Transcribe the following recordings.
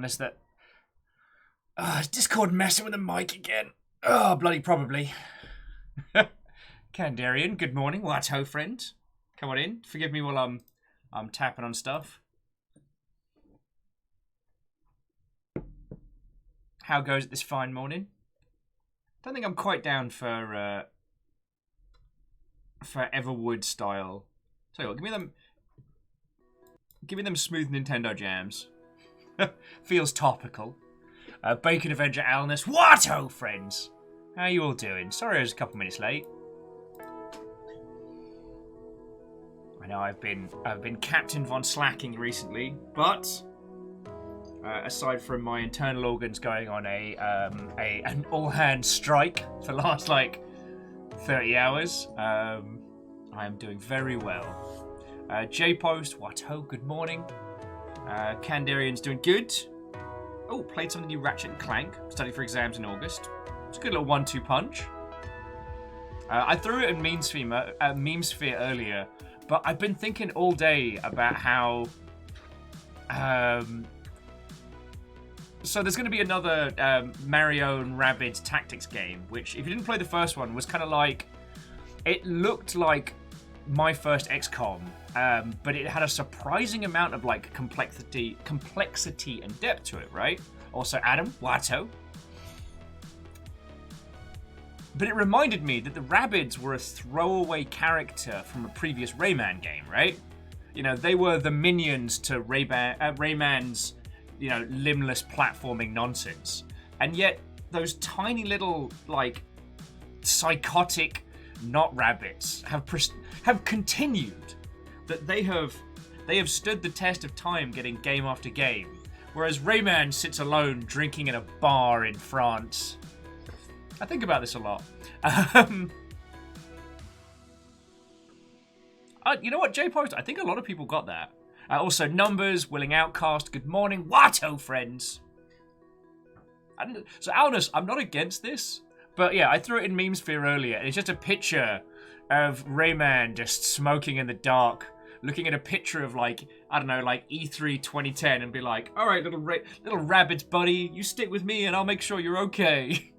Unless that... is Discord messing with the mic again? Oh, bloody probably. Kandarian, good morning. What ho, friend? Come on in. Forgive me while I'm tapping on stuff. How goes it this fine morning? Don't think I'm quite down for Everwood style. Tell you what, give me them smooth Nintendo jams. Feels topical. Bacon Avenger Alnus. What ho, friends? How you all doing? Sorry I was a couple minutes late. I know I've been Captain Von Slacking recently, but aside from my internal organs going on an all-hands strike for the last 30 hours, I am doing very well. J-Post, what ho, good morning. Kandarian's doing good. Oh, played some of the new Ratchet & Clank. Studied for exams in August. It's a good little 1-2 punch. I threw it in Memesphere earlier, but I've been thinking all day about how... So there's going to be another Mario and Rabbids tactics game, which, if you didn't play the first one, was kind of like... It looked like my first XCOM, but it had a surprising amount of complexity and depth to it, right? Also, Adam, Watto. But it reminded me that the Rabbids were a throwaway character from a previous Rayman game, right? You know, they were the minions to Rayman's, limbless platforming nonsense. And yet, those tiny little, psychotic not rabbits have continued. That they have stood the test of time getting game after game. Whereas Rayman sits alone drinking in a bar in France. I think about this a lot. You know what, J-Post? I think a lot of people got that. Also, Numbers, Willing Outcast, good morning. Watto, friends! So, Alnus, I'm not against this. But yeah, I threw it in Memesphere earlier. And it's just a picture of Rayman just smoking in the dark. Looking at a picture of E3 2010 and be like, all right, little rabbits, buddy, you stick with me and I'll make sure you're okay.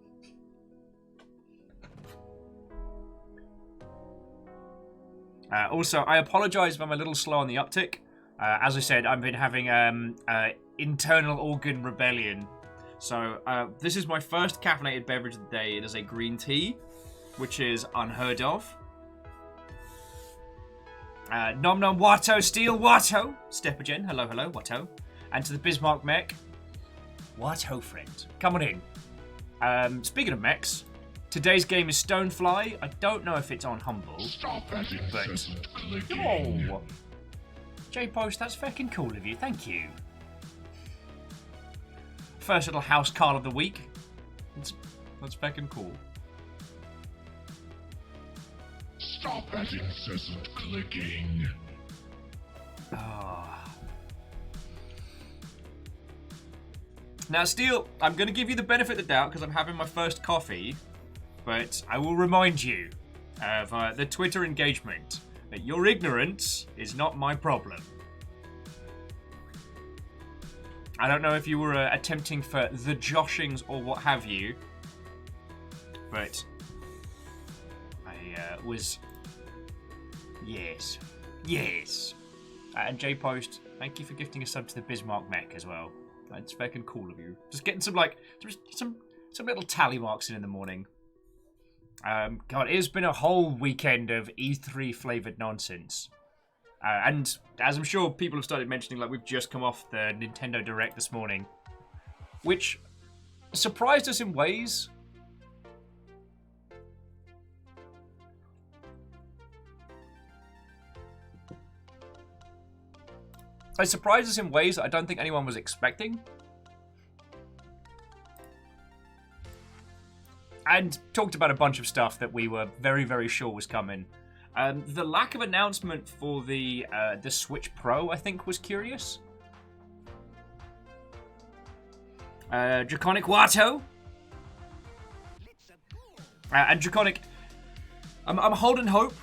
Also, I apologize if I'm a little slow on the uptick. As I said, I've been having internal organ rebellion. So this is my first caffeinated beverage of the day. It is a green tea, which is unheard of. Nom nom Watto, Steel Watto. Stepagen, hello, Watto. And to the Bismarck Mech. Watto, friend. Come on in. Speaking of mechs, today's game is Stonefly. I don't know if it's on Humble. Stop that incessant clicking. Oh. J-Post, that's fucking cool of you. Thank you. First little house call of the week. That's fucking cool. Stop that incessant clicking. Now, Steel, I'm going to give you the benefit of the doubt because I'm having my first coffee, but I will remind you of the Twitter engagement that your ignorance is not my problem. I don't know if you were attempting for the joshings or what have you, but I was... Yes. And J-Post, thank you for gifting a sub to the Bismarck Mech as well. That's fucking cool of you. Just getting some little tally marks in the morning. God, it has been a whole weekend of E3 flavoured nonsense. And as I'm sure people have started mentioning, we've just come off the Nintendo Direct this morning, which surprised us in ways. It surprised us in ways that I don't think anyone was expecting. And talked about a bunch of stuff that we were very, very sure was coming. The lack of announcement for the Switch Pro, I think, was curious. Draconic Watto. And Draconic, I'm holding hope.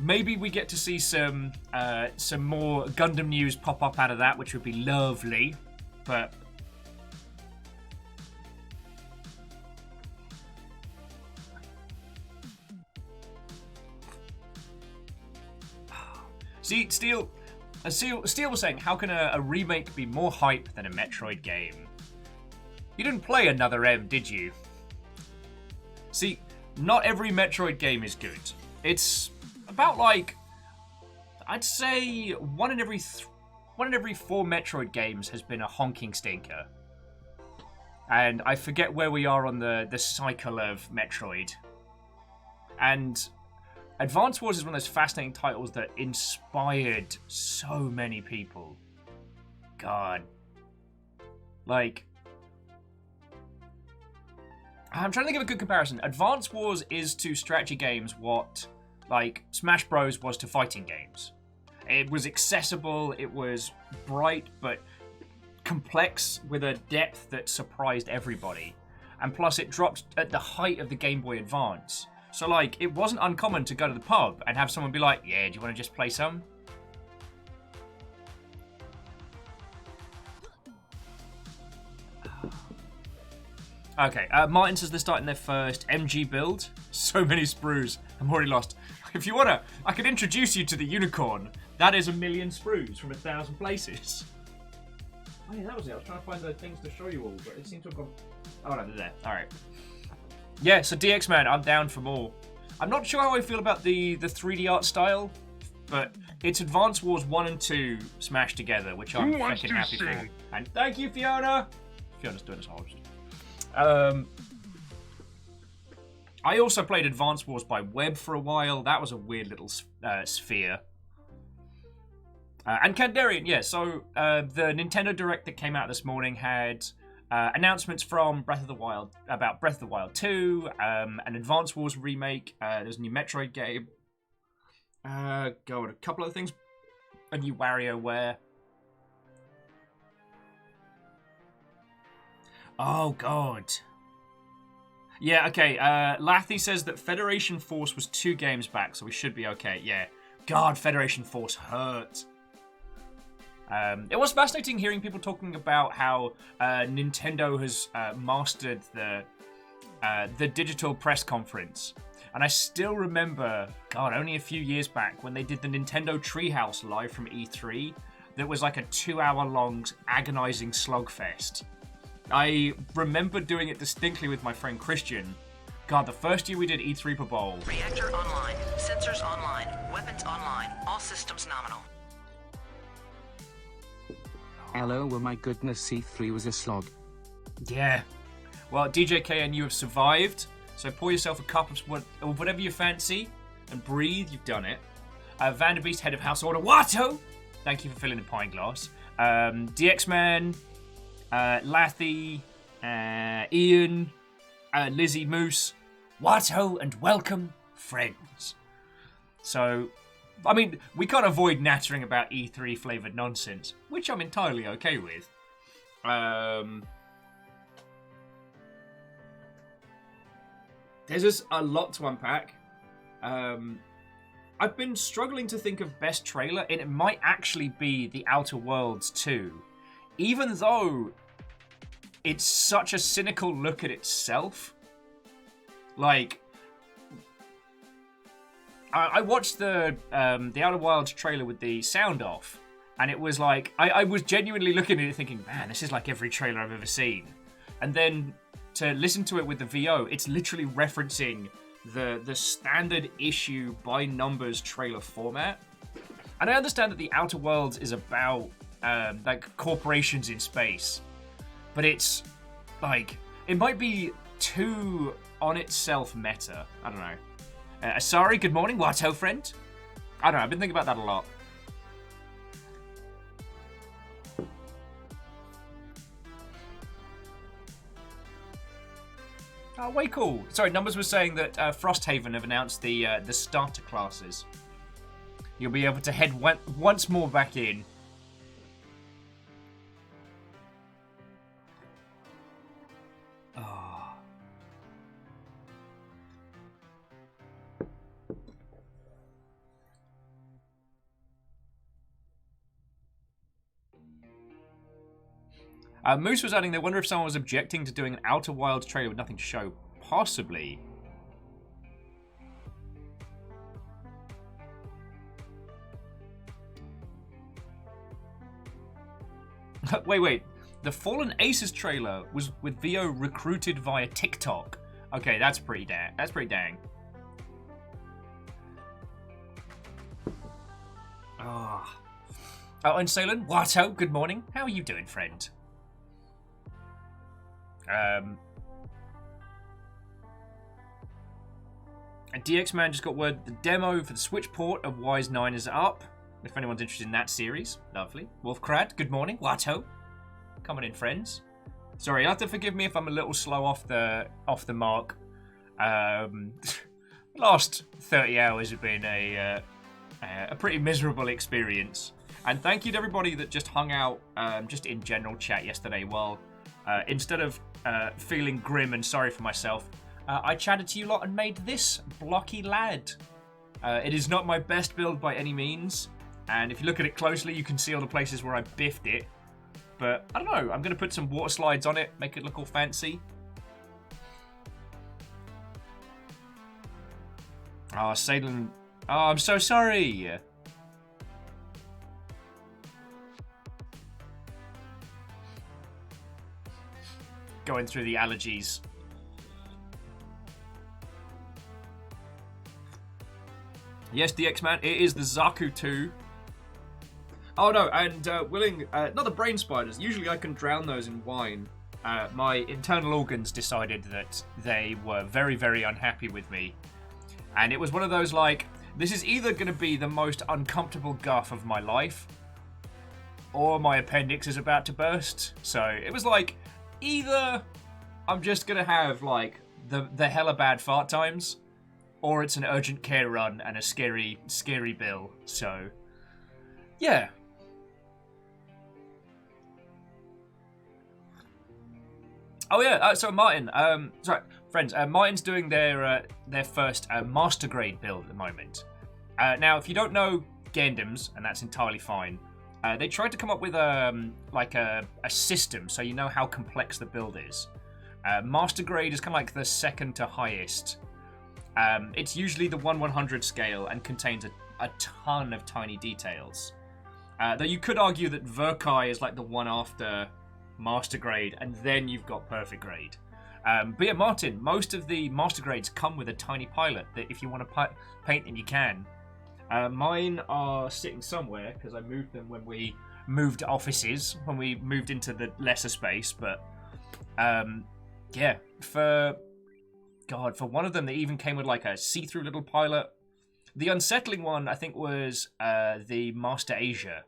Maybe we get to see some more Gundam news pop up out of that, which would be lovely. but see, Steel was saying, how can a remake be more hype than a Metroid game? You didn't play Another M, did you? See, not every Metroid game is good. It's about like, I'd say one in every 4 Metroid games has been a honking stinker. And I forget where we are on the cycle of Metroid. And Advance Wars is one of those fascinating titles that inspired so many people. God. Like, I'm trying to think of a good comparison. Advance Wars is to strategy games what, like, Smash Bros. Was to fighting games. It was accessible, it was bright, but complex with a depth that surprised everybody. And plus, it dropped at the height of the Game Boy Advance. So, like, it wasn't uncommon to go to the pub and have someone be like, yeah, do you want to just play some? Okay, Martin says they're starting their first MG build. So many sprues. I'm already lost. If you wanna, I could introduce you to the unicorn. That is 1,000,000 sprues from 1,000 places. Oh yeah, that was it. I was trying to find the things to show you all, but it seemed to have gone... Oh no, they're there. Alright. Yeah, so DX Man, I'm down for more. I'm not sure how I feel about the 3D art style, but it's Advance Wars 1 and 2 smashed together, which I'm fucking happy for. And thank you, Fiona! Fiona's doing this host. I also played Advance Wars by web for a while. That was a weird little sphere. And Kandarian, yeah, so the Nintendo Direct that came out this morning had announcements from Breath of the Wild, about Breath of the Wild 2, an Advance Wars remake, there's a new Metroid game, God, a couple of things, a new WarioWare. Oh, God. Yeah, okay, Lathy says that Federation Force was 2 games back, so we should be okay, yeah. God, Federation Force hurt. It was fascinating hearing people talking about how Nintendo has mastered the digital press conference. And I still remember, God, only a few years back when they did the Nintendo Treehouse live from E3. That was like a 2-hour-long agonizing slugfest. I remember doing it distinctly with my friend Christian. God, the first year we did E3 per bowl. Reactor online, sensors online, weapons online, all systems nominal. Hello, well my goodness, C3 was a slog. Yeah. Well, DJK and you have survived, so pour yourself a cup of whatever you fancy, and breathe, you've done it. Vanderbeest, head of House Order, Watto! Thank you for filling the pint glass. DX-Man, Lathy, Ian, Lizzie Moose, Watto, and welcome, friends. So, I mean, we can't avoid nattering about E3 flavoured nonsense, which I'm entirely okay with. There's just a lot to unpack. I've been struggling to think of best trailer, and it might actually be The Outer Worlds 2. Even though it's such a cynical look at itself. Like, I watched the Outer Wilds trailer with the sound off, and it was like, I was genuinely looking at it thinking, man, this is like every trailer I've ever seen. And then to listen to it with the VO, it's literally referencing the standard issue by numbers trailer format. And I understand that the Outer Worlds is about like corporations in space, but it's like, it might be too on itself meta. I don't know. Sorry, good morning, Watto friend. I don't know, I've been thinking about that a lot. Oh, way cool. Sorry, Numbers was saying that Frosthaven have announced the starter classes. You'll be able to head once more back in. Oh. Moose was adding, they wonder if someone was objecting to doing an Outer Wilds trailer with nothing to show. Possibly. Wait. The Fallen Aces trailer was with VO recruited via TikTok. Okay, that's pretty dang. Oh, and Salen, Watto, good morning. How are you doing, friend? And DX Man just got word the demo for the Switch port of Wise 9 is up. If anyone's interested in that series, lovely. Wolfcrad, good morning. Watto, coming in, friends. Sorry, you have to forgive me if I'm a little slow off the mark. Last 30 hours have been a pretty miserable experience. And thank you to everybody that just hung out just in general chat yesterday. Well, instead of feeling grim and sorry for myself, I chatted to you lot and made this blocky lad. It is not my best build by any means. And if you look at it closely, you can see all the places where I biffed it. But I don't know, I'm going to put some water slides on it, make it look all fancy. Oh, Salen. Oh, I'm so sorry. Going through the allergies. Yes, the X-Man, it is the Zaku 2. Oh no, and Willing, not the brain spiders. Usually I can drown those in wine. My internal organs decided that they were very, very unhappy with me. And it was one of those like, this is either going to be the most uncomfortable guff of my life, or my appendix is about to burst. So it was like, either I'm just going to have like the hella bad fart times, or it's an urgent care run and a scary, scary bill. So, yeah. Oh yeah, so Martin, sorry, friends, Martin's doing their first master grade build at the moment. Now, if you don't know Gundams, and that's entirely fine, they tried to come up with like a system so you know how complex the build is. Master grade is kind of like the second to highest. It's usually the 1/100 scale and contains a ton of tiny details. Though you could argue that Verkai is like the one after master grade, and then you've got perfect grade. But yeah, Martin, most of the master grades come with a tiny pilot that if you want to paint them, you can. Mine are sitting somewhere because I moved them when we moved offices, when we moved into the lesser space. But yeah, for one of them, they even came with like a see-through little pilot. The unsettling one, I think, was the Master Asia.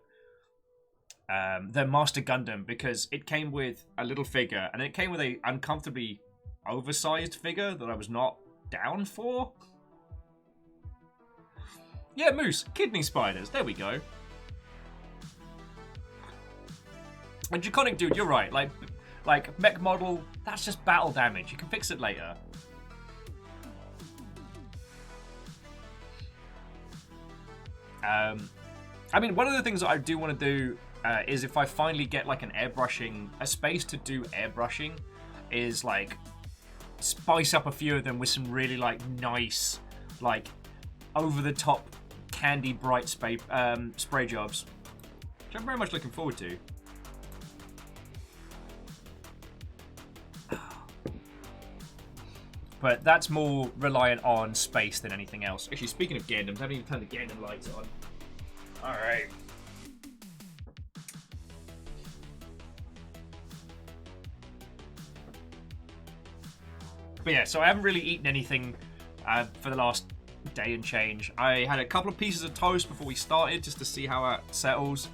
The Master Gundam, because it came with a little figure and it came with a uncomfortably oversized figure that I was not down for. Yeah, Moose, kidney spiders, there we go. And Draconic Dude, you're right, like mech model, that's just battle damage, you can fix it later. I mean, one of the things that I do want to do is if I finally get like a space to do airbrushing, is like spice up a few of them with some really like nice, like over the top candy bright spray jobs, which I'm very much looking forward to. But that's more reliant on space than anything else. Actually, speaking of Gundams, I haven't even turned the Gundam lights on. Alright. But yeah, so I haven't really eaten anything for the last day and change. I had a couple of pieces of toast before we started, just to see how it settles.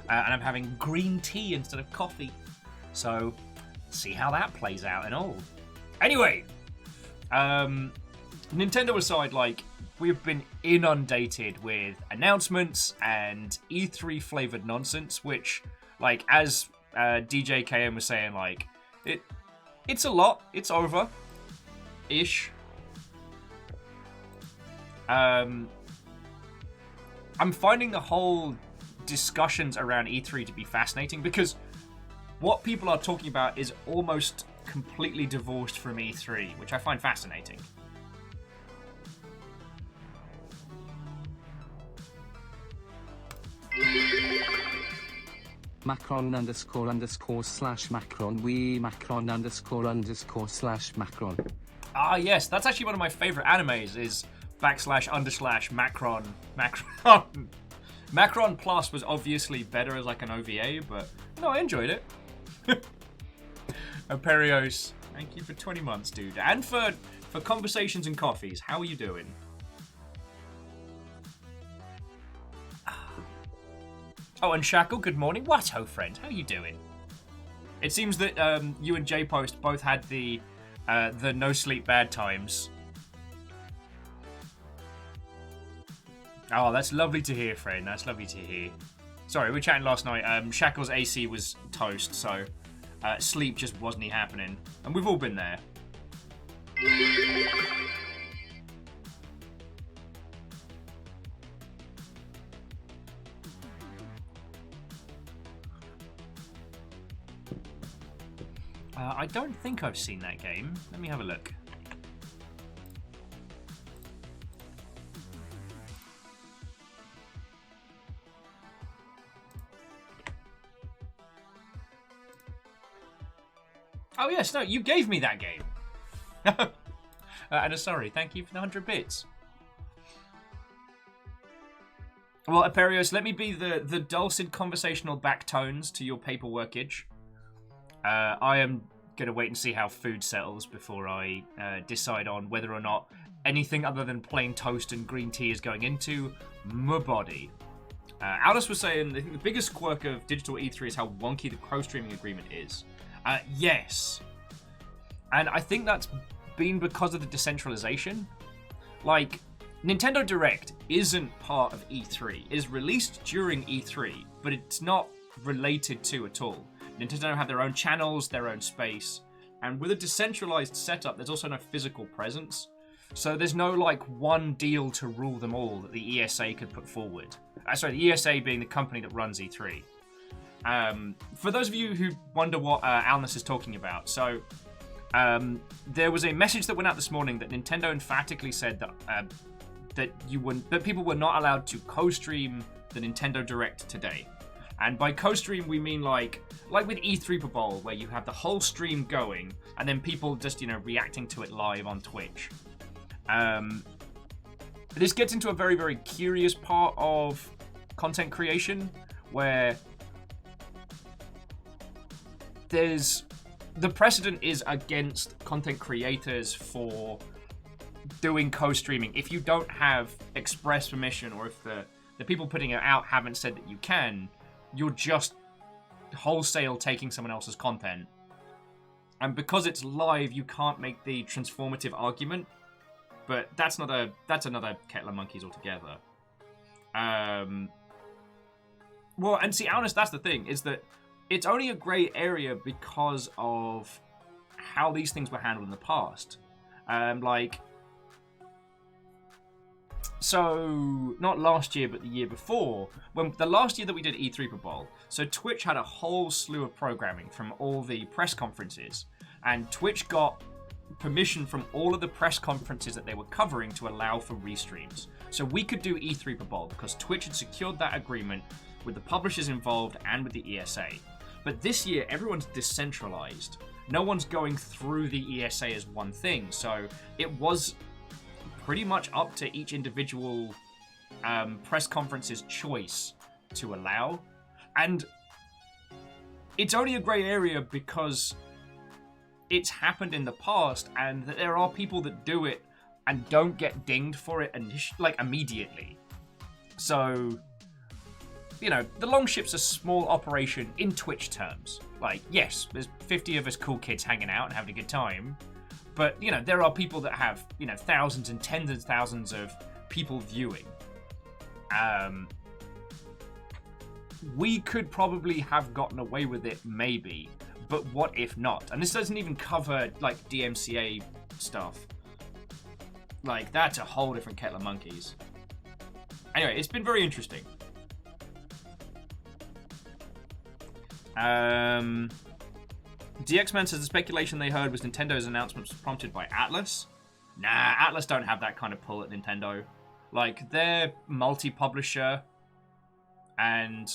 And I'm having green tea instead of coffee. So, see how that plays out and all. Anyway, Nintendo aside, like, we've been inundated with announcements and E3 flavored nonsense, which, like, as DJ KM was saying, like, it's a lot. It's over. Ish. I'm finding the whole discussions around E3 to be fascinating because what people are talking about is almost completely divorced from E3, which I find fascinating. Macron __/ Macron we Macron __/ Macron. Ah, yes, that's actually one of my favorite animes, is // Macron. Macron. Macron Plus was obviously better as like an OVA, but no, I enjoyed it. Aperios, thank you for 20 months, dude. And for conversations and coffees. How are you doing? Oh, and Shackle, good morning. What, ho, friend? How you doing? It seems that you and J-Post both had the no sleep bad times. Oh, that's lovely to hear, friend. That's lovely to hear. Sorry, we were chatting last night. Shackle's AC was toast, so sleep just wasn't happening. And we've all been there. I don't think I've seen that game. Let me have a look. Oh yes, no, you gave me that game. And sorry, thank you for the 100 bits. Well, Aperios, let me be the dulcet conversational backtones to your paperworkage. I am going to wait and see how food settles before I decide on whether or not anything other than plain toast and green tea is going into my body. Aldous was saying, I think the biggest quirk of digital E3 is how wonky the co-streaming agreement is. Yes. And I think that's been because of the decentralization. Like, Nintendo Direct isn't part of E3. It is released during E3, but it's not related to at all. Nintendo have their own channels, their own space, and with a decentralized setup, there's also no physical presence. So there's no, like, one deal to rule them all that the ESA could put forward. Sorry, the ESA being the company that runs E3. For those of you who wonder what Alnus is talking about, so there was a message that went out this morning that Nintendo emphatically said that that people were not allowed to co-stream the Nintendo Direct today. And by co-stream, we mean like with E3 per Bowl, where you have the whole stream going, and then people just, reacting to it live on Twitch. This gets into a very, very curious part of content creation, where the precedent is against content creators for doing co-streaming. If you don't have express permission, or if the people putting it out haven't said that you can, you're just wholesale taking someone else's content. And because it's live, you can't make the transformative argument. But that's another kettle of monkeys altogether. Well, and see, honest, that's the thing, is that it's only a grey area because of how these things were handled in the past. So, not last year, but the year before, when the last year that we did E3 per Bowl, so Twitch had a whole slew of programming from all the press conferences, and Twitch got permission from all of the press conferences that they were covering to allow for restreams. So we could do E3 per Bowl because Twitch had secured that agreement with the publishers involved and with the ESA. But this year, everyone's decentralized. No one's going through the ESA as one thing, so it was pretty much up to each individual press conference's choice to allow. And it's only a grey area because it's happened in the past, and there are people that do it and don't get dinged for it immediately. So, the Longship's a small operation in Twitch terms. Like, yes, there's 50 of us cool kids hanging out and having a good time. But, there are people that have, thousands and tens of thousands of people viewing. We could probably have gotten away with it, maybe. But what if not? And this doesn't even cover, DMCA stuff. That's a whole different kettle of monkeys. Anyway, it's been very interesting. DX-Man says the speculation they heard was Nintendo's announcement was prompted by Atlas. Nah, Atlas don't have that kind of pull at Nintendo. Like, they're multi-publisher, and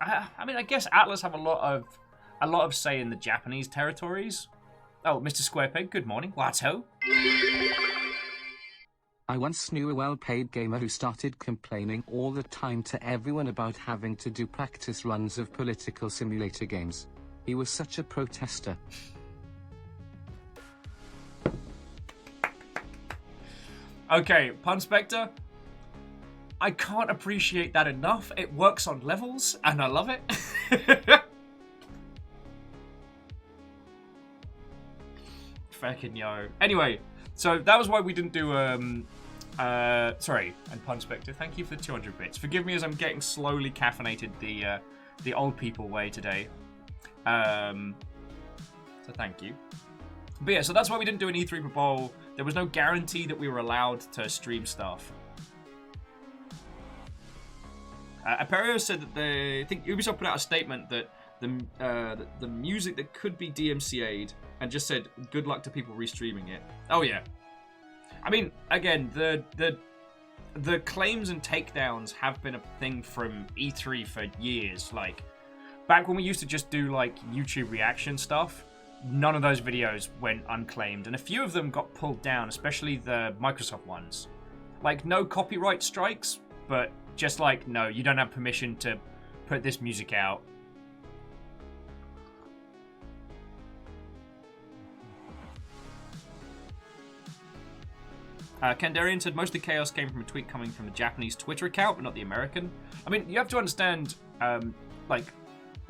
I mean, I guess Atlas have a lot of say in the Japanese territories. Oh, Mr. Squarepeg, good morning. Watto. I once knew a well-paid gamer who started complaining all the time to everyone about having to do practice runs of political simulator games. He was such a protester. Okay, Pun Spectre. I can't appreciate that enough. It works on levels, and I love it. Fucking yo. Anyway, so that was why we didn't do, sorry, and Pun Spectre, thank you for the 200 bits. Forgive me as I'm getting slowly caffeinated the old people way today. So thank you. But yeah, so that's why we didn't do an E3 Pro Bowl. There was no guarantee that we were allowed to stream stuff. Aperio said that I think Ubisoft put out a statement that the music that could be DMCA'd and just said good luck to people restreaming it. Oh yeah. I mean, again, the claims and takedowns have been a thing from E3 for years. Like, back when we used to just do like YouTube reaction stuff, none of those videos went unclaimed, and a few of them got pulled down, especially the Microsoft ones. Like, no copyright strikes, but just like, no, you don't have permission to put this music out. Kandarian said most of the chaos came from a tweet coming from the Japanese Twitter account, but not the American. I mean, you have to understand, like,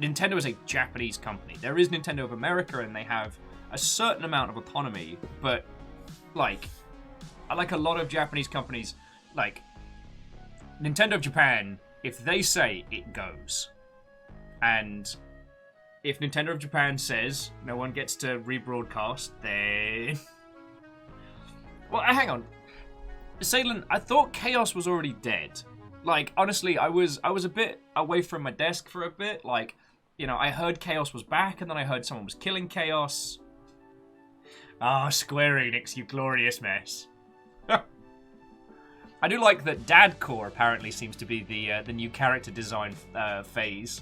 Nintendo is a Japanese company. There is Nintendo of America, and they have a certain amount of autonomy, but, like a lot of Japanese companies, like, Nintendo of Japan, if they say, it goes. And if Nintendo of Japan says no one gets to rebroadcast, then... Well, hang on. Salen, I thought Chaos was already dead. Like, honestly, I was a bit away from my desk for a bit. Like, you know, I heard Chaos was back, and then I heard someone was killing Chaos. Ah, Square Enix, you glorious mess. I do like that Dadcore apparently seems to be the new character design phase.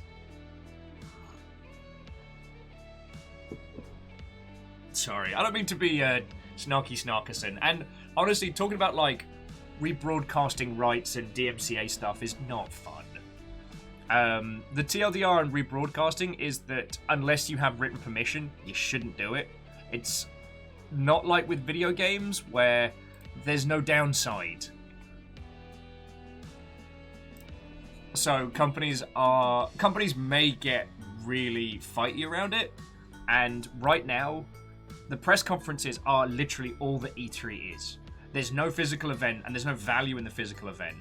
Sorry, I don't mean to be snarky snarkerson. And honestly, talking about like rebroadcasting rights and DMCA stuff is not fun. The TLDR on rebroadcasting is that unless you have written permission, you shouldn't do it. It's not like with video games where there's no downside. So companies may get really fighty around it, and right now, the press conferences are literally all that E3 is. There's no physical event, and there's no value in the physical event.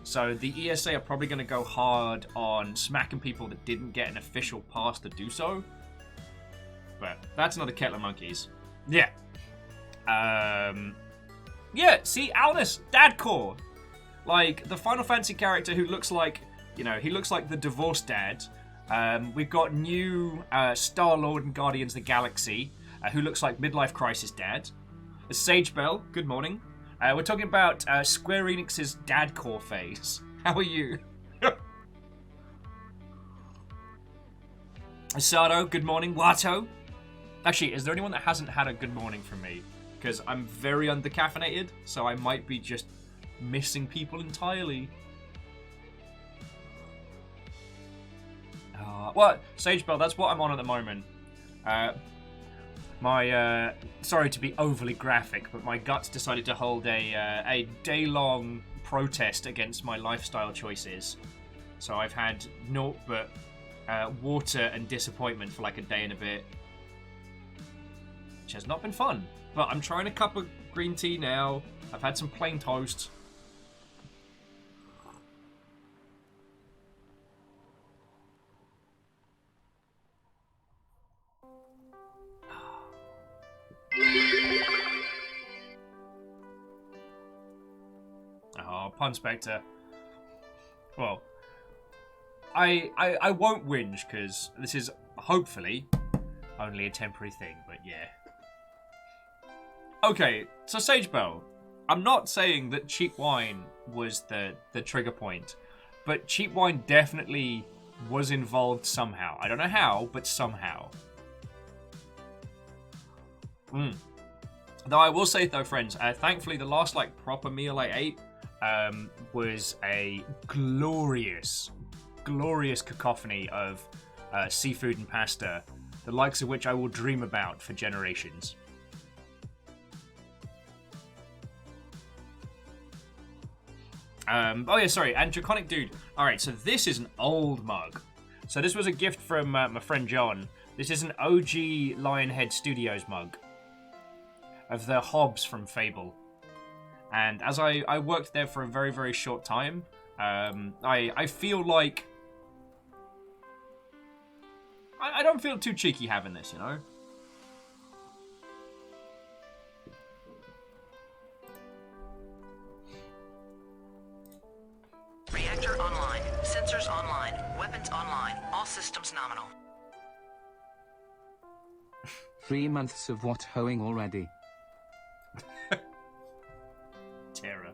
So the ESA are probably going to go hard on smacking people that didn't get an official pass to do so. But that's another kettle of monkeys. Yeah. Yeah, see, Alnus, Dadcore. Like, the Final Fantasy character who looks like, you know, he looks like the divorced dad. We've got new Star-Lord and Guardians of the Galaxy, who looks like Midlife Crisis dad. Sage Bell, good morning. We're talking about Square Enix's Dadcore phase. How are you? Asado, good morning. Watto. Actually, is there anyone that hasn't had a good morning from me? Because I'm very undercaffeinated, so I might be just missing people entirely. Well, Sage Bell, that's what I'm on at the moment. Sorry to be overly graphic, but my guts decided to hold a day-long protest against my lifestyle choices. So I've had naught but water and disappointment for like a day and a bit. Which has not been fun. But I'm trying a cup of green tea now. I've had some plain toast. Oh, Pun Spectre. Well, I won't whinge, because this is hopefully only a temporary thing, but yeah. Okay, so Sagebell, I'm not saying that cheap wine was the trigger point, but cheap wine definitely was involved somehow. I don't know how, but somehow. Though I will say, though, friends, thankfully the last proper meal I ate was a glorious cacophony of seafood and pasta, the likes of which I will dream about for generations. Oh yeah, sorry, and Draconic Dude. Alright, so this is an old mug. So this was a gift from my friend John. This is an OG Lionhead Studios mug of the Hobbs from Fable. And as I worked there for a very, very short time, I feel like... I don't feel too cheeky having this, you know? Reactor online. Sensors online. Weapons online. All systems nominal. 3 months of what hoeing already. Terror.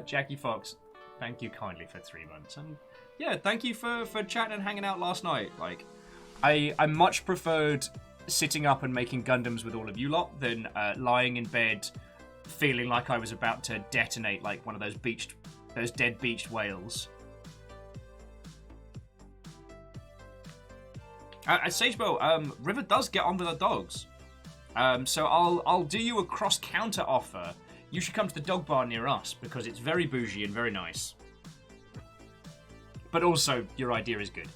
Jackie Fox, thank you kindly for 3 months. And yeah, thank you for chatting and hanging out last night. Like, I much preferred sitting up and making Gundams with all of you lot than lying in bed feeling like I was about to detonate like one of those dead beached whales. Sagebell, River does get on with the dogs. So I'll do you a cross-counter offer. You should come to the dog bar near us, because it's very bougie and very nice. But also, your idea is good.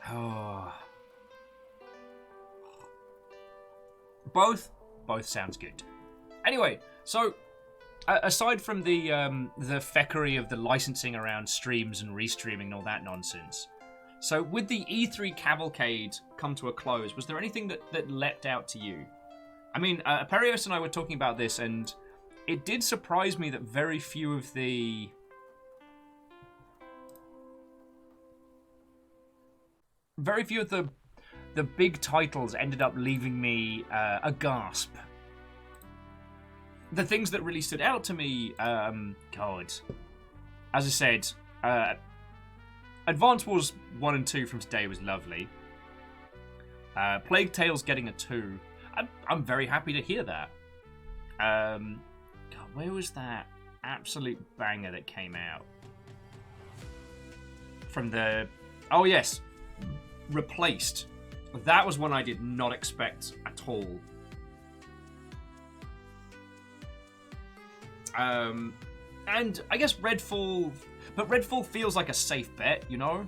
Oh. Both sounds good. Anyway, so aside from the feckery of the licensing around streams and restreaming and all that nonsense, so with the E3 cavalcade come to a close, was there anything that leapt out to you? I mean, Perios and I were talking about this, and it did surprise me that very few of the big titles ended up leaving me aghast. The things that really stood out to me, God, as I said, Advance Wars 1 and 2 from today was lovely. Plague Tale's getting a 2. I'm very happy to hear that. God, where was that absolute banger that came out? From the... Oh, yes. Replaced. That was one I did not expect at all. And I guess Redfall... But Redfall feels like a safe bet, you know?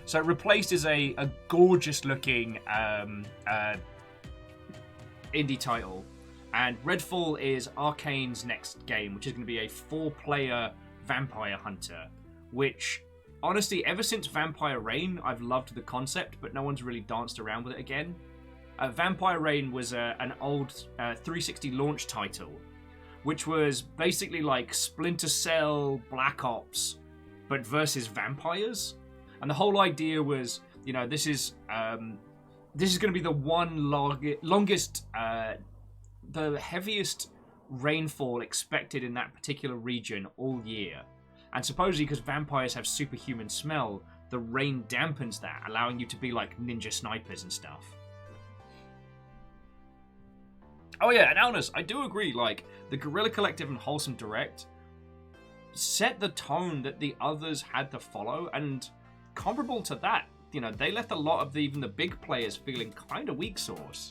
So Replaced is a gorgeous-looking indie title. And Redfall is Arcane's next game, which is going to be a 4-player vampire hunter. Which, honestly, ever since Vampire Reign, I've loved the concept, but no one's really danced around with it again. Vampire Reign was an old 360 launch title, which was basically like Splinter Cell, Black Ops, but versus vampires. And the whole idea was, you know, this is going to be the longest, the heaviest rainfall expected in that particular region all year. And supposedly, because vampires have superhuman smell, the rain dampens that, allowing you to be like ninja snipers and stuff. Oh yeah, and Alnus, I do agree, like, the Guerrilla Collective and Wholesome Direct set the tone that the others had to follow, and comparable to that, you know, they left a lot of even the big players feeling kind of weak sauce.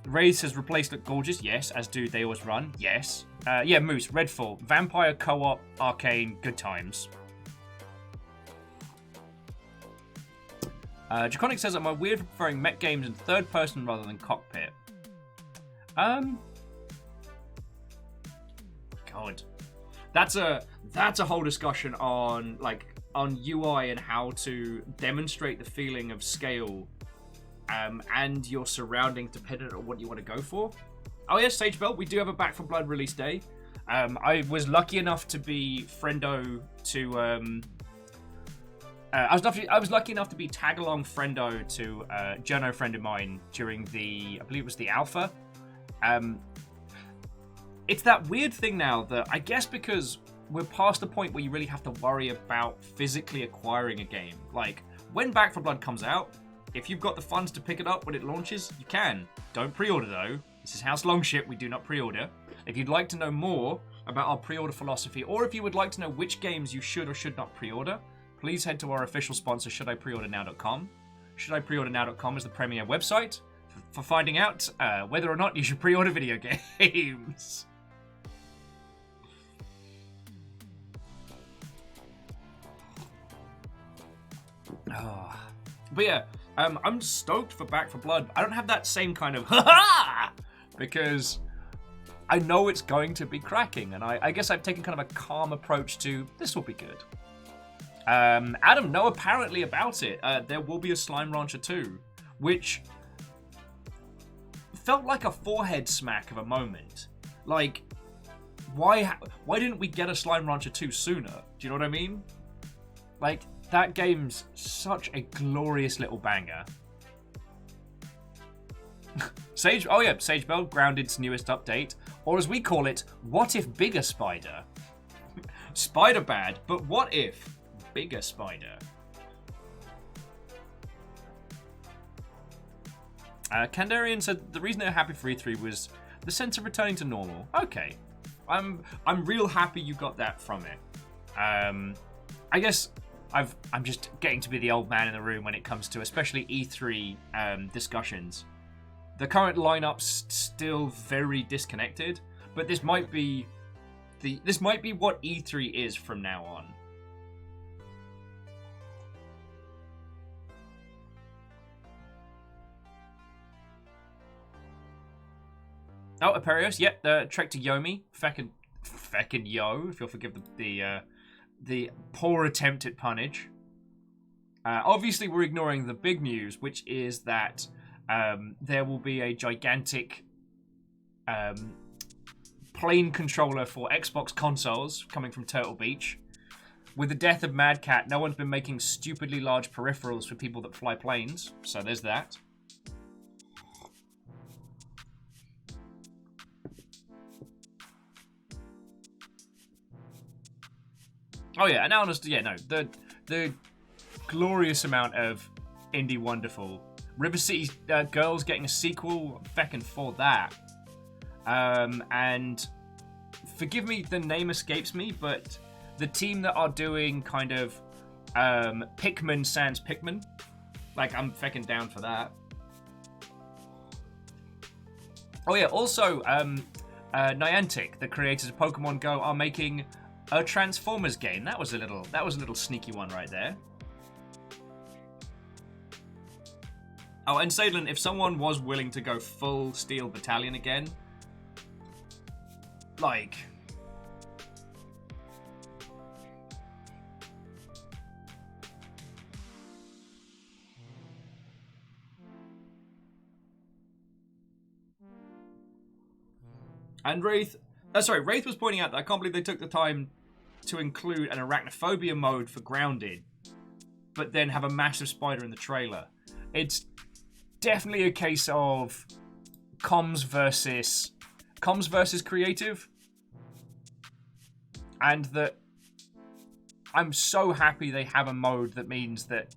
Ray says Replaced look gorgeous, yes, as do They Always Run, yes. Yeah, Moose, Redfall, Vampire Co-op, Arcane, good times. Draconic says, am I weird for preferring mech games in third person rather than cockpit? God. That's a whole discussion on UI and how to demonstrate the feeling of scale and your surroundings dependent on what you want to go for. Oh yes, Sage Bell, we do have a Back 4 Blood release day. I was lucky enough to be friendo to... I was lucky enough to be tag-along friendo to a journo friend of mine during the, I believe it was the alpha. It's that weird thing now that I guess because we're past the point where you really have to worry about physically acquiring a game. Like, when Back 4 Blood comes out, if you've got the funds to pick it up when it launches, you can. Don't pre-order though. This is House Longship, we do not pre-order. If you'd like to know more about our pre-order philosophy, or if you would like to know which games you should or should not pre-order, please head to our official sponsor, ShouldIPreOrderNow.com. ShouldIPreOrderNow.com is the premier website for finding out whether or not you should pre-order video games. Oh. But yeah, I'm stoked for Back 4 Blood. I don't have that same kind of ha-ha! Because I know it's going to be cracking, and I guess I've taken kind of a calm approach to this will be good. Adam, no, apparently about it. There will be a Slime Rancher 2, which felt like a forehead smack of a moment. Like, why didn't we get a Slime Rancher 2 sooner? Do you know what I mean? Like, that game's such a glorious little banger. Sage Bell, Grounded's newest update, or as we call it, what if bigger spider? Spider bad, but what if bigger spider? Kandarian said the reason they're happy for E3 was the sense of returning to normal. Okay, I'm real happy you got that from it. I guess I'm just getting to be the old man in the room when it comes to especially E3 discussions. The current lineup's still very disconnected, but this might be what E3 is from now on. Oh, Aperios, yep, the Trek to Yomi, feckin' yo, if you'll forgive the poor attempt at punnage. Obviously, we're ignoring the big news, which is that there will be a gigantic plane controller for Xbox consoles coming from Turtle Beach. With the death of Mad Cat, no one's been making stupidly large peripherals for people that fly planes, so there's that. Oh yeah, and honest, yeah, no, the glorious amount of indie wonderful. River City Girls getting a sequel, I'm feckin' for that. And forgive me, the name escapes me, but the team that are doing kind of Pikmin sans Pikmin, like I'm feckin' down for that. Oh yeah, also Niantic, the creators of Pokemon Go, are making a Transformers game. That was a little sneaky one right there. Oh, and Sadlin, if someone was willing to go full Steel Battalion again, like, and Wraith was pointing out that I can't believe they took the time to include an arachnophobia mode for Grounded, but then have a massive spider in the trailer. It's definitely a case of comms versus creative, and that I'm so happy they have a mode that means that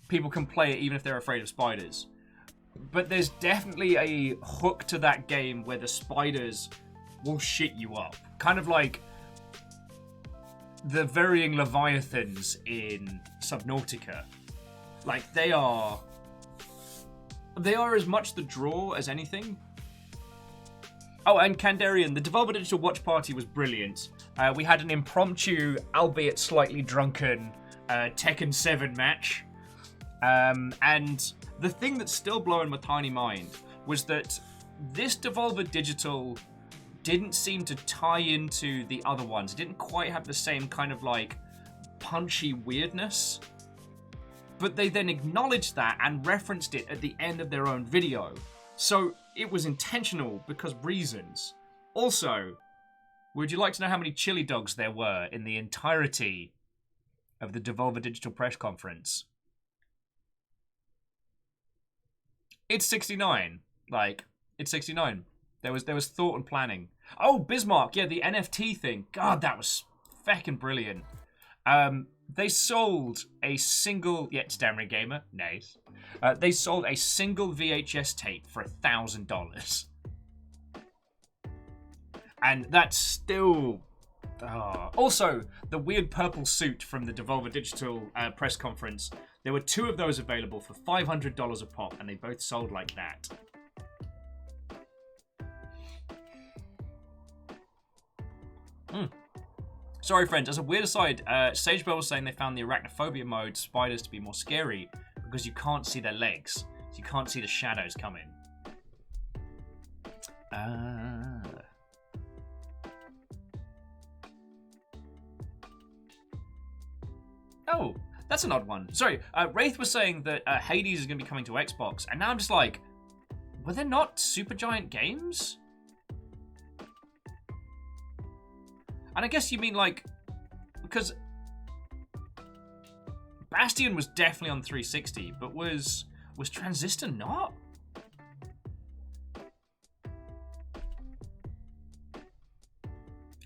people can play it even if they're afraid of spiders. But there's definitely a hook to that game where the spiders will shit you up. Kind of like the varying Leviathans in Subnautica. Like, they are as much the draw as anything. Oh, and Kandarian, the Devolver Digital Watch Party was brilliant. We had an impromptu, albeit slightly drunken, Tekken 7 match. And the thing that's still blowing my tiny mind was that this Devolver Digital didn't seem to tie into the other ones. It didn't quite have the same kind of, like, punchy weirdness. but they then acknowledged that and referenced it at the end of their own video. So it was intentional because of reasons. Also, would you like to know how many chili dogs there were in the entirety of the Devolver Digital press conference? It's 69. Like, it's 69. There was thought and planning. Oh, Bismarck, yeah, the NFT thing. God, that was feckin' brilliant. They sold a single... Yeah, it's Damry Gamer. Nice. They sold a single VHS tape for $1,000. And that's still... Also, the weird purple suit from the Devolver Digital press conference. There were 2 of those available for $500 a pop, and they both sold like that. Sorry, friends. As a weird aside, Sagebell was saying they found the arachnophobia mode spiders to be more scary because you can't see their legs. So you can't see the shadows coming. Oh, that's an odd one. Sorry, Wraith was saying that Hades is going to be coming to Xbox, and now I'm just like, were there not Supergiant games? And I guess you mean, like, because Bastion was definitely on 360, but was Transistor not?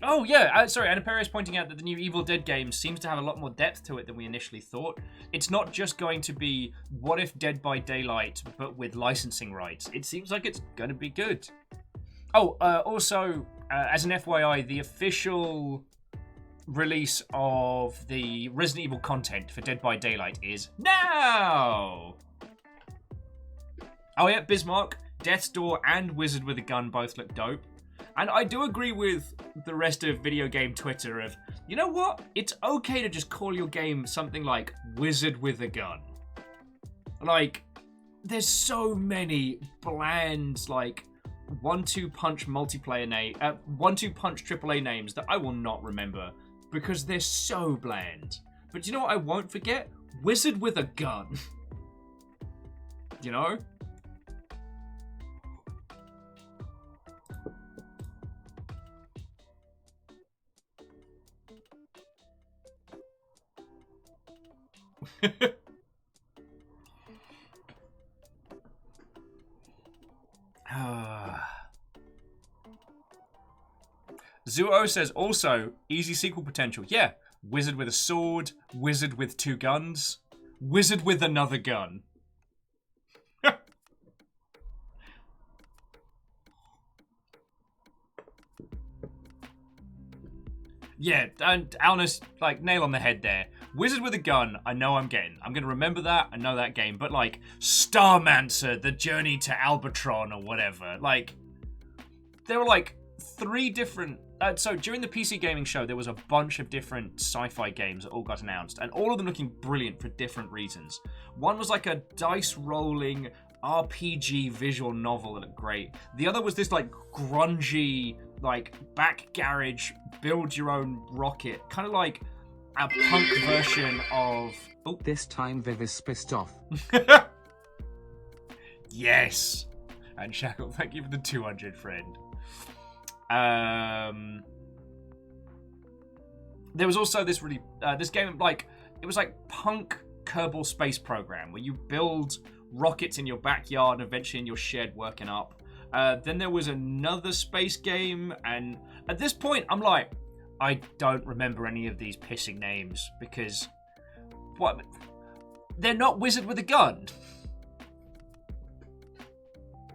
Oh, yeah, sorry, Anaperi is pointing out that the new Evil Dead game seems to have a lot more depth to it than we initially thought. It's not just going to be what if Dead by Daylight, but with licensing rights. It seems like it's going to be good. Oh, also, as an FYI, the official release of the Resident Evil content for Dead by Daylight is now! Oh yeah, Bismarck, Death's Door, and Wizard with a Gun both look dope. And I do agree with the rest of video game Twitter of, you know what? It's okay to just call your game something like Wizard with a Gun. Like, there's so many bland, like, 1-2 punch multiplayer name, 1-2 punch AAA names that I will not remember because they're so bland. But you know what I won't forget? Wizard with a Gun. You know? Zuo says also easy sequel potential. Yeah, wizard with a sword, wizard with 2 guns, wizard with another gun. Yeah, and Alnus, like, nail on the head there. Wizard with a gun, I know I'm getting. I'm going to remember that, I know that game. But, like, Starmancer, The Journey to Albatron or whatever. Like, there were, like, 3 different... so, during the PC Gaming Show, there was a bunch of different sci-fi games that all got announced. And all of them looking brilliant for different reasons. One was, like, a dice-rolling RPG visual novel that looked great. The other was this, like, grungy, like, back garage, build your own rocket. Kind of like a punk version of... Oh. This time Viv is pissed off. Yes. And Shackle, thank you for the 200, friend. There was also this really... this game, like... It was like punk Kerbal Space Program, where you build rockets in your backyard and eventually in your shed working up. Then there was another space game, and at this point, I'm like, I don't remember any of these pissing names, because, what? They're not Wizard with a Gun.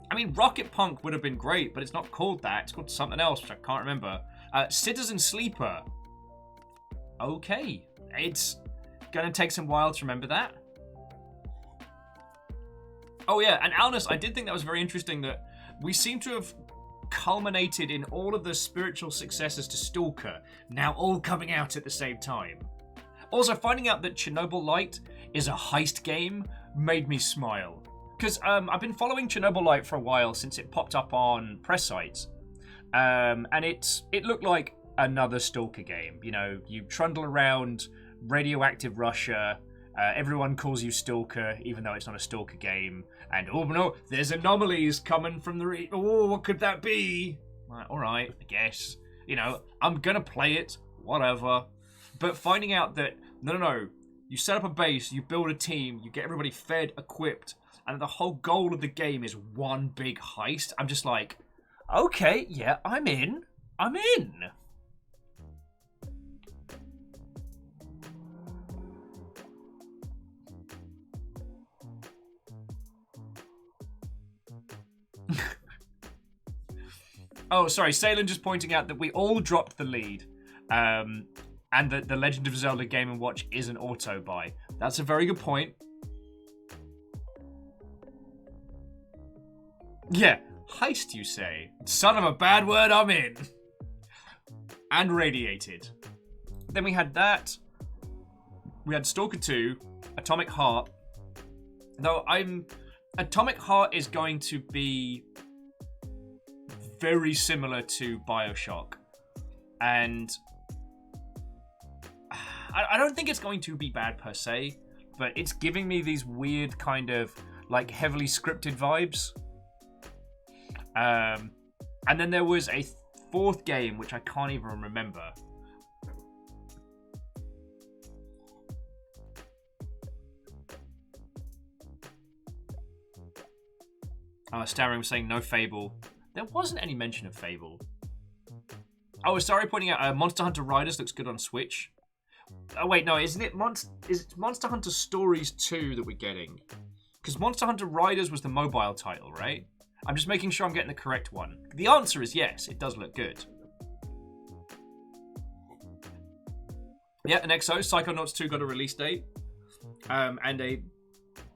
I mean, Rocket Punk would have been great, but it's not called that. It's called something else, which I can't remember. Citizen Sleeper. Okay. It's gonna take some while to remember that. Oh yeah, and Alnus, I did think that was very interesting that we seem to have culminated in all of the spiritual successors to Stalker, now all coming out at the same time. Also, finding out that Chernobyl Light is a heist game made me smile. Because I've been following Chernobyl Light for a while since it popped up on press sites. And it looked like another Stalker game. You know, you trundle around radioactive Russia, Everyone calls you Stalker, even though it's not a Stalker game. And, oh no, there's anomalies coming from the oh, what could that be? Alright, I guess. You know, I'm gonna play it, whatever. But finding out that, no, you set up a base, you build a team, you get everybody fed, equipped, and the whole goal of the game is one big heist, I'm just like, okay, yeah, I'm in. Oh, sorry, Salen just pointing out that we all dropped the lead. And that the Legend of Zelda Game & Watch is an auto-buy. That's a very good point. Yeah, heist, you say? Son of a bad word, I'm in. And Radiated. Then we had that. We had Stalker 2, Atomic Heart. Though Atomic Heart is going to be very similar to BioShock. And I don't think it's going to be bad per se, but it's giving me these weird kind of like heavily scripted vibes. And then there was a fourth game which I can't even remember. Starring was saying no Fable. There wasn't any mention of Fable. Oh, sorry, pointing out Monster Hunter Riders looks good on Switch. Oh wait, no, isn't it? Is it Monster Hunter Stories 2 that we're getting? Because Monster Hunter Riders was the mobile title, right? I'm just making sure I'm getting the correct one. The answer is yes, it does look good. Yeah, an XO, Psychonauts 2 got a release date. And a...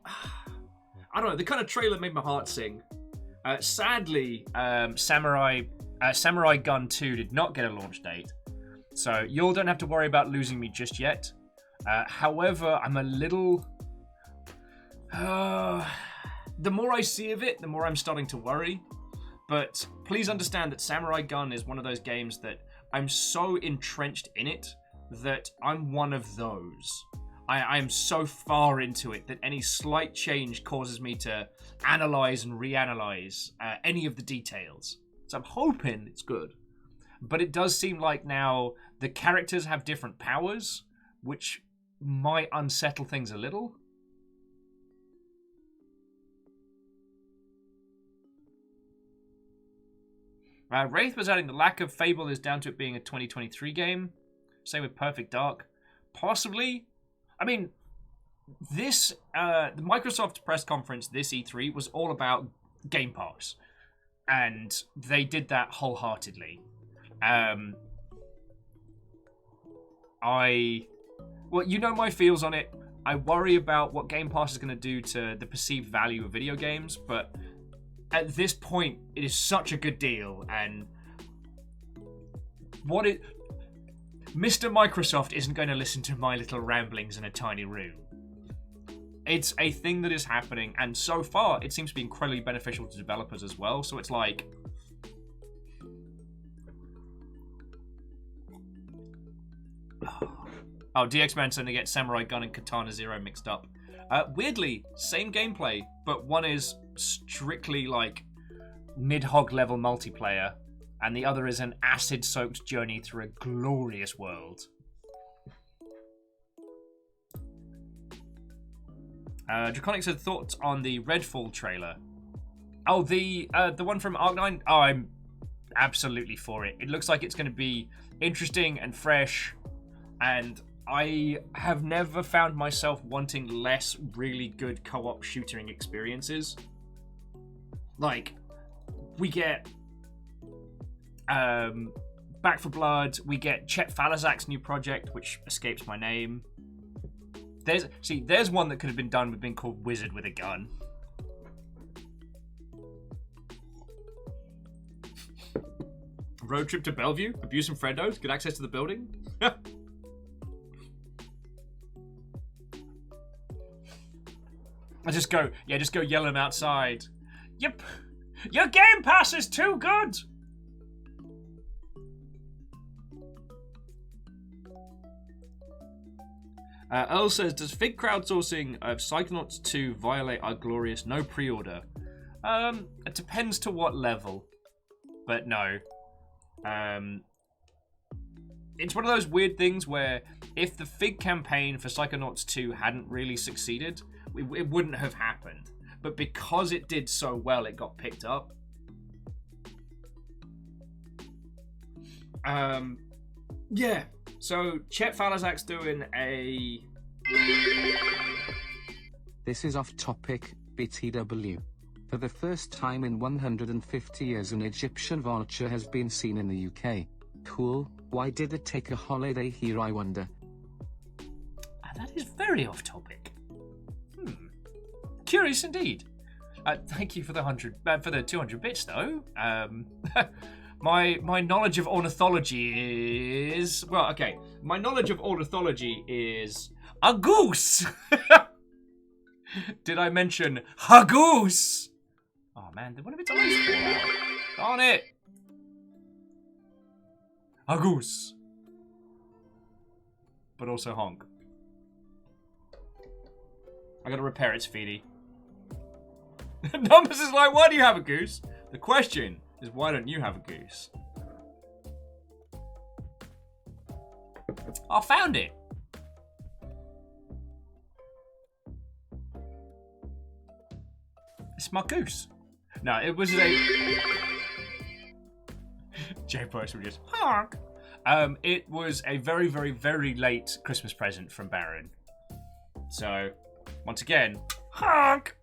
I don't know, the kind of trailer made my heart sing. Sadly, Samurai Gun 2 did not get a launch date. So you all don't have to worry about losing me just yet. However, I'm a little... the more I see of it, the more I'm starting to worry. But please understand that Samurai Gun is one of those games that I'm so entrenched in it that I'm one of those. I'm so far into it that any slight change causes me to analyze and reanalyze any of the details. So I'm hoping it's good. But it does seem like now the characters have different powers, which might unsettle things a little. Wraith was adding the lack of Fable is down to it being a 2023 game. Same with Perfect Dark. Possibly. I mean, this, the Microsoft press conference, this E3, was all about Game Pass. And they did that wholeheartedly. Well, you know my feels on it. I worry about what Game Pass is going to do to the perceived value of video games, but at this point, it is such a good deal, and Mr. Microsoft isn't going to listen to my little ramblings in a tiny room. It's a thing that is happening, and so far, it seems to be incredibly beneficial to developers as well, so it's like... Oh, DX-Man saying they get Samurai Gun and Katana Zero mixed up. Weirdly, same gameplay, but one is strictly like mid-hog level multiplayer, and the other is an acid-soaked journey through a glorious world. Draconic said thoughts on the Redfall trailer. Oh, the one from Arc9? Oh, I'm absolutely for it. It looks like it's going to be interesting and fresh, and I have never found myself wanting less really good co-op shooting experiences. Like, we get Back for Blood, we get Chet Falazak's new project, which escapes my name. There's one that could have been done with being called Wizard with a Gun. Road trip to Bellevue, abuse some friendos, get access to the building. I just go yell him outside. Yep, your Game Pass is too good. Earl says, does Fig crowdsourcing of Psychonauts 2 violate our glorious no pre-order? It depends to what level. But no. It's one of those weird things where if the Fig campaign for Psychonauts 2 hadn't really succeeded, it wouldn't have happened. But because it did so well, it got picked up. Yeah. So Chet Falazak's doing a... This is off topic, BTW. For the first time in 150 years an Egyptian vulture has been seen in the UK. Cool, why did it take a holiday here I wonder? That is very off topic. Curious indeed. Thank you for the 200 bits though. My knowledge of ornithology is... Well, okay. My knowledge of ornithology is... A goose! Did I mention a goose? Oh man, what if its eyes fall out? Darn it! A goose. But also honk. I gotta repair its feety. Numbers is like, why do you have a goose? The question is, why don't you have a goose? I found it. It's my goose. No, it was a... J Post would just honk. It was a very, very, very late Christmas present from Baron. So, once again, honk.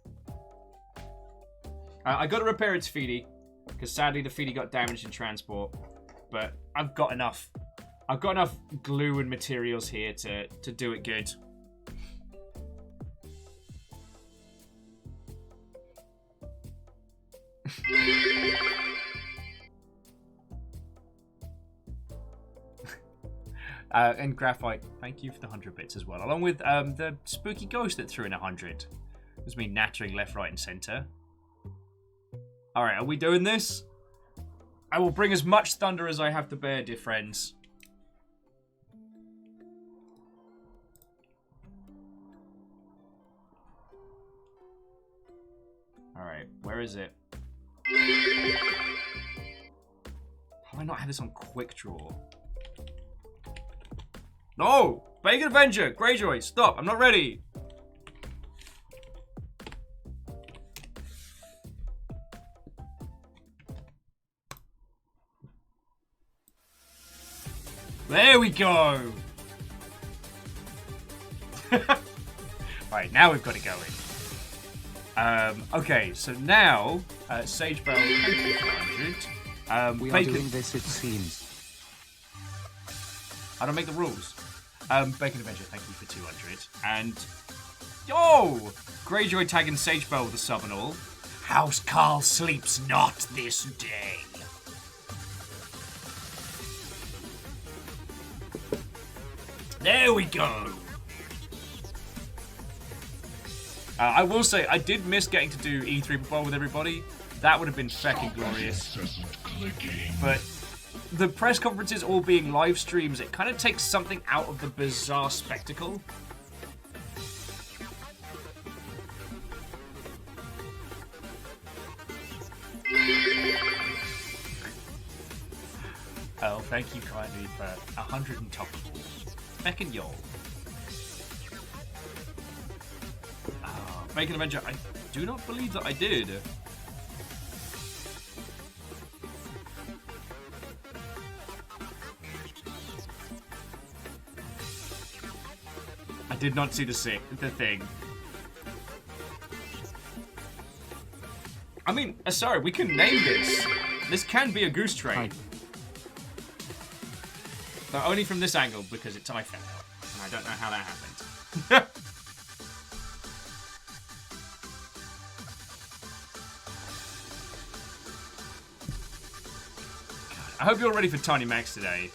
I got to repair its feety because sadly the feety got damaged in transport. But I've got enough. I've got enough glue and materials here to do it good. And Graphite, thank you for the 100 bits as well. Along with the spooky ghost that threw in 100. It was me nattering left, right, and centre. Alright, are we doing this? I will bring as much thunder as I have to bear, dear friends. Alright, where is it? How do I not have this on quick draw? No! Bacon Avenger! Greyjoy, stop! I'm not ready! There we go! Right, now we've got it going. Okay, so now, Sage Bell, thank you for 100. We are doing this, it seems. I don't make the rules. Bacon Avenger, thank you for 200. And, yo! Greyjoy tagging Sage Bell with a sub and all. House Carl sleeps not this day. There we go. I will say, I did miss getting to do E3 before with everybody. That would have been feckin' glorious. But the press conferences all being live streams, it kind of takes something out of the bizarre spectacle. Oh, thank you kindly for 100 and top of all. Feckin' y'all. Bacon Avenger, I do not believe that I did. I did not see the thing. I mean, sorry, we can name this. This can be a goose train. But only from this angle, because it's I fell out. And I don't know how that happened. I hope you're ready for Tiny Mechs today.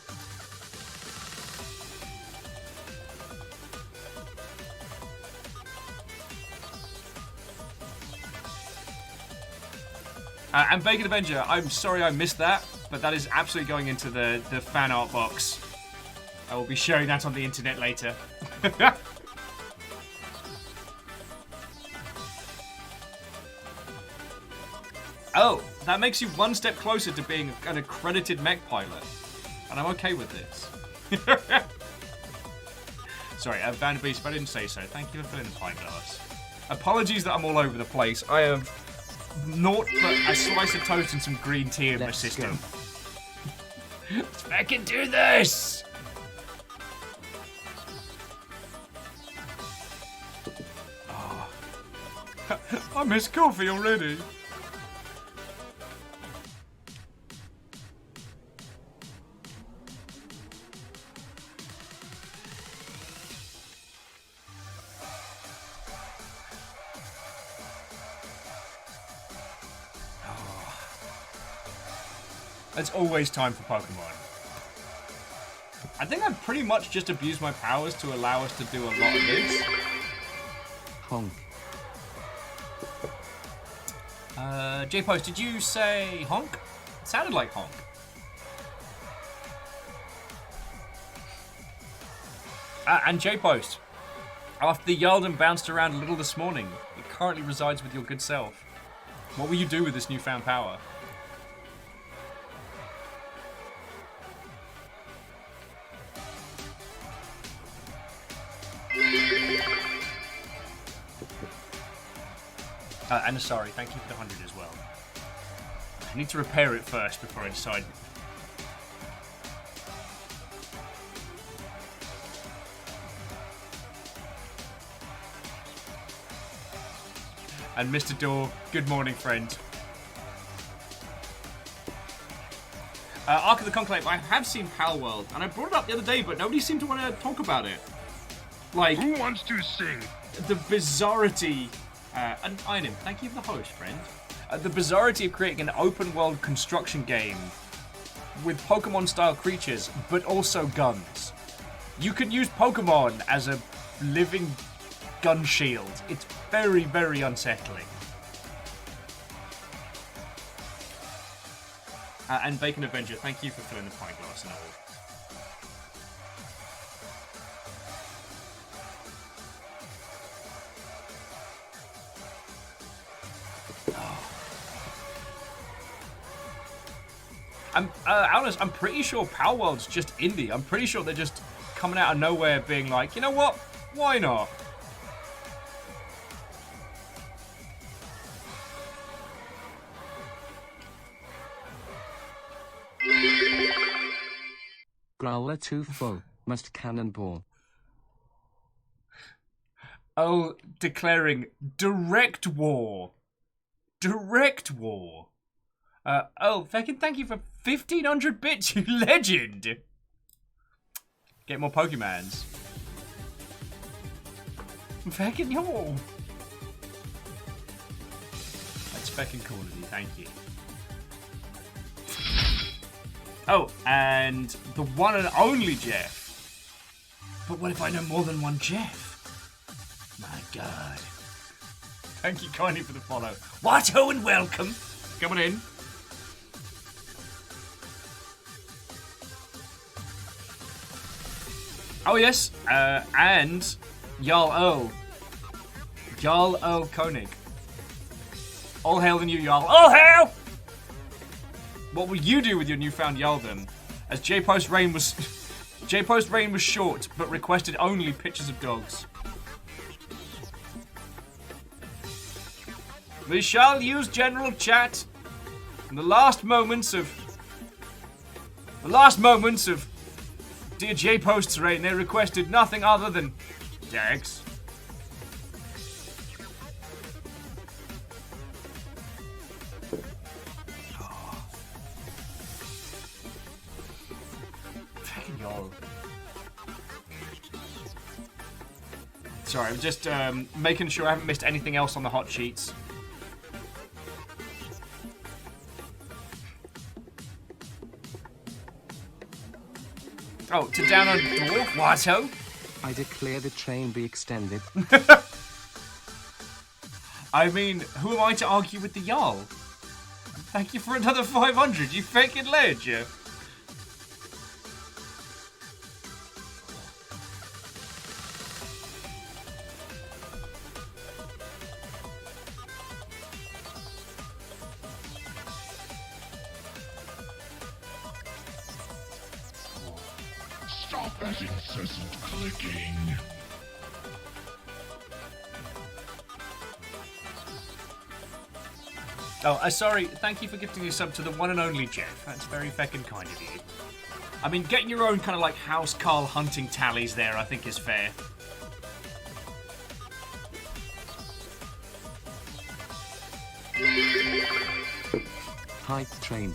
And Bacon Avenger, I'm sorry I missed that, but that is absolutely going into the fan art box. I will be sharing that on the internet later. Oh, that makes you one step closer to being an accredited mech pilot. And I'm okay with this. Sorry, Vanderbeest, if I didn't say so, thank you for filling the pint glass. Apologies that I'm all over the place. I have naught but a slice of toast and some green tea in my system. Let's fucking do this! Oh. I miss coffee already. It's always time for Pokemon. I think I've pretty much just abused my powers to allow us to do a lot of this. Honk. J-Post, did you say honk? It sounded like honk. And J-Post, after the Yalden bounced around a little this morning, it currently resides with your good self. What will you do with this newfound power? And sorry, thank you for the 100 as well. I need to repair it first before I decide. And Mr. Door, good morning, friend. Ark of the Conclave, I have seen Pal World, and I brought it up the other day, but nobody seemed to want to talk about it. Like, Who wants to sing? the bizarrity. And Iron, thank you for the host, friend. The bizarrity of creating an open world construction game with Pokemon style creatures, but also guns. You can use Pokemon as a living gun shield. It's very, very unsettling. And Bacon Avenger, thank you for filling the pint glass and all. I'm pretty sure Power World's just indie. I'm pretty sure they're just coming out of nowhere being like, you know what? Why not? Growler too full, must cannonball. Oh, declaring direct war. Direct war. Viking, thank you for 1,500 bits, you legend! Get more Pokemans. Viking, yo! That's fucking cool of you, thank you. Oh, and the one and only Jeff. But what if I know more than one Jeff? My god. Thank you kindly for the follow. What-ho and welcome! Coming in. Oh yes, and Jarl O. Jarl O. Koenig. All hail the new Jarl. All hail! What will you do with your newfound Jarldom? As J-Post Rain was... J-Post Rain was short, but requested only pictures of dogs. We shall use general chat in the last moments of dear J-Post's reign. They requested nothing other than Dags. Oh. Fucking y'all. Sorry, I'm just making sure I haven't missed anything else on the hot sheets. Oh, to down on Dwarf? What-ho? I declare the train be extended. I mean, who am I to argue with the Jarl? Thank you for another 500, you fucking ledge. Stop that incessant clicking. Oh, sorry. Thank you for gifting a sub to the one and only Jeff. That's very feckin' kind of you. I mean, getting your own kind of like House Carl hunting tallies there, I think is fair. Hype train.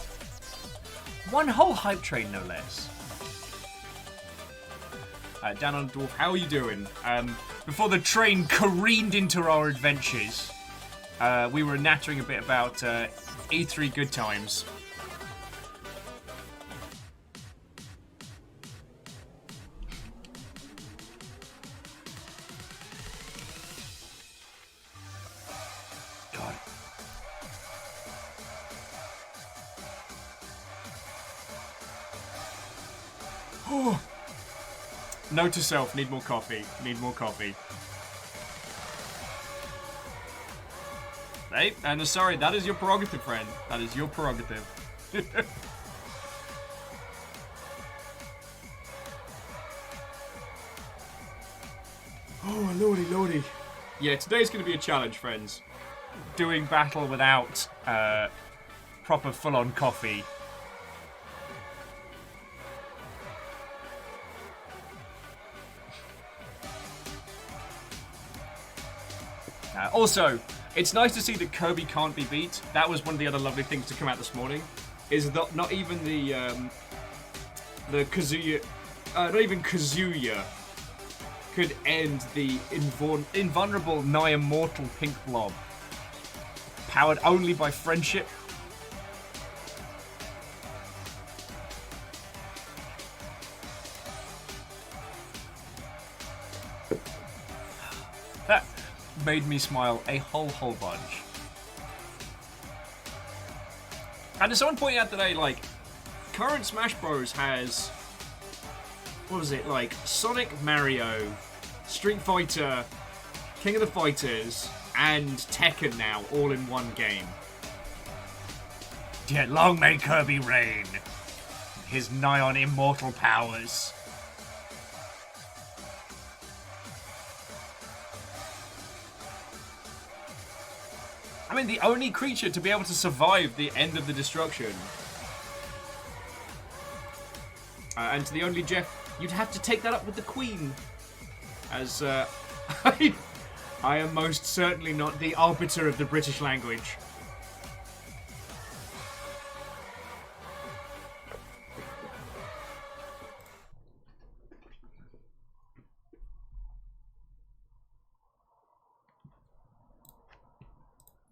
One whole hype train, no less. Dan on Dwarf, how are you doing? Before the train careened into our adventures, we were nattering a bit about E3 good times. God. Oh. Note to self, need more coffee. Need more coffee. Hey, and sorry, that is your prerogative, friend. That is your prerogative. Oh, lordy, lordy. Yeah, today's going to be a challenge, friends. Doing battle without proper full-on coffee. Also, it's nice to see that Kirby can't be beat. That was one of the other lovely things to come out this morning. Is that not even the Kazuya, not even Kazuya, could end the invulnerable, nigh immortal pink blob, powered only by friendship. That made me smile a whole bunch. And as someone pointed out today, like, current Smash Bros has, what was it, like, Sonic, Mario, Street Fighter, King of the Fighters, and Tekken now, all in one game. Yet long may Kirby reign, his nigh on immortal powers. I mean, the only creature to be able to survive the end of the destruction. And to the only Jeff, you'd have to take that up with the Queen. As, I am most certainly not the arbiter of the British language.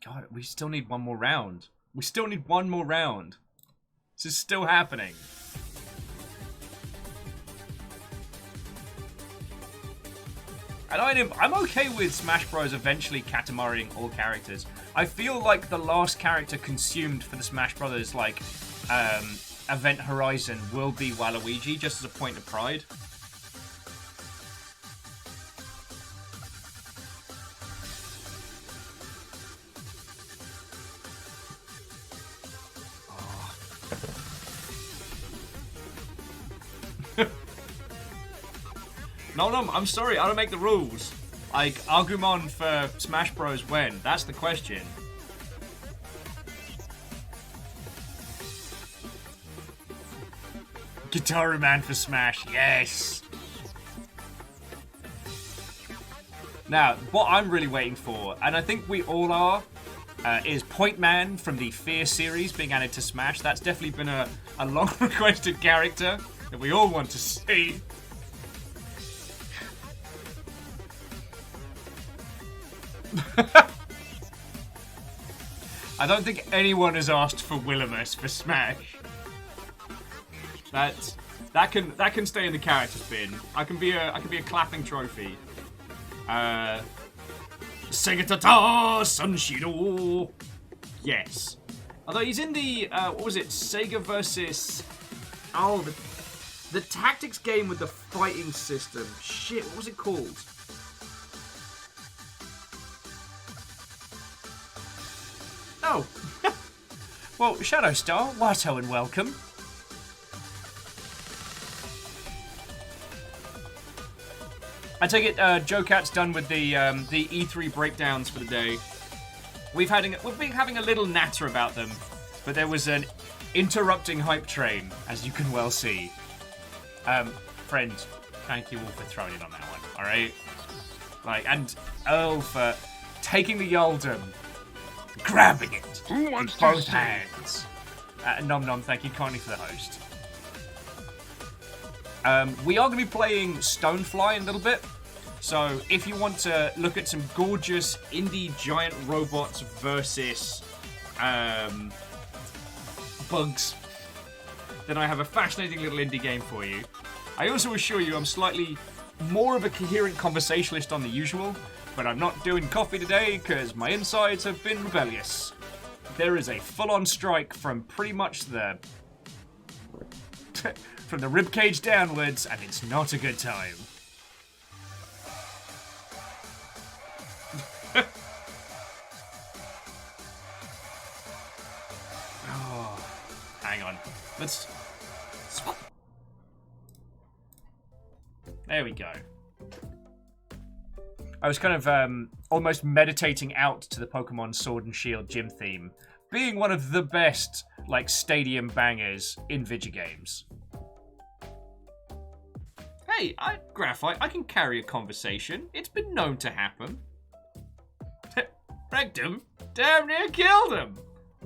God, we still need one more round. We still need one more round. This is still happening. And I'm okay with Smash Bros. Eventually Katamariing all characters. I feel like the last character consumed for the Smash Brothers, like, event horizon will be Waluigi, just as a point of pride. No, I'm sorry, I don't make the rules. Like, Agumon for Smash Bros. When? That's the question. Guitar Man for Smash, yes! Now, what I'm really waiting for, and I think we all are, is Point Man from the Fear series being added to Smash. That's definitely been a long requested character that we all want to see. I don't think anyone has asked for Willimus for Smash. That can stay in the characters bin. I can be a clapping trophy. Sega Sunshiro. Yes. Although he's in the what was it? Sega versus the tactics game with the fighting system. Shit, what was it called? Oh. Well, Shadowstar, Watto and welcome. I take it Joe Cat's done with the E3 breakdowns for the day. We've been having a little natter about them, but there was an interrupting hype train, as you can well see. Friends, thank you all for throwing in on that one, alright? And Earl for taking the Yaldum, grabbing it with both hands. Nom Nom, thank you kindly for the host. We are going to be playing Stonefly in a little bit. So if you want to look at some gorgeous indie giant robots versus bugs, then I have a fascinating little indie game for you. I also assure you I'm slightly more of a coherent conversationalist on the usual, but I'm not doing coffee today because my insides have been rebellious. There is a full-on strike from pretty much the from the ribcage downwards, and it's not a good time. Oh, hang on. There we go. I was kind of almost meditating out to the Pokemon Sword and Shield gym theme, being one of the best stadium bangers in video games. Hey, Graphite, I can carry a conversation. It's been known to happen. Wrecked him. Damn near killed him.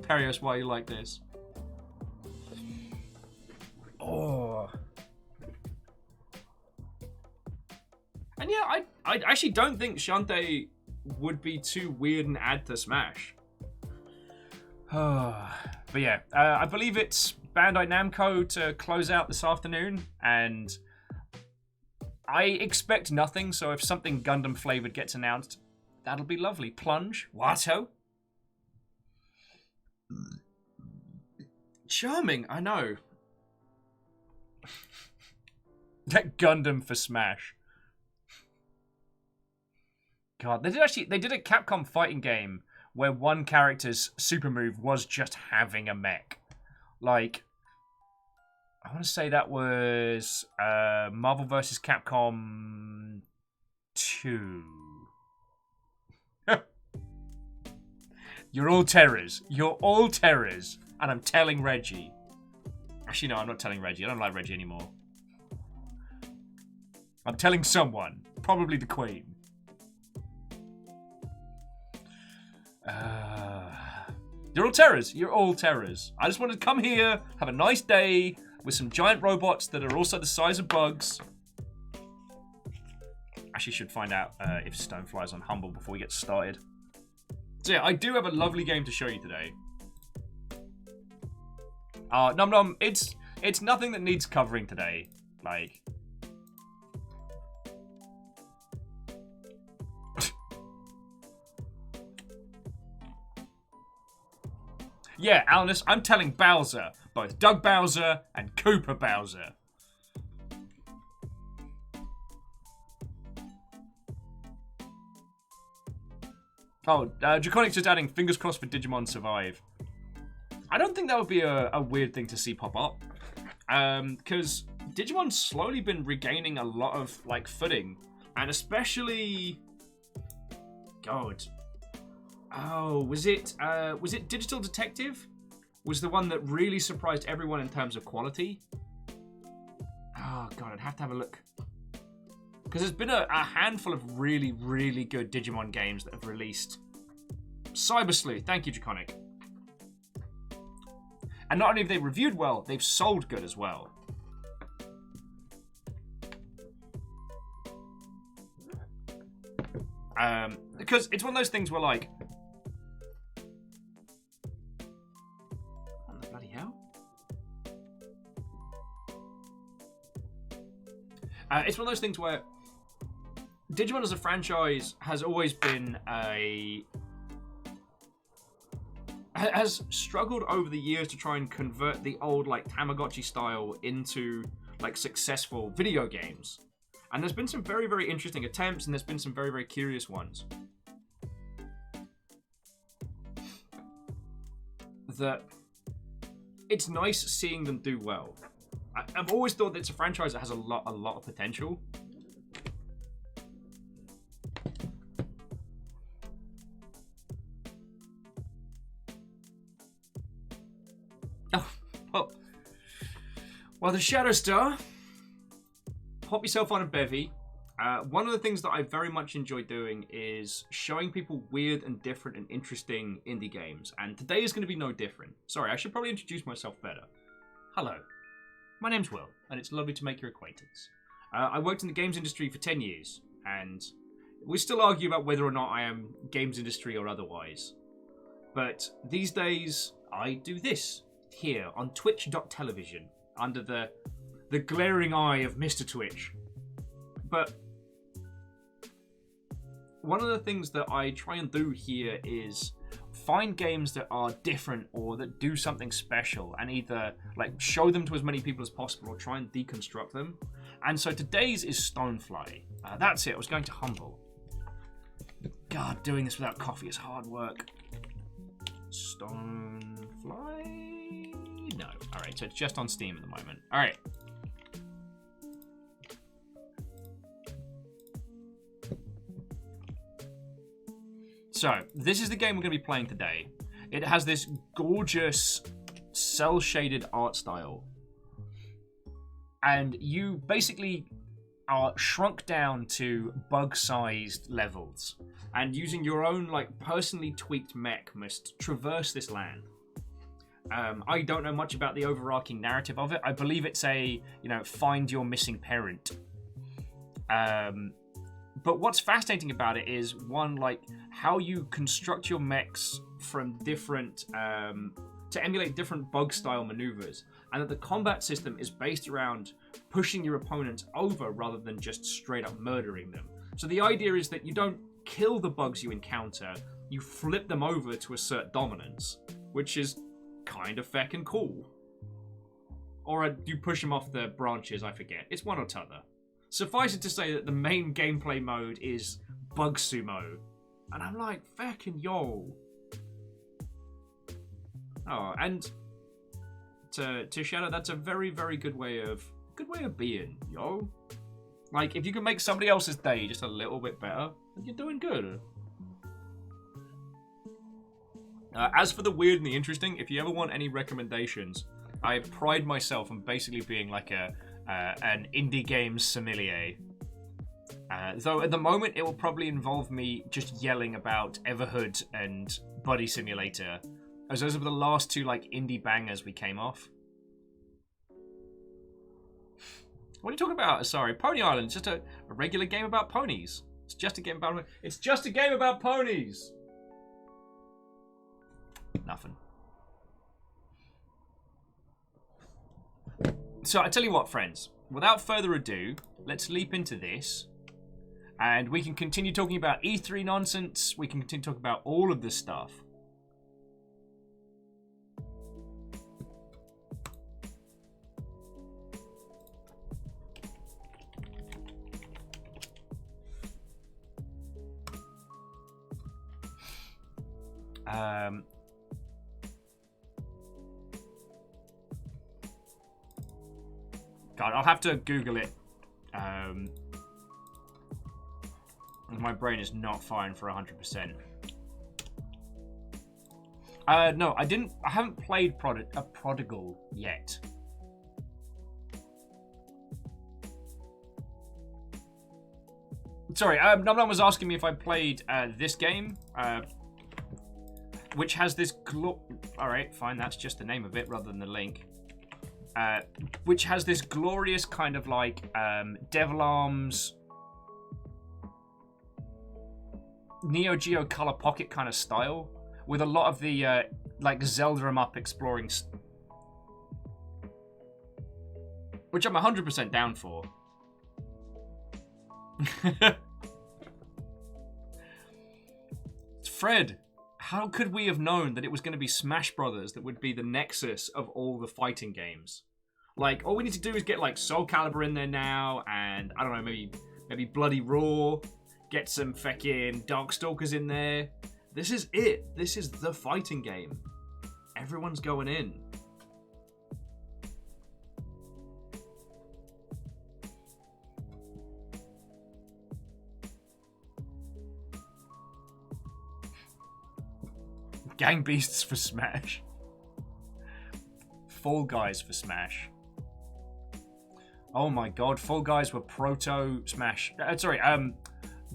Perios, why are you like this? Oh. And yeah, I actually don't think Shantae would be too weird and add to Smash. But yeah, I believe it's Bandai Namco to close out this afternoon, and I expect nothing, so if something Gundam flavored gets announced, that'll be lovely. Plunge? Watto? Charming, I know. That Gundam for Smash. God, they did a Capcom fighting game where one character's super move was just having a mech. I want to say that was Marvel vs. Capcom 2. You're all terrors. You're all terrors. And I'm telling Reggie. Actually, no, I'm not telling Reggie. I don't like Reggie anymore. I'm telling someone. Probably the Queen. You're all terrors. You're all terrors. I just wanted to come here, have a nice day with some giant robots that are also the size of bugs. Actually, should find out if Stonefly's on Humble before we get started. So yeah, I do have a lovely game to show you today. Nom Nom, it's nothing that needs covering today. Yeah, Alnus, I'm telling Bowser. Both Doug Bowser and Cooper Bowser. Oh, Draconic's just adding fingers crossed for Digimon Survive. I don't think that would be a weird thing to see pop up. Because Digimon's slowly been regaining a lot of, footing. And especially... God. Oh, was it Digital Detective? Was the one that really surprised everyone in terms of quality? Oh, God, I'd have to have a look. Because there's been a handful of really, really good Digimon games that have released. Cyber Sleuth, thank you, Draconic. And not only have they reviewed well, they've sold good as well. Because it's one of those things where, what the bloody hell? It's one of those things where Digimon as a franchise has always been has struggled over the years to try and convert the old Tamagotchi style into successful video games. And there's been some very, very interesting attempts, and there's been some very, very curious ones. That it's nice seeing them do well. I've always thought that it's a franchise that has a lot of potential. Well, the Shadow Star. Pop yourself on a bevy. One of the things that I very much enjoy doing is showing people weird and different and interesting indie games. And today is going to be no different. Sorry, I should probably introduce myself better. Hello. My name's Will, and it's lovely to make your acquaintance. I worked in the games industry for 10 years, and we still argue about whether or not I am games industry or otherwise. But these days, I do this here on twitch.television under the glaring eye of Mr. Twitch. But one of the things that I try and do here is find games that are different or that do something special and either like show them to as many people as possible or try and deconstruct them. And so today's is Stonefly. That's it. I was going to Humble. God, doing this without coffee is hard work. Stonefly? No. Alright, so it's just on Steam at the moment. Alright. So, this is the game we're going to be playing today. It has this gorgeous cel-shaded art style. And you basically are shrunk down to bug-sized levels. And using your own, like, personally tweaked mech must traverse this land. I don't know much about the overarching narrative of it. I believe it's a, find your missing parent. But what's fascinating about it is, one, like, how you construct your mechs from different, to emulate different bug-style maneuvers, and that the combat system is based around pushing your opponents over rather than just straight-up murdering them. So the idea is that you don't kill the bugs you encounter, you flip them over to assert dominance, which is kind of feckin' cool. Or you push them off the branches, I forget. It's one or t'other. Suffice it to say that the main gameplay mode is Bug Sumo. And I'm like, feckin' yo. Oh, and to Shadow, that's a very, very good way of being, yo. Like, if you can make somebody else's day just a little bit better, then you're doing good. As for the weird and the interesting, if you ever want any recommendations, I pride myself on basically being like an indie games sommelier. Though at the moment it will probably involve me just yelling about Everhood and Buddy Simulator, as those were the last two like indie bangers we came off. What are you talking about? Sorry, Pony Island. It's just a regular game about ponies. It's just a game about. It's just a game about ponies. Nothing. So I tell you what, friends. Without further ado, let's leap into this, and we can continue talking about E3 nonsense. We can continue talking about all of this stuff. God, I'll have to Google it. My brain is not firing for 100%. No, I haven't played Prodigal yet. Sorry, Num was asking me if I played this game, which has this Alright, fine, that's just the name of it rather than the link. Which has this glorious kind of like Devil Arms, Neo Geo Color Pocket kind of style, with a lot of the like Zelda 'em up exploring, which I'm 100% down for. Fred, how could we have known that it was going to be Smash Brothers that would be the nexus of all the fighting games? Like, all we need to do is get like Soul Calibur in there now, and I don't know, maybe Bloody Raw, get some feckin' Darkstalkers in there. This is it. This is the fighting game. Everyone's going in. Gang Beasts for Smash. Fall Guys for Smash. Oh my god, Fall Guys were proto Smash.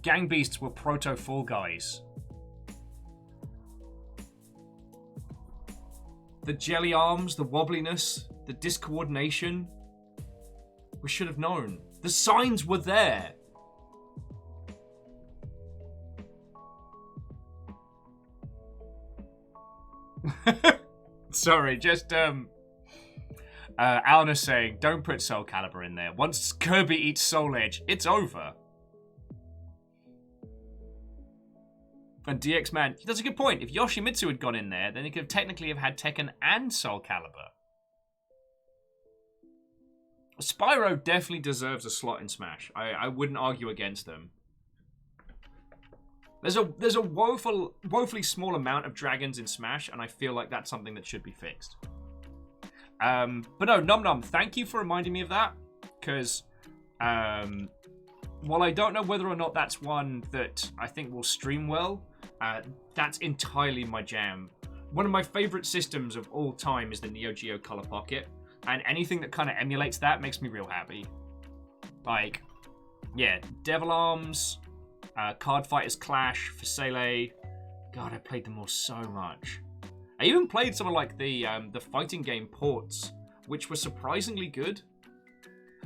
Gang Beasts were proto Fall Guys. The jelly arms, the wobbliness, the discoordination. We should have known. The signs were there. Sorry, just Alan is saying, don't put Soul Calibur in there. Once Kirby eats Soul Edge, it's over. And DX Man, that's a good point. If Yoshimitsu had gone in there, then he could technically have had Tekken and Soul Calibur. Spyro definitely deserves a slot in Smash. I wouldn't argue against them. There's a woefully small amount of dragons in Smash, and I feel like that's something that should be fixed. But no, Num Num, thank you for reminding me of that, because while I don't know whether or not that's one that I think will stream well, that's entirely my jam. One of my favorite systems of all time is the Neo Geo Color Pocket, and anything that kind of emulates that makes me real happy. Like, yeah, Devil Arms, Card Fighters Clash, Fasele. God, I played them all so much. I even played some of like the fighting game ports, which were surprisingly good.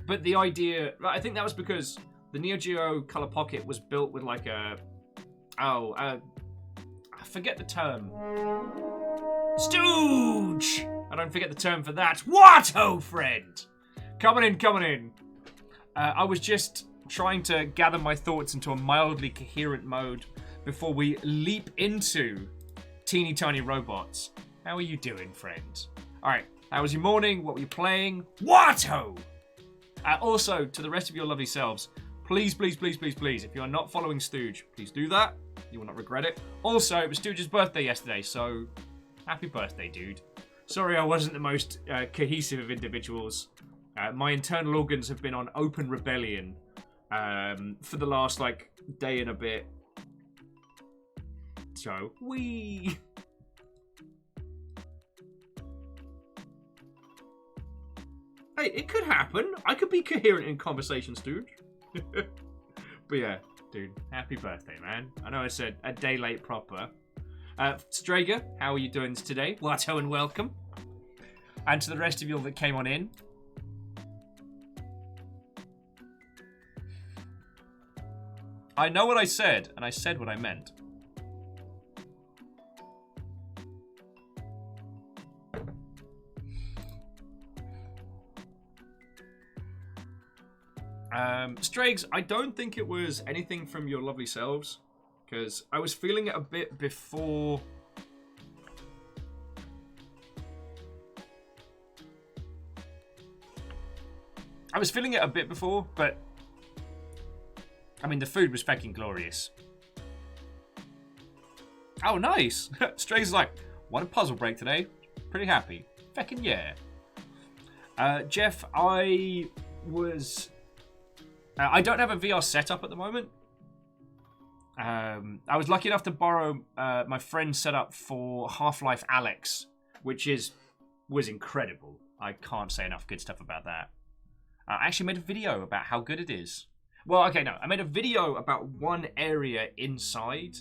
But the idea, I think that was because the Neo Geo Color Pocket was built with like I forget the term. Stooge! I don't forget the term for that. What, oh friend? Coming in. I was just trying to gather my thoughts into a mildly coherent mode before we leap into Teeny Tiny Robots. How are you doing, friend? Alright, how was your morning? What were you playing? What-o! Also, to the rest of your lovely selves, please, if you are not following Stooge, please do that. You will not regret it. Also, it was Stooge's birthday yesterday, so happy birthday, dude. Sorry I wasn't the most cohesive of individuals. My internal organs have been on open rebellion for the last, day and a bit. So, wee. Hey, it could happen. I could be coherent in conversations, dude. But yeah, dude, happy birthday, man. I know I said a day late proper. Strager, how are you doing today? Watto and welcome. And to the rest of you all that came on in. I know what I said, and I said what I meant. Strags, I don't think it was anything from your lovely selves, because I was feeling it a bit before. But I mean, the food was fucking glorious. Oh, nice. Strags is like, what a puzzle break today. Pretty happy. Feckin' yeah. Jeff, I don't have a VR setup at the moment. I was lucky enough to borrow my friend's setup for Half-Life Alyx, which was incredible. I can't say enough good stuff about that. I actually made a video about how good it is. Well, okay, no. I made a video about one area inside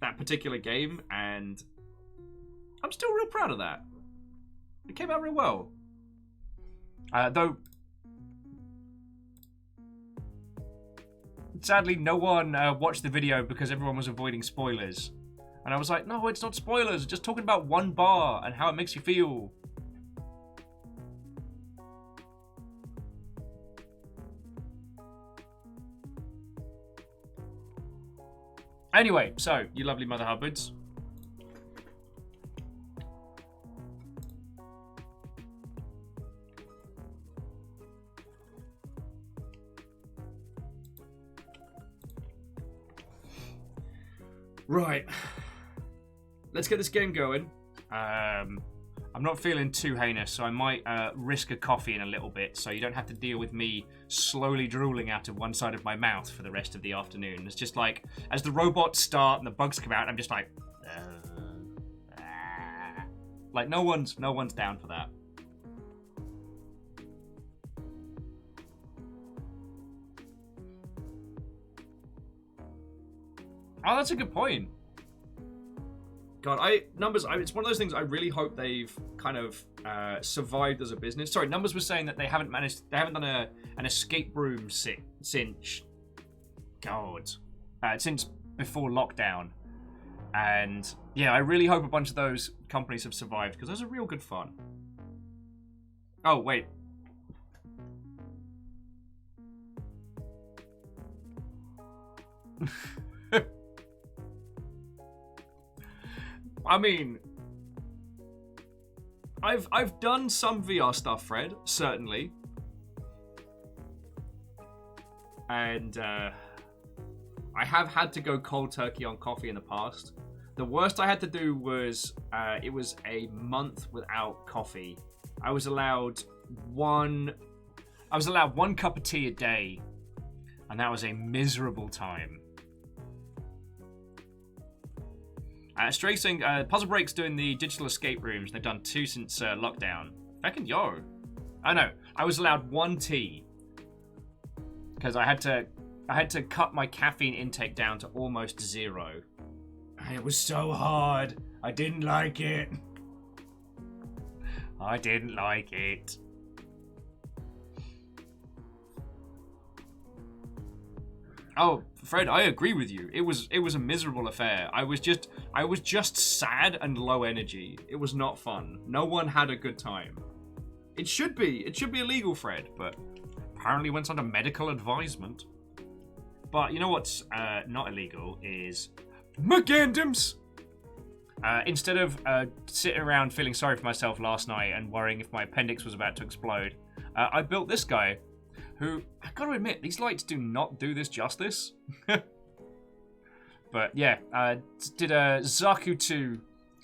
that particular game, and I'm still real proud of that. It came out real well. Though, sadly, no one watched the video because everyone was avoiding spoilers. And I was like, no, it's not spoilers. It's just talking about one bar and how it makes you feel. Anyway, so, you lovely Mother Hubbards. Right. Let's get this game going. I'm not feeling too heinous, so I might risk a coffee in a little bit, so you don't have to deal with me slowly drooling out of one side of my mouth for the rest of the afternoon. It's just like, as the robots start and the bugs come out, I'm just like, like no one's down for that. Oh, that's a good point. God, Numbers. It's one of those things. I really hope they've kind of survived as a business. Sorry, Numbers was saying that they haven't done an escape room since before lockdown. And yeah, I really hope a bunch of those companies have survived because those are real good fun. Oh wait. I mean, I've done some VR stuff, Fred, certainly, and I have had to go cold turkey on coffee in the past. The worst I had to do was it was a month without coffee. I was allowed one cup of tea a day, and that was a miserable time. Stray saying, Puzzle Break's doing the digital escape rooms. They've done 2 since lockdown. Fucking yo. I know. I was allowed 1 tea because I had to cut my caffeine intake down to almost 0. And it was so hard. I didn't like it. I didn't like it. Oh, Fred, I agree with you. It was a miserable affair. I was just sad and low energy. It was not fun. No one had a good time. It should be illegal, Fred, but apparently went under medical advisement. But you know what's not illegal is McGandems. Instead of sitting around feeling sorry for myself last night and worrying if my appendix was about to explode, I built this guy. Who, I gotta admit, these lights do not do this justice. But yeah, did a Zaku 2,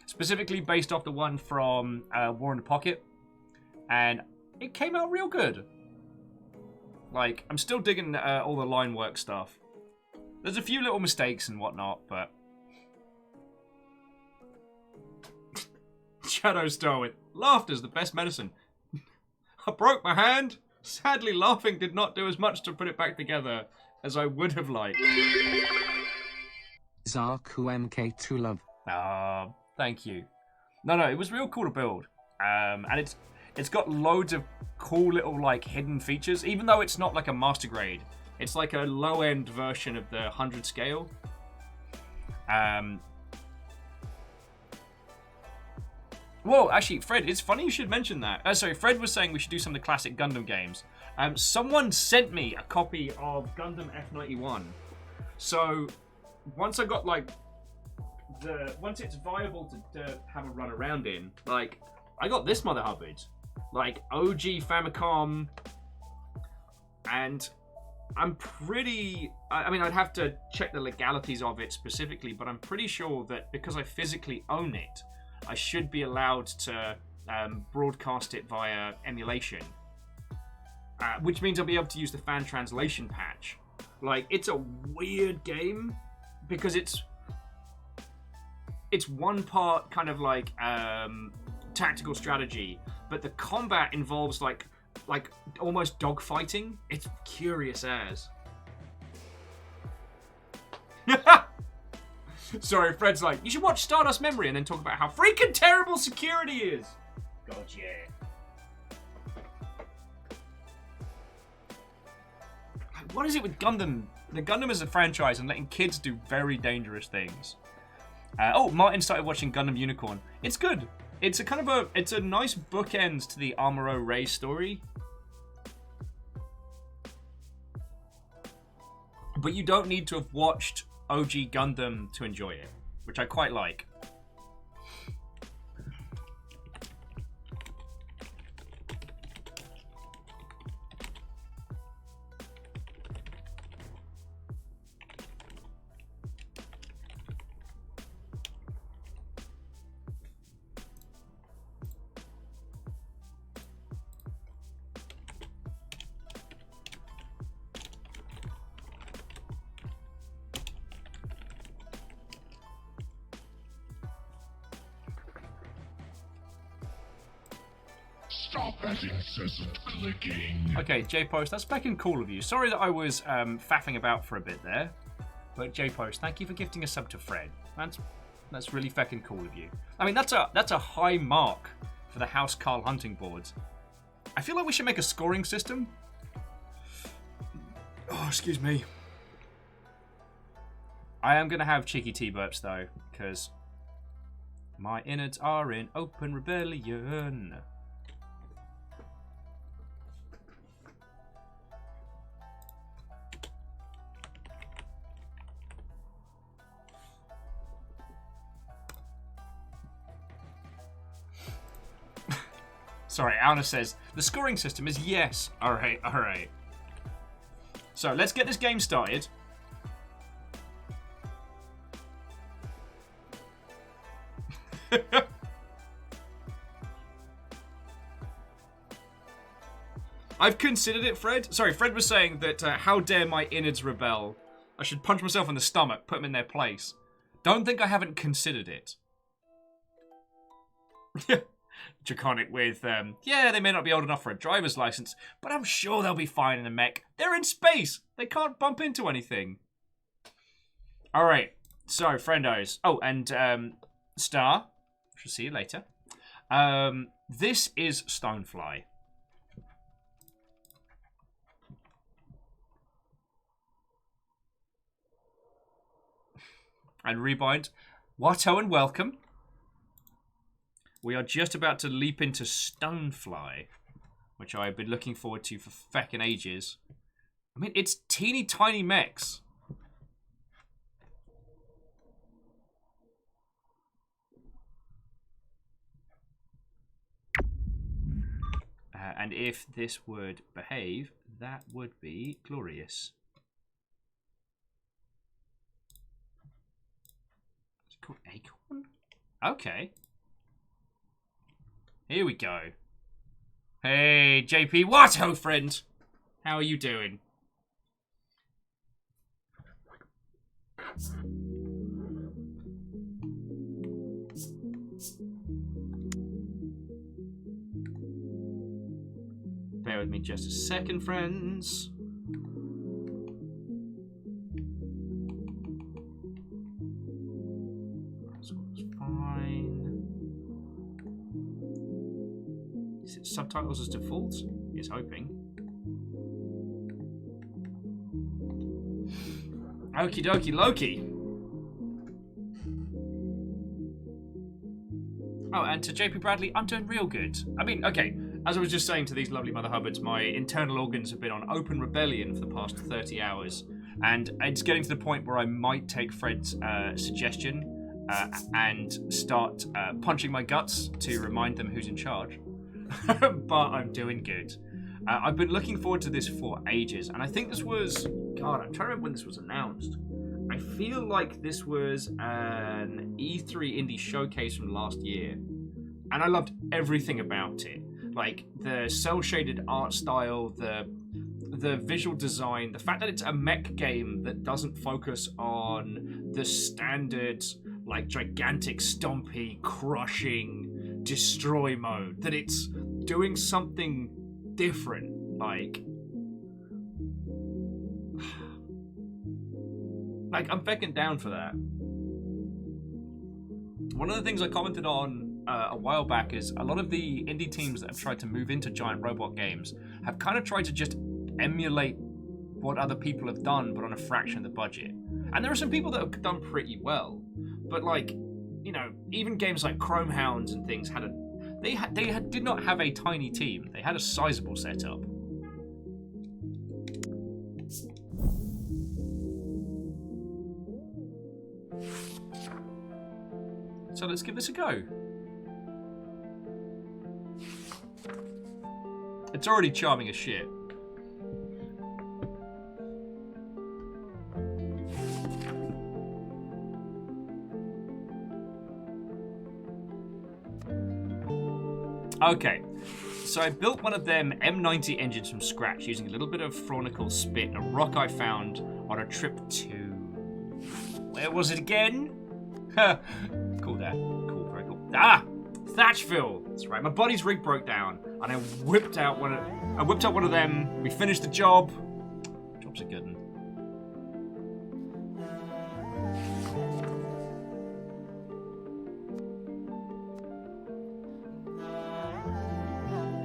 specifically based off the one from War in the Pocket, and it came out real good. Like, I'm still digging all the line work stuff. There's a few little mistakes and whatnot, but... Shadow Star with, laughter's the best medicine. I broke my hand. Sadly, laughing did not do as much to put it back together as I would have liked. Zaku MK2 love. Ah, thank you. No, it was real cool to build. And it's got loads of cool little like hidden features, even though it's not like a master grade. It's like a low-end version of the 100 scale. Whoa, actually, Fred, it's funny you should mention that. Sorry, Fred was saying we should do some of the classic Gundam games. Someone sent me a copy of Gundam F91. So, once I got, like, once it's viable to have a run around in, like, I got this Mother Hubbard. Like, OG Famicom, and I'm pretty... I mean, I'd have to check the legalities of it specifically, but I'm pretty sure that because I physically own it, I should be allowed to broadcast it via emulation, which means I'll be able to use the fan translation patch. Like, it's a weird game because it's one part kind of like tactical strategy, but the combat involves like almost dogfighting. It's curious as. Sorry, Fred's like, you should watch Stardust Memory and then talk about how freaking terrible security is. God, yeah. What is it with Gundam? The Gundam is a franchise and letting kids do very dangerous things. Oh, Martin started watching Gundam Unicorn. It's good. It's a kind of it's a nice bookend to the Amuro Ray story. But you don't need to have watched OG Gundam to enjoy it, which I quite like. Stop that incessant clicking. Okay, J-Post, that's fucking cool of you. Sorry that I was faffing about for a bit there. But J-Post, thank you for gifting a sub to Fred. That's really feckin' cool of you. I mean, that's a high mark for the House Carl hunting boards. I feel like we should make a scoring system. Oh, excuse me. I am going to have cheeky T-burps, though, because my innards are in open rebellion. Sorry, Anna says, the scoring system is yes. Alright, alright. So, let's get this game started. I've considered it, Fred. Sorry, Fred was saying that how dare my innards rebel. I should punch myself in the stomach, put them in their place. Don't think I haven't considered it. Draconic with, yeah, they may not be old enough for a driver's license, but I'm sure they'll be fine in a mech. They're in space. They can't bump into anything. All right. So, friendos. Oh, and Star. Shall see you later. This is Stonefly. And Rebind. Watto and welcome. We are just about to leap into Stonefly, which I've been looking forward to for feckin' ages. I mean, it's teeny tiny mechs. And if this would behave, that would be glorious. It's called Acorn? Okay. Here we go. Hey, JP Watto, friend. How are you doing? Bear with me just a second, friends. That's fine. Is it subtitles as default? He's hoping. Okie dokie Loki. Oh, and to JP Bradley, I'm doing real good. I mean, okay, as I was just saying to these lovely Mother Hubbards, my internal organs have been on open rebellion for the past 30 hours. And it's getting to the point where I might take Fred's suggestion and start punching my guts to remind them who's in charge. But I'm doing good. I've been looking forward to this for ages, and I think this was... God, I'm trying to remember when this was announced. I feel like this was an E3 indie showcase from last year, and I loved everything about it. Like, the cel-shaded art style, the visual design, the fact that it's a mech game that doesn't focus on the standard, like, gigantic, stompy, crushing, destroy mode. That it's doing something different, like I'm feckin' down for that. One of the things I commented on a while back is a lot of the indie teams that have tried to move into giant robot games have kind of tried to just emulate what other people have done, but on a fraction of the budget. And there are some people that have done pretty well, but like, you know, even games like Chrome Hounds and things had did not have a tiny team. They had a sizable setup. So let's give this a go. It's already charming as shit. Okay, so I built one of them M90 engines from scratch using a little bit of Fronicle spit, a rock I found on a trip to... Where was it again? Cool there. Cool, very cool. Ah! Thatchville! That's right, my buddy's rig broke down, and I whipped out one of them. We finished the job. Job's a good one.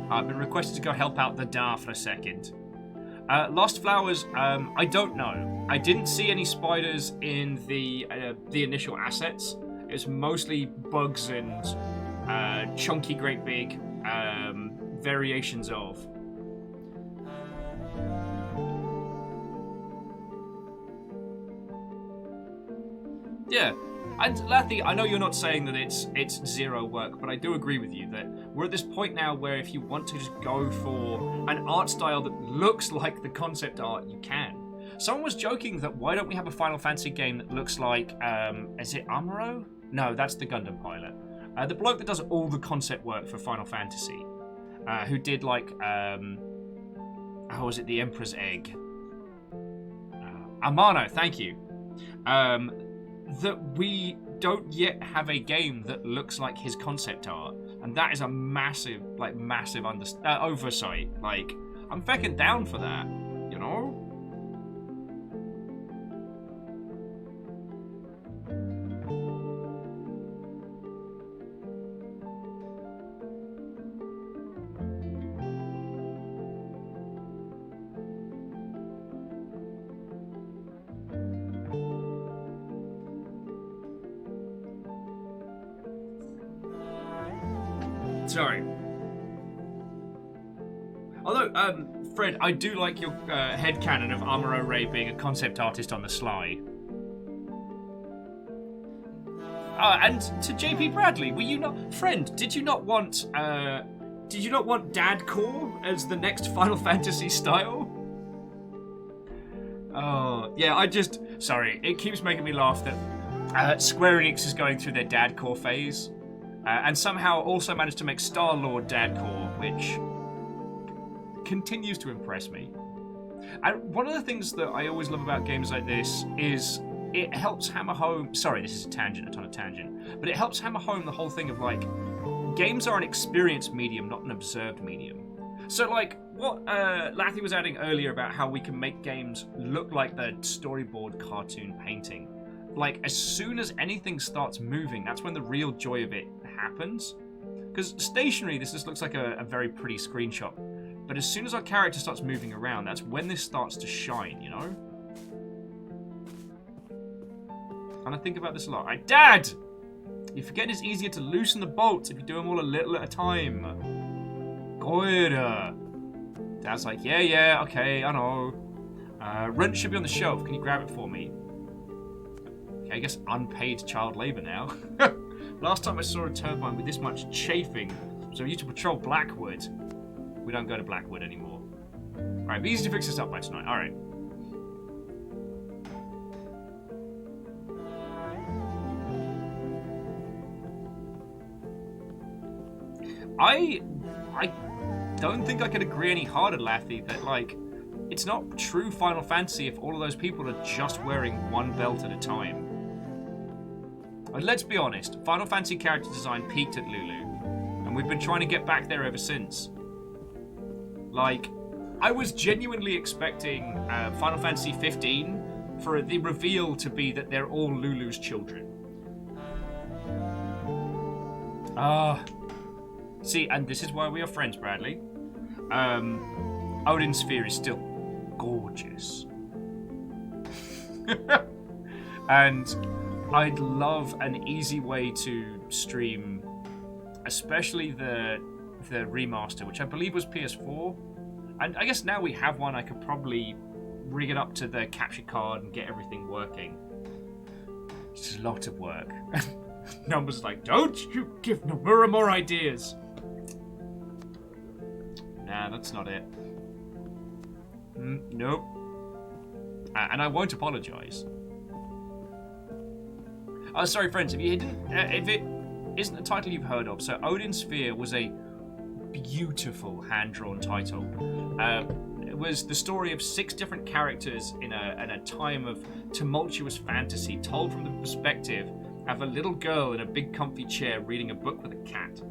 I've been requested to go help out the Da for a second. Lost Flowers, I don't know. I didn't see any spiders in the initial assets. It was mostly bugs and chunky, great big variations of. Yeah, and Lathy, I know you're not saying that it's zero work, but I do agree with you that we're at this point now where if you want to just go for an art style that looks like the concept art, you can. Someone was joking that why don't we have a Final Fantasy game that looks like, is it Amuro? No, that's the Gundam pilot. The bloke that does all the concept work for Final Fantasy, who did like, how was it, the Emperor's Egg? Amano, thank you. That we don't yet have a game that looks like his concept art, and that is a massive oversight. Like, I'm feckin' down for that, you know? Sorry. Although, Fred, I do like your headcanon of Amuro Ray being a concept artist on the sly. And to JP Bradley, were you not... Friend, did you not want Dadcore as the next Final Fantasy style? Oh, yeah, sorry, it keeps making me laugh that Square Enix is going through their Dadcore phase. And somehow also managed to make Star-Lord Dadcore, which continues to impress me. And one of the things that I always love about games like this is it helps hammer home... Sorry, this is a ton of tangent. But it helps hammer home the whole thing of, like, games are an experienced medium, not an observed medium. So, like, what Lathy was adding earlier about how we can make games look like the storyboard cartoon painting. Like, as soon as anything starts moving, that's when the real joy of it happens. Because stationary, this just looks like a very pretty screenshot. But as soon as our character starts moving around, that's when this starts to shine, you know? And I think about this a lot. Dad! You forget it's easier to loosen the bolts if you do them all a little at a time. Good. Dad's like, yeah, okay, I know. Rent should be on the shelf. Can you grab it for me? Okay, I guess unpaid child labor now. Last time I saw a turbine with this much chafing, so I used to patrol Blackwood. We don't go to Blackwood anymore. Alright, be easy to fix this up by tonight. Alright. I don't think I could agree any harder, Lathy, that, like, it's not true Final Fantasy if all of those people are just wearing one belt at a time. Like, let's be honest, Final Fantasy character design peaked at Lulu, and we've been trying to get back there ever since. Like, I was genuinely expecting Final Fantasy 15 for the reveal to be that they're all Lulu's children. See, and this is why we are friends, Bradley. Odin Sphere is still gorgeous. And I'd love an easy way to stream, especially the remaster, which I believe was PS4. And I guess now we have one, I could probably rig it up to the capture card and get everything working. It's a lot of work. Numbers like, don't you give Nomura more ideas. Nah, that's not it. Nope. And I won't apologise. Oh, sorry, friends. If it isn't a title you've heard of, so Odin Sphere was a beautiful hand-drawn title. It was the story of 6 different characters in a time of tumultuous fantasy, told from the perspective of a little girl in a big comfy chair reading a book with a cat.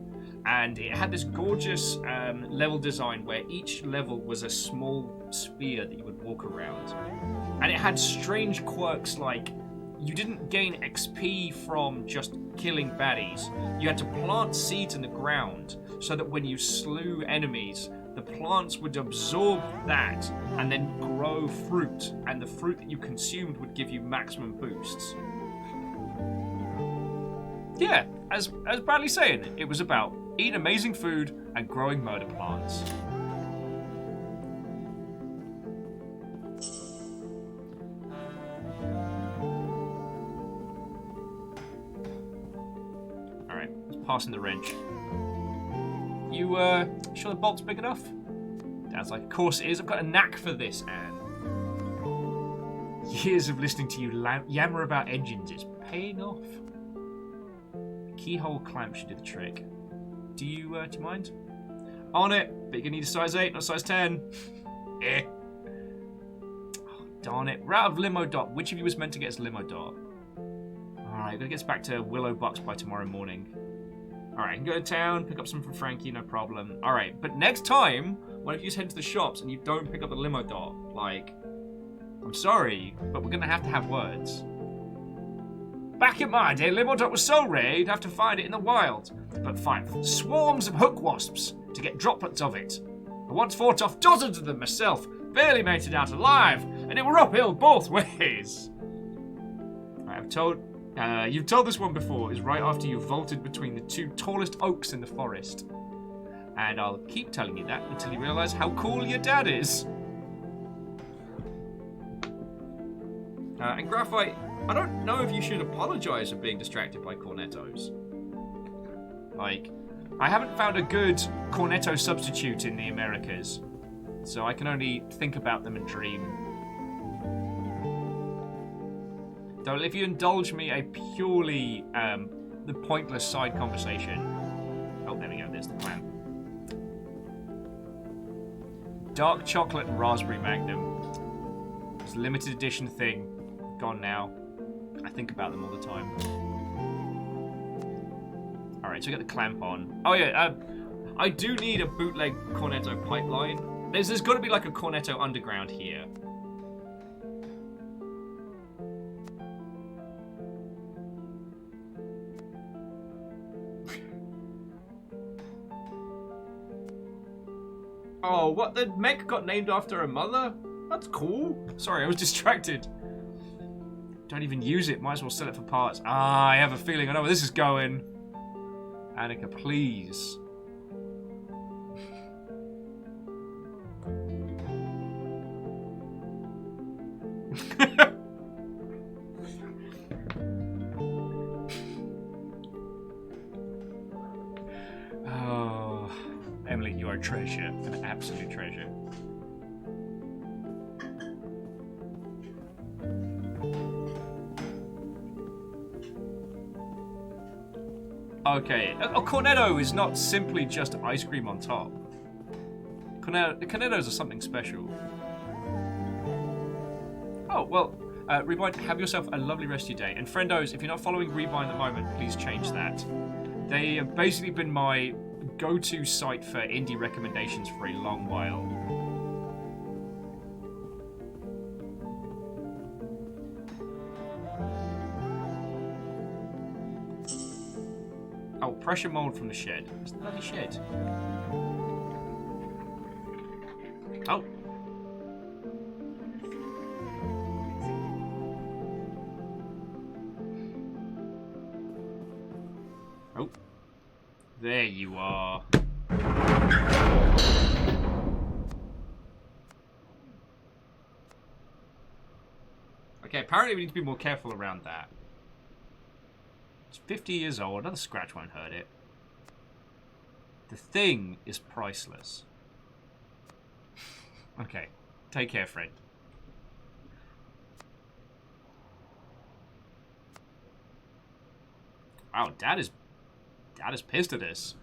And it had this gorgeous level design where each level was a small sphere that you would walk around. And it had strange quirks like you didn't gain XP from just killing baddies. You had to plant seeds in the ground so that when you slew enemies, the plants would absorb that and then grow fruit, and the fruit that you consumed would give you maximum boosts. Yeah, as Bradley's saying, it was about eating amazing food and growing murder plants. Alright, let's pass in the wrench. You, sure the bolt's big enough? Dad's like, of course it is. I've got a knack for this, Anne. Years of listening to you yammer about engines is paying off. Keyhole clamp should do the trick. Do you mind? On it, but you're gonna need a size 8, not a size 10. Eh. Oh, darn it. We're out of limo dot. Which of you was meant to get us limo dot? Alright, gotta get us back to Willow Bucks by tomorrow morning. Alright, I can go to town, pick up some from Frankie, no problem. Alright, but next time, what if you just head to the shops and you don't pick up the limo dot? Like, I'm sorry, but we're gonna have to have words. Back in my day, limo dot was so rare you'd have to find it in the wild. But find swarms of hook wasps to get droplets of it. I once fought off dozens of them myself, barely made it out alive, and it were uphill both ways. I've told... you've told this one before, is right after you vaulted between the two tallest oaks in the forest. And I'll keep telling you that until you realise how cool your dad is. And Graphite, I don't know if you should apologise for being distracted by cornettos. Like, I haven't found a good cornetto substitute in the Americas, so I can only think about them and dream. Though, if you indulge me a purely the pointless side conversation. Oh, there we go. There's the plan. Dark chocolate and raspberry Magnum. It's a limited edition thing. Gone now. I think about them all the time. Alright, so we got the clamp on. Oh yeah, I do need a bootleg cornetto pipeline. There's got to be like a cornetto underground here. Oh, what? The mech got named after a mother? That's cool. Sorry, I was distracted. Don't even use it. Might as well sell it for parts. Ah, I have a feeling I know where this is going. Annika, please. Oh, Emily, you are a treasure. An absolute treasure. Okay, a cornetto is not simply just ice cream on top. Cornettos are something special. Oh, well, Rebind, have yourself a lovely rest of your day. And friendos, if you're not following Rebind at the moment, please change that. They have basically been my go-to site for indie recommendations for a long while. Oh, pressure mold from the shed. It's the bloody shed. Oh. Oh. There you are. Okay, apparently we need to be more careful around that. It's 50 years old. Another scratch won't hurt it. The thing is priceless. Okay. Take care, friend. Wow, Dad is pissed at us.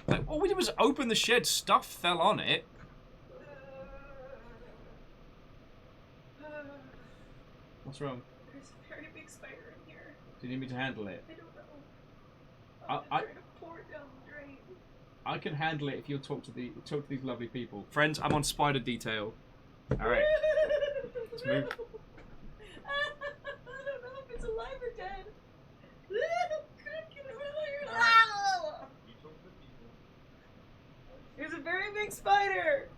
Like, all we did was open the shed. Stuff fell on it. What's wrong? There's a very big spider in here. Do you need me to handle it? I don't know. I'm trying to pour it down the drain. I can handle it if you'll talk to these lovely people. Friends, I'm on spider detail. Alright. Let's move. I don't know if it's alive. very big spider.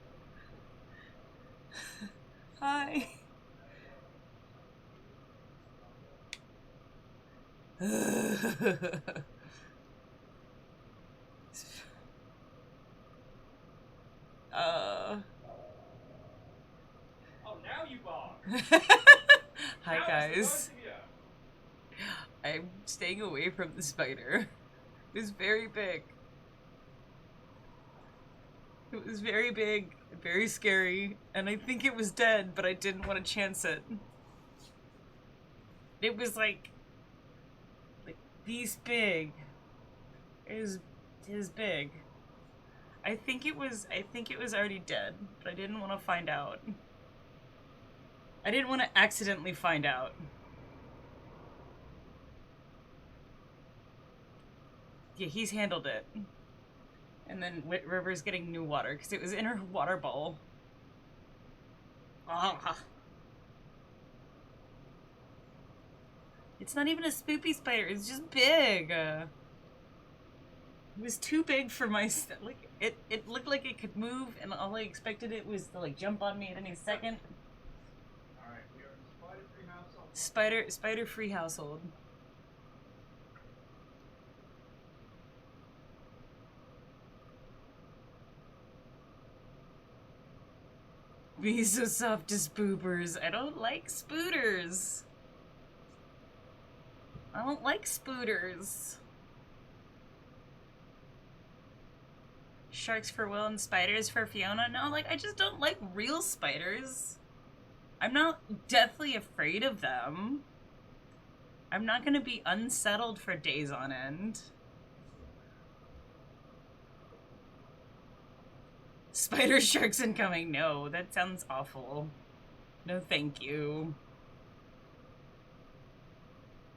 Hi. Oh, now you bark. Hi guys. I'm staying away from the spider. It was very big. It was very big, very scary, and I think it was dead, but I didn't want to chance it. It was like this big. It was big. I think it was already dead, but I didn't want to find out. I didn't want to accidentally find out. Yeah, he's handled it. And then River's getting new water because it was in her water bowl. Ah. It's not even a spoopy spider. It's just big. It was too big for my like. It looked like it could move, and all I expected it was to like jump on me at any second. All right, we are in spider-free household. Spider-free household. Be so soft as spoopers. I don't like spooters. I don't like spooters. Sharks for Will and spiders for Fiona? No, like, I just don't like real spiders. I'm not deathly afraid of them. I'm not gonna be unsettled for days on end. Spider sharks incoming. No, that sounds awful. No, thank you.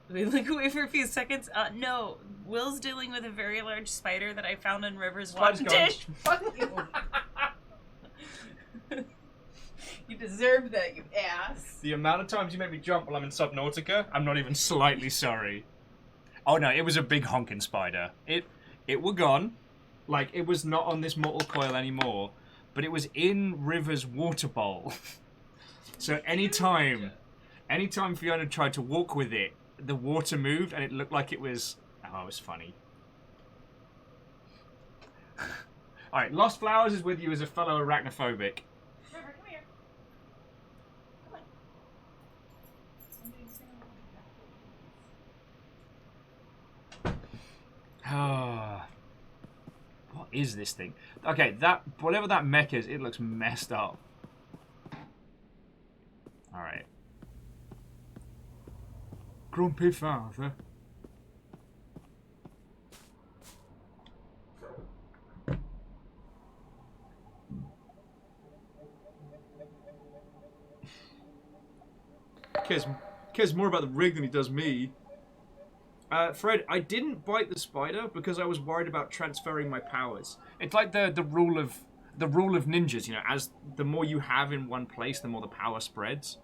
We look away for a few seconds. No, Will's dealing with a very large spider that I found in River's wash dish. Fuck you. You deserve that, you ass. The amount of times you make me jump while I'm in Subnautica, I'm not even slightly sorry. Oh no, it was a big honking spider. It were gone. Like, it was not on this mortal coil anymore, but it was in River's water bowl. So anytime Fiona tried to walk with it, the water moved and it looked like it was... Oh, it was funny. Alright, Lost Flowers is with you as a fellow arachnophobic. River, come here. Come on. What is this thing? Okay, whatever that mech is, it looks messed up. Alright. Grumpy father. Cares more about the rig than he does me. Fred, I didn't bite the spider because I was worried about transferring my powers. It's like the rule of ninjas, you know, as the more you have in one place, the more the power spreads.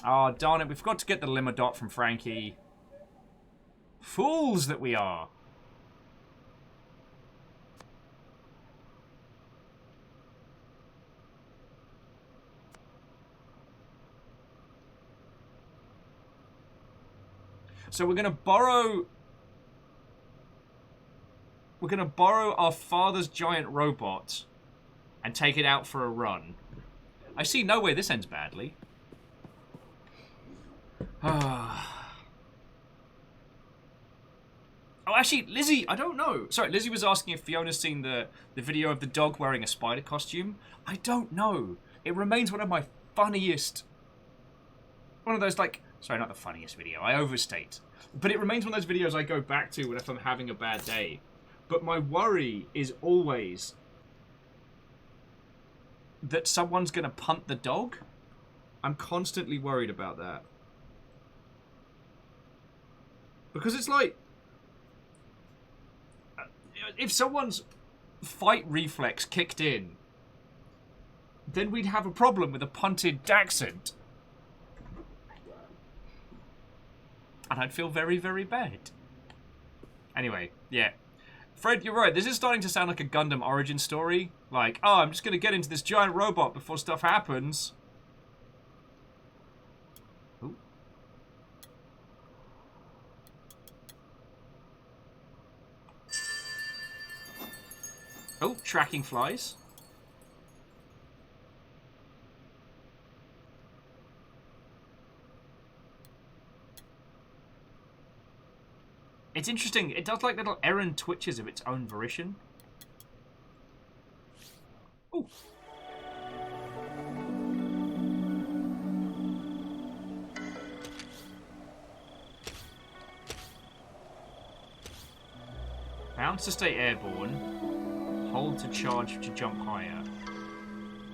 Oh, darn it, we forgot to get the lima dot from Frankie. Fools that we are. So we're gonna borrow our father's giant robot and take it out for a run. I see no way this ends badly. Oh, actually, Lizzie, I don't know. Sorry, Lizzie was asking if Fiona's seen the video of the dog wearing a spider costume. I don't know. It remains one of my funniest... One of those, like... Sorry, not the funniest video. I overstate. But it remains one of those videos I go back to if I'm having a bad day. But my worry is always that someone's going to punt the dog. I'm constantly worried about that. Because it's like... If someone's fight reflex kicked in, then we'd have a problem with a punted dachshund. And I'd feel very, very bad. Anyway, yeah. Fred, you're right. This is starting to sound like a Gundam origin story. Like, oh, I'm just going to get into this giant robot before stuff happens. Ooh. Oh, tracking flies. It's interesting. It does like little errand twitches of its own volition. Ooh. Bounce to stay airborne. Hold to charge to jump higher.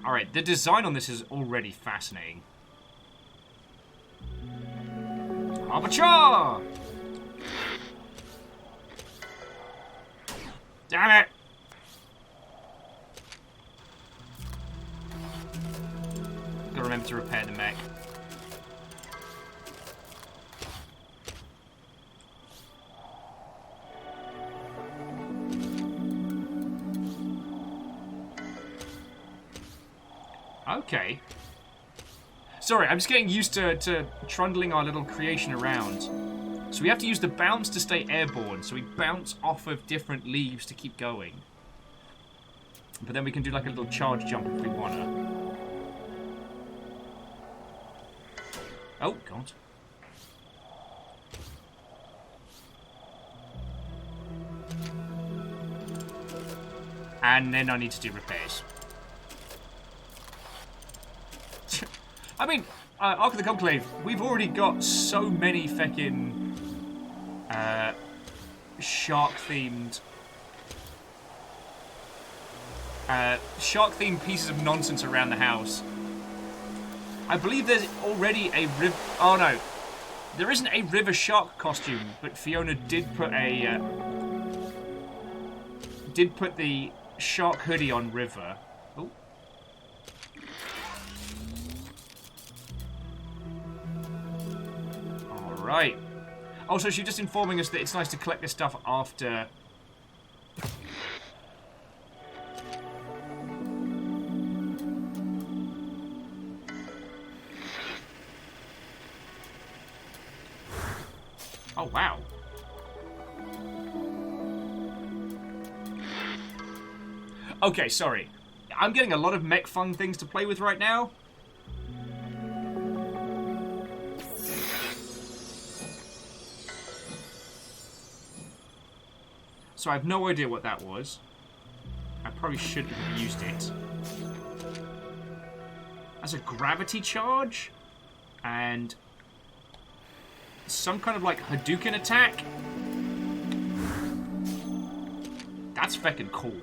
Alright, the design on this is already fascinating. Aperture! Damn it! Gotta remember to repair the mech. Okay. Sorry, I'm just getting used to trundling our little creation around. So we have to use the bounce to stay airborne. So we bounce off of different leaves to keep going. But then we can do like a little charge jump if we wanna. Oh, God. And then I need to do repairs. I mean, Ark of the Conclave, we've already got so many feckin' shark-themed pieces of nonsense around the house. I believe there's already a river. Oh no, there isn't a river shark costume, but Fiona did put the shark hoodie on River. Oh. All right. Also, she's just informing us that it's nice to collect this stuff after. Oh, wow. Okay, sorry. I'm getting a lot of mech fun things to play with right now. So I have no idea what that was. I probably shouldn't have used it. As a gravity charge? And some kind of like Hadouken attack? That's feckin' cool.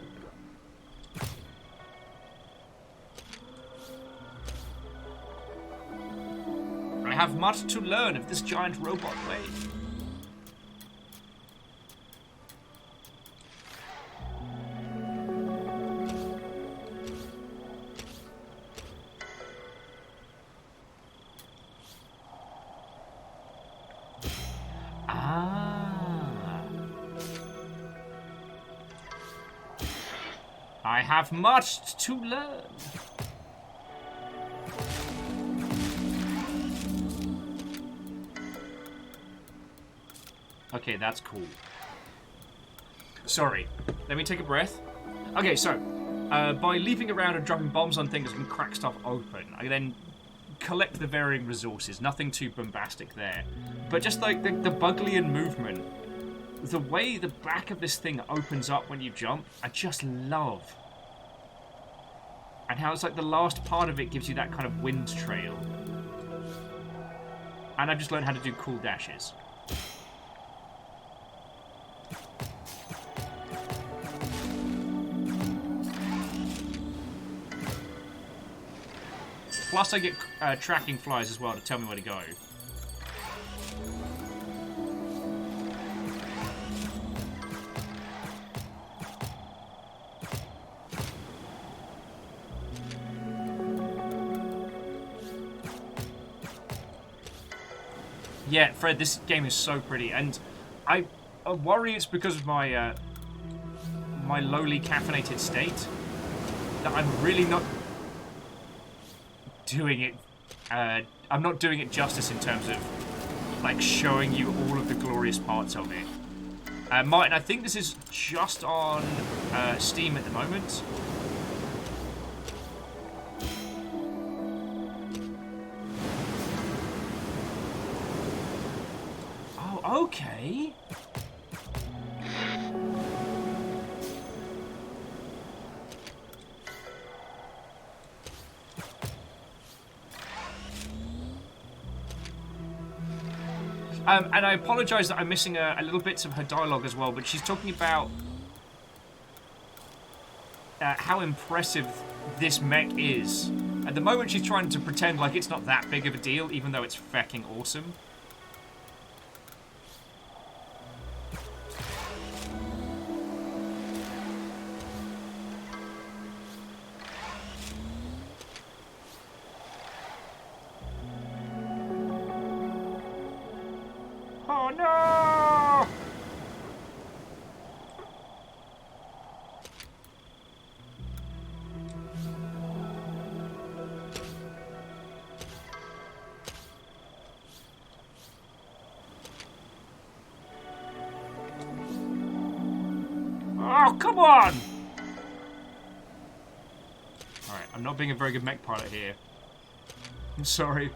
I have much to learn of this giant robot way. I have much to learn. Okay, that's cool. Sorry. Let me take a breath. Okay, so, by leaping around and dropping bombs on things, I can crack stuff open. I then collect the varying resources. Nothing too bombastic there. But just like the Buglian movement, the way the back of this thing opens up when you jump, I just love. And how it's like the last part of it gives you that kind of wind trail. And I've just learned how to do cool dashes. Plus I get tracking flies as well to tell me where to go. Yeah, Fred, this game is so pretty, and I worry it's because of my my lowly caffeinated state that I'm really not doing it. I'm not doing it justice in terms of like showing you all of the glorious parts of it. Martin, I think this is just on Steam at the moment. Oh, okay. And I apologise that I'm missing a little bits of her dialogue as well, but she's talking about how impressive this mech is. At the moment, she's trying to pretend like it's not that big of a deal, even though it's fecking awesome. Oh no! Oh, come on! Alright, I'm not being a very good mech pilot here. I'm sorry.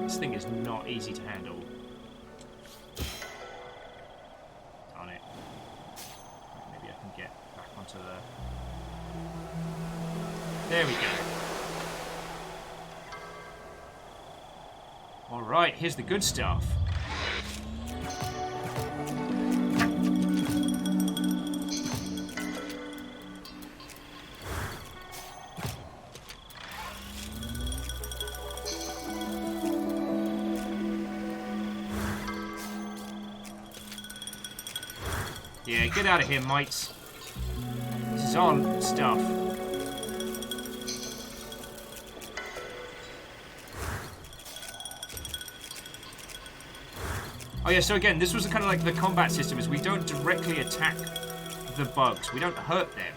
This thing is not easy to handle. Darn it. Maybe I can get back onto the... There we go. Alright, here's the good stuff. Yeah, get out of here, mates. This is our stuff. Oh yeah, so again, this was kind of like the combat system, is we don't directly attack the bugs. We don't hurt them.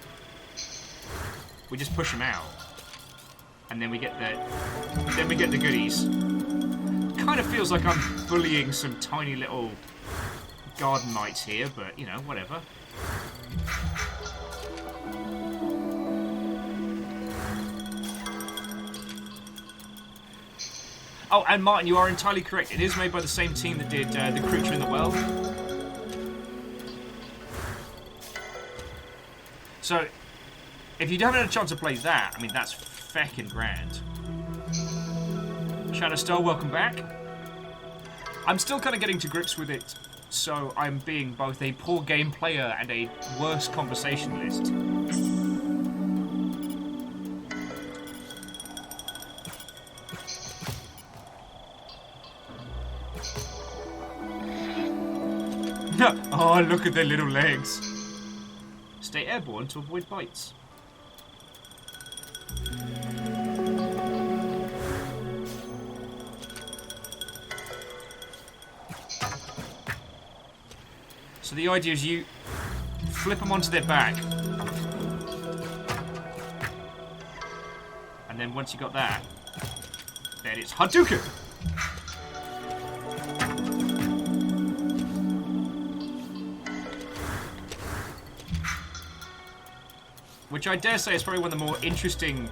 We just push them out. And then we get the goodies. Kind of feels like I'm bullying some tiny little garden mites here, but you know, whatever. Oh, and Martin, you are entirely correct. It is made by the same team that did The Creature in the Well. So, if you haven't had a chance to play that, I mean, that's feckin' grand. Shadowstar, welcome back. I'm still kind of getting to grips with it, so I'm being both a poor game player and a worse conversationalist. Oh, look at their little legs. Stay airborne to avoid bites. So the idea is you flip them onto their back. And then once you got that, then it's Hadouken! Which I dare say is probably one of the more interesting,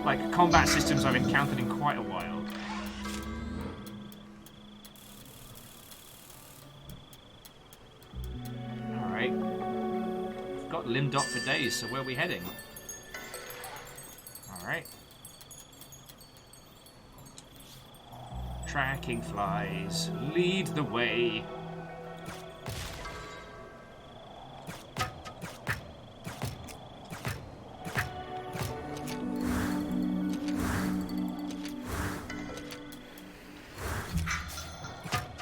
like, combat systems I've encountered in quite a while. Alright. We've got Lim Dot for days, so where are we heading? Alright. Tracking flies, lead the way.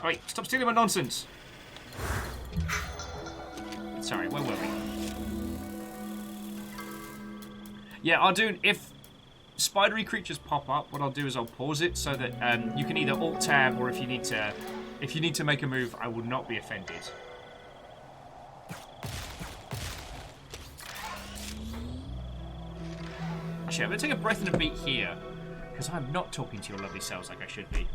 Right, stop stealing my nonsense. Sorry, where were we? Yeah, I'll do... If spidery creatures pop up, what I'll do is I'll pause it so that you can either Alt-Tab or if you need to make a move, I will not be offended. Actually, I'm going to take a breath and a beat here, because I'm not talking to your lovely selves like I should be.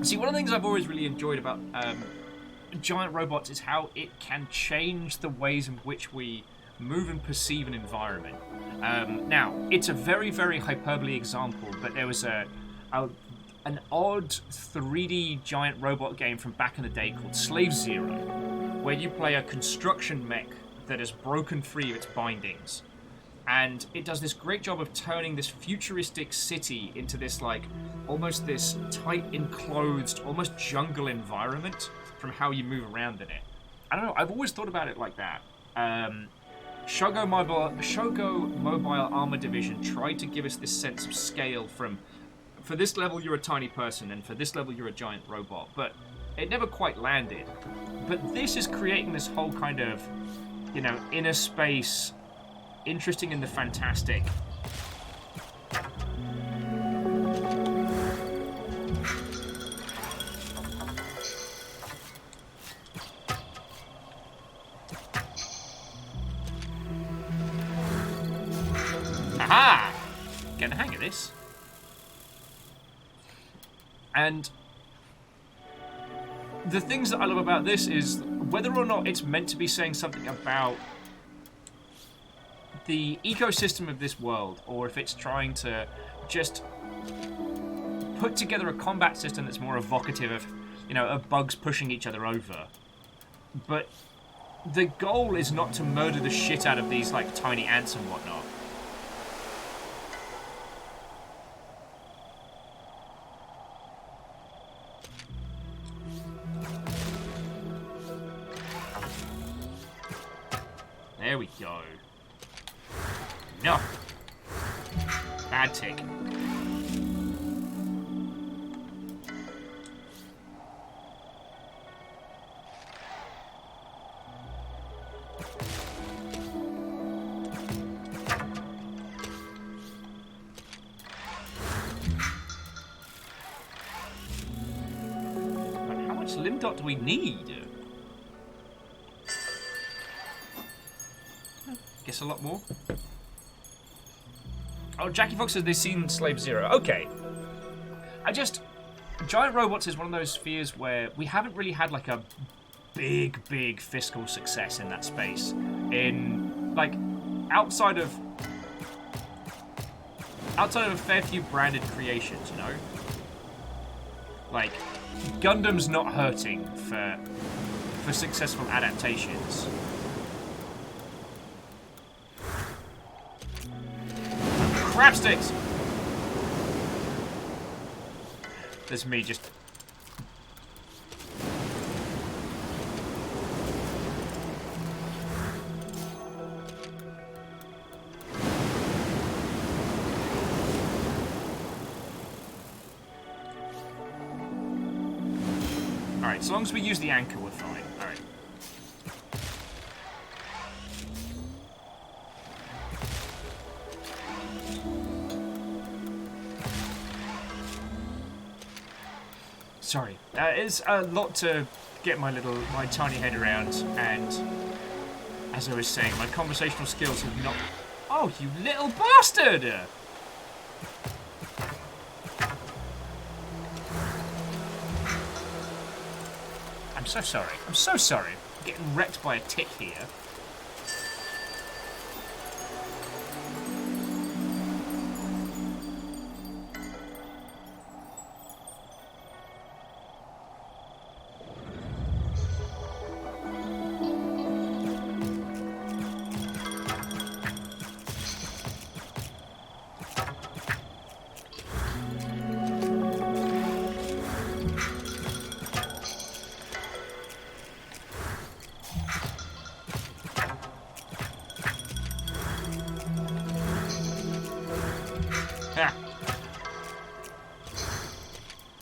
See, one of the things I've always really enjoyed about giant robots is how it can change the ways in which we move and perceive an environment. Now, it's a very, very hyperbole example, but there was an odd 3D giant robot game from back in the day called Slave Zero, where you play a construction mech that has broken free of its bindings. And it does this great job of turning this futuristic city into this, like, almost this tight, enclosed, almost jungle environment from how you move around in it. I don't know, I've always thought about it like that. Shogo Mobile Armor Division tried to give us this sense of scale from, for this level you're a tiny person, and for this level you're a giant robot, but it never quite landed. But this is creating this whole kind of, you know, inner space, interesting in the fantastic. Aha! Getting the hang of this. And the things that I love about this is whether or not it's meant to be saying something about the ecosystem of this world, or if it's trying to just put together a combat system that's more evocative of, you know, of bugs pushing each other over. But the goal is not to murder the shit out of these, like, tiny ants and whatnot. There we go. No. Bad tick. But how much limb dot do we need? Guess a lot more. Oh, Jackie Fox says they've seen Slave Zero. Okay. Giant robots is one of those spheres where we haven't really had, like, a big fiscal success in that space. In, like, outside of a fair few branded creations, you know? Like, Gundam's not hurting for successful adaptations. Crab sticks! There's me just... Alright, as long as we use the anchor, we're fine. Alright. Sorry, it's a lot to get my tiny head around, and as I was saying, my conversational skills have not... Oh, you little bastard! I'm so sorry. I'm so sorry. I'm getting wrecked by a tick here.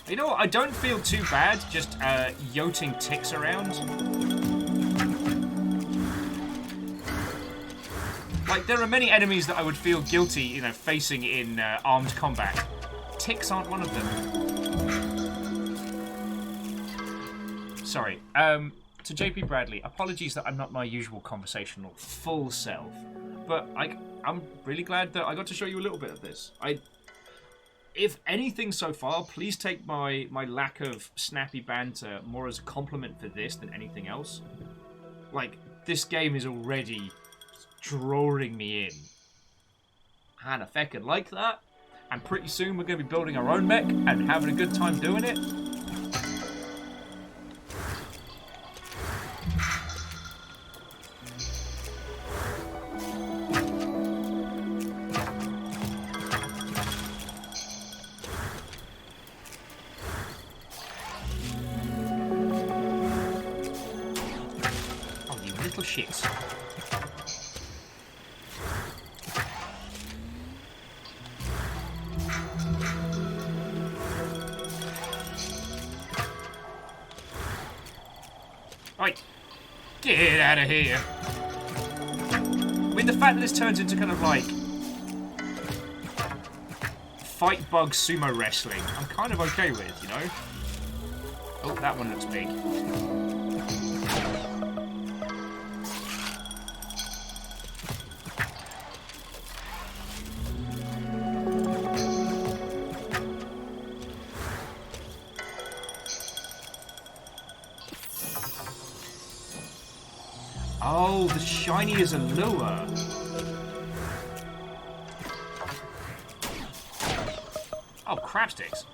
You know what? I don't feel too bad just yoting ticks around. Like, there are many enemies that I would feel guilty, you know, facing in armed combat. Ticks aren't one of them. Sorry. To JP Bradley, apologies that I'm not my usual conversational full self, but I'm really glad that I got to show you a little bit of this. If anything so far, please take my lack of snappy banter more as a compliment for this than anything else. Like, this game is already drawing me in. And if I could like that, and pretty soon we're going to be building our own mech and having a good time doing it. Oh, you little shits. Right, get out of here. I mean, the fact that this turns into kind of like fight bug sumo wrestling, I'm kind of okay with, you know? Oh, that one looks big. Oh, the shiny is a lure. Oh, crab sticks.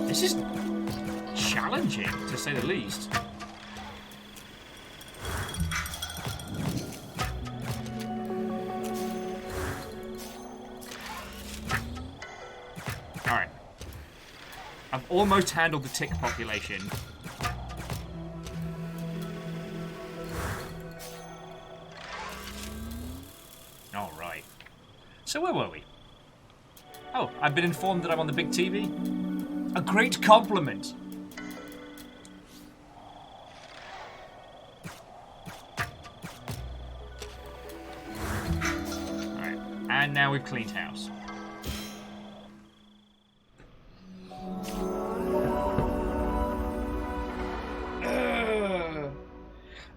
This is challenging, to say the least. Alright. I've almost handled the tick population. Alright. So where were we? Oh, I've been informed that I'm on the big TV. A great compliment. Alright. And now we've cleaned house.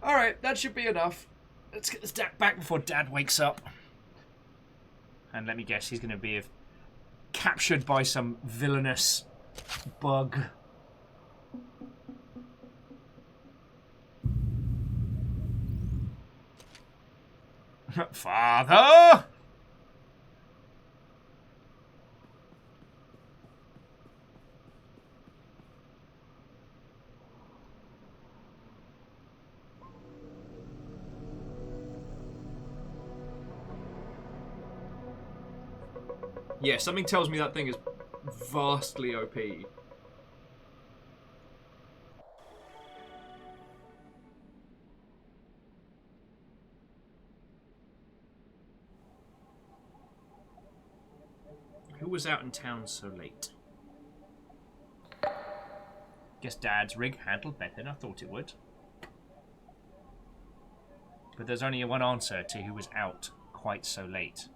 Alright, that should be enough. Let's get this back before Dad wakes up. And let me guess, he's going to be captured by some villainous bug. Father! Yeah, something tells me that thing is vastly OP. Who was out in town so late? Guess Dad's rig handled better than I thought it would. But there's only one answer to who was out quite so late.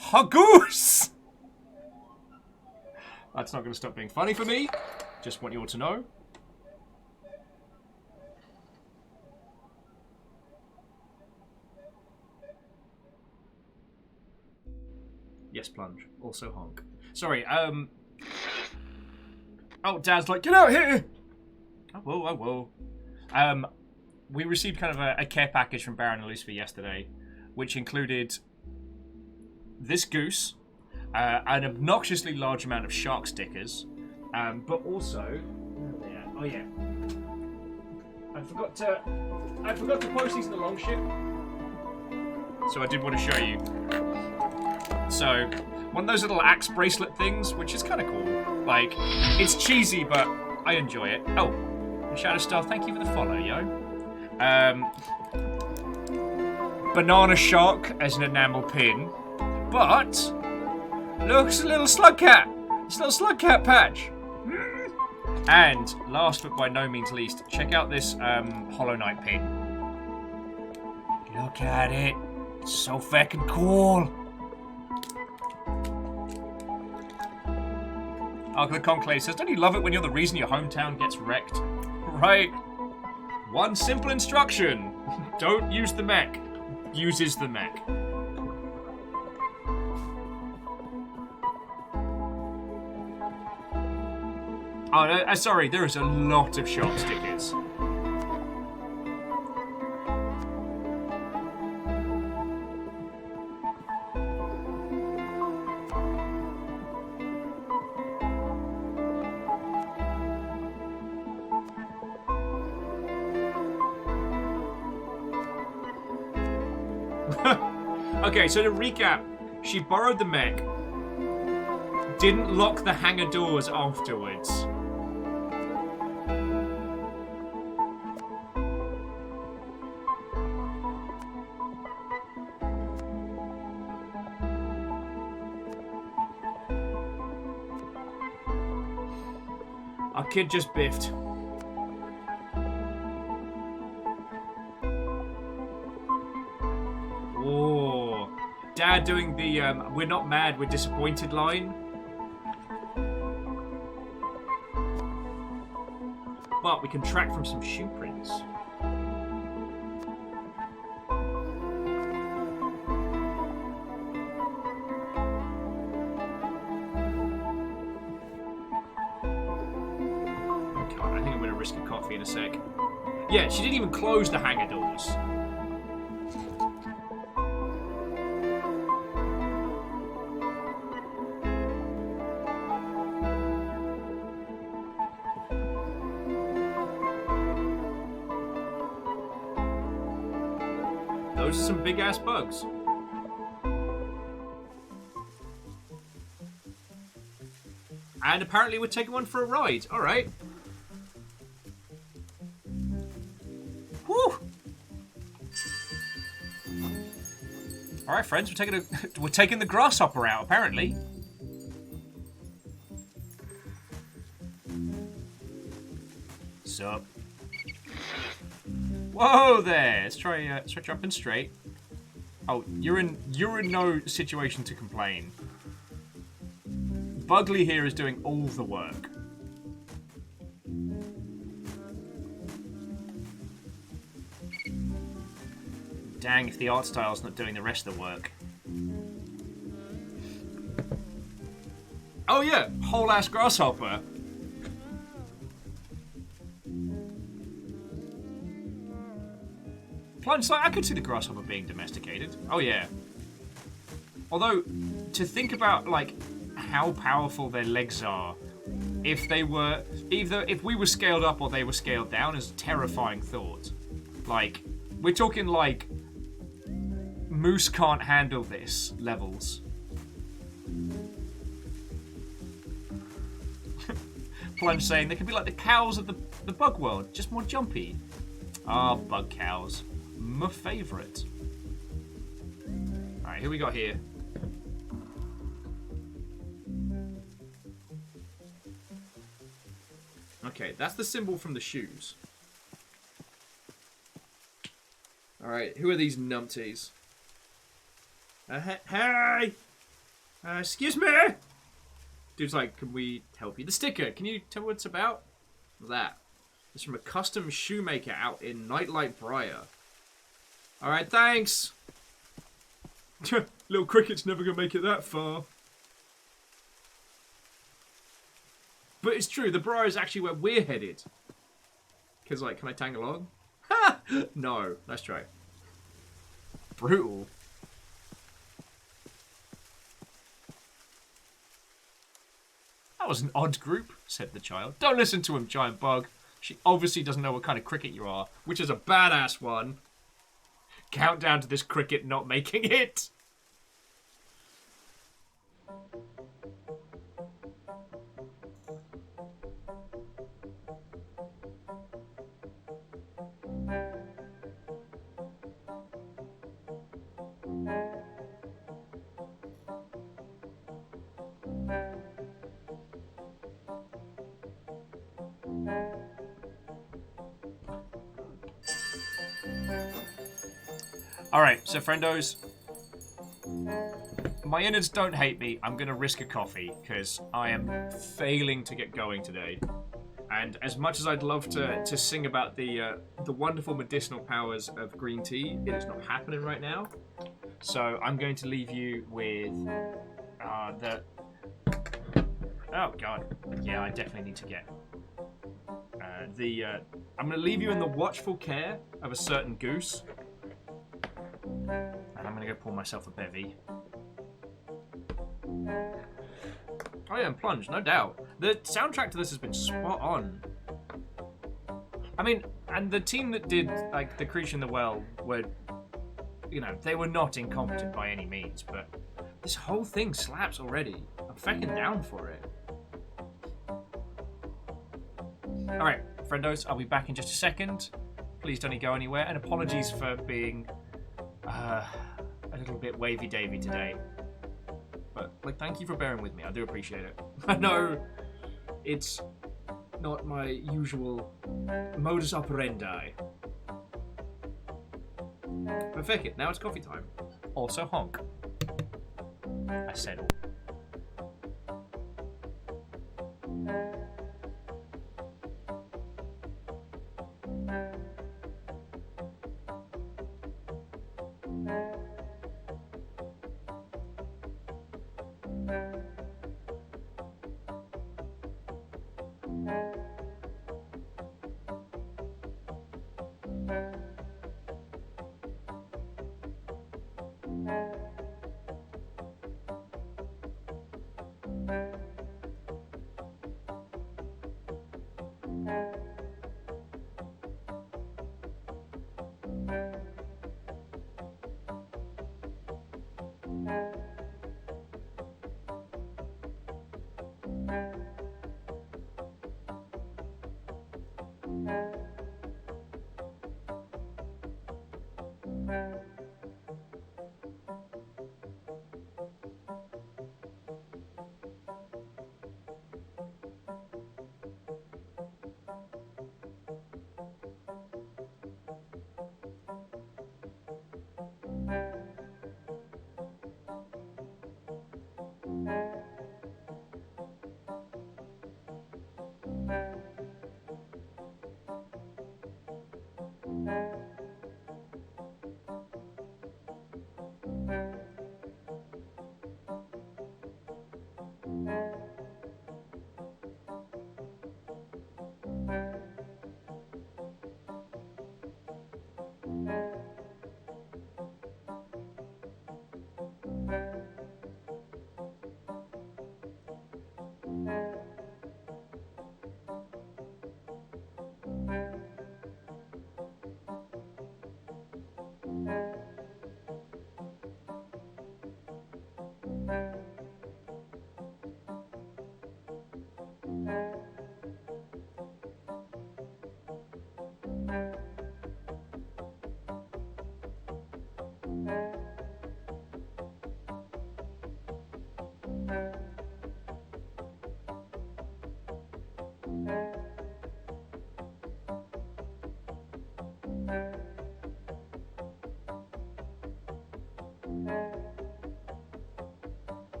Hagoose! That's not going to stop being funny for me. Just want you all to know. Yes, plunge. Also honk. Sorry, Oh, Dad's like, get out here! Oh, whoa, whoa, whoa. We received kind of a care package from Baron and Lucifer yesterday, which included this goose, an obnoxiously large amount of shark stickers, but also, oh yeah, I forgot to post these in the long ship, so I did want to show you. So, one of those little axe bracelet things, which is kind of cool. Like, it's cheesy, but I enjoy it. Oh, and Shadow Star, thank you for the follow, yo. Banana shark as an enamel pin, but Look, it's a little slug cat. It's a little slug cat patch. And last but by no means least, check out this Hollow Knight pin. Look at it. It's so fucking cool. Ark of the Conclave says, don't you love it when you're the reason your hometown gets wrecked? Right. One simple instruction. Don't use the mech. Uses the mech. Oh, no, sorry, there is a lot of shop stickers. Okay, so to recap, she borrowed the mech, didn't lock the hangar doors afterwards. Our kid just biffed. Oh, Dad doing the we're not mad, we're disappointed line. But we can track from some shoe prints. I think I'm going to risk a coffee in a sec. Yeah, she didn't even close the hangar doors. Those are some big-ass bugs. And apparently we're taking one for a ride. All right. Whew. All right, friends, we're taking the grasshopper out. Apparently. Sup? Whoa there! Let's try jumping straight. Oh, you're in no situation to complain. Bugly here is doing all the work. Dang, if the art style's not doing the rest of the work. Oh yeah, whole ass grasshopper. I could see the grasshopper being domesticated. Oh yeah. Although, to think about like how powerful their legs are, if they were if we were scaled up or they were scaled down, is a terrifying thought. Like, we're talking like Moose can't handle this levels. Plunge saying they could be like the cows of the bug world, just more jumpy. Ah, bug cows. My favourite. Alright, who we got here? Okay, that's the symbol from the shoes. Alright, who are these numpties? Hey! Excuse me! Dude's like, can we help you? The sticker, can you tell what it's about? That. It's from a custom shoemaker out in Nightlight Briar. Alright, thanks! Little cricket's never gonna make it that far. But it's true, the Briar is actually where we're headed. Because, like, can I tang along? Ha! No, let's try. Brutal. That was an odd group, said the child. Don't listen to him, giant bug. She obviously doesn't know what kind of cricket you are, which is a badass one. Countdown to this cricket not making it. Alright, so friendos, my innards don't hate me. I'm going to risk a coffee because I am failing to get going today. And as much as I'd love to sing about the wonderful medicinal powers of green tea, it is not happening right now. So I'm going to leave you with the... Oh, God. Yeah, I definitely need to get... I'm going to leave you in the watchful care of a certain goose. And I'm going to go pour myself a bevy. Oh yeah, and plunge, no doubt. The soundtrack to this has been spot on. I mean, and the team that did, like, The Creature in the Well were, you know, they were not incompetent by any means, but this whole thing slaps already. I'm feckin' down for it. Alright, friendos, I'll be back in just a second. Please don't go anywhere, and apologies for being a little bit wavy-davy today. But, like, thank you for bearing with me. I do appreciate it. I know it's not my usual modus operandi. But feck it, now it's coffee time. Also honk. I said all.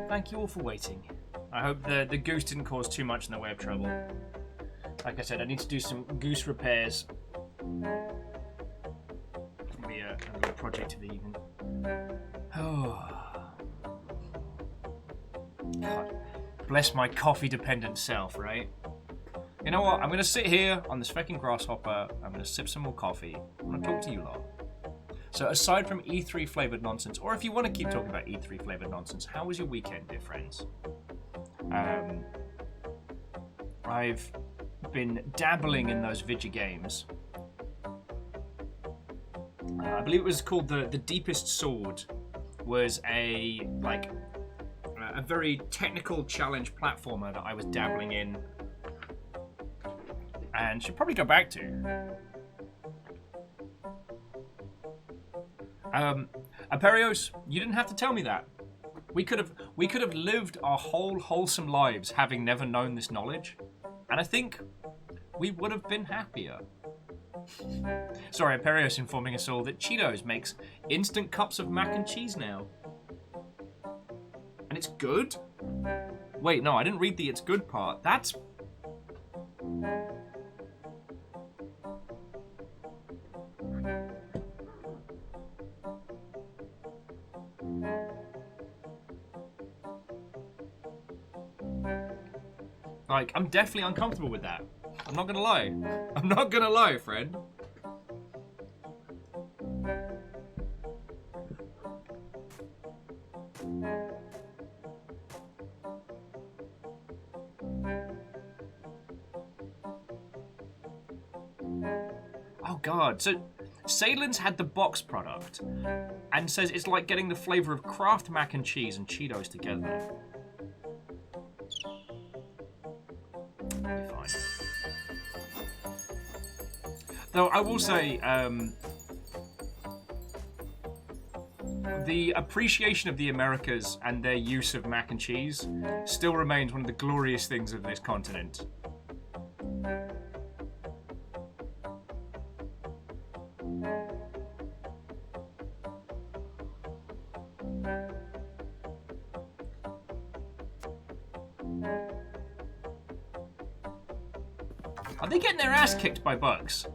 Thank you all for waiting. I hope the goose didn't cause too much in the way of trouble. Like I said, I need to do some goose repairs. It'll be a little project of the evening. Oh. God. Bless my coffee-dependent self, right? You know what? I'm going to sit here on this fucking grasshopper. I'm going to sip some more coffee. I'm going to talk to you lot. So aside from E3 flavoured nonsense, or if you want to keep talking about E3 flavoured nonsense, how was your weekend, dear friends? I've been dabbling in those video games. I believe it was called the Deepest Sword. Was a very technical challenge platformer that I was dabbling in, and should probably go back to. Aperios, you didn't have to tell me that. We could have lived our whole wholesome lives having never known this knowledge, and I think we would have been happier. Sorry, Aperios informing us all that Cheetos makes instant cups of mac and cheese now. And it's good? Wait, no, I didn't read the it's good part. That's... Like, I'm definitely uncomfortable with that. I'm not gonna lie. I'm not gonna lie, friend. Oh god, so Salen's had the box product and says it's like getting the flavour of Kraft mac and cheese and Cheetos together. Fine. Though I will say, the appreciation of the Americas and their use of mac and cheese still remains one of the glorious things of this continent. Are they getting their ass kicked by bugs?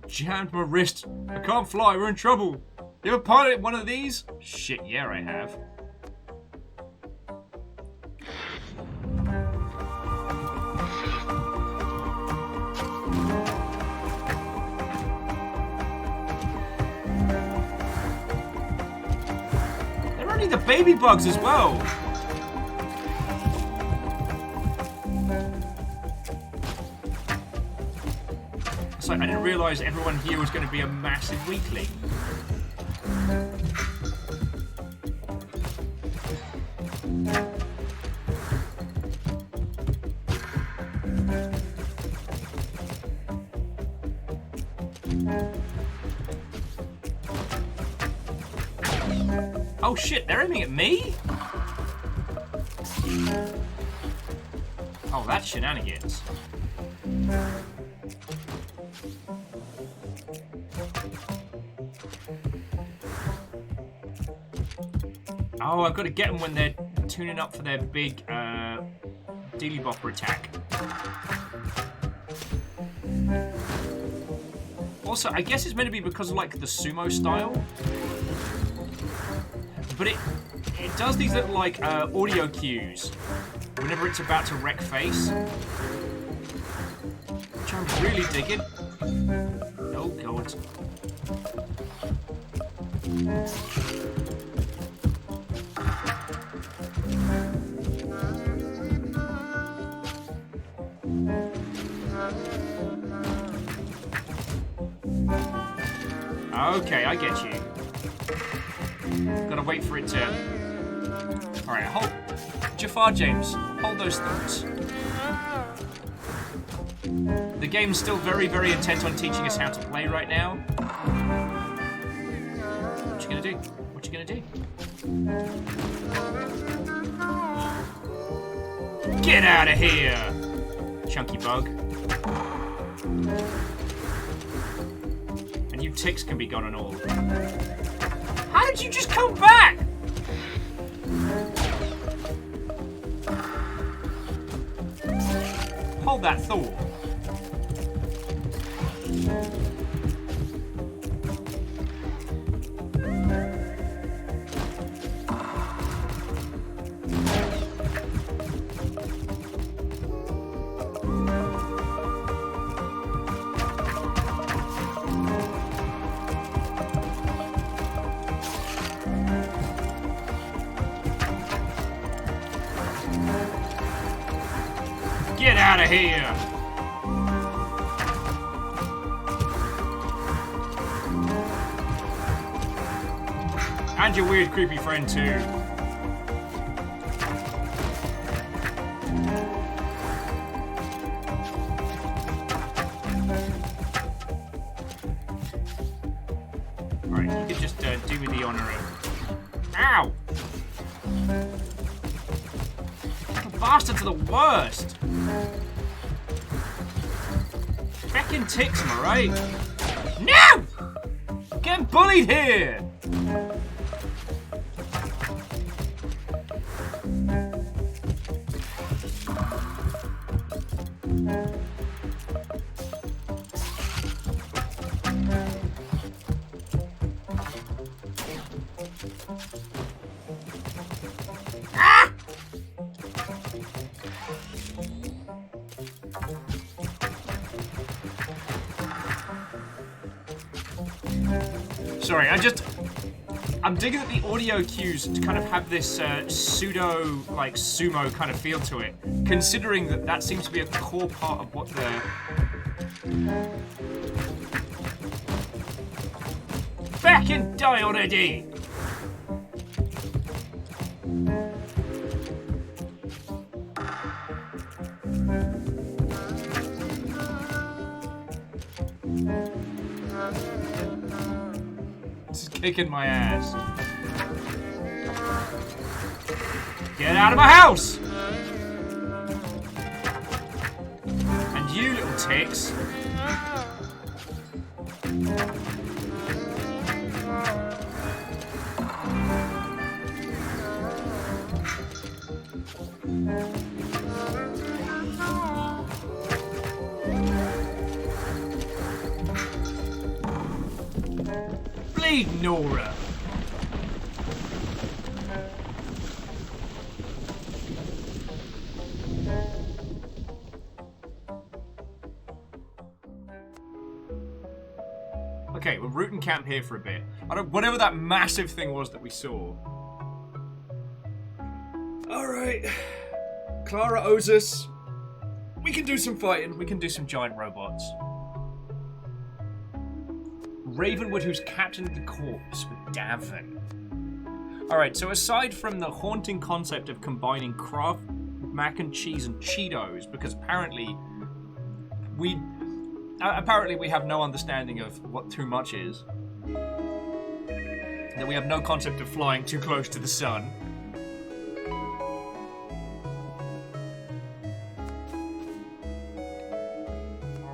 Jammed my wrist. I can't fly, we're in trouble. You ever piloted one of these? Shit, yeah, I have. They're only the baby bugs as well. It's like I didn't realise everyone here was going to be a massive weakling. Oh shit, they're aiming at me? Oh, that's shenanigans. Oh, I've got to get them when they're tuning up for their big Dealy Bopper attack. Also, I guess it's meant to be because of like the sumo style. But it does these little, like, audio cues whenever it's about to wreck face. Which I'm really digging. Oh, God. Okay, I get you. Gotta wait for it to... Alright, hold... Jafar James, hold those thoughts. The game's still very, very intent on teaching us how to play right now. What you gonna do? What you gonna do? Get out of here! Chunky bug. And you ticks can be gone and all. How did you just come back? Hold that thought. Get out of here! And your weird, creepy friend, too. Alright, you could just do me the honor of... Ow! Bastards are the worst! Feckin' ticks, am I right? No! I'm getting bullied here! Sorry, I'm digging that the audio cues to kind of have this pseudo, like, sumo kind of feel to it, considering that that seems to be a core part of what the... Fucking die already! Kicking my ass. Get out of my house! And you little ticks. Bleed, Nora. Okay, we're rooting camp here for a bit. Whatever that massive thing was that we saw. Alright. Clara owes us. We can do some fighting. We can do some giant robots. Ravenwood, who's captain of the corpse with Davin. Alright, so aside from the haunting concept of combining Kraft mac and cheese and Cheetos, because apparently we have no understanding of what too much is. That we have no concept of flying too close to the sun.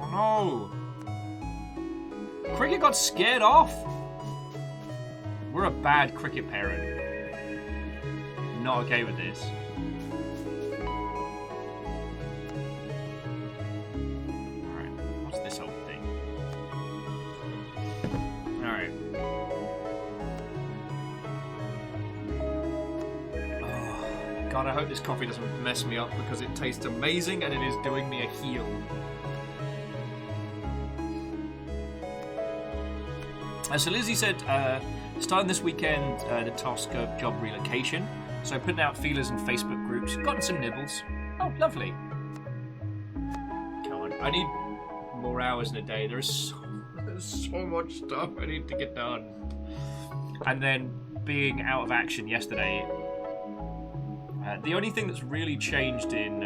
Oh no! Cricket got scared off. We're a bad cricket parent. Not okay with this. Alright, what's this old thing? Alright. God, I hope this coffee doesn't mess me up because it tastes amazing and it is doing me a heel. So Lizzie said, starting this weekend, the task of job relocation. So putting out feelers in Facebook groups, gotten some nibbles. Oh, lovely. Come on, I need more hours in a day. There's so much stuff I need to get done. And then being out of action yesterday, the only thing that's really changed in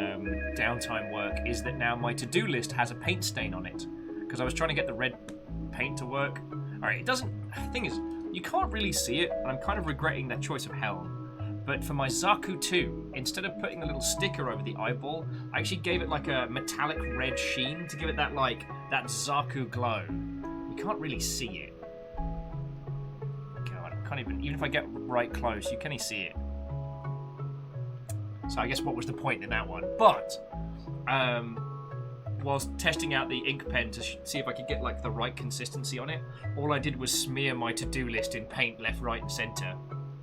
downtime work is that now my to-do list has a paint stain on it. Because I was trying to get the red paint to work. Alright, it doesn't... The thing is, you can't really see it, and I'm kind of regretting that choice of helm. But for my Zaku 2, instead of putting a little sticker over the eyeball, I actually gave it like a metallic red sheen to give it that, like, that Zaku glow. You can't really see it. God, I can't even if I get right close, you can't even see it. So I guess what was the point in that one? But, whilst testing out the ink pen to see if I could get like the right consistency on it, all I did was smear my to-do list in paint left, right, and centre.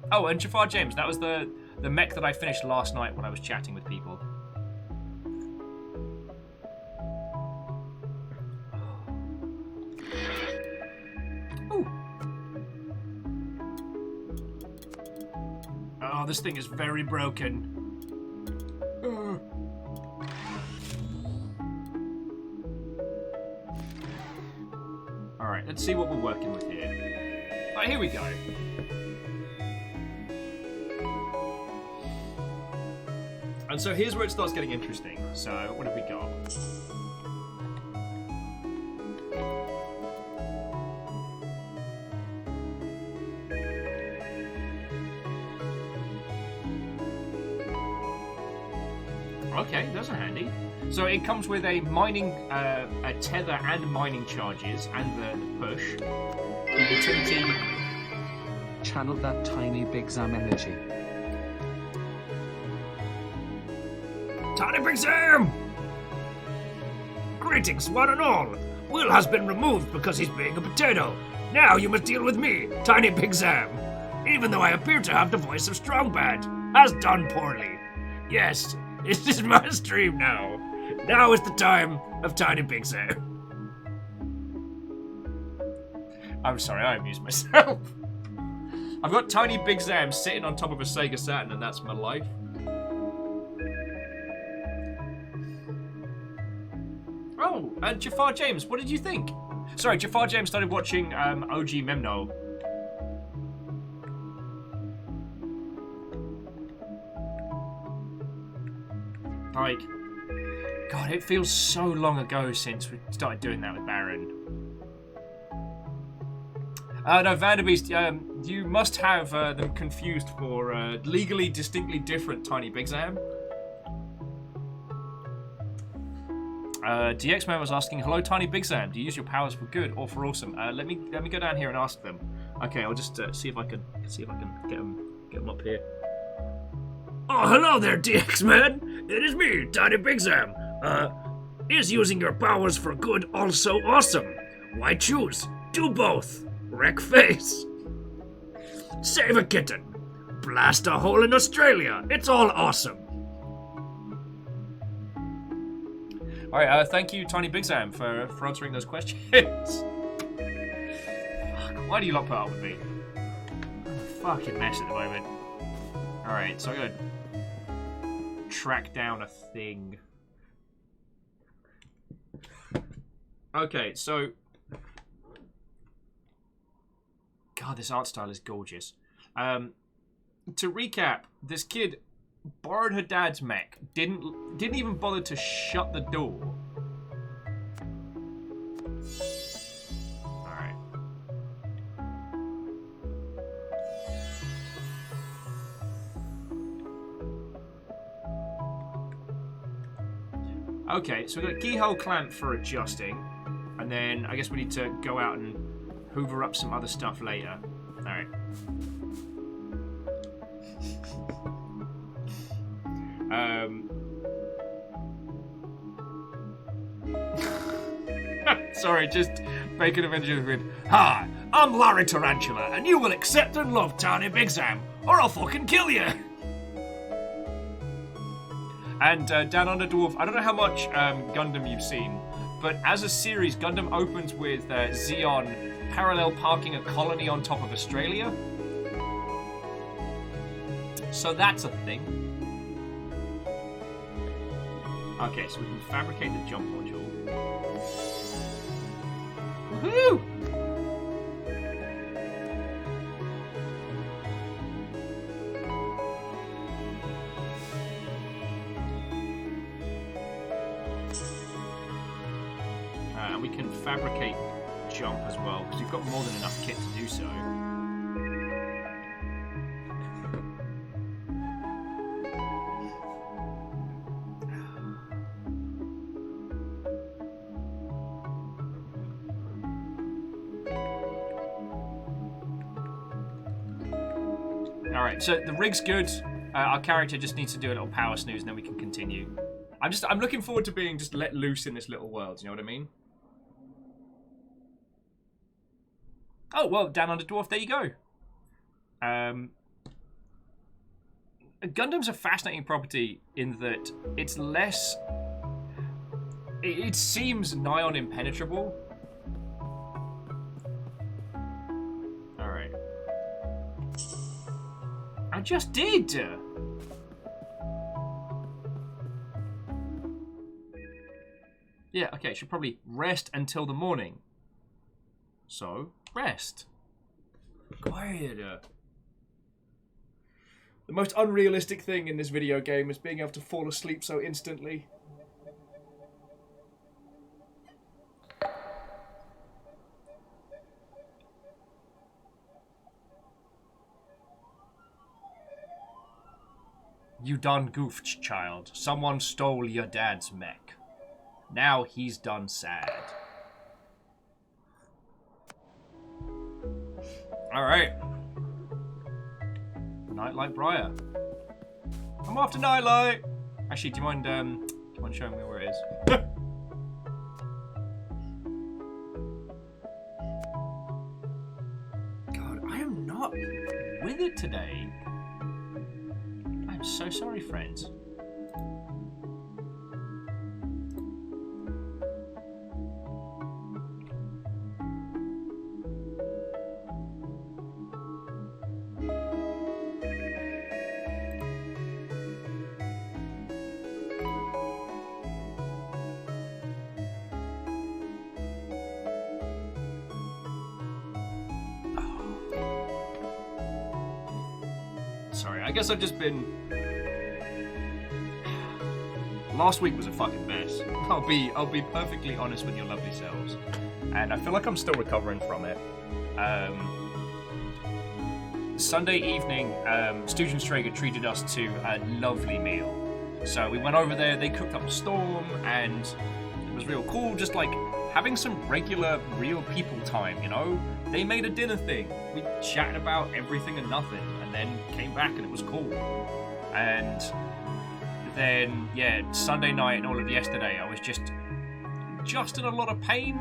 Oh, and Jafar James, that was the mech that I finished last night when I was chatting with people. Ooh. Oh, this thing is very broken. Alright, let's see what we're working with here. Alright, here we go. And so here's where it starts getting interesting. So, what have we got? Okay, those are handy. So it comes with a mining, a tether and mining charges, and the push. The utility. Channel that tiny Big Sam energy. Tiny Big Sam! Greetings, one and all. Will has been removed because he's being a potato. Now you must deal with me, Tiny Big Sam. Even though I appear to have the voice of Strongbad, has done poorly. Yes, it is my stream now. Now is the time of Tiny Big Sam. I'm sorry, I amused myself. I've got Tiny Big Sam sitting on top of a Sega Saturn, and that's my life. Oh, and Jafar James, what did you think? Sorry, Jafar James started watching OG Memno. Like, God, it feels so long ago since we started doing that with Baron. No, Vanderbeest, you must have them confused for legally distinctly different Tiny Big Sam. DX-Man was asking, hello Tiny Big Sam, do you use your powers for good or for awesome? Let me go down here and ask them. Okay, I'll just see if I can get them up here. Oh, hello there, DX-Man. It is me, Tiny Big Sam. Is using your powers for good also awesome? Why choose? Do both. Wreck face. Save a kitten. Blast a hole in Australia. It's all awesome. Alright, thank you, Tiny Big Sam, for answering those questions. Why do you lot put up with me? I'm a fucking mess at the moment. Alright, so I'm gonna track down a thing. Okay, so... God, this art style is gorgeous. To recap, this kid borrowed her dad's mech, didn't even bother to shut the door. Alright. Okay, so we've got a keyhole clamp for adjusting, and then I guess we need to go out and hoover up some other stuff later. Alright. Sorry, just Bacon Avengers with, hi, I'm Larry Tarantula, and you will accept and love Tiny Big Sam, or I'll fucking kill you! And Down Under Dwarf, I don't know how much Gundam you've seen, but as a series, Gundam opens with Zeon parallel parking a colony on top of Australia. So that's a thing. Okay, so we can fabricate the jump module. Woohoo! And we can fabricate jump as well, because we've got more than enough kit to do so. Alright, so the rig's good. Our character just needs to do a little power snooze and then we can continue. I'm looking forward to being just let loose in this little world, you know what I mean? Oh, well, Down Under Dwarf, there you go. Gundam's a fascinating property in that it's less... It seems nigh on impenetrable. Alright. I just did! Yeah, okay, should probably rest until the morning. So, rest. Quiet. The most unrealistic thing in this video game is being able to fall asleep so instantly. You done goofed, child. Someone stole your dad's mech. Now he's done sad. Alright. Nightlight Briar. I'm off to Nightlight! Actually, do you mind showing me where it is? God, I am not with it today. I'm so sorry, friends. Sorry, I guess I've just been... Last week was a fucking mess. I'll be perfectly honest with your lovely selves. And I feel like I'm still recovering from it. Sunday evening, Stooge and Strager treated us to a lovely meal. So we went over there, they cooked up a storm, and it was real cool, just like having some regular, real people time, you know? They made a dinner thing. We chatted about everything and nothing, and then came back and it was cool. And then, yeah, Sunday night and all of yesterday, I was just in a lot of pain.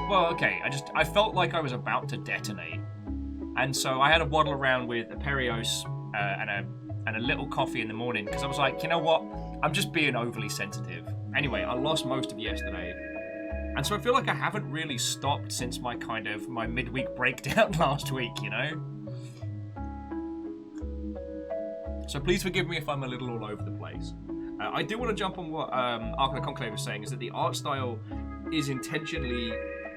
Well, okay, I felt like I was about to detonate. And so I had to waddle around with a Perios and a little coffee in the morning, because I was like, you know what? I'm just being overly sensitive. Anyway, I lost most of yesterday. And so I feel like I haven't really stopped since my midweek breakdown last week, you know? So please forgive me if I'm a little all over the place. I do want to jump on what Ark of the Conclave was saying, is that the art style is intentionally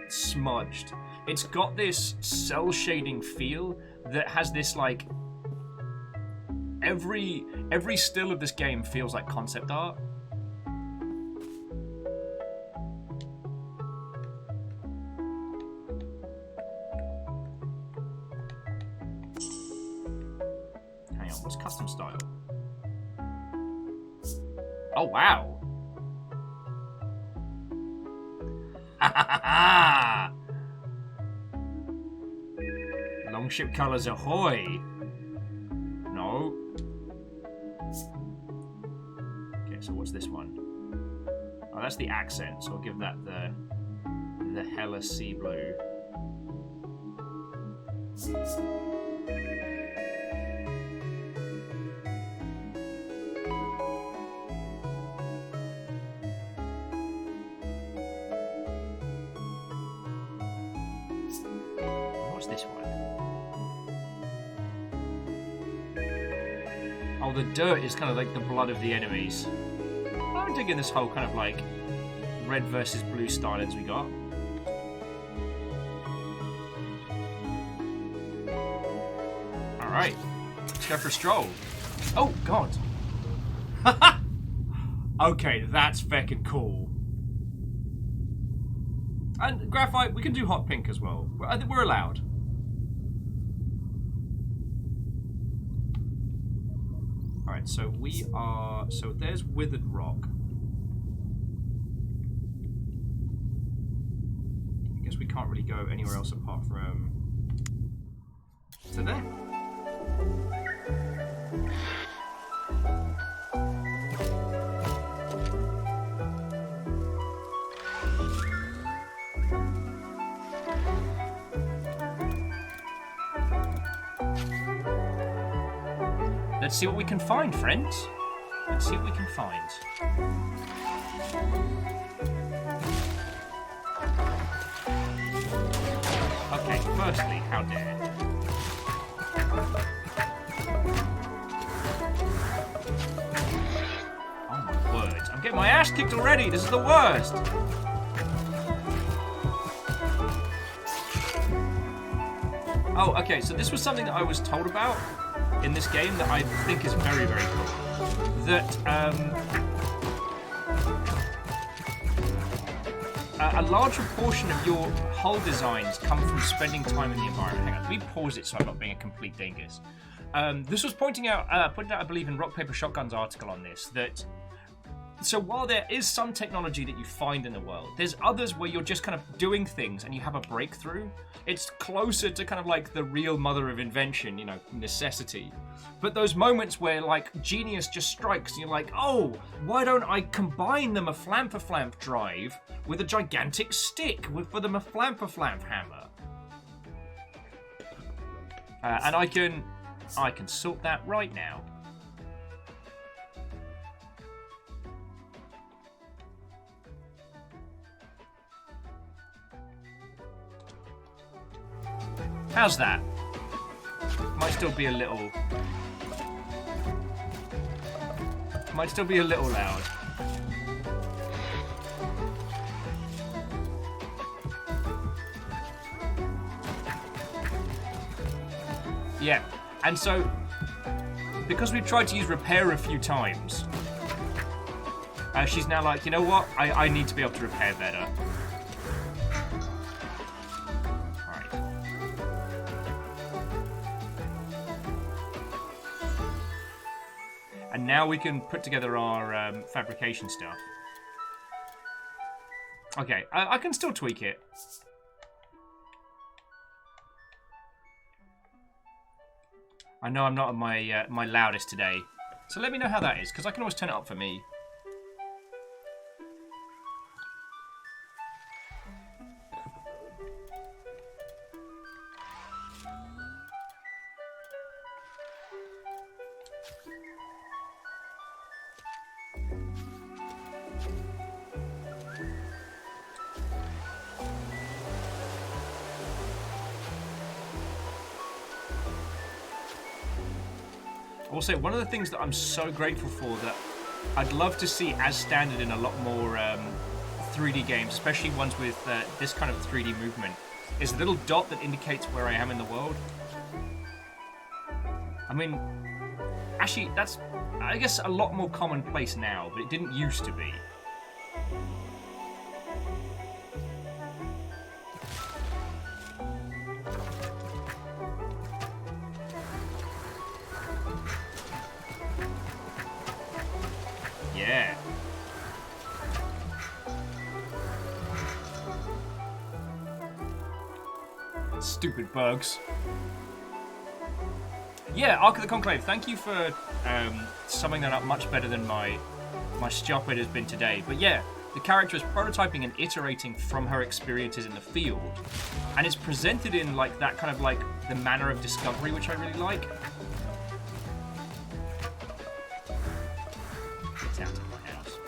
smudged. It's got this cell shading feel that has this, like... Every still of this game feels like concept art. What's custom style? Oh, wow. Longship colors ahoy. No. Okay, so what's this one? Oh, that's the accent, so I'll give that the hella sea blue. what's this one? Oh, the dirt is kind of like the blood of the enemies. I'm digging this whole kind of like red versus blue stylings we got. Alright, let's go for a stroll. Oh, God. Okay, that's feckin' cool. And graphite, we can do hot pink as well. I think we're allowed. Alright, so we are... So there's withered rock. I guess we can't really go anywhere else apart from... to there. Let's see what we can find, friends. Let's see what we can find. Okay, firstly, how dare. Oh my word. I'm getting my ass kicked already. This is the worst. Oh, okay, so this was something that I was told about in this game that I think is very, very cool. That a large proportion of your hull designs come from spending time in the environment. Hang on, let me pause it so I'm not being a complete dingus. This was pointed out, I believe, in Rock Paper Shotgun's article on this, that so while there is some technology that you find in the world, there's others where you're just kind of doing things and you have a breakthrough. It's closer to kind of like the real mother of invention, you know, necessity. But those moments where like genius just strikes and you're like, oh, why don't I combine the Maflampa-Flamp drive with a gigantic stick for the Maflampa-Flamp hammer? And I can sort that right now. How's that? Might still be a little loud. Yeah, and so because we've tried to use repair a few times, she's now like, you know what? I need to be able to repair better. And now we can put together our fabrication stuff. Okay, I can still tweak it. I know I'm not at my my loudest today, so let me know how that is, because I can always turn it up for me. Also, one of the things that I'm so grateful for that I'd love to see as standard in a lot more 3D games, especially ones with this kind of 3D movement, is the little dot that indicates where I am in the world. I mean, actually, that's, I guess, a lot more commonplace now, but it didn't used to be. Yeah. Stupid bugs. Yeah, Ark of the Conclave, thank you for summing that up much better than my stupid has been today. But yeah, the character is prototyping and iterating from her experiences in the field. And it's presented in like that kind of like the manner of discovery, which I really like. Get out of my house.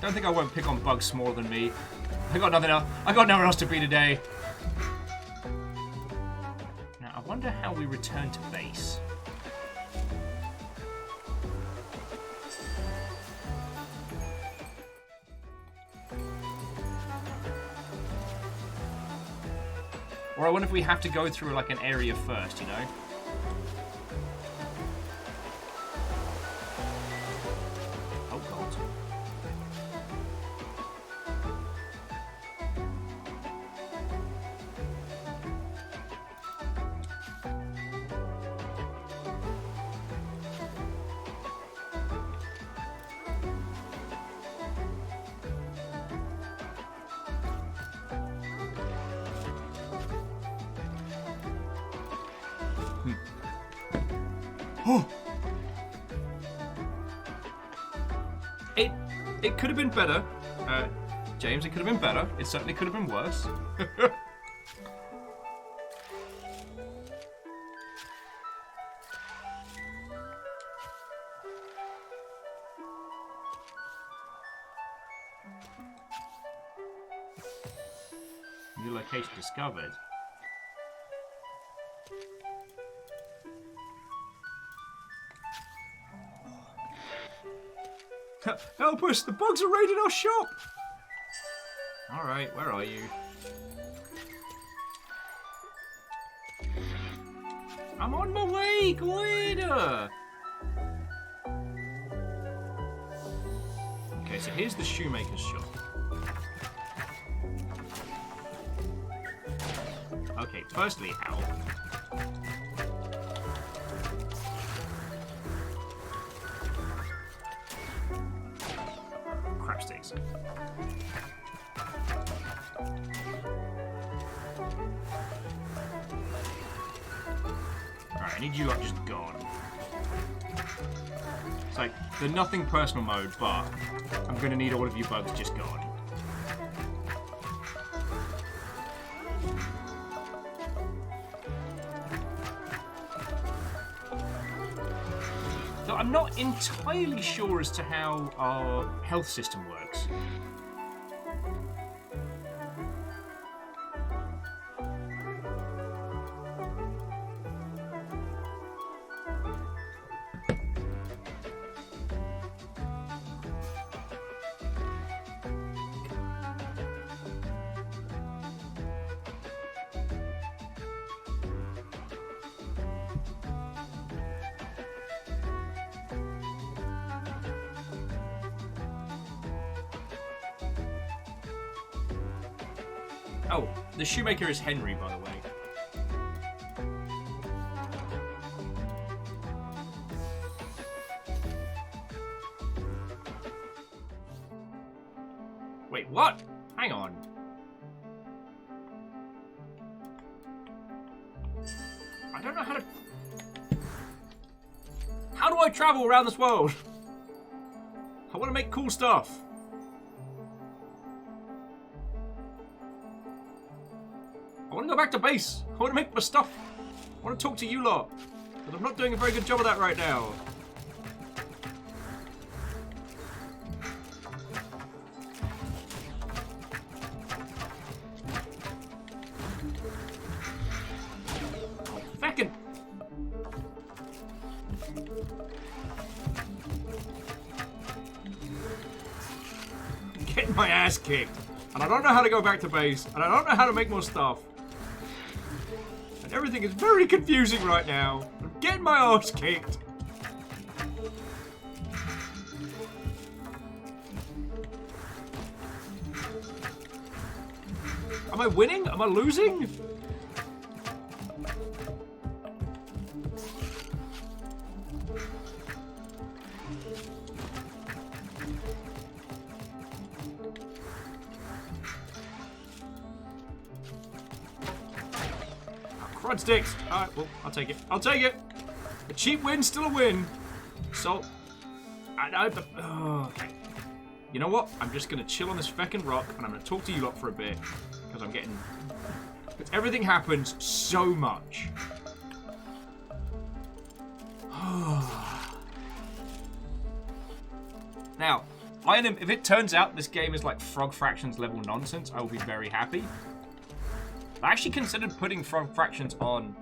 Don't think I won't pick on bugs smaller than me. I got nothing else. I got nowhere else to be today. Now I wonder how we return to base. Or I wonder if we have to go through like an area first, you know? Oh god. Oh. It could have been better, James. It could have been better. It certainly could have been worse. New location discovered. Help us! The bugs are raiding our shop! Alright, where are you? I'm on my way! Glider! Okay, so here's the shoemaker's shop. Okay, firstly, ow. Crap sticks. Alright, I need you just gone. It's like, the nothing personal mode, but I'm gonna need all of you bugs just gone. So I'm not entirely sure as to how our health system works. Oh, the shoemaker is Henry, by the way. Wait, what? Hang on. I don't know how to... How do I travel around this world? I want to make cool stuff. I want to go back to base. I want to make my stuff. I want to talk to you lot. But I'm not doing a very good job of that right now. Oh, feckin'. I'm getting my ass kicked. And I don't know how to go back to base. And I don't know how to make more stuff. Everything is very confusing right now. I'm getting my ass kicked. Am I winning? Am I losing? Crud sticks. Alright, well, I'll take it. I'll take it. A cheap win's still a win. So, okay. You know what? I'm just going to chill on this feckin' rock, and I'm going to talk to you lot for a bit. Because I'm getting... Because everything happens so much. Now, If it turns out this game is like Frog Fractions level nonsense, I will be very happy. I actually considered putting Frog Fractions on.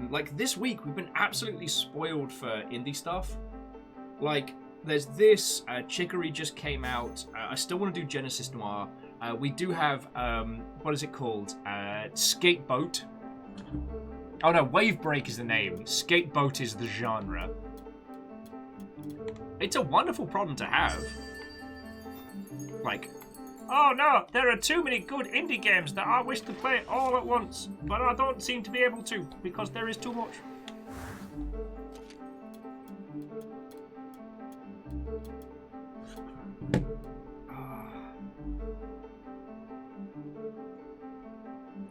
Like this week, we've been absolutely spoiled for indie stuff. Like, there's this, Chicory just came out. I still want to do Genesis Noir. We do have, what is it called? Skateboat. Oh no, Wavebreak is the name. Skateboat is the genre. It's a wonderful problem to have. Like, Oh no, there are too many good indie games that I wish to play all at once, but I don't seem to be able to because there is too much.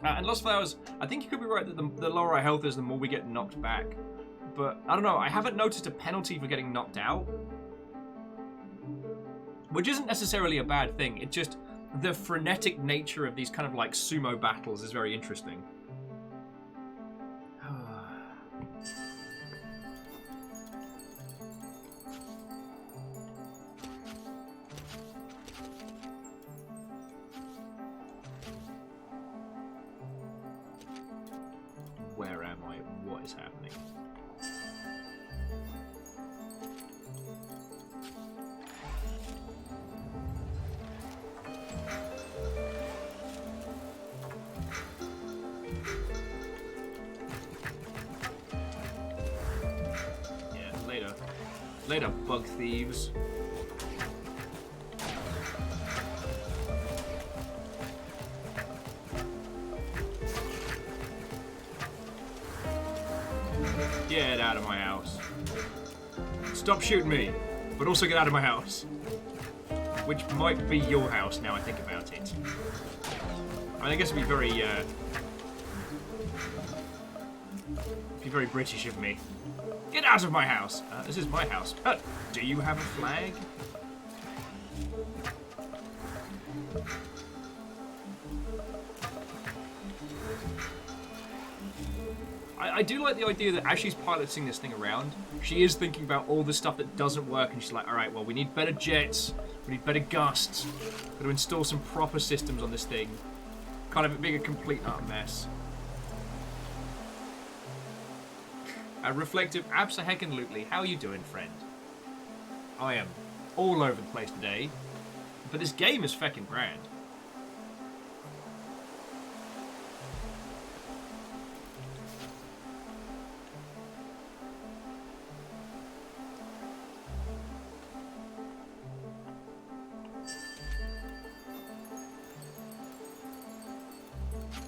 And Lost Flowers, I think you could be right that the lower our health is, the more we get knocked back. But, I don't know, I haven't noticed a penalty for getting knocked out. Which isn't necessarily a bad thing, it's just the frenetic nature of these kind of like sumo battles is very interesting. Where am I? What is happening? Later, bug thieves. Get out of my house. Stop shooting me, but also get out of my house. Which might be your house now I think about it. I guess it'd be very British of me. Get out of my house! This is my house. Do you have a flag? I do like the idea that as she's piloting this thing around, she is thinking about all the stuff that doesn't work, and she's like, alright, well, we need better jets, we need better gusts, we've got to install some proper systems on this thing. Kind of being a complete mess. Reflective, abso-heckin-lutely. How are you doing, friend? I am all over the place today, but this game is feckin' grand.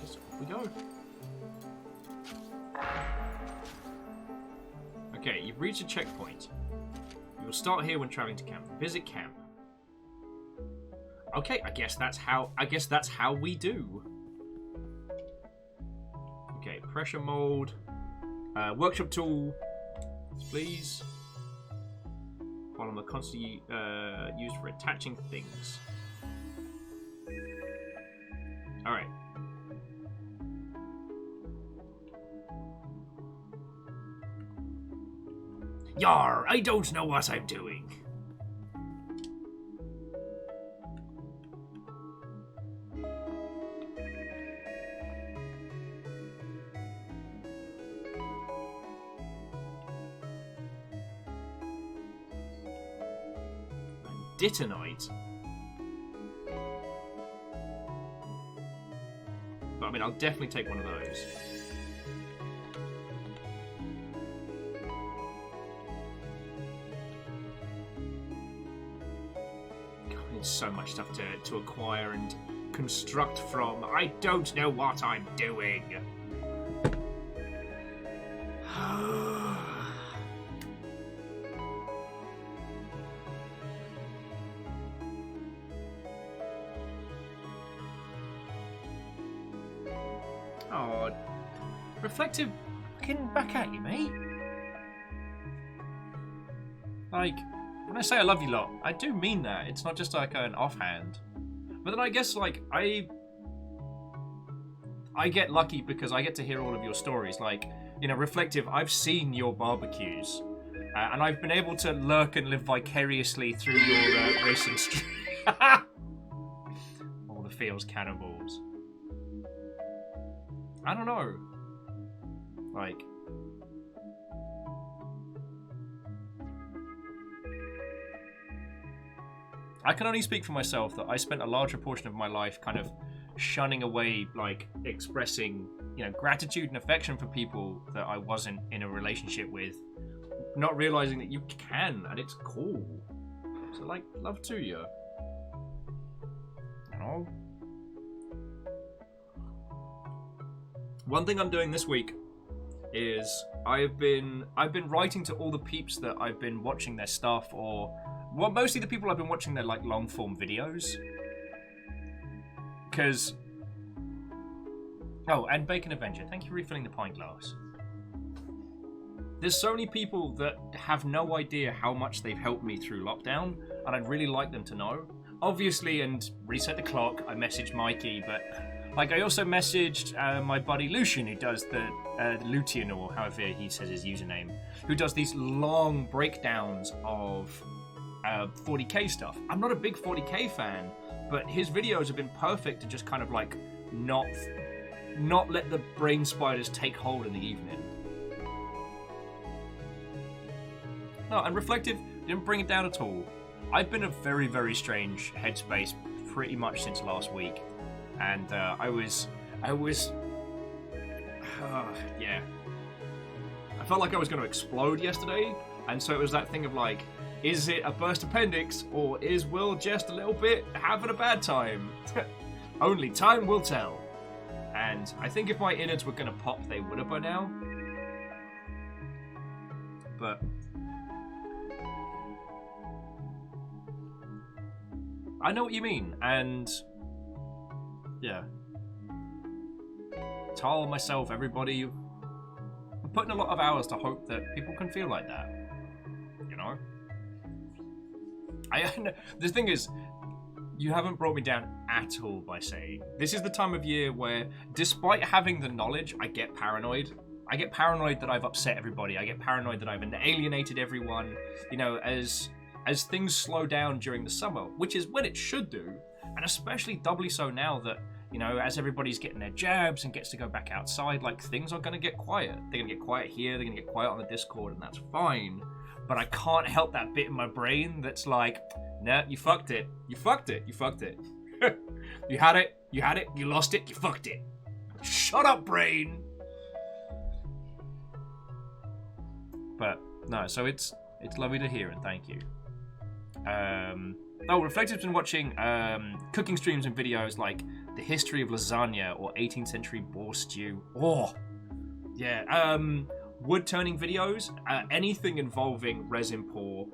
Just off we go. Okay, you've reached a checkpoint. You will start here when traveling to camp. Visit camp. Okay, I guess that's how we do. Okay, pressure mold. Workshop tool. Please. Polymer constantly used for attaching things. Alright. Yar, I don't know what I'm doing. Ditonite. But I mean, I'll definitely take one of those. So much stuff to acquire and construct from. I don't know what I'm doing. Oh, Reflective, fucking back at you, mate. Like, when I say I love you lot, I do mean that. It's not just like an offhand. But then I guess like I get lucky because I get to hear all of your stories. Like, you know, Reflective, I've seen your barbecues. And I've been able to lurk and live vicariously through your racing stream. All the feels cannonballs. I don't know. Like... I can only speak for myself that I spent a larger portion of my life kind of shunning away, like, expressing, you know, gratitude and affection for people that I wasn't in a relationship with. Not realizing that you can, and it's cool. So, like, love to you. You know? One thing I'm doing this week is I've been writing to all the peeps that I've been watching their stuff, or well, mostly the people I've been watching their like long form videos. Because and Bacon Avenger, thank you for refilling the pint glass. There's so many people that have no idea how much they've helped me through lockdown, and I'd really like them to know. Obviously, and reset the clock, I messaged Mikey, but like I also messaged my buddy Lucian, who does the Lucian, or however he says his username, who does these long breakdowns of 40k stuff. I'm not a big 40k fan, but his videos have been perfect to just kind of like not let the brain spiders take hold in the evening. No, and Reflective didn't bring it down at all. I've been in a very, very strange headspace pretty much since last week, and I was, yeah. I felt like I was going to explode yesterday, and so it was that thing of like, is it a burst appendix, or is Will just a little bit having a bad time? Only time will tell. And I think if my innards were going to pop, they would have by now. But I know what you mean, and yeah. Tal, myself, everybody, I'm putting a lot of hours to hope that people can feel like that. You know? The thing is, you haven't brought me down at all by saying this is the time of year where, despite having the knowledge, I get paranoid. I get paranoid that I've upset everybody. I get paranoid that I've alienated everyone. You know, as things slow down during the summer, which is when it should do, and especially doubly so now that, you know, as everybody's getting their jabs and gets to go back outside, like, things are going to get quiet. They're going to get quiet here, they're going to get quiet on the Discord, and that's fine. But I can't help that bit in my brain that's like, nah, you fucked it. You fucked it. You fucked it. You had it. You had it. You lost it. You fucked it. Shut up, brain. But no, so it's lovely to hear, and thank you. Reflective's been watching cooking streams and videos like the history of lasagna or 18th century boar stew. Oh, yeah. Wood turning videos, anything involving resin pour.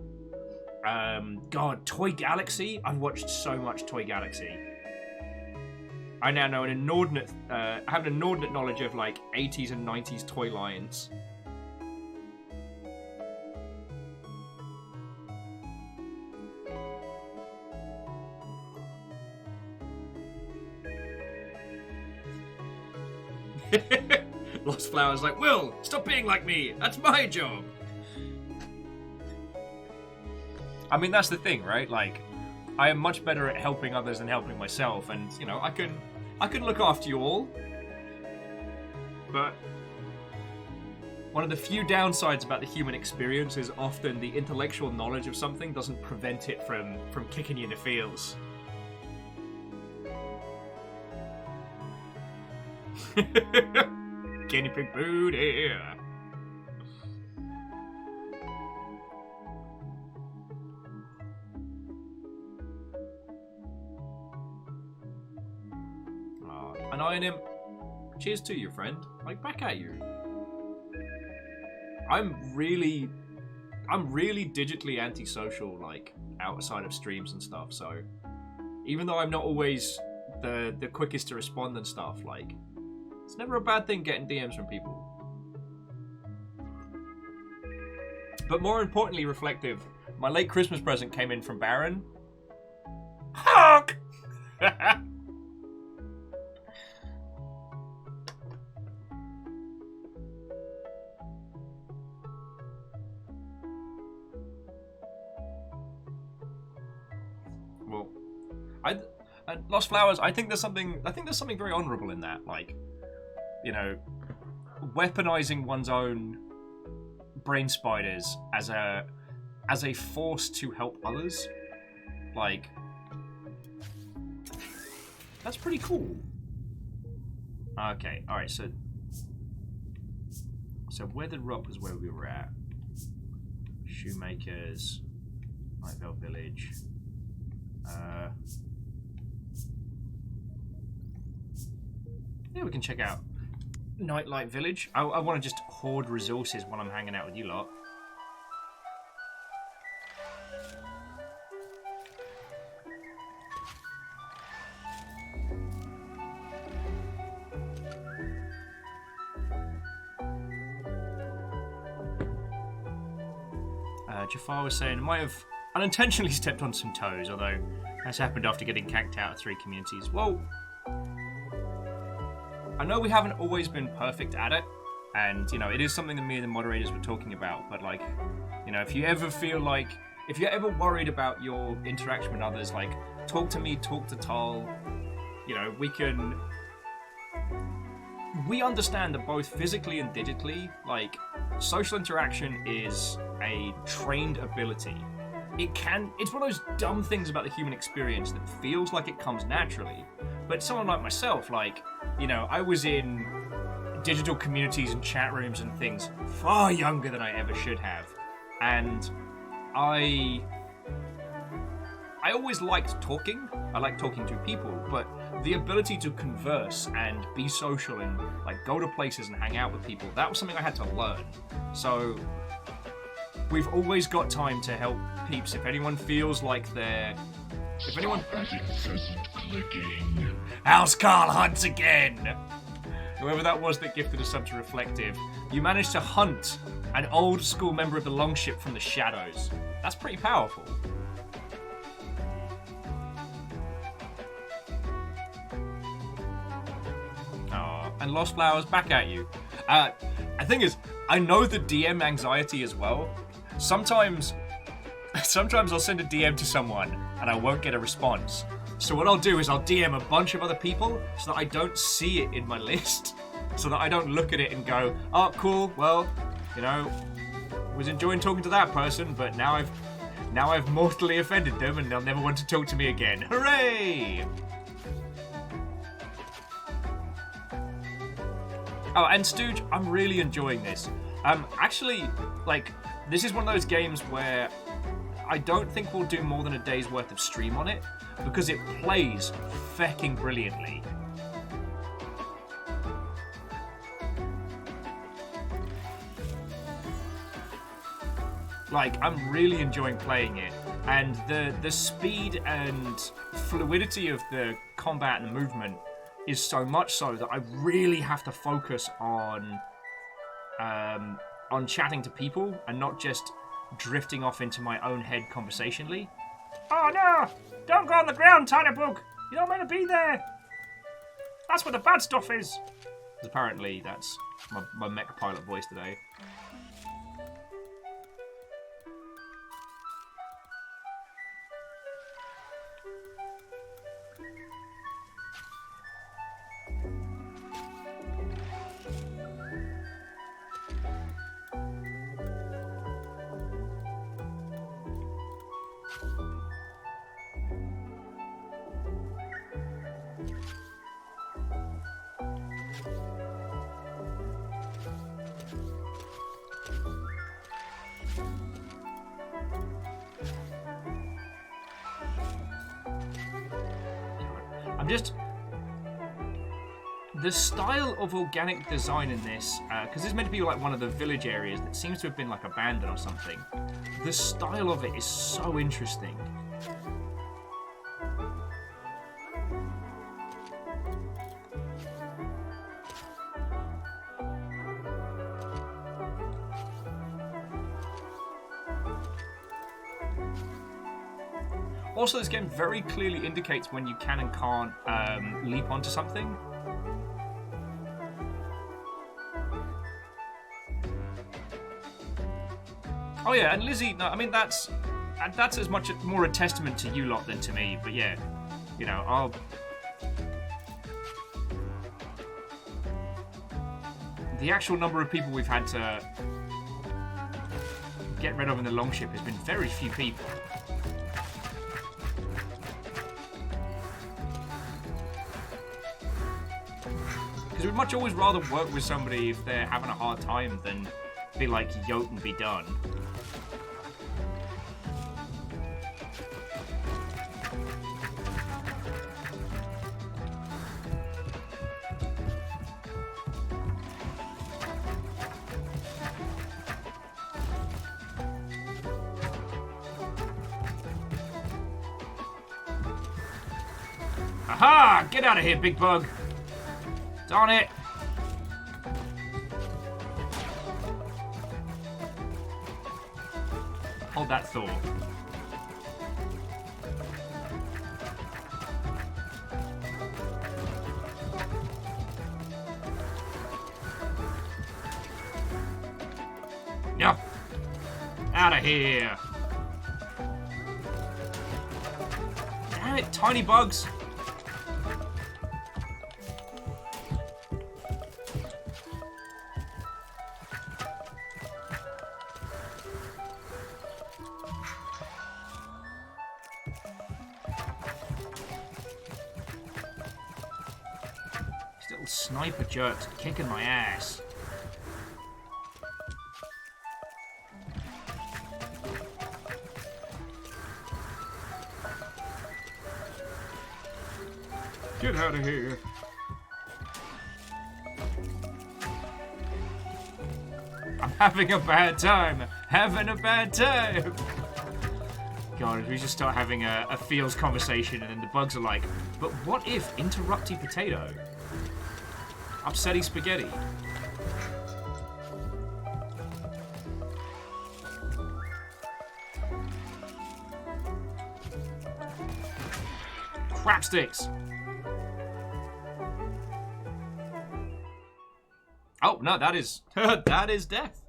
God, Toy Galaxy. I've watched so much Toy Galaxy. I now know have an inordinate knowledge of like 80s and 90s toy lines. Lost Flowers like, Will, stop being like me. That's my job. I mean, that's the thing, right? Like, I am much better at helping others than helping myself, and you know, I can look after you all. But one of the few downsides about the human experience is often the intellectual knowledge of something doesn't prevent it from kicking you in the feels. Guinea pig booty. And I and him, cheers to you, friend. Like, back at you. I'm really digitally antisocial, like, outside of streams and stuff, so even though I'm not always the quickest to respond and stuff, like, it's never a bad thing getting DMs from people. But more importantly, Reflective, my late Christmas present came in from Baron. Honk! And Lost Flowers, I think there's something very honourable in that. Like, you know, weaponizing one's own brain spiders as a force to help others. Like, that's pretty cool. Okay, alright, so Weathered Rock was where we were at. Shoemakers, Nightvale Village. Yeah, we can check out Nightlight Village. I want to just hoard resources while I'm hanging out with you lot. Jafar was saying, I might have unintentionally stepped on some toes, although that's happened after getting canked out of 3 communities. Well, I know we haven't always been perfect at it, and, you know, it is something that me and the moderators were talking about, but, like, you know, if you ever feel like, if you're ever worried about your interaction with others, like, talk to me, talk to Tal, you know, we understand that both physically and digitally, like, social interaction is a trained ability. It's one of those dumb things about the human experience that feels like it comes naturally. But someone like myself, like, you know, I was in digital communities and chat rooms and things far younger than I ever should have. And I always liked talking. I liked talking to people, but the ability to converse and be social and, like, go to places and hang out with people, that was something I had to learn. So we've always got time to help peeps. If anyone feels like they're... If anyone... House Carl hunts again! Whoever that was that gifted us sub to Reflective, you managed to hunt an old school member of the Longship from the shadows. That's pretty powerful. And Lost Flowers, back at you. The thing is, I know the DM anxiety as well. Sometimes I'll send a DM to someone and I won't get a response. So what I'll do is I'll DM a bunch of other people so that I don't see it in my list. So that I don't look at it and go, oh, cool, well, you know, was enjoying talking to that person, but now I've mortally offended them and they'll never want to talk to me again. Hooray! Oh, and Stooge, I'm really enjoying this. Actually, like, this is one of those games where I don't think we'll do more than a day's worth of stream on it, because it plays fecking brilliantly. Like, I'm really enjoying playing it, and the speed and fluidity of the combat and movement is so much so that I really have to focus on chatting to people and not just drifting off into my own head conversationally. Oh no! Don't go on the ground, Tiny Bug! You don't meant to be there! That's where the bad stuff is! Apparently, that's my mech pilot voice today. The style of organic design in this, because this is meant to be like one of the village areas that seems to have been like abandoned or something. The style of it is so interesting. Also, this game very clearly indicates when you can and can't leap onto something. Oh yeah, and Lizzie, no, I mean that's as much more a testament to you lot than to me, but yeah. You know, I'll... The actual number of people we've had to get rid of in the longship has been very few people. Because we'd much always rather work with somebody if they're having a hard time than be like, yoke and be done. Aha! Get out of here, big bug! Darn it! Hold that thought. Yep. Out of here. Damn it, tiny bugs. Sniper jerks kicking my ass. Get out of here. I'm having a bad time. Having a bad time. God, if we just start having a feels conversation and then the bugs are like, but what if interrupty potato? Upsetty spaghetti. Crap sticks. Oh no, that is that is death.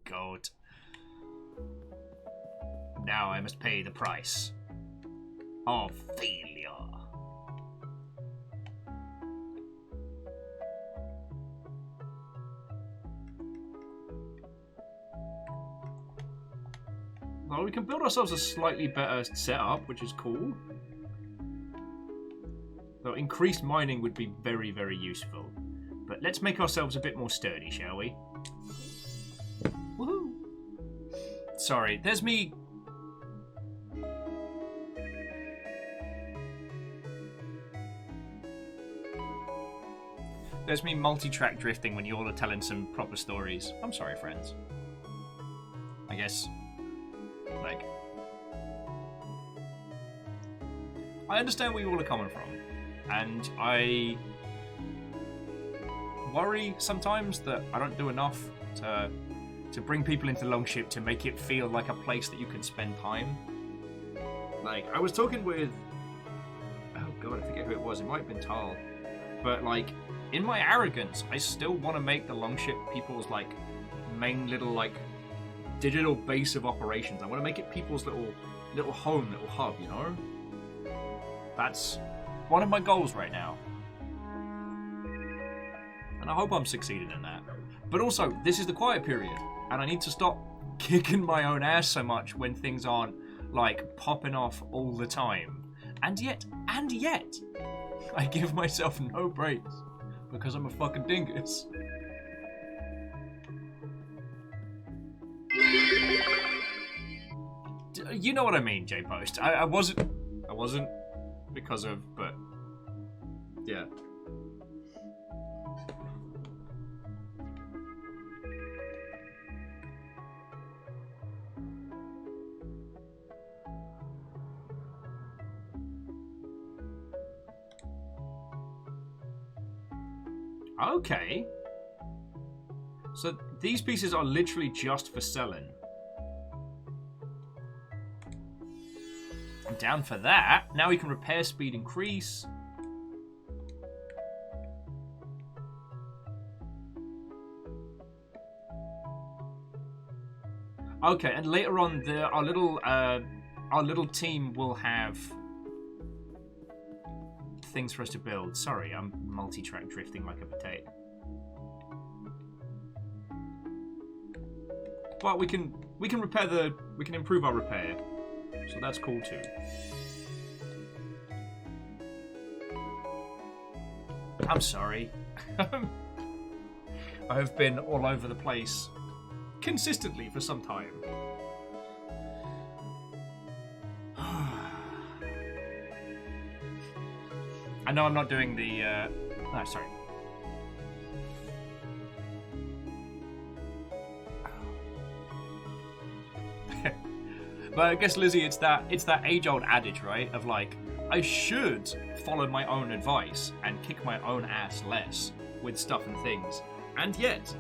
God. Now I must pay the price of failure. Well, we can build ourselves a slightly better setup, which is cool. Though increased mining would be very, very useful. But let's make ourselves a bit more sturdy, shall we? Woohoo! Sorry, there's me. There's me multi-track drifting when you all are telling some proper stories. I'm sorry, friends. I guess, like, I understand where you all are coming from, and I worry sometimes that I don't do enough to bring people into Longship to make it feel like a place that you can spend time. Like, I was talking with, oh god, I forget who it was, it might have been Tal, but like, in my arrogance, I still want to make the Longship people's like main little like digital base of operations. I want to make it people's little home, little hub, you know? That's one of my goals right now. And I hope I'm succeeding in that. But also, this is the quiet period, and I need to stop kicking my own ass so much when things aren't, like, popping off all the time. And yet, I give myself no breaks, because I'm a fucking dingus. You know what I mean, J-Post. I wasn't because of, but, yeah. Okay. These pieces are literally just for selling. I'm down for that. Now we can repair speed increase. Okay, and later on, our little team will have things for us to build. Sorry, I'm multi-track drifting like a potato. But we can improve our repair, so that's cool too. I'm sorry. I've been all over the place consistently for some time. I know I'm not doing the no, sorry. But I guess, Lizzie, it's that age-old adage, right? Of like, I should follow my own advice and kick my own ass less with stuff and things. And yet,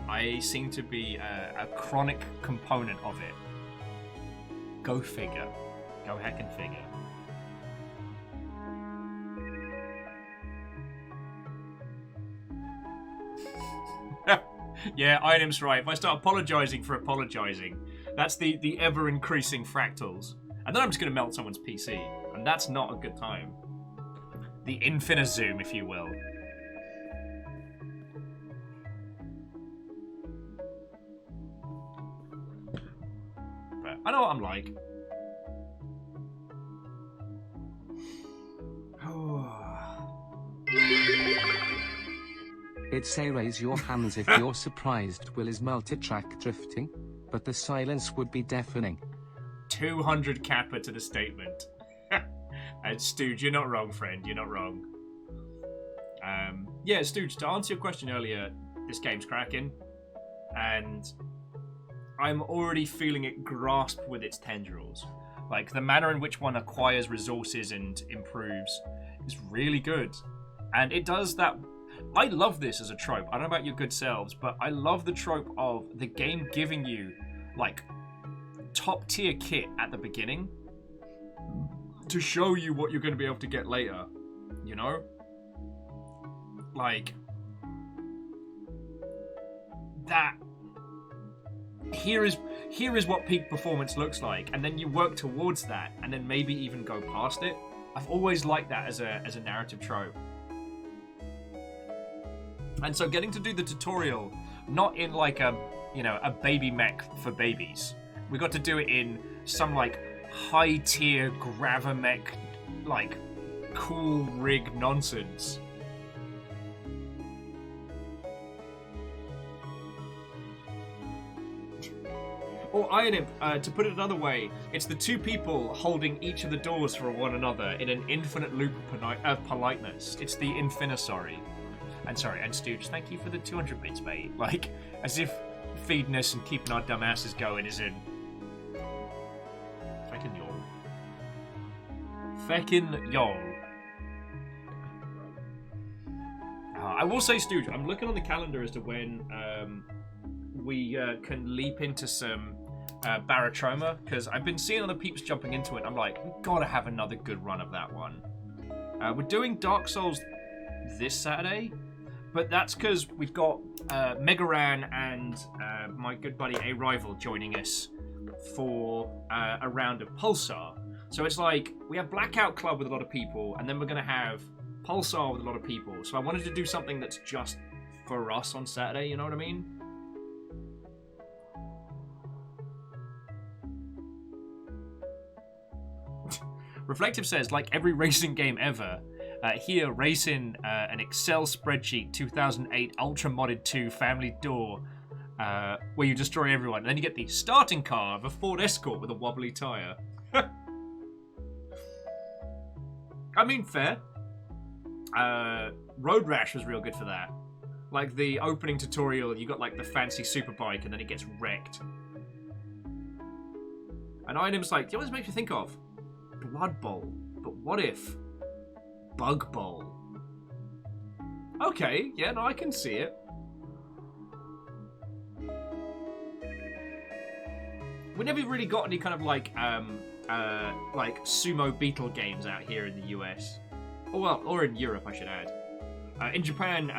I seem to be a chronic component of it. Go figure. Go heckin' figure. Yeah, Item's right. If I start apologizing for apologizing, that's the ever-increasing fractals. And then I'm just going to melt someone's PC. And that's not a good time. The infinite zoom, if you will. But I know what I'm like. It'd say raise your hands if you're surprised Will is multi-track drifting, but the silence would be deafening. 200 kappa to the statement. And Stooge, you're not wrong, friend. You're not wrong. Yeah, Stooge, to answer your question earlier, this game's cracking. And I'm already feeling it grasp with its tendrils. Like, the manner in which one acquires resources and improves is really good. And it does that... I love this as a trope. I don't know about your good selves, but I love the trope of the game giving you, like, top-tier kit at the beginning to show you what you're going to be able to get later, you know? Like, that... Here is what peak performance looks like, and then you work towards that, and then maybe even go past it. I've always liked that as a narrative trope. And so getting to do the tutorial, not in like a baby mech for babies. We got to do it in some like high-tier gravamech, like cool rig nonsense. Or Iron Imp, to put it another way, it's the two people holding each of the doors for one another in an infinite loop of politeness. It's the Infinisori. And sorry, and Stooge, thank you for the 200 bits, mate. Like, as if feeding us and keeping our dumb asses going isn't... Feckin' y'all. Feckin' y'all. I will say, Stooge, I'm looking on the calendar as to when we can leap into some Barotrauma, because I've been seeing other peeps jumping into it. I'm like, we've got to have another good run of that one. We're doing Dark Souls this Saturday, but that's because we've got Megaran and my good buddy A Rival joining us for a round of Pulsar. So it's like, we have Blackout Club with a lot of people, and then we're going to have Pulsar with a lot of people. So I wanted to do something that's just for us on Saturday, you know what I mean? Reflective says, like every racing game ever, here racing an Excel spreadsheet 2008 Ultra Modded 2 Family Door, where you destroy everyone. And then you get the starting car of a Ford Escort with a wobbly tyre. I mean, fair. Road Rash was real good for that. Like the opening tutorial, you got like the fancy superbike and then it gets wrecked. And Item's like, do you know what this makes me think of? Blood Bowl. But what if Bug Bowl? Okay, yeah, no, I can see it. we never really got any kind of like sumo beetle games out here in the US. Or in Europe, I should add. In Japan,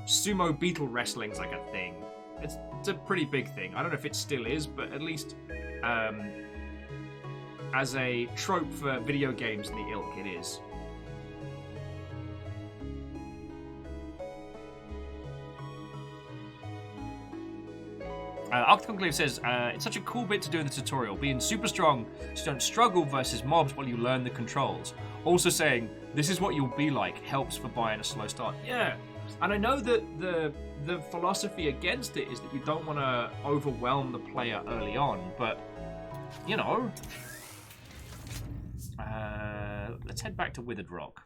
sumo beetle wrestling's like a thing. It's a pretty big thing. I don't know if it still is, but at least as a trope for video games in the ilk, it is. Arctic Conclave says, it's such a cool bit to do in the tutorial, being super strong so you don't struggle versus mobs while you learn the controls. Also saying, this is what you'll be like, helps for buying a slow start. Yeah, and I know that the philosophy against it is that you don't want to overwhelm the player early on, but, you know. Let's head back to Withered Rock.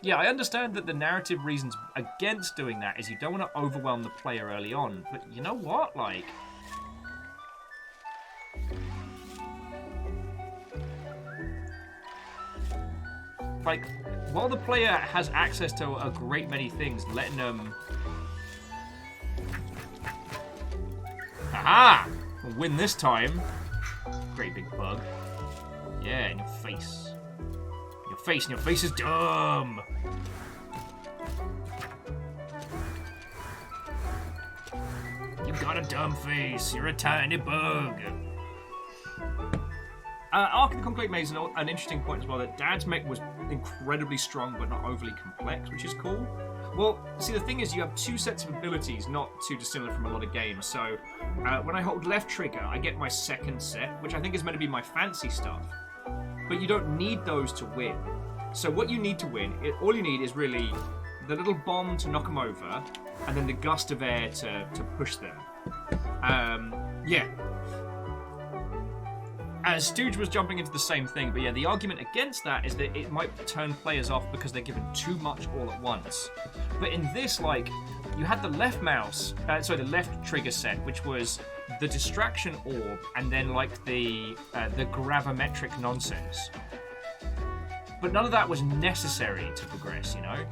Yeah, I understand that the narrative reasons against doing that is you don't want to overwhelm the player early on, but you know what? Like, while the player has access to a great many things, letting them... Haha! We'll win this time. Great big bug. Yeah, in your face. And your face is dumb. You've got a dumb face. You're a tiny bug. Arc of the Conclave made an interesting point as well, that Dad's mech was incredibly strong but not overly complex, which is cool. Well, see, the thing is, you have two sets of abilities, not too dissimilar from a lot of games. So, when I hold left trigger, I get my second set, which I think is meant to be my fancy stuff. But you don't need those to win. So what you need to win, all you need is really the little bomb to knock them over, and then the gust of air to push them. Yeah. Stooge was jumping into the same thing, but yeah, the argument against that is that it might turn players off because they're given too much all at once. But in this, like, you had the left the left trigger set, which was the distraction orb, and then like the gravimetric nonsense. But none of that was necessary to progress, you know?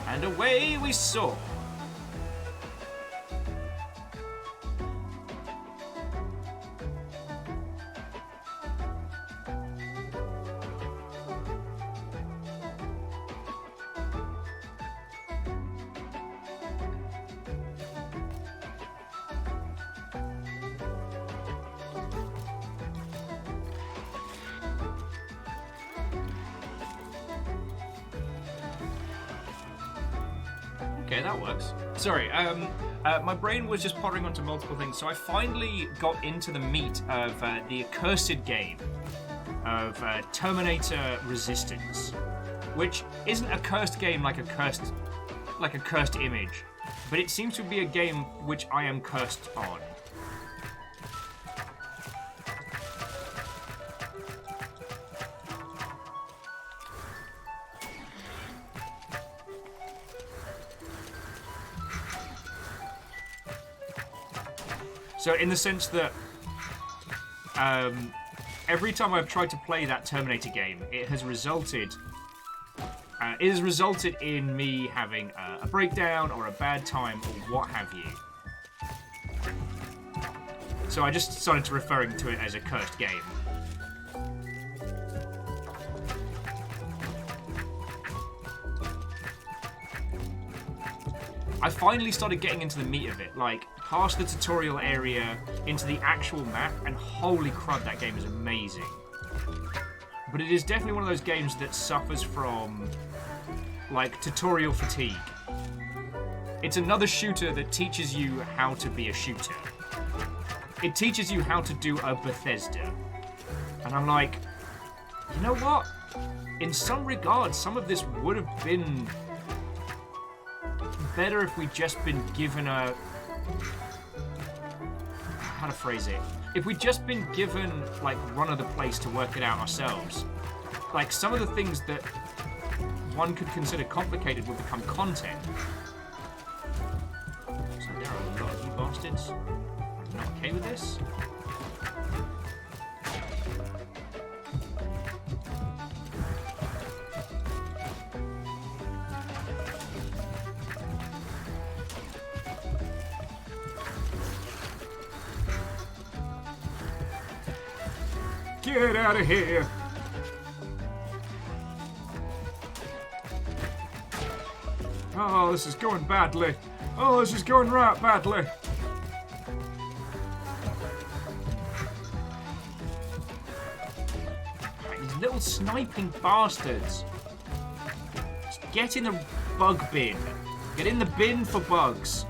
And away we soar. Okay, that works. Sorry, my brain was just pottering onto multiple things, so I finally got into the meat of the accursed game of Terminator Resistance, which isn't a cursed game like a cursed image, but it seems to be a game which I am cursed on. So in the sense that every time I've tried to play that Terminator game, it has resulted in me having a breakdown or a bad time or what have you. So I just started to referring to it as a cursed game. I finally started getting into the meat of it, like past the tutorial area into the actual map, and holy crud, that game is amazing. But it is definitely one of those games that suffers from, like, tutorial fatigue. It's another shooter that teaches you how to be a shooter. It teaches you how to do a Bethesda. And I'm like, you know what? In some regards, some of this would have been better if we'd just been given a... how to phrase it? If we'd just been given, like, run of the place to work it out ourselves. Like, some of the things that one could consider complicated would become content. bastards. I'm not okay with this. Get out of here! Oh, this is going badly. Oh, this is going right badly. These little sniping bastards. Just get in the bug bin. Get in the bin for bugs.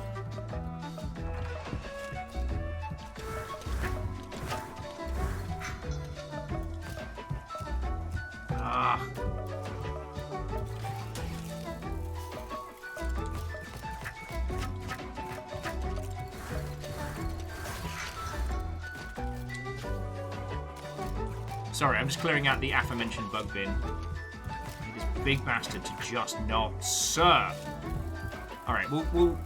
Sorry, I'm just clearing out the aforementioned bug bin. Need this big bastard to just not serve. Alright, we'll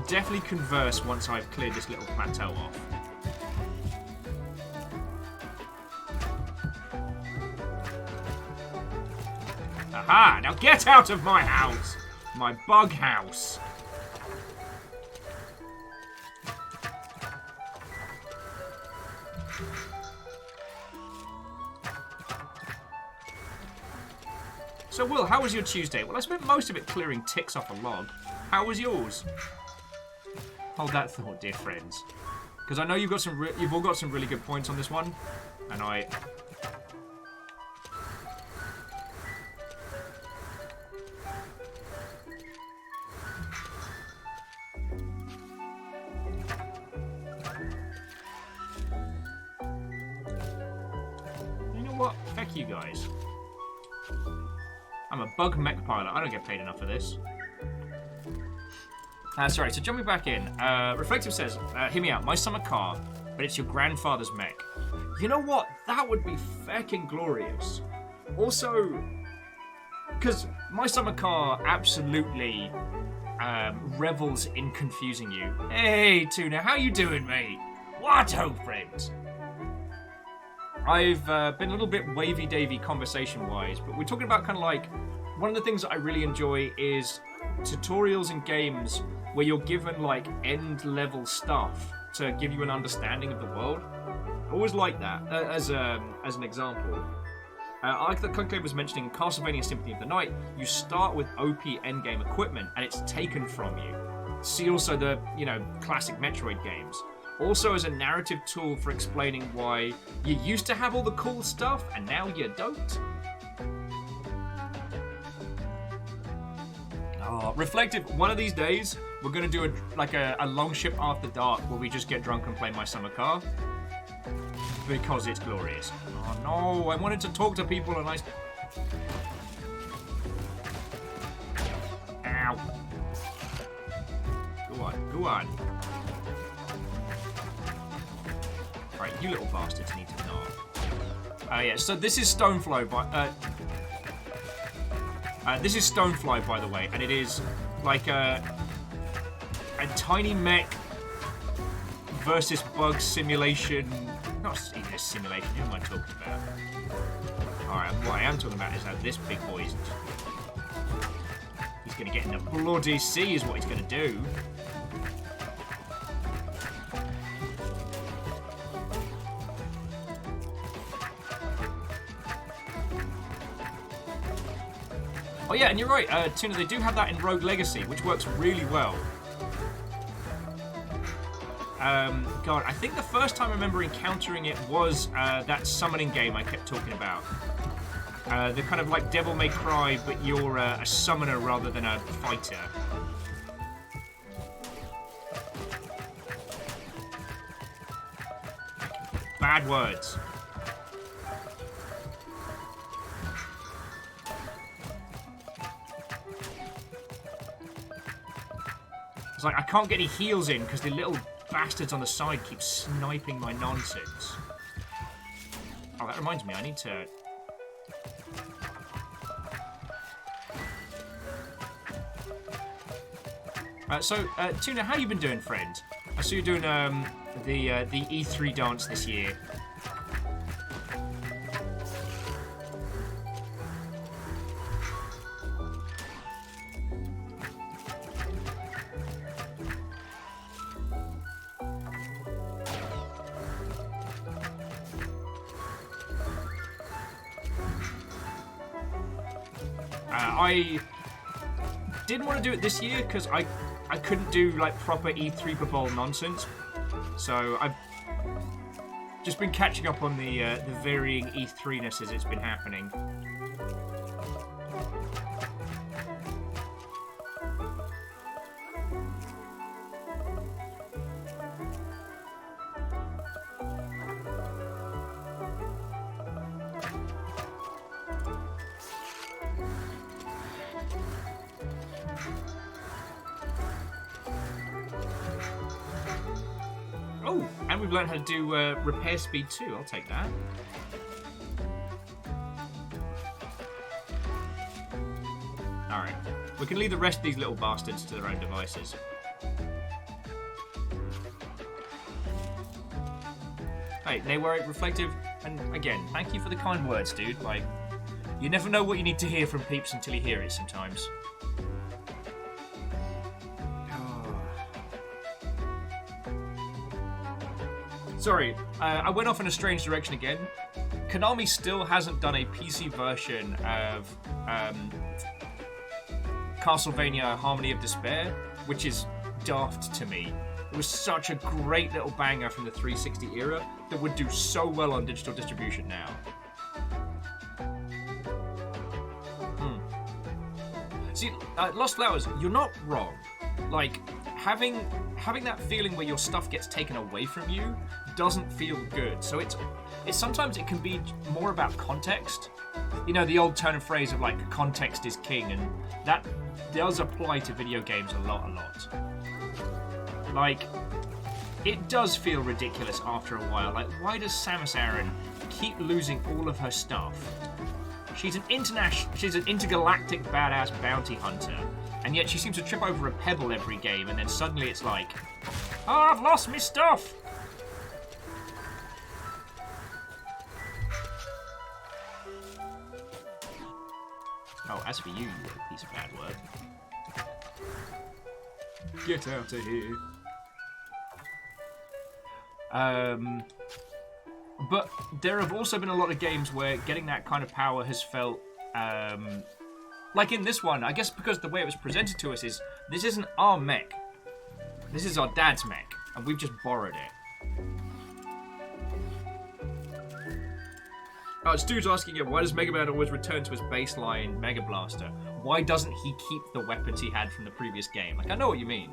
definitely converse once I've cleared this little plateau off. Aha! Now get out of my house! My bug house! So, Will, how was your Tuesday? Well, I spent most of it clearing ticks off a log. How was yours? Hold that thought, dear friends, because I know you've all got some really good points on this one, and I. You know what? Heck you guys. I'm a bug mech pilot. I don't get paid enough for this. Sorry, so jumping back in. Reflective says, hear me out. My summer car, but it's your grandfather's mech. You know what? That would be feckin' glorious. Also, because my summer car absolutely revels in confusing you. Hey, Tuna, how you doing, mate? What ho, friends? I've been a little bit wavy-davy conversation-wise, but we're talking about kind of like, one of the things that I really enjoy is tutorials in games where you're given like end-level stuff to give you an understanding of the world. I always like that as an example. Like that Chonky was mentioning, in Castlevania Symphony of the Night, you start with OP endgame equipment and it's taken from you. See also the, classic Metroid games. Also as a narrative tool for explaining why you used to have all the cool stuff and now you don't. Oh, Reflective, one of these days we're going to do a long ship after dark where we just get drunk and play My Summer Car. Because it's glorious. Oh no, I wanted to talk to people and I... Ow. Go on. Right, you little bastards need to not. Yeah, so this is Stonefly this is Stonefly, by the way, and it is like a tiny mech versus bug simulation. Not even a simulation, who am I talking about? Alright, what I am talking about is how this big boy is... He's going to get in the bloody sea is what he's going to do. Oh yeah, and you're right, Tuna, they do have that in Rogue Legacy, which works really well. God, I think the first time I remember encountering it was that summoning game I kept talking about. The kind of like Devil May Cry, but you're a summoner rather than a fighter. Bad words. It's like I can't get any heals in because the little bastards on the side keep sniping my nonsense. Oh, that reminds me, I need to... Tuna, how you been doing, friend? I saw you doing the E3 dance this year. I didn't want to do it this year because I couldn't do like proper E3 per bowl nonsense, so I've just been catching up on the varying E3ness as it's been happening. Oh, and we've learned how to do repair speed too. I'll take that. Alright. We can leave the rest of these little bastards to their own devices. Hey, they were reflective, and again, thank you for the kind words, dude. Like, you never know what you need to hear from peeps until you hear it sometimes. Sorry, I went off in a strange direction again. Konami still hasn't done a PC version of Castlevania Harmony of Despair, which is daft to me. It was such a great little banger from the 360 era that would do so well on digital distribution now. See, Lost Flowers, you're not wrong. Like, having that feeling where your stuff gets taken away from you doesn't feel good. So it's sometimes it can be more about context. You know, the old turn of phrase of like context is king, and that does apply to video games a lot. Like, it does feel ridiculous after a while. Like, why does Samus Aran keep losing all of her stuff? She's an intergalactic badass bounty hunter, and yet she seems to trip over a pebble every game, and then suddenly it's like, oh, I've lost my stuff! Oh, as for you piece of bad work. Get out of here. But there have also been a lot of games where getting that kind of power has felt, like in this one, I guess because the way it was presented to us is, this isn't our mech. This is our dad's mech, and we've just borrowed it. Oh, Stu's asking, why does Mega Man always return to his baseline Mega Blaster? Why doesn't he keep the weapons he had from the previous game? Like, I know what you mean.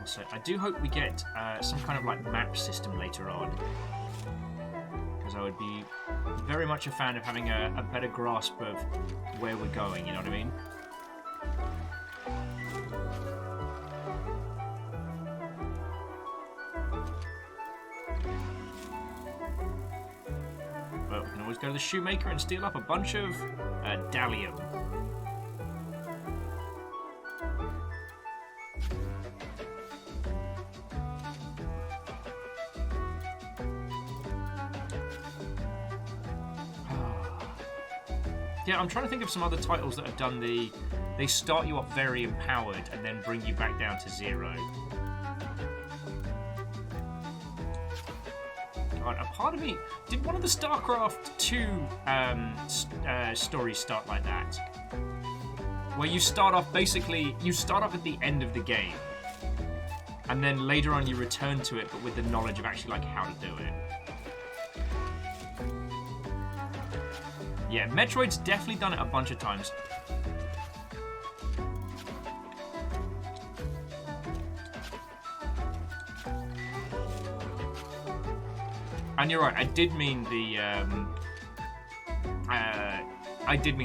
So I do hope we get some kind of like map system later on, because I would be very much a fan of having a better grasp of where we're going, you know what I mean? But we can always go to the shoemaker and steal up a bunch of Dalium. Yeah, I'm trying to think of some other titles that have done they start you off very empowered and then bring you back down to zero. God, a part of me, did one of the StarCraft 2 stories start like that? Where you start off, basically, you start off at the end of the game, and then later on you return to it, but with the knowledge of actually like how to do it. Yeah, Metroid's definitely done it a bunch of times. And you're right, I did mean the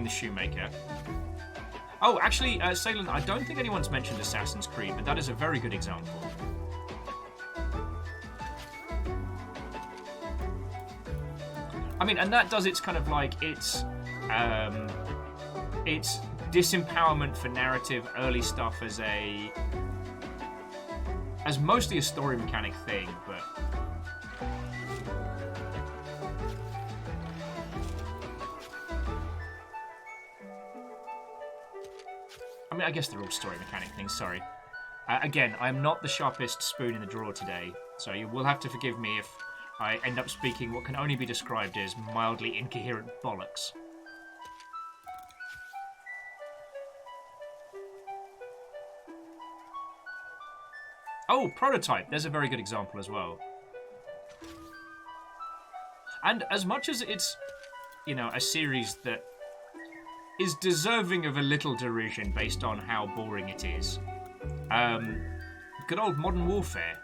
shoemaker. Oh, actually, Salem, I don't think anyone's mentioned Assassin's Creed, but that is a very good example. I mean, and that does its kind of like it's disempowerment for narrative early stuff as mostly a story mechanic thing, but I mean, I guess they're all story mechanic things, sorry. Again, I am not the sharpest spoon in the drawer today, so you will have to forgive me if I end up speaking what can only be described as mildly incoherent bollocks. Oh, Prototype. There's a very good example as well. And as much as it's, you know, a series that is deserving of a little derision based on how boring it is, good old Modern Warfare.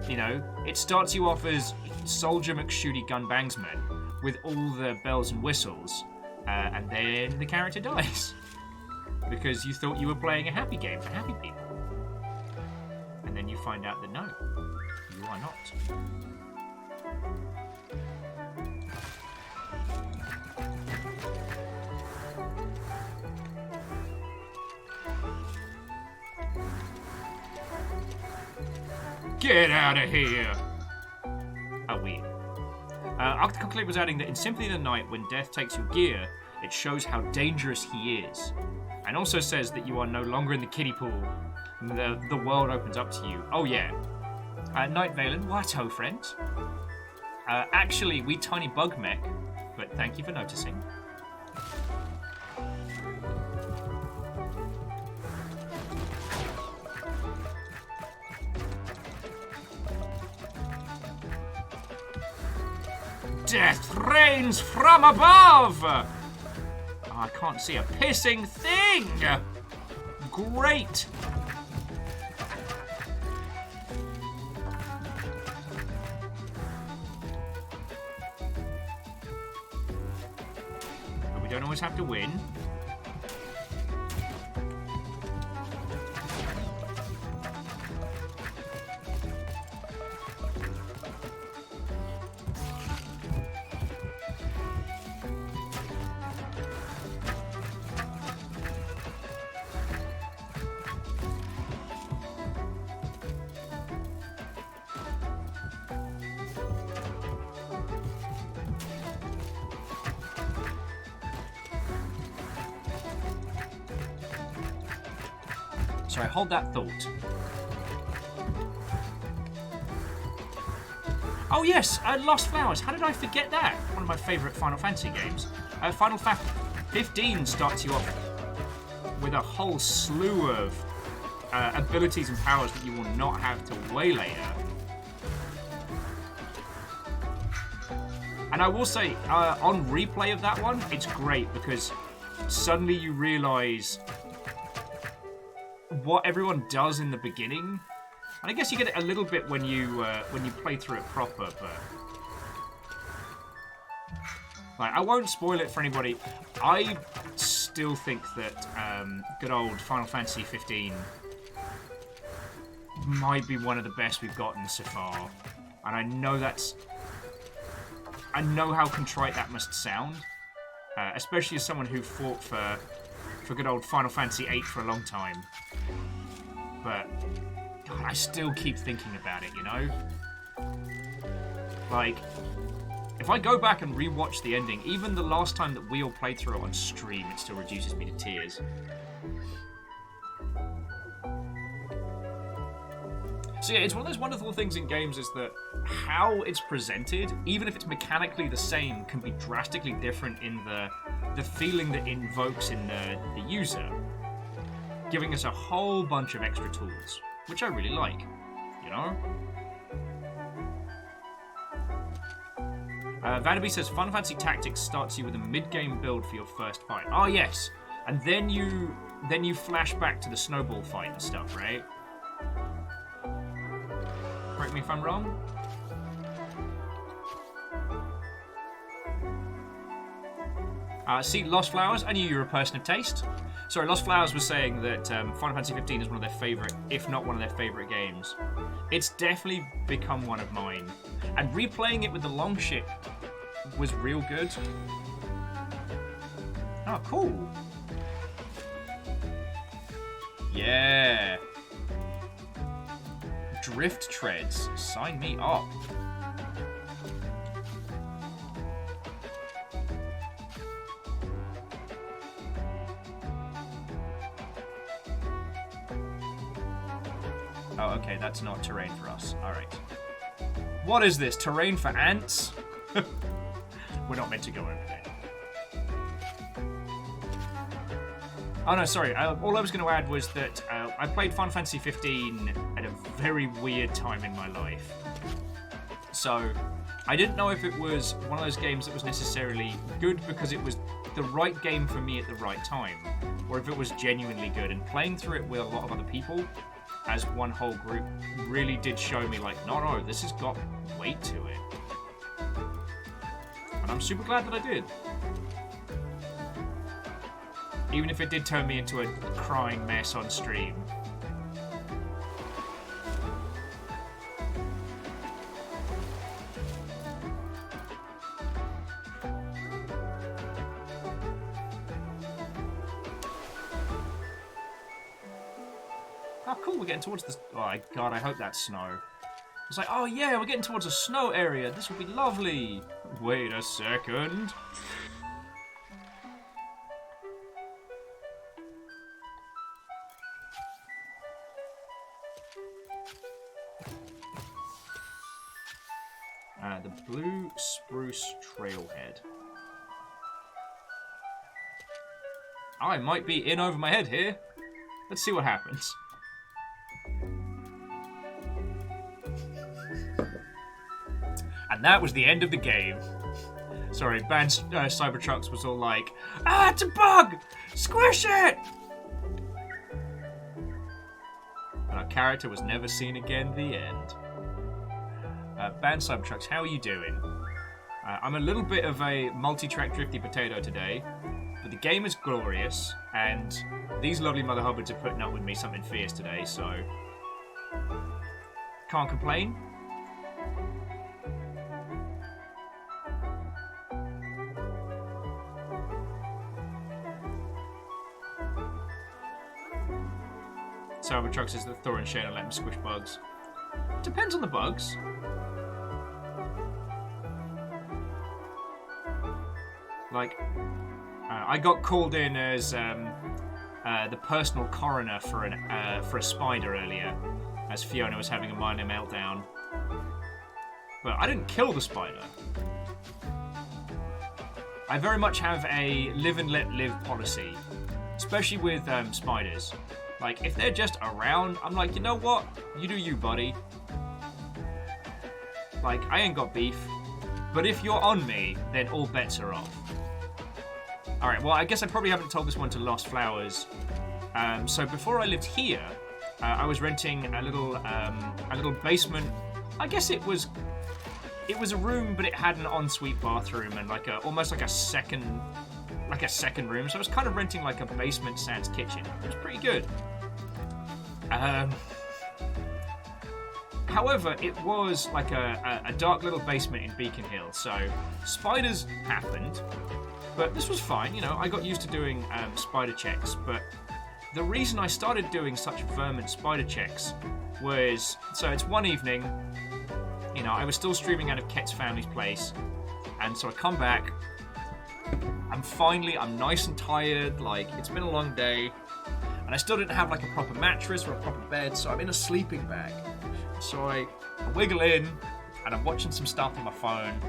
You know, it starts you off as Soldier McShooty Gunbangsman with all the bells and whistles, and then the character dies. Because you thought you were playing a happy game for happy people. And then you find out that no, you are not. Get out of here! Oh, weird. Octocockley was adding that in Symphony of the Night, when death takes your gear, it shows how dangerous he is. And also says that you are no longer in the kiddie pool, and the world opens up to you. Oh, yeah. Night Valen, what ho, friend? Actually, we tiny bug mech, but thank you for noticing. Death rains from above! Oh, I can't see a pissing thing! Great! But we don't always have to win. Sorry, hold that thought. Oh yes, Lost Flowers. How did I forget that? One of my favourite Final Fantasy games. Final Fantasy 15 starts you off with a whole slew of abilities and powers that you will not have till way later. And I will say, on replay of that one, it's great because suddenly you realise what everyone does in the beginning. And I guess you get it a little bit when you play through it proper, but like, I won't spoil it for anybody. I still think that good old Final Fantasy 15 might be one of the best we've gotten so far, and I know how contrite that must sound, especially as someone who fought for good old Final Fantasy 8 for a long time. But God, I still keep thinking about it, you know? Like, if I go back and rewatch the ending, even the last time that we all played through it on stream, it still reduces me to tears. So yeah, it's one of those wonderful things in games is that how it's presented, even if it's mechanically the same, can be drastically different in the feeling that it invokes in the user, giving us a whole bunch of extra tools, which I really like, you know? Vanderby says Final Fantasy Tactics starts you with a mid-game build for your first fight. Oh yes, and then you flash back to the snowball fight and stuff, right? Correct me if I'm wrong. See, Lost Flowers, I knew you were a person of taste. Sorry, Lost Flowers was saying that Final Fantasy 15 is one of their favourite, if not one of their favourite games. It's definitely become one of mine. And replaying it with the Longship was real good. Oh, cool. Yeah. Drift treads. Sign me up. Oh, okay, that's not terrain for us. Alright. What is this? Terrain for ants? We're not meant to go over there. Oh no, sorry. All I was going to add was that I played Final Fantasy 15 at a very weird time in my life. So, I didn't know if it was one of those games that was necessarily good because it was the right game for me at the right time, or if it was genuinely good. And playing through it with a lot of other people as one whole group really did show me, like, no, this has got weight to it. And I'm super glad that I did. Even if it did turn me into a crying mess on stream. Oh, cool, we're getting towards the... Oh, my God, I hope that's snow. It's like, oh, yeah, we're getting towards a snow area. This will be lovely. Wait a second. The Blue Spruce Trailhead. I might be in over my head here. Let's see what happens. And that was the end of the game. Sorry, Band Cybertrucks was all like, ah, it's a bug! Squish it! And our character was never seen again, the end. Band Cybertrucks, how are you doing? I'm a little bit of a multi-track drifty potato today, but the game is glorious, and these lovely mother hubbards are putting up with me something fierce today, so can't complain. Cybertrucks is the Thor and Shane and let him squish bugs. Depends on the bugs. Like, I got called in as the personal coroner for a spider earlier, as Fiona was having a minor meltdown. But I didn't kill the spider. I very much have a live and let live policy, especially with spiders. Like, if they're just around, I'm like, you know what? You do you, buddy. Like, I ain't got beef. But if you're on me, then all bets are off. Alright, well, I guess I probably haven't told this one to Lost Flowers. So before I lived here, I was renting a little basement. I guess it was a room, but it had an ensuite bathroom and almost like a second room. So I was kind of renting like a basement sans kitchen. It was pretty good. However, it was like a dark little basement in Beacon Hill, so spiders happened. But this was fine, you know, I got used to doing spider checks, but the reason I started doing such vermin spider checks was, so it's one evening, you know, I was still streaming out of Ket's family's place, and so I come back, I'm nice and tired, like, it's been a long day, and I still didn't have like a proper mattress or a proper bed, so I'm in a sleeping bag. So I wiggle in, and I'm watching some stuff on my phone,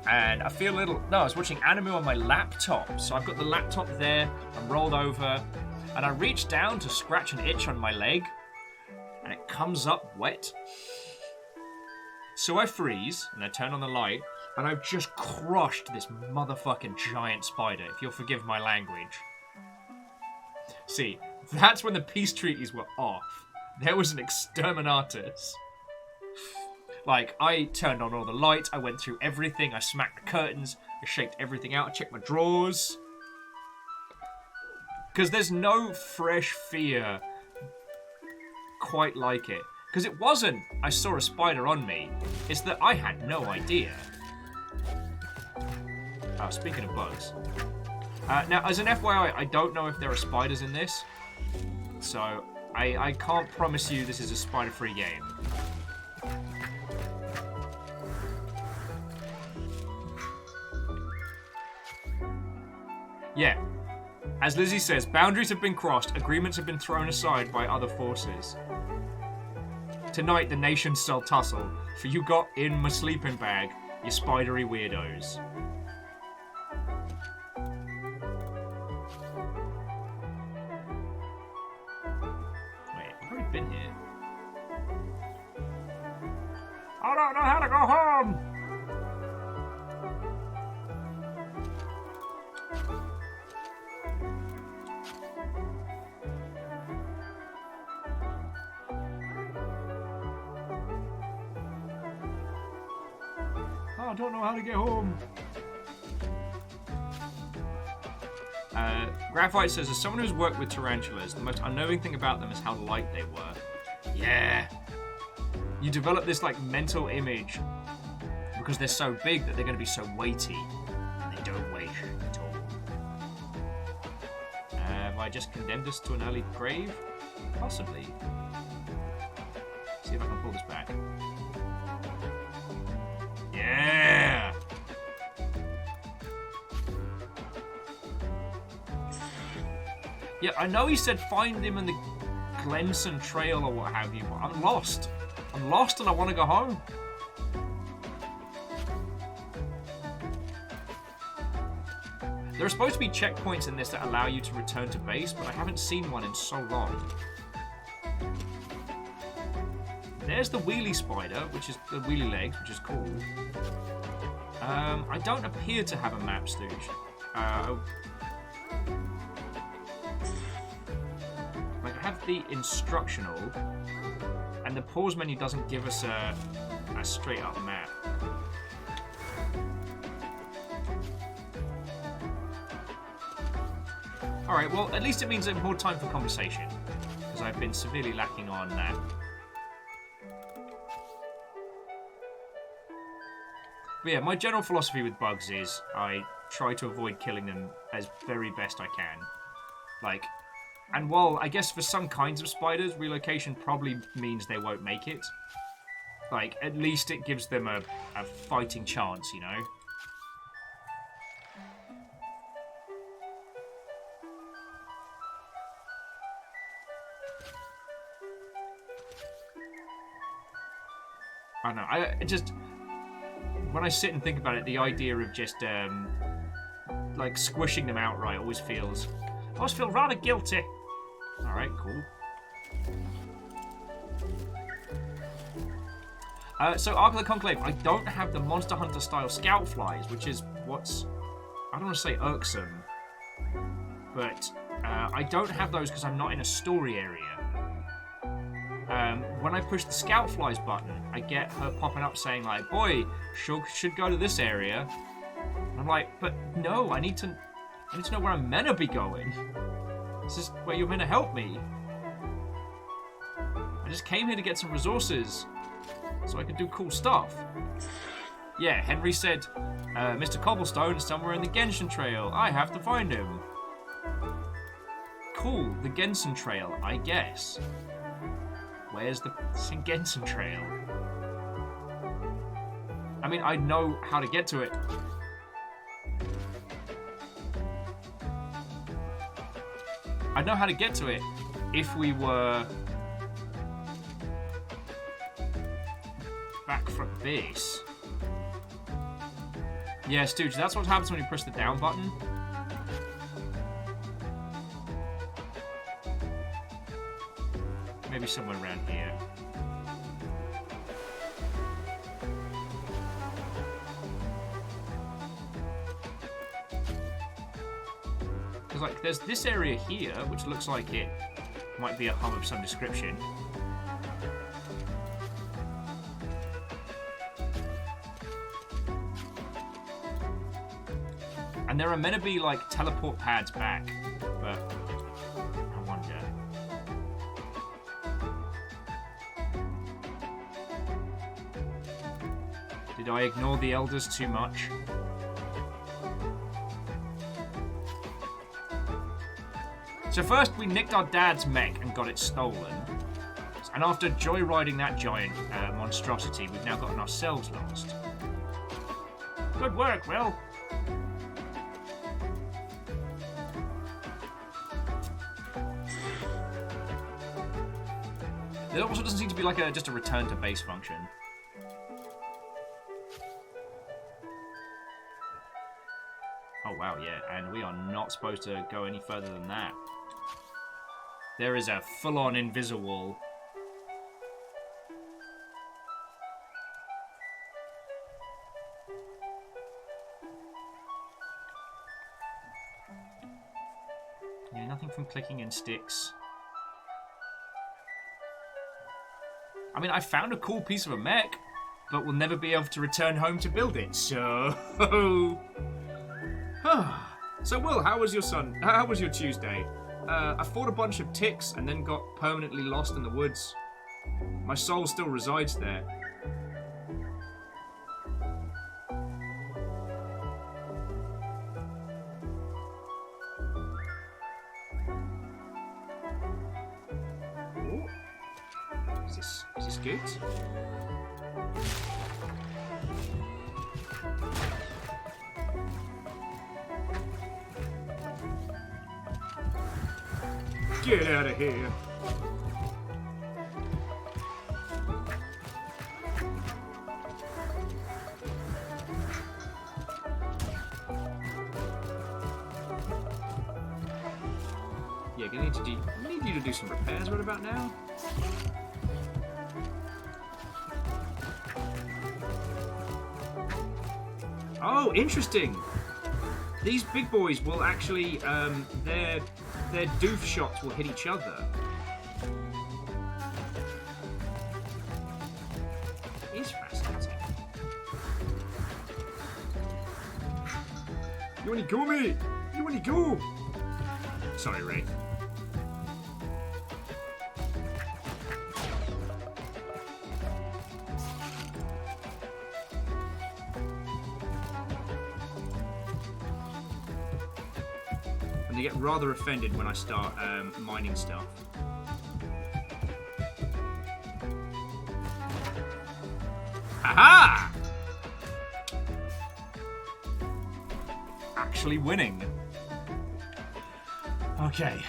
and I feel I was watching anime on my laptop. So I've got the laptop there, I'm rolled over, and I reach down to scratch an itch on my leg, and it comes up wet. So I freeze, and I turn on the light, and I've just crushed this motherfucking giant spider, if you'll forgive my language. See, that's when the peace treaties were off. There was an exterminatus. Like, I turned on all the lights, I went through everything, I smacked the curtains, I shaked everything out, I checked my drawers. Because there's no fresh fear quite like it. Because it wasn't, I saw a spider on me. It's that I had no idea. Oh, speaking of bugs. Now, as an FYI, I don't know if there are spiders in this. So, I can't promise you this is a spider-free game. Yeah. As Lizzie says, boundaries have been crossed, agreements have been thrown aside by other forces. Tonight, the nations shall tussle, for you got in my sleeping bag, you spidery weirdos. Wait, I've already been here. I don't know how to go home! I don't know how to get home. Graphite says, as someone who's worked with tarantulas, the most unnerving thing about them is how light they were. Yeah. You develop this, like, mental image because they're so big that they're going to be so weighty. And they don't weigh at all. Have I just condemned us to an early grave? Possibly. See if I can pull this back. Yeah! Yeah, I know he said find him in the Glenson Trail or what have you, but I'm lost. I'm lost and I want to go home. There are supposed to be checkpoints in this that allow you to return to base, but I haven't seen one in so long. There's the wheelie spider, which is the wheelie legs, which is cool. I don't appear to have a map, Stooge. Like, I have the instructional, and the pause menu doesn't give us a straight up map. Alright, well, at least it means I have more time for conversation, because I've been severely lacking on that. But yeah, my general philosophy with bugs is I try to avoid killing them as very best I can. Like, and while I guess for some kinds of spiders, relocation probably means they won't make it. Like, at least it gives them a fighting chance, you know? I don't know, I just... When I sit and think about it, the idea of just, like, squishing them outright always feels... I always feel rather guilty. Alright, cool. So, Ark of the Conclave, I don't have the Monster Hunter style scout flies, which is what's... I don't want to say irksome. But, I don't have those because I'm not in a story area. When I push the scout flies button, I get her popping up saying like, boy, should go to this area. And I'm like, but no, I need to know where I'm meant to be going. This is where you're meant to help me. I just came here to get some resources so I could do cool stuff. Yeah, Henry said, Mr. Cobblestone is somewhere in the Genshin Trail. I have to find him. Cool, the Genshin Trail, I guess. Where's the Genshin Trail? I mean, I know how to get to it. I'd know how to get to it if we were back from this. Yeah, Stooge, that's what happens when you push the down button. Maybe somewhere around here. Because, like, there's this area here, which looks like it might be a hub of some description. And there are meant to be, like, teleport pads back, but Did I ignore the elders too much? So first we nicked our dad's mech and got it stolen. And after joyriding that giant monstrosity, we've now gotten ourselves lost. Good work, Will. There also doesn't seem to be like just a return to base function. Oh wow, yeah, and we are not supposed to go any further than that. There is a full-on invisible. Yeah, nothing from clicking in sticks. I mean, I found a cool piece of a mech, but we'll never be able to return home to build it, so... So, Will, how was your Tuesday? I fought a bunch of ticks and then got permanently lost in the woods. My soul still resides there. Ooh. Is this good? Get out of here. Yeah, I need you to do some repairs right about now. Oh, interesting. These big boys will actually, their doof shots will hit each other. It is fascinating. You wanna go, mate? You wanna go? Sorry, Ray. And they get rather offended when I start mining stuff. Aha! Actually winning. Okay,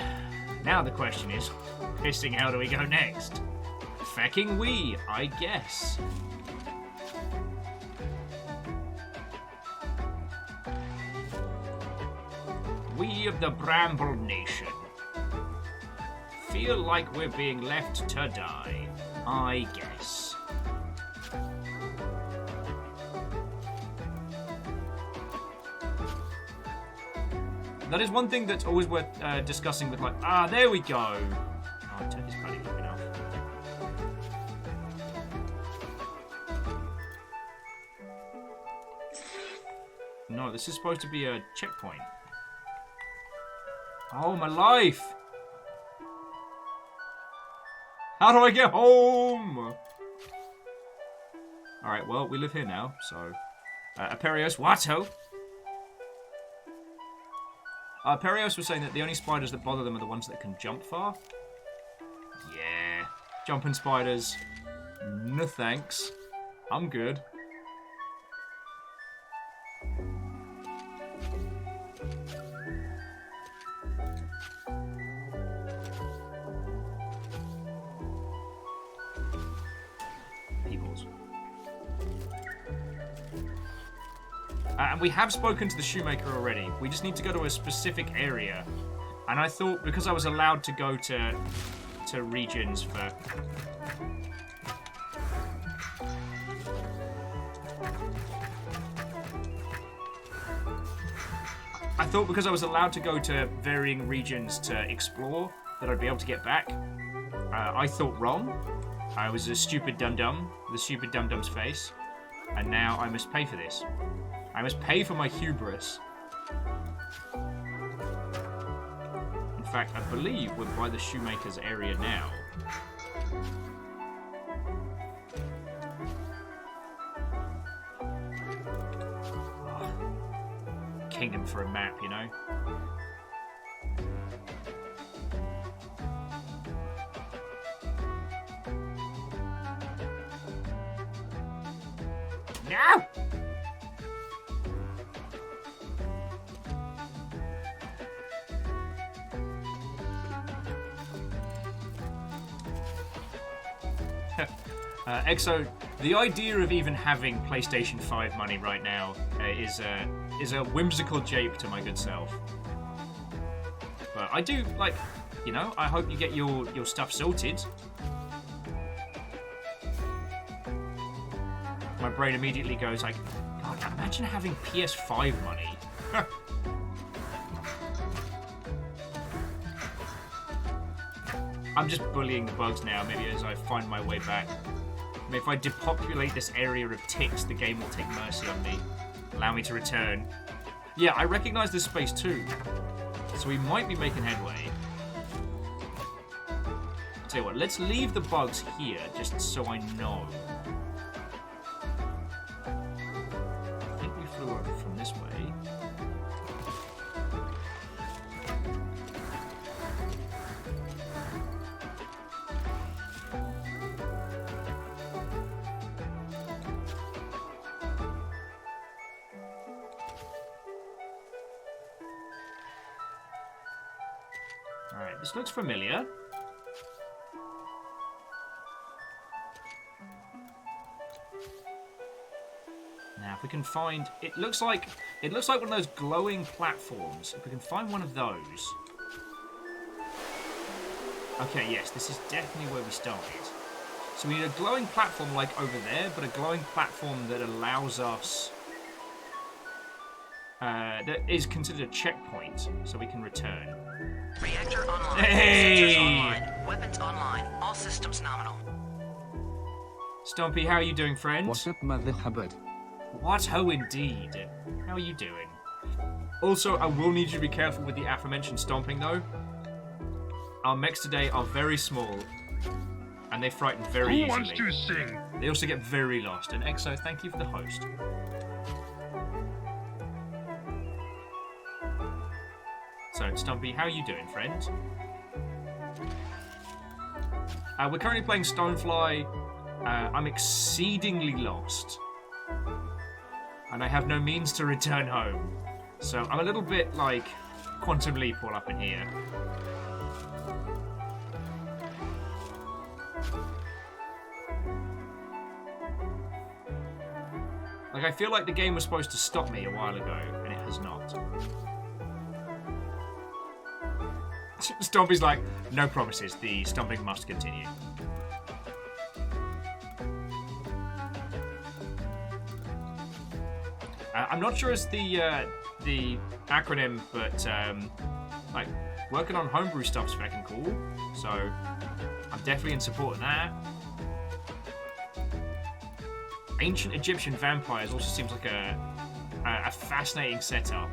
now the question is, pissing, how do we go next? Fecking we, I guess. We of the Bramble Nation feel like we're being left to die, I guess. That is one thing that's always worth discussing with, like, there we go. Oh, turn this bloody looking off. No, this is supposed to be a checkpoint. Oh, my life! How do I get home? Alright, well, we live here now, so... Aperios, Watto! Perios was saying that the only spiders that bother them are the ones that can jump far. Yeah. Jumping spiders. No thanks. I'm good. Peoples. And we have spoken to the shoemaker already. We just need to go to a specific area. And I thought, because I was allowed to go to regions for... I thought because I was allowed to go to varying regions to explore, that I'd be able to get back. I thought wrong. I was a stupid dum-dum, with a stupid dum-dum's face. And now I must pay for this. I must pay for my hubris. In fact, I believe we're by the shoemaker's area now. kingdom for a map, you know? No! Exo, the idea of even having PlayStation 5 money right now is a whimsical jape to my good self. But I do, like, you know, I hope you get your stuff sorted. My brain immediately goes like, God, imagine having PS5 money. I'm just bullying the bugs now, maybe as I find my way back. I mean, if I depopulate this area of ticks, the game will take mercy on me. Allow me to return. Yeah, I recognize this space too. So we might be making headway. Tell you what, let's leave the bugs here, just so I know. I think we flew over from this way. Alright, this looks familiar. Now, if we can find... It looks like one of those glowing platforms. If we can find one of those... Okay, yes, this is definitely where we started. So we need a glowing platform like over there, but a glowing platform that allows us... that is considered a checkpoint, so we can return. Reactor online. Hey! Sensors online. Weapons online. All systems nominal. Stompy, how are you doing, friend? What's up, Mother Hubbard? What ho indeed. How are you doing? Also, I will need you to be careful with the aforementioned stomping, though. Our mechs today are very small, and they frighten very Who easily. wants to sing? They also get very lost. And Exo, thank you for the host. So, Stumpy, how are you doing, friend? We're currently playing Stonefly. I'm exceedingly lost. And I have no means to return home. So I'm a little bit like Quantum Leap all up in here. Like, I feel like the game was supposed to stop me a while ago, and it has not. Stompy's like, no promises, the stomping must continue. I'm not sure it's the acronym, but like working on homebrew stuff's fucking cool. So I'm definitely in support of that. Ancient Egyptian vampires also seems like a fascinating setup.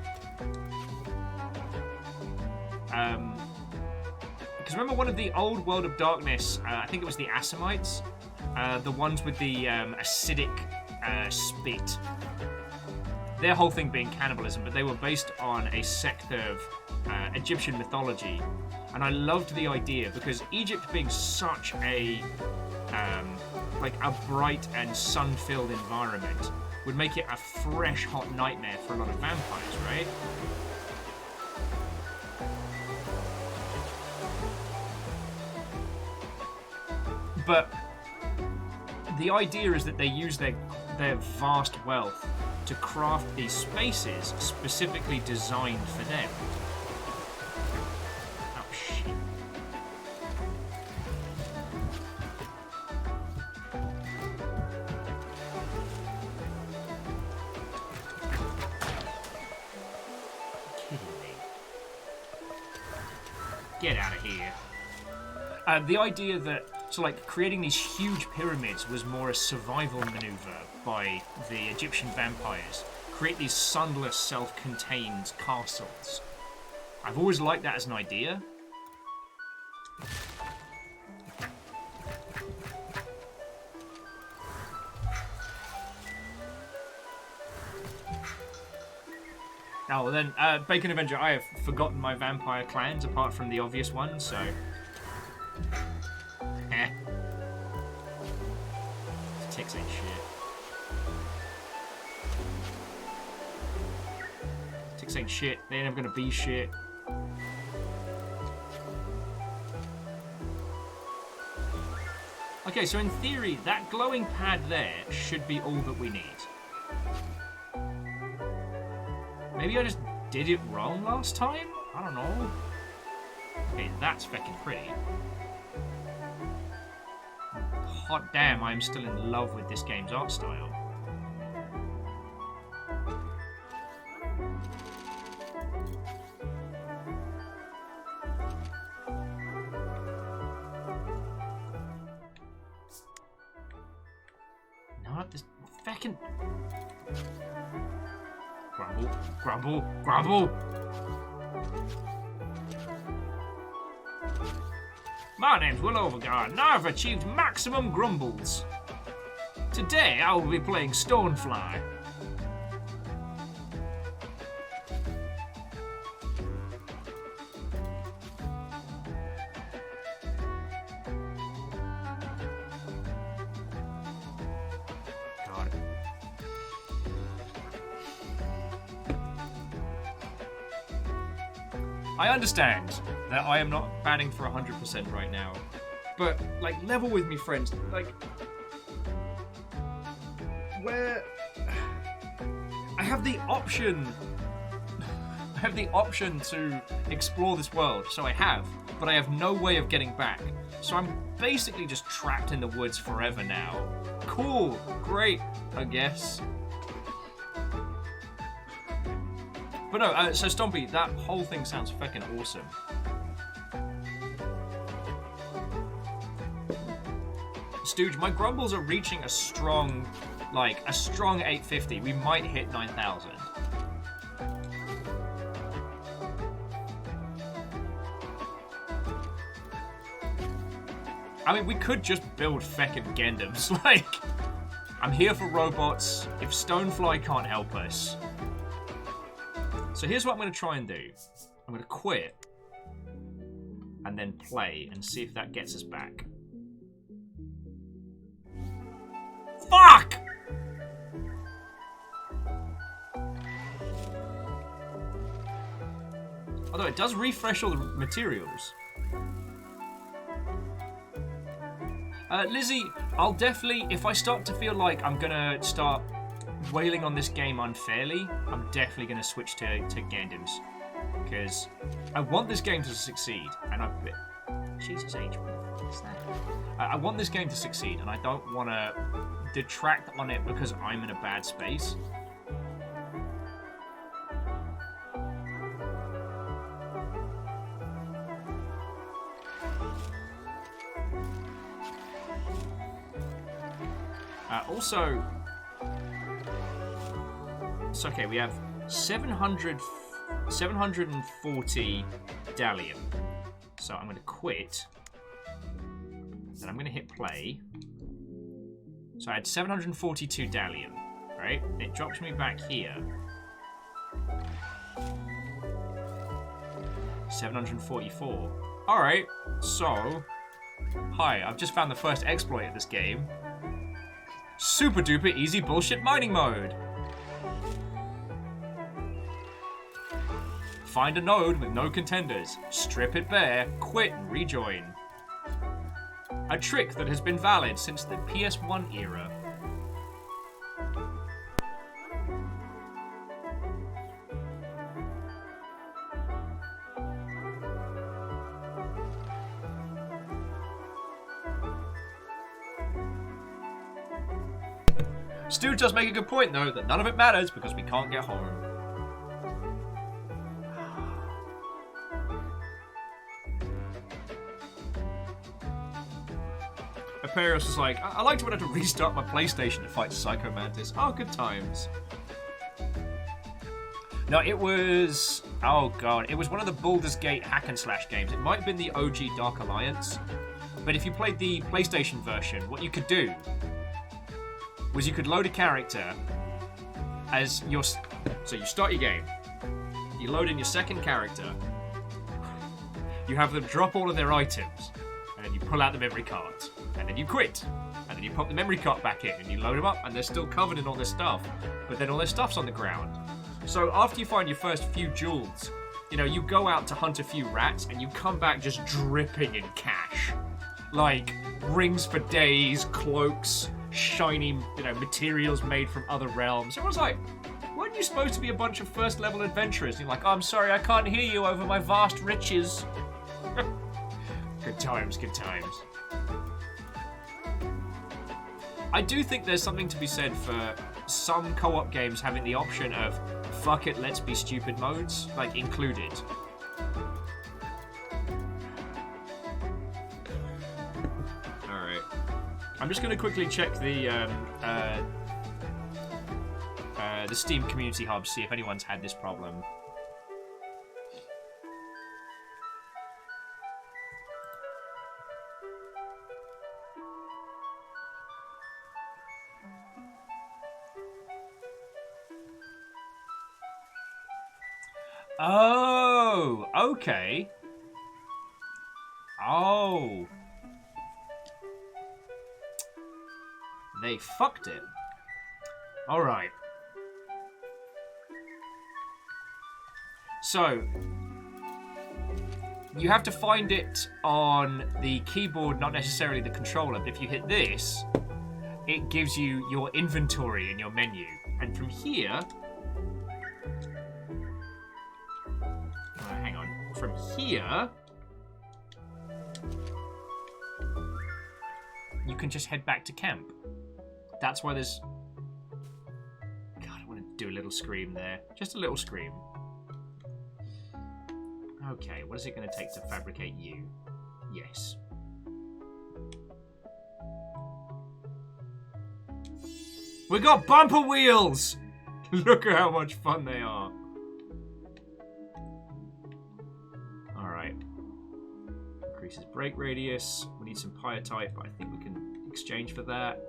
Because remember one of the old World of Darkness, I think it was the Assamites, the ones with the acidic spit. Their whole thing being cannibalism, but they were based on a sect of Egyptian mythology. And I loved the idea because Egypt being such a like a bright and sun-filled environment would make it a fresh, hot nightmare for a lot of vampires, right? But the idea is that they use their vast wealth to craft these spaces specifically designed for them. Oh, shit. Kidding me. Get out of here. The idea that, so like, creating these huge pyramids was more a survival maneuver by the Egyptian vampires. Create these sunless, self-contained castles. I've always liked that as an idea. Oh, well then, Bacon Avenger, I have forgotten my vampire clans apart from the obvious ones, so... Eh. Ticks ain't shit. Ticks ain't shit. They ain't never gonna be shit. Okay, so in theory, that glowing pad there should be all that we need. Maybe I just did it wrong last time? I don't know. Okay, that's fucking pretty. Hot damn, I'm still in love with this game's art style. Not this fucking... Grumble, grumble, grumble! My name's Will Overguard, and I've achieved maximum grumbles. Today I will be playing Stonefly. God. I understand that I am not batting for 100% right now, but, like, level with me, friends. Like, where I have the option to explore this world, so I have, but I have no way of getting back. So I'm basically just trapped in the woods forever now. Cool, great, I guess. But no, so Stompy, that whole thing sounds fucking awesome. Stooge, my grumbles are reaching a strong 850. We might hit 9,000. I mean, we could just build feckin' Gendams. Like, I'm here for robots. If Stonefly can't help us. So here's what I'm going to try and do. I'm going to quit. And then play and see if that gets us back. Fuck! Although it does refresh all the materials. Lizzie, I'll definitely, if I start to feel like I'm gonna start wailing on this game unfairly, I'm definitely gonna switch to Gandams. Because I want this game to succeed, and Jesus H, what the fuck is that? I want this game to succeed, and I don't want to detract on it because I'm in a bad space. Also, it's okay, we have 740 Dalium. So I'm going to quit. Then I'm going to hit play. So I had 742 Dalium, right? It drops me back here. 744. Alright, so... Hi, I've just found the first exploit of this game. Super duper easy bullshit mining mode. Find a node with no contenders, strip it bare, quit and rejoin. A trick that has been valid since the PS1 era. Stu does make a good point, though, that none of it matters because we can't get home. Aperios was like, I liked when I had to restart my PlayStation to fight Psycho Mantis. Oh, good times. No, it was... Oh, God. It was one of the Baldur's Gate hack and slash games. It might have been the OG Dark Alliance. But if you played the PlayStation version, what you could do was you could load a character as your... So you start your game. You load in your second character. You have them drop all of their items, and then you pull out the memory cards, and then you quit, and then you pop the memory card back in, and you load them up, and they're still covered in all their stuff, but then all their stuff's on the ground. So after you find your first few jewels, you know, you go out to hunt a few rats, and you come back just dripping in cash. Like, rings for days, cloaks, shiny, you know, materials made from other realms. Everyone's like, weren't you supposed to be a bunch of first-level adventurers? And you're like, oh, I'm sorry, I can't hear you over my vast riches. Good times, good times. I do think there's something to be said for some co-op games having the option of fuck it, let's be stupid modes, like, included. Alright. I'm just going to quickly check the Steam Community Hub, see if anyone's had this problem. Oh, okay. Oh. They fucked it. Alright. So, you have to find it on the keyboard, not necessarily the controller. But if you hit this, it gives you your inventory in your menu. And from here... hang on. From here... you can just head back to camp. That's why there's... God, I want to do a little scream there. Just a little scream. Okay, what is it going to take to fabricate you? Yes. We got bumper wheels! Look at how much fun they are. Alright. Increases brake radius. We need some pyotite, but I think we can exchange for that.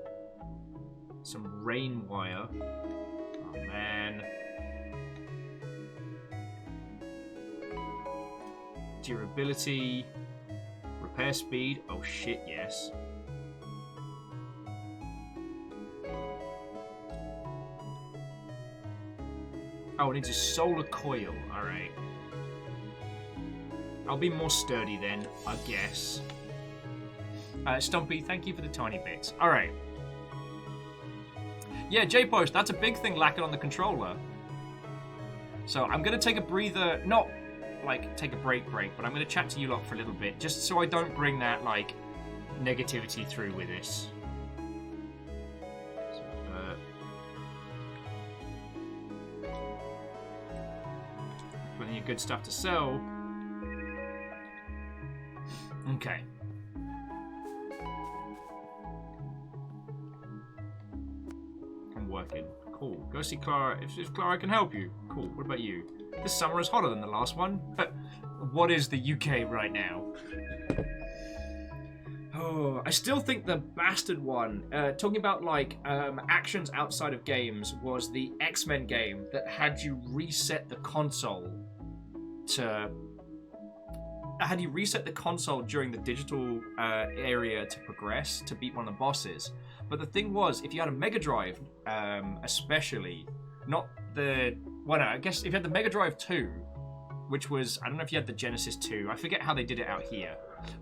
Some rain wire. Oh, man. Durability. Repair speed. Oh, shit, yes. Oh, it needs a solar coil. Alright. I'll be more sturdy then, I guess. Stumpy, thank you for the tiny bits. Alright. Yeah, J-Post, that's a big thing lacking on the controller. So I'm going to take a breather, not like take a break, but I'm going to chat to you lot for a little bit, just so I don't bring that, like, negativity through with this. So, plenty of good stuff to sell. Okay. I'm working. Cool. Go see Clara. If Clara can help you. Cool. What about you? This summer is hotter than the last one. What is the UK right now? Oh, I still think the bastard one, talking about like actions outside of games, was the X-Men game that had you reset the console to... Had you reset the console during the digital area to progress, to beat one of the bosses. But the thing was, if you had a Mega Drive, especially, not the... Well, no, I guess if you had the Mega Drive 2, which was... I don't know if you had the Genesis 2. I forget how they did it out here.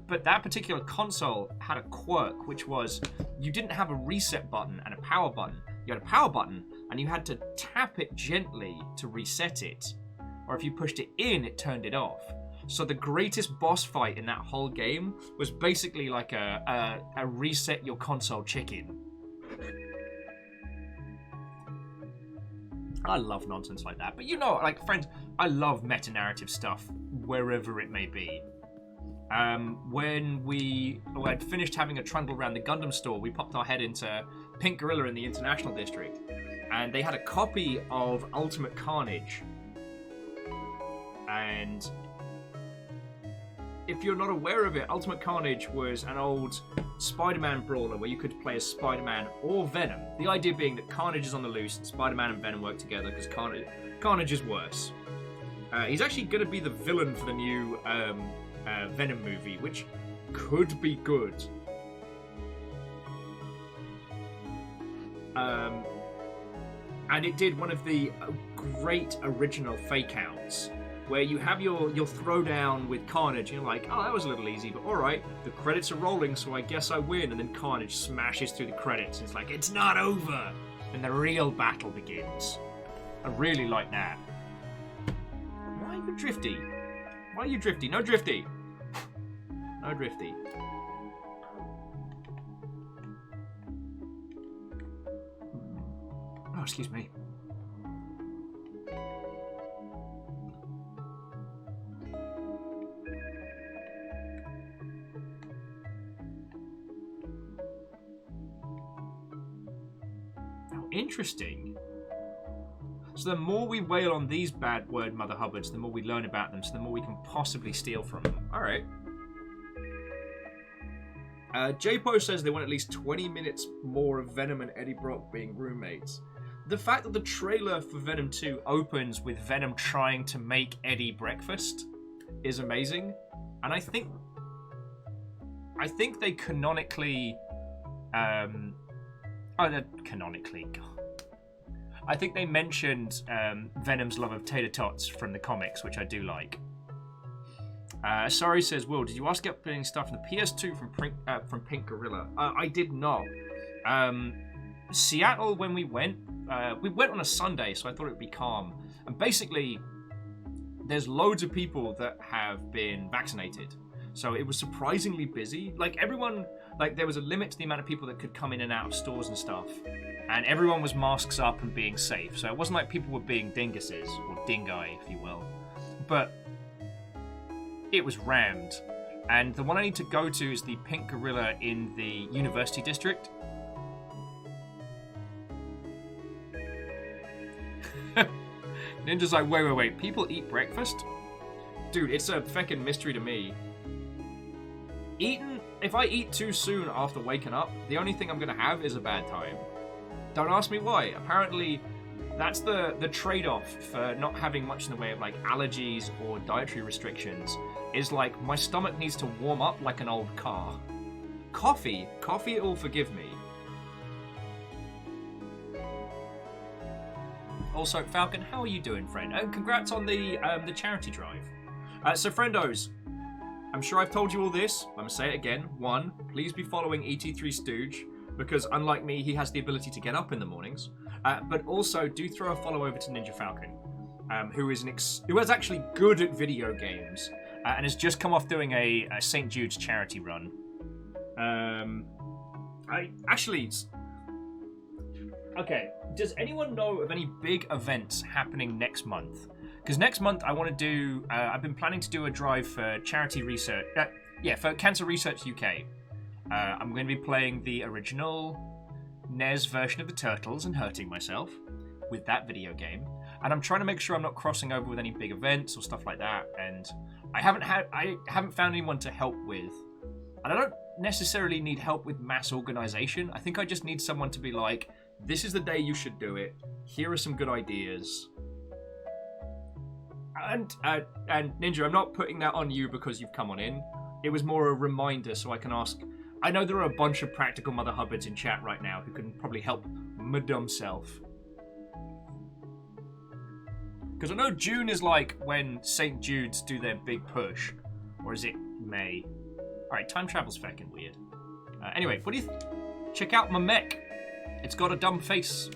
But that particular console had a quirk, which was you didn't have a reset button and a power button. You had a power button, and you had to tap it gently to reset it. Or if you pushed it in, it turned it off. So the greatest boss fight in that whole game was basically like a reset your console chicken. I love nonsense like that. But you know, like, friends, I love meta-narrative stuff, wherever it may be. When we had finished having a trundle around the Gundam store, we popped our head into Pink Gorilla in the International District. And they had a copy of Ultimate Carnage. And... if you're not aware of it, Ultimate Carnage was an old Spider-Man brawler where you could play as Spider-Man or Venom. The idea being that Carnage is on the loose and Spider-Man and Venom work together because Carnage is worse. He's actually going to be the villain for the new Venom movie, which could be good. And it did one of the great original fake outs where you have your throwdown with Carnage, and you're like, oh, that was a little easy, but alright, the credits are rolling, so I guess I win, and then Carnage smashes through the credits, and it's like, it's not over! And the real battle begins. I really like that. Why are you drifty? Why are you drifty? No drifty! No drifty. Oh, excuse me. Interesting. So the more we wail on these bad word Mother Hubbards, the more we learn about them, so the more we can possibly steal from them. Alright. J-Po says they want at least 20 minutes more of Venom and Eddie Brock being roommates. The fact that the trailer for Venom 2 opens with Venom trying to make Eddie breakfast is amazing. And I think they canonically... canonically. God. I think they mentioned Venom's love of tater tots from the comics, which I do like. Sorry says, Will, did you ask about getting stuff from the PS2 from Pink Gorilla? I did not. Seattle, when we went on a Sunday, so I thought it would be calm. And basically, there's loads of people that have been vaccinated. So it was surprisingly busy. Like, everyone... Like, there was a limit to the amount of people that could come in and out of stores and stuff. And everyone was masks up and being safe. So it wasn't like people were being dinguses, or dingai, if you will. But it was rammed. And the one I need to go to is the Pink Gorilla in the University District. Ninja's like, wait, people eat breakfast? Dude, it's a feckin' mystery to me. If I eat too soon after waking up, the only thing I'm going to have is a bad time. Don't ask me why. Apparently, that's the trade-off for not having much in the way of like allergies or dietary restrictions, is like my stomach needs to warm up like an old car. Coffee will forgive me. Also, Falcon, how are you doing, friend? And congrats on the charity drive. So, friendos, I'm sure I've told you all this. I'm going to say it again. 1, please be following ET3 Stooge, because unlike me, he has the ability to get up in the mornings. But also, do throw a follow over to Ninja Falcon, who is who is actually good at video games, and has just come off doing a St. Jude's charity run. Okay, does anyone know of any big events happening next month? Because next month I want to do, I've been planning to do a drive for charity research, for Cancer Research UK. I'm going to be playing the original NES version of the Turtles and hurting myself with that video game. And I'm trying to make sure I'm not crossing over with any big events or stuff like that. And I haven't found anyone to help with. And I don't necessarily need help with mass organization. I think I just need someone to be like, this is the day you should do it. Here are some good ideas. And Ninja, I'm not putting that on you because you've come on in. It was more a reminder so I can ask. I know there are a bunch of practical Mother Hubbards in chat right now who can probably help my dumb self. Because I know June is like when St. Jude's do their big push. Or is it May? Alright, time travel's fucking weird. Anyway, what do you check out my mech. It's got a dumb face.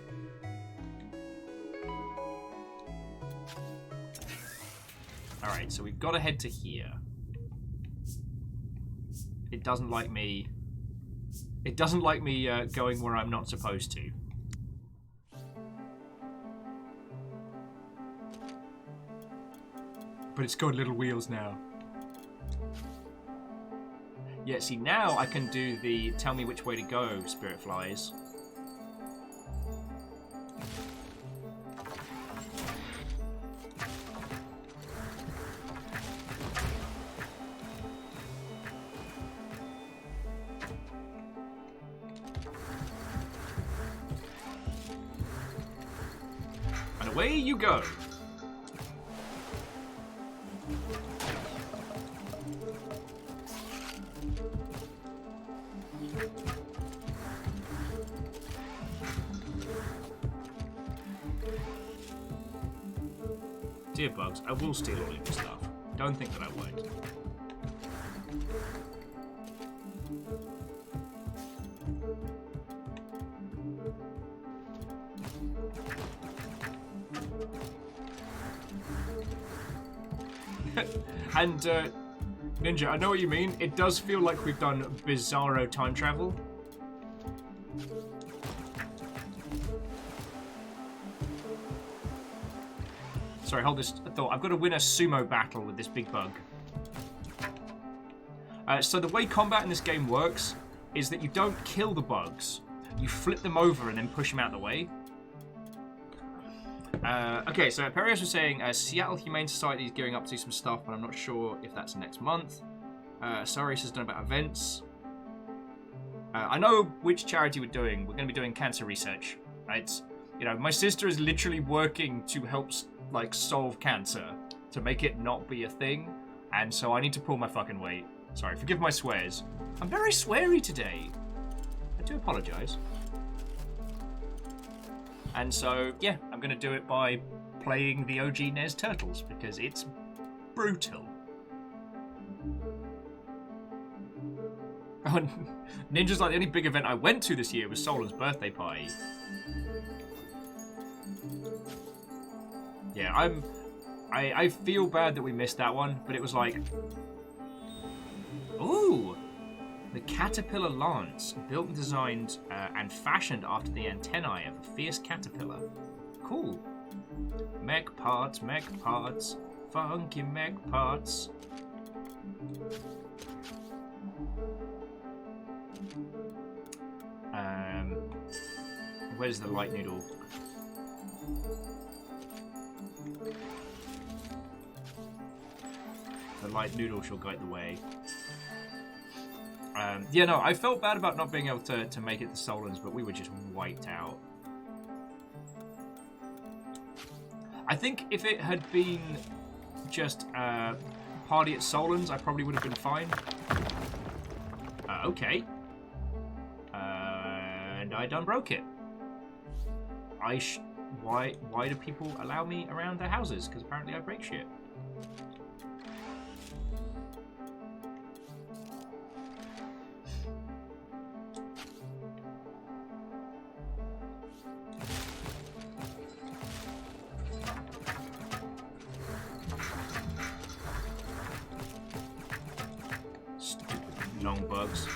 Alright, so we've got to head to here. It doesn't like me. It doesn't like me going where I'm not supposed to. But it's got little wheels now. Yeah, see, now I can do the tell me which way to go, Spirit Flies. And away you go. Dear bugs, I will steal all of your stuff. Don't think that I won't. And, Ninja, I know what you mean. It does feel like we've done bizarro time travel. Sorry, hold this thought. I've got to win a sumo battle with this big bug. So the way combat in this game works is that you don't kill the bugs. You flip them over and then push them out of the way. Okay, so Perios was saying Seattle Humane Society is gearing up to do some stuff, but I'm not sure if that's next month. Sarius has done about events. I know which charity we're doing. We're going to be doing cancer research. Right? You know, my sister is literally working to help like solve cancer, to make it not be a thing, and so I need to pull my fucking weight. Sorry, forgive my swears. I'm very sweary today. I do apologise. And so, yeah, I'm going to do it by playing the OG NES Turtles, because it's brutal. Oh, Ninja's like, the only big event I went to this year was Solan's birthday party. Yeah, I feel bad that we missed that one, but it was like... Ooh! The Caterpillar Lance, built and designed and fashioned after the antennae of a fierce caterpillar. Cool. Mech parts, funky mech parts. Where's the light noodle? The light noodle shall guide the way. Yeah, no, I felt bad about not being able to make it to Solon's, but we were just wiped out. I think if it had been just party at Solon's, I probably would have been fine. Okay. And I done broke it. Why do people allow me around their houses? Because apparently I break shit. Stupid long bugs.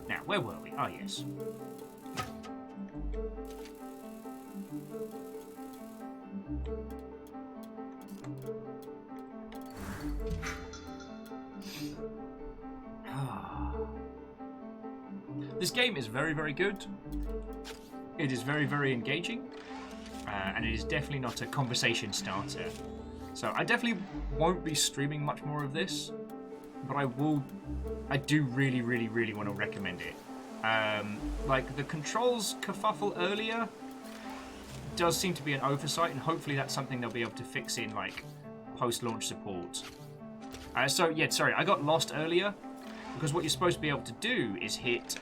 Now, where were we? Oh, yes. This game is very, very good. It is very, very engaging. And it is definitely not a conversation starter. So I definitely won't be streaming much more of this. But I do really, really, really want to recommend it. Like, the controls kerfuffle earlier does seem to be an oversight, and hopefully that's something they'll be able to fix in, like, post-launch support. So, yeah, sorry, I got lost earlier, because what you're supposed to be able to do is hit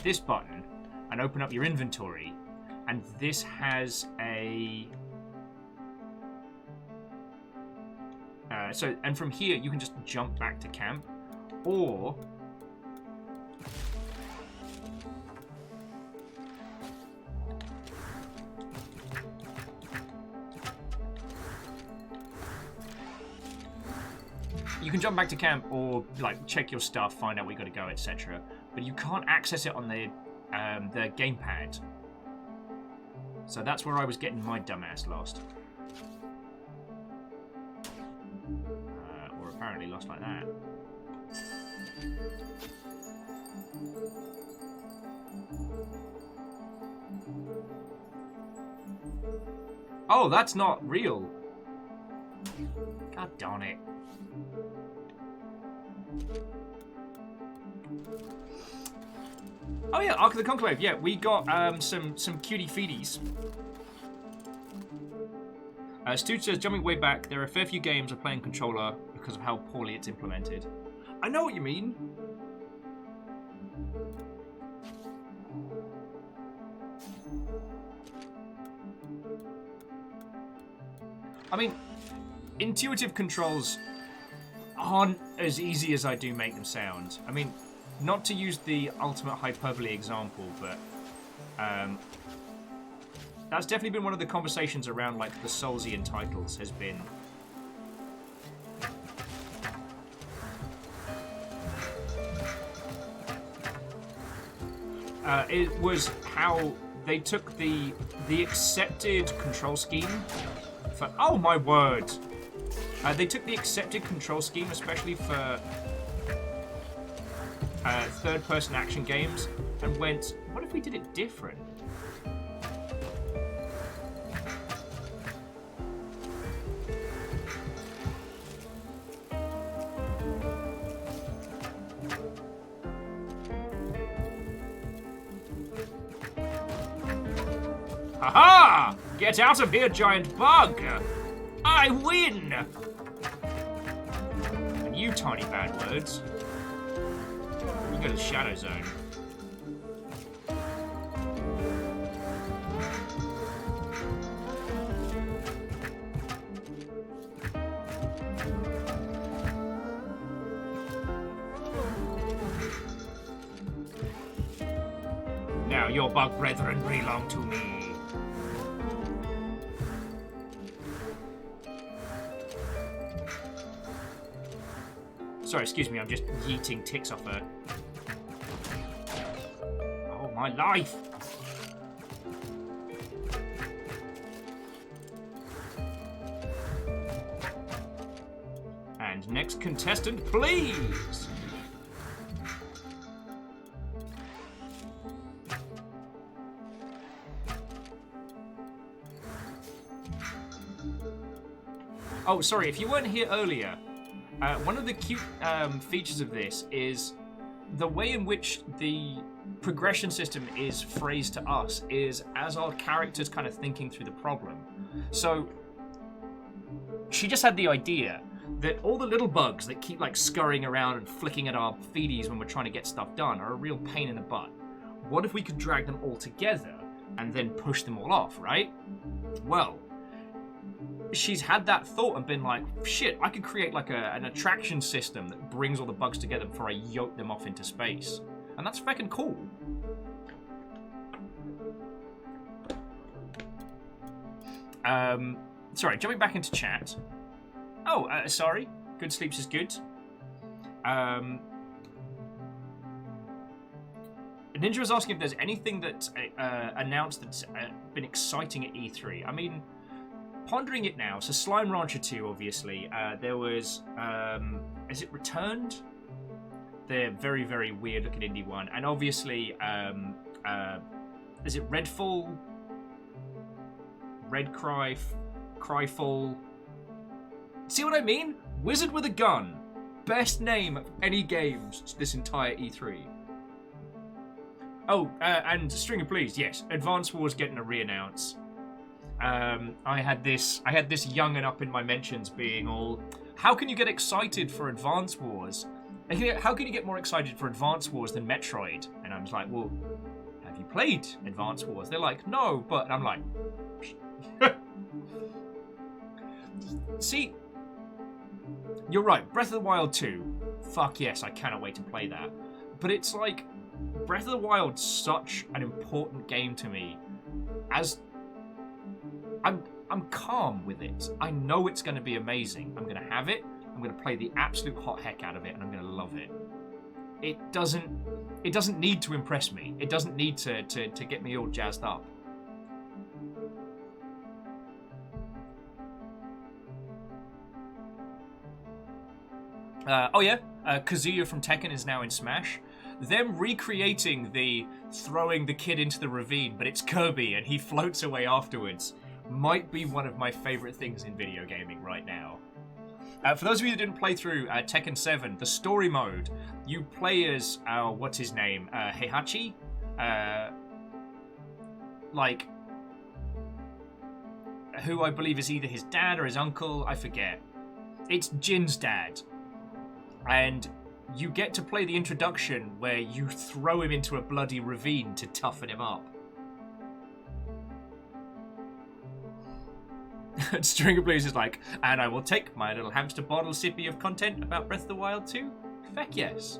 this button and open up your inventory, and this has a... and from here, you can just jump back to camp, or... you can jump back to camp or like check your stuff, find out where you got to go, etc. But you can't access it on the gamepad. So that's where I was getting my dumbass lost. Or apparently lost like that. Oh, that's not real. God darn it. Oh yeah, Ark of the Conclave. Yeah, we got some cutie feedies. Stu says, jumping way back, there are a fair few games I play in controller because of how poorly it's implemented. I know what you mean. I mean, intuitive controls aren't as easy as I do make them sound. I mean, not to use the ultimate hyperbole example, but that's definitely been one of the conversations around like the Soulsian titles has been. It was how they took the accepted control scheme for. Oh my word! They took the accepted control scheme, especially for third-person action games, and went, "What if we did it different?" Aha! Get out of here, giant bug! I win! And you tiny bad words. You go to the Shadow Zone. Now your bug brethren belong to me. Sorry, excuse me, I'm just yeeting ticks off her. Oh, my life! And next contestant, please! Oh, sorry, if you weren't here earlier, one of the cute features of this is the way in which the progression system is phrased to us is as our character's kind of thinking through the problem. So she just had the idea that all the little bugs that keep like scurrying around and flicking at our feeties when we're trying to get stuff done are a real pain in the butt. What if we could drag them all together and then push them all off, right? Well, she's had that thought and been like, shit, I could create like an attraction system that brings all the bugs together before I yoke them off into space. And that's fucking cool. Sorry, jumping back into chat. Oh, sorry. Good sleeps is good. Ninja was asking if there's anything that's announced that's been exciting at E3. I mean, pondering it now, so Slime Rancher 2, obviously. There was, is it Returned? The very, very weird looking indie one. And obviously, is it Redfall? Red Cryfall? See what I mean? Wizard with a Gun. Best name of any games this entire E3. Oh, and String of Please, yes. Advance Wars getting a re-announce. I had this young and up in my mentions being all, how can you get excited for Advance Wars? How can you get more excited for Advance Wars than Metroid? And I was like, well, have you played Advance Wars? They're like, no, but I'm like, see, you're right, Breath of the Wild 2, fuck yes, I cannot wait to play that. But it's like, Breath of the Wild's such an important game to me, as I'm calm with it. I know it's going to be amazing. I'm going to have it. I'm going to play the absolute hot heck out of it, and I'm going to love it. It doesn't need to impress me. It doesn't need to get me all jazzed up. Oh yeah, Kazuya from Tekken is now in Smash. Them recreating the throwing the kid into the ravine, but it's Kirby and he floats away afterwards, might be one of my favorite things in video gaming right now. For those of you that didn't play through Tekken 7, the story mode, you play as, what's his name, Heihachi? Like, who I believe is either his dad or his uncle, I forget. It's Jin's dad. And you get to play the introduction where you throw him into a bloody ravine to toughen him up. Stringer Blues is like, and I will take my little hamster bottle sippy of content about Breath of the Wild 2. Feck yes.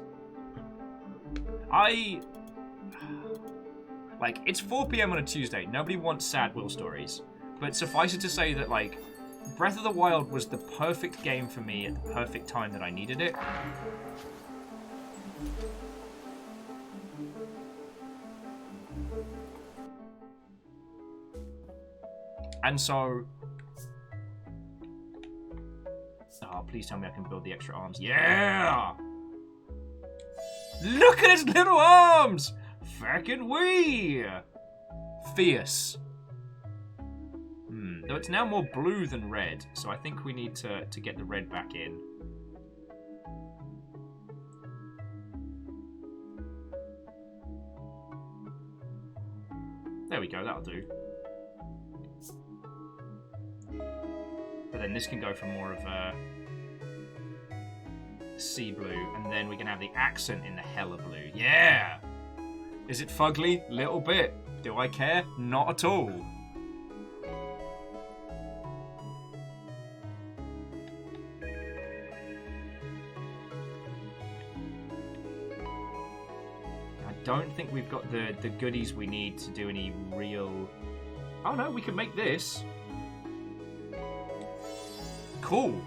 Like, it's 4 p.m. on a Tuesday. Nobody wants sad Will stories. But suffice it to say that, like, Breath of the Wild was the perfect game for me at the perfect time that I needed it. And so... Oh, please tell me I can build the extra arms. Yeah! Look at his little arms! Fucking wee! Fierce. Though it's now more blue than red, so I think we need to get the red back in. There we go, that'll do. But then this can go for more of a sea blue, and then we can have the accent in the hella blue. Yeah! Is it fugly? Little bit. Do I care? Not at all. I don't think we've got the goodies we need to do any real... Oh no, we can make this. Cool.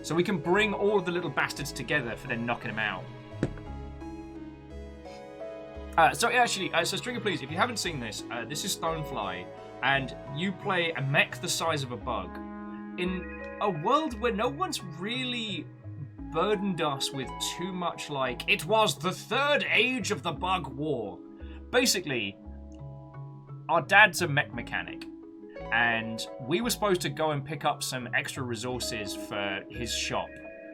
So we can bring all of the little bastards together for then knocking them out. So Stringer, please, if you haven't seen this, this is Stonefly, and you play a mech the size of a bug in a world where no one's really burdened us with too much, like, it was the third age of the bug war. Basically, our dad's a mech mechanic, and we were supposed to go and pick up some extra resources for his shop.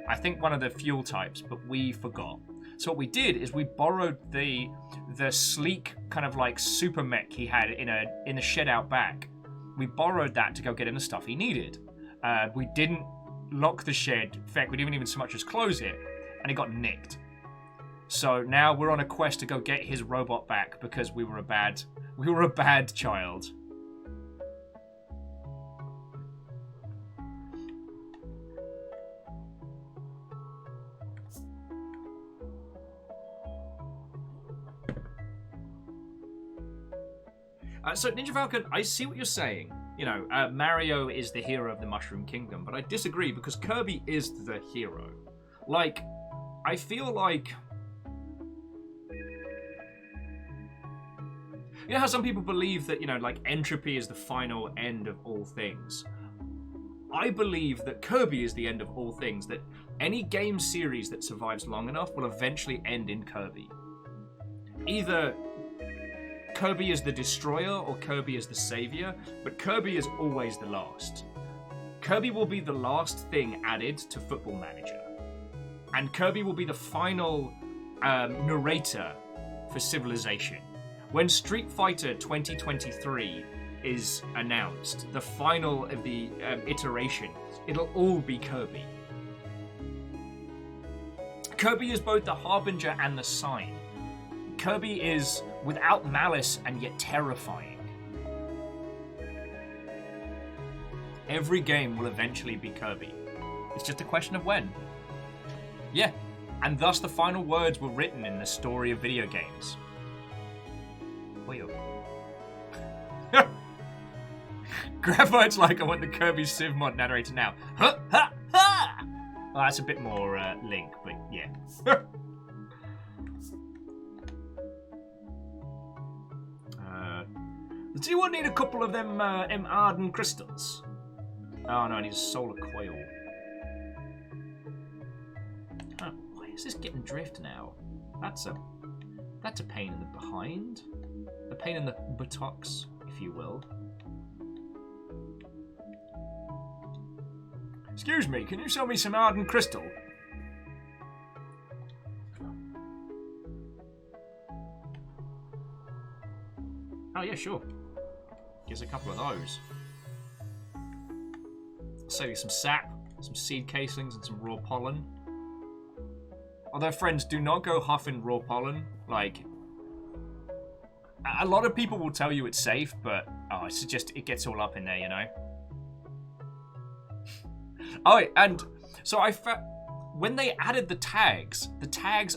I think one of the fuel types, but we forgot. So what we did is we borrowed the sleek kind of like super mech he had in a shed out back. We borrowed that to go get him the stuff he needed. We didn't lock the shed. In fact, we didn't even so much as close it, and it got nicked. So now we're on a quest to go get his robot back because we were a bad child. So Ninja Falcon, I see what you're saying. You know, Mario is the hero of the Mushroom Kingdom, but I disagree because Kirby is the hero. Like, I feel like... You know how some people believe that, you know, like, entropy is the final end of all things? I believe that Kirby is the end of all things, that any game series that survives long enough will eventually end in Kirby. Either Kirby is the destroyer or Kirby is the savior, but Kirby is always the last. Kirby will be the last thing added to Football Manager. And Kirby will be the final narrator for Civilization. When Street Fighter 2023 is announced, the final of the iteration, it'll all be Kirby. Kirby is both the harbinger and the sign. Kirby is without malice and yet terrifying. Every game will eventually be Kirby. It's just a question of when. Yeah, and thus the final words were written in the story of video games. Wheel. Graphite's like, I want the Kirby Civ mod narrator now. Ha ha ha! Well, that's a bit more Link, but yeah. Does anyone need a couple of them Arden crystals? Oh no, I need a solar coil. Why is this getting drift now? That's a pain in the behind. A pain in the buttocks, if you will. Excuse me, can you sell me some Arden crystal? Oh yeah, sure. Gives a couple of those. Save you some sap, some seed casings, and some raw pollen. Although, friends, do not go huffing raw pollen. Like, a lot of people will tell you it's safe, but it's just it gets all up in there, you know. Oh, and so when they added the tags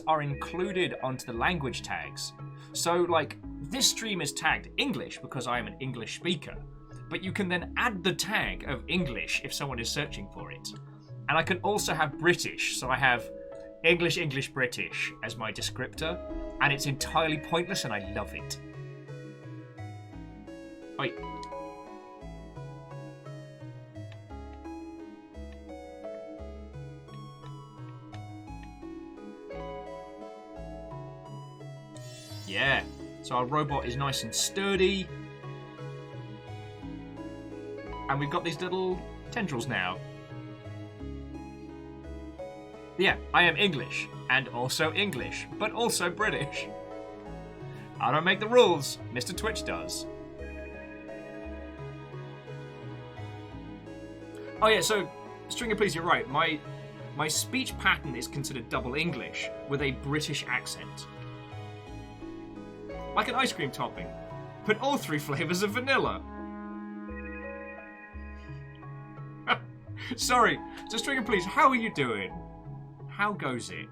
are included onto the language tags. So like this stream is tagged English because I am an English speaker, but you can then add the tag of English if someone is searching for it. And I can also have British, so I have English, English, British as my descriptor, and it's entirely pointless and I love it. Wait. Yeah, so our robot is nice and sturdy. And we've got these little tendrils now. Yeah, I am English, and also English, but also British. I don't make the rules, Mr. Twitch does. Oh yeah, so, Stringer, please, you're right. My speech pattern is considered double English, with a British accent. Like an ice cream topping, but all 3 flavors of vanilla. Sorry, so Stringer, please, how are you doing? How goes it?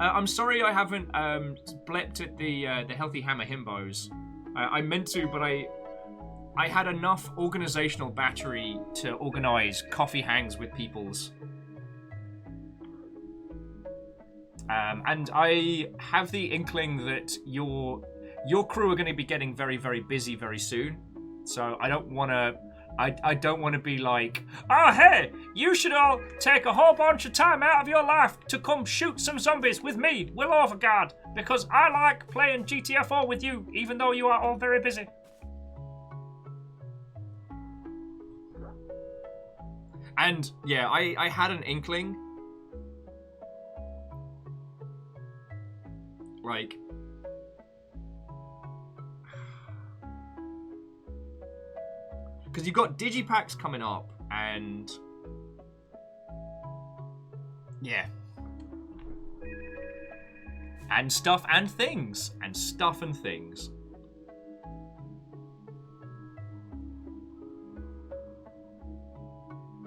I'm sorry I haven't blepped at the Healthy Hammer Himbos. I meant to, but I had enough organizational battery to organize coffee hangs with peoples. And I have the inkling that your crew are going to be getting very, very busy very soon. So I don't want to... I don't want to be like, oh hey, you should all take a whole bunch of time out of your life to come shoot some zombies with me, Will Overguard, because I like playing GTFO with you, even though you are all very busy. And yeah, I had an inkling. Like, because you've got digipacks coming up, and yeah, and stuff and things, and stuff and things.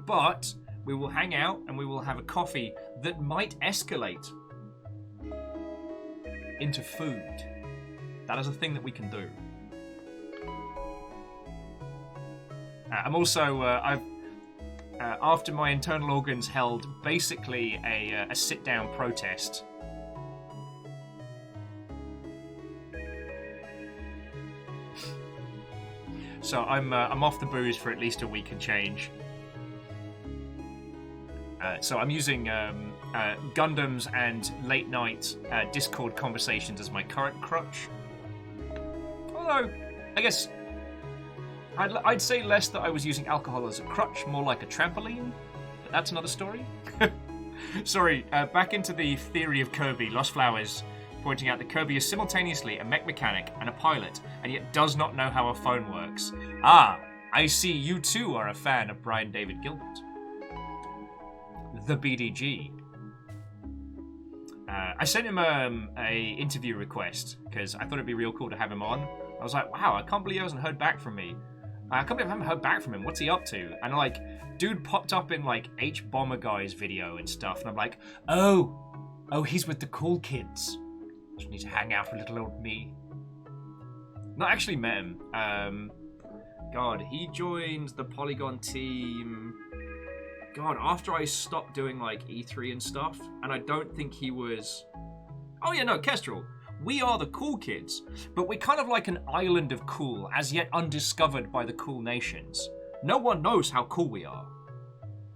But we will hang out and we will have a coffee that might escalate into food. That is a thing that we can do. I'm also, after my internal organs held basically a sit-down protest. So I'm off the booze for at least a week and change. So I'm using Gundams and late night Discord conversations as my current crutch. Although, I guess I'd say less that I was using alcohol as a crutch, more like a trampoline. But that's another story. Sorry, back into the theory of Kirby, Lost Flowers, pointing out that Kirby is simultaneously a mech mechanic and a pilot, and yet does not know how a phone works. Ah, I see you too are a fan of Brian David Gilbert. The BDG. I sent him a interview request, because I thought it'd be real cool to have him on. I was like, wow, I can't believe he hasn't heard back from me. I can't believe I haven't heard back from him. What's he up to? And like, dude popped up in like H-Bomber Guy's video and stuff. And I'm like, oh, he's with the cool kids. Just need to hang out with little old me. Not actually met him. God, he joined the Polygon team. God, after I stopped doing like E3 and stuff. And I don't think he was... Oh yeah, no, Kestrel. We are the cool kids, but we're kind of like an island of cool, as yet undiscovered by the cool nations. No one knows how cool we are.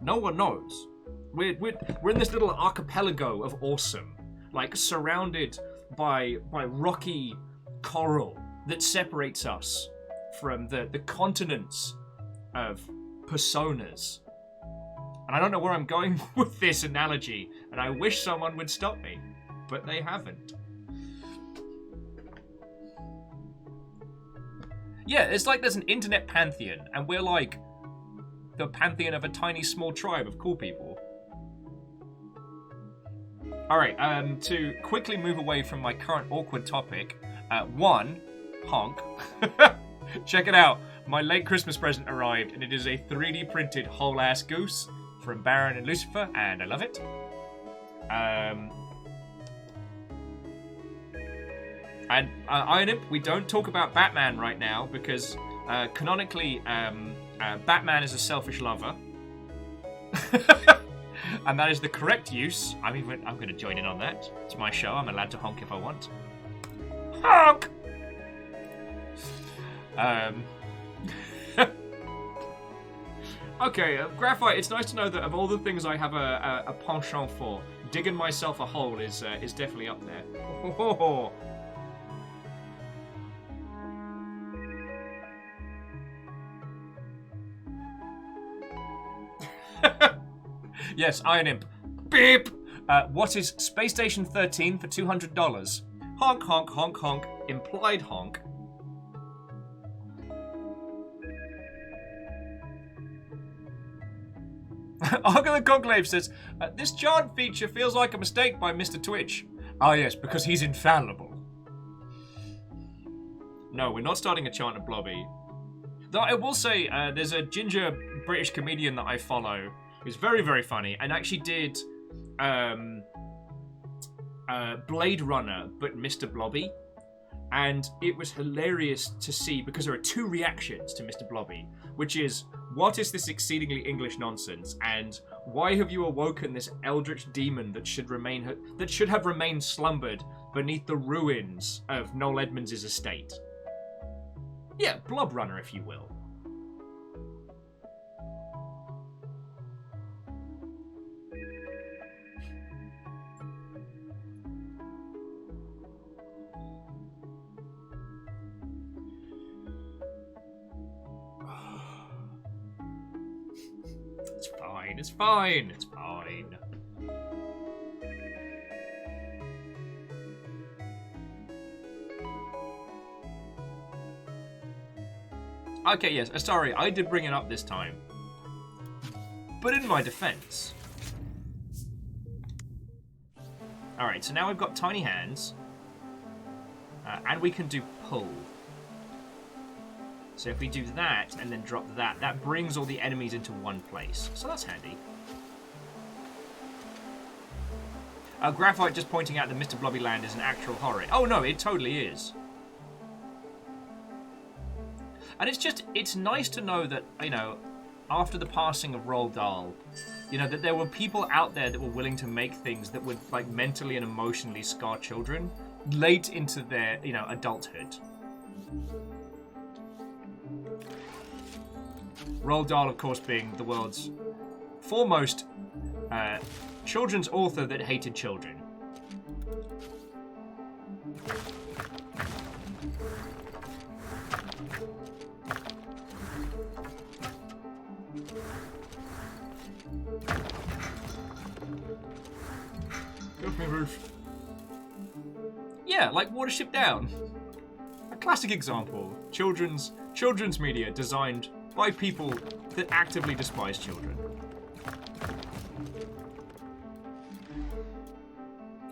No one knows. We're in this little archipelago of awesome, like surrounded by rocky coral that separates us from the continents of personas. And I don't know where I'm going with this analogy, and I wish someone would stop me, but they haven't. Yeah, it's like there's an internet pantheon, and we're like the pantheon of a tiny small tribe of cool people. Alright, to quickly move away from my current awkward topic, one, honk. Check it out. My late Christmas present arrived, and it is a 3D printed whole ass goose from Baron and Lucifer, and I love it. And Iron Imp, we don't talk about Batman right now because canonically, Batman is a selfish lover. And that is the correct use. I'm going to join in on that. It's my show. I'm allowed to honk if I want. Honk! Okay, Graphite, it's nice to know that of all the things I have a penchant for, digging myself a hole is definitely up there. Oh. Yes, Iron Imp. Beep! What is Space Station 13 for $200? Honk, honk, honk, honk. Implied honk. Argo the Conclave says, this chant feature feels like a mistake by Mr. Twitch. Ah yes, because he's infallible. No, we're not starting a chant of Blobby. Though I will say, there's a ginger British comedian that I follow who's very, very funny and actually did Blade Runner, but Mr. Blobby. And it was hilarious to see because there are two reactions to Mr. Blobby, which is, what is this exceedingly English nonsense? And why have you awoken this eldritch demon that should have remained slumbered beneath the ruins of Noel Edmonds' estate? Yeah, Blob Runner, if you will. It's fine, it's fine, it's fine. Okay, yes, sorry, I did bring it up this time. But in my defense... Alright, so now we've got tiny hands. And we can do pull. So if we do that and then drop that, that brings all the enemies into one place. So that's handy. Graphite just pointing out that Mr. Blobbyland is an actual horror. Oh no, it totally is. And it's nice to know that, you know, after the passing of Roald Dahl, you know, that there were people out there that were willing to make things that would, like, mentally and emotionally scar children late into their, you know, adulthood. Roald Dahl, of course, being the world's foremost children's author that hated children. Give me roof. Yeah, like Watership Down. A classic example. Children's media designed by people that actively despise children.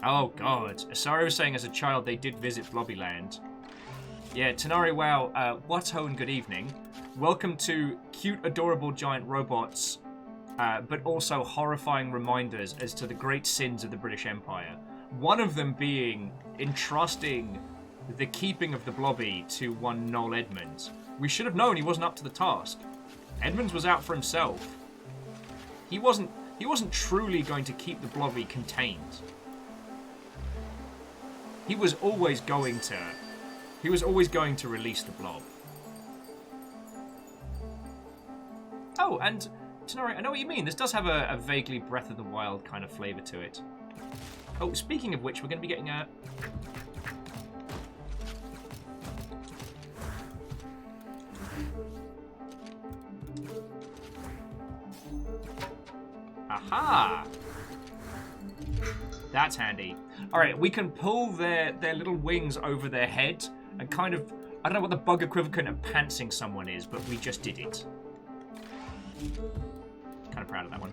Oh god. Asari was saying as a child they did visit Blobbyland. Yeah, Tanari Wow, what ho and good evening. Welcome to cute, adorable giant robots, but also horrifying reminders as to the great sins of the British Empire. One of them being entrusting the keeping of the Blobby to one Noel Edmonds. We should have known he wasn't up to the task. Edmonds was out for himself. He wasn't truly going to keep the Blobby contained. He was always going to release the Blob. Oh, and Tenori, I know what you mean. This does have a vaguely Breath of the Wild kind of flavour to it. Oh, speaking of which, we're going to be getting a... Aha! That's handy. Alright, we can pull their little wings over their head and kind of... I don't know what the bug equivalent of pantsing someone is, but we just did it. Kind of proud of that one.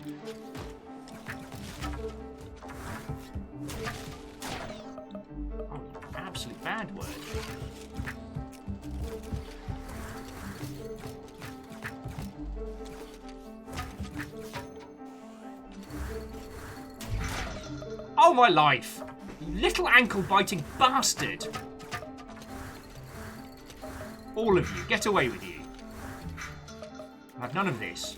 Oh, absolute bad word. for my life! You little ankle-biting bastard! All of you, get away with you. I have none of this.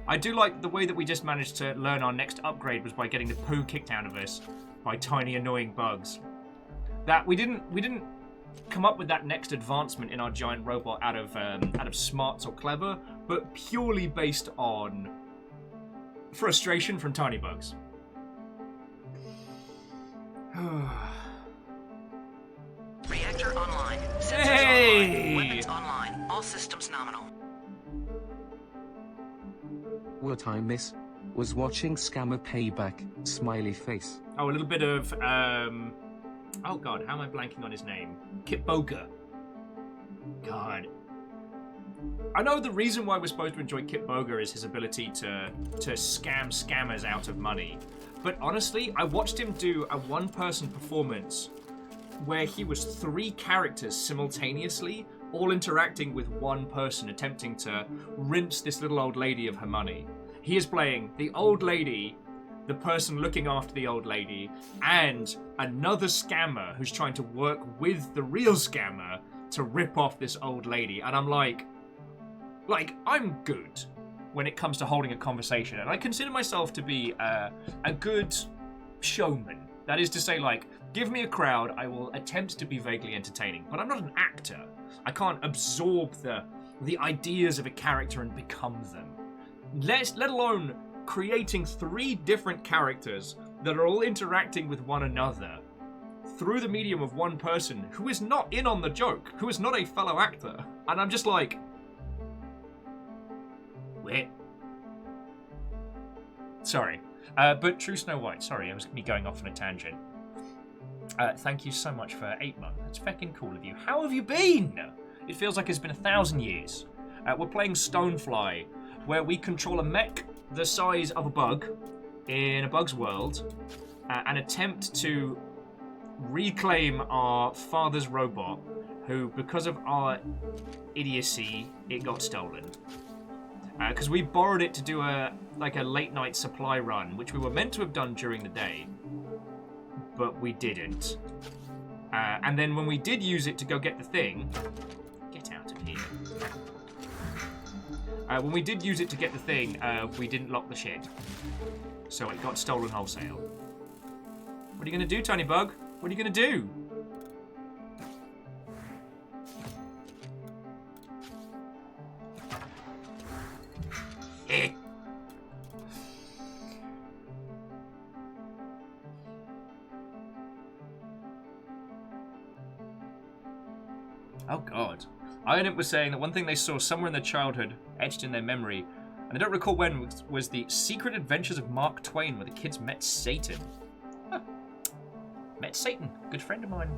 I do like the way that we just managed to learn our next upgrade was by getting the poo kicked out of us by tiny annoying bugs. That we didn't come up with that next advancement in our giant robot out of smarts or clever, but purely based on frustration from tiny bugs. Reactor online. Sensors Hey! online. Weapons online. All systems nominal. What I miss was watching Scammer Payback, smiley face. Oh, a little bit of oh god, how am I blanking on his name? Kit Boga. God. I know the reason why we're supposed to enjoy Kit Boga is his ability to scam scammers out of money. But honestly, I watched him do a one-person performance where he was 3 characters simultaneously, all interacting with one person, attempting to rinse this little old lady of her money. He is playing the old lady, the person looking after the old lady, and another scammer who's trying to work with the real scammer to rip off this old lady. And I'm like, I'm good when it comes to holding a conversation, and I consider myself to be a good showman. That is to say, like, give me a crowd, I will attempt to be vaguely entertaining, but I'm not an actor. I can't absorb the ideas of a character and become them. Let alone creating 3 different characters that are all interacting with one another through the medium of one person who is not in on the joke, who is not a fellow actor. And I'm just like, wait. Sorry. But True Snow White, sorry, I was me going off on a tangent. Thank you so much for 8 months. That's fucking cool of you. How have you been? It feels like it's been 1,000 years. We're playing Stonefly, where we control a mech the size of a bug in a bug's world and attempt to reclaim our father's robot, who, because of our idiocy, it got stolen. Because we borrowed it to do a late night supply run, which we were meant to have done during the day, but we didn't. And then when we did use it to go get the thing, get out of here. When we did use it to get the thing, we didn't lock the shed, so it got stolen wholesale. What are you gonna do, Tiny Bug? What are you gonna do? Oh god. Ionit was saying that one thing they saw somewhere in their childhood, etched in their memory, and they don't recall when, was the Secret Adventures of Mark Twain, where the kids met Satan. Huh. Met Satan. Good friend of mine.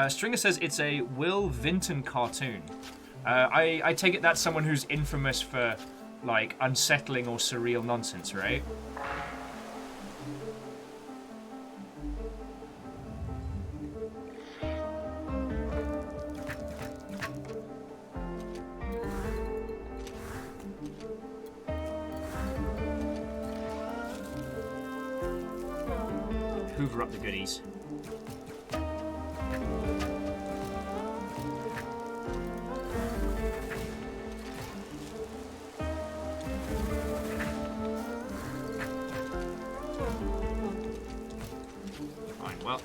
Stringer says it's a Will Vinton cartoon. I take it that's someone who's infamous for, like, unsettling or surreal nonsense, right? Hoover up the goodies. Well,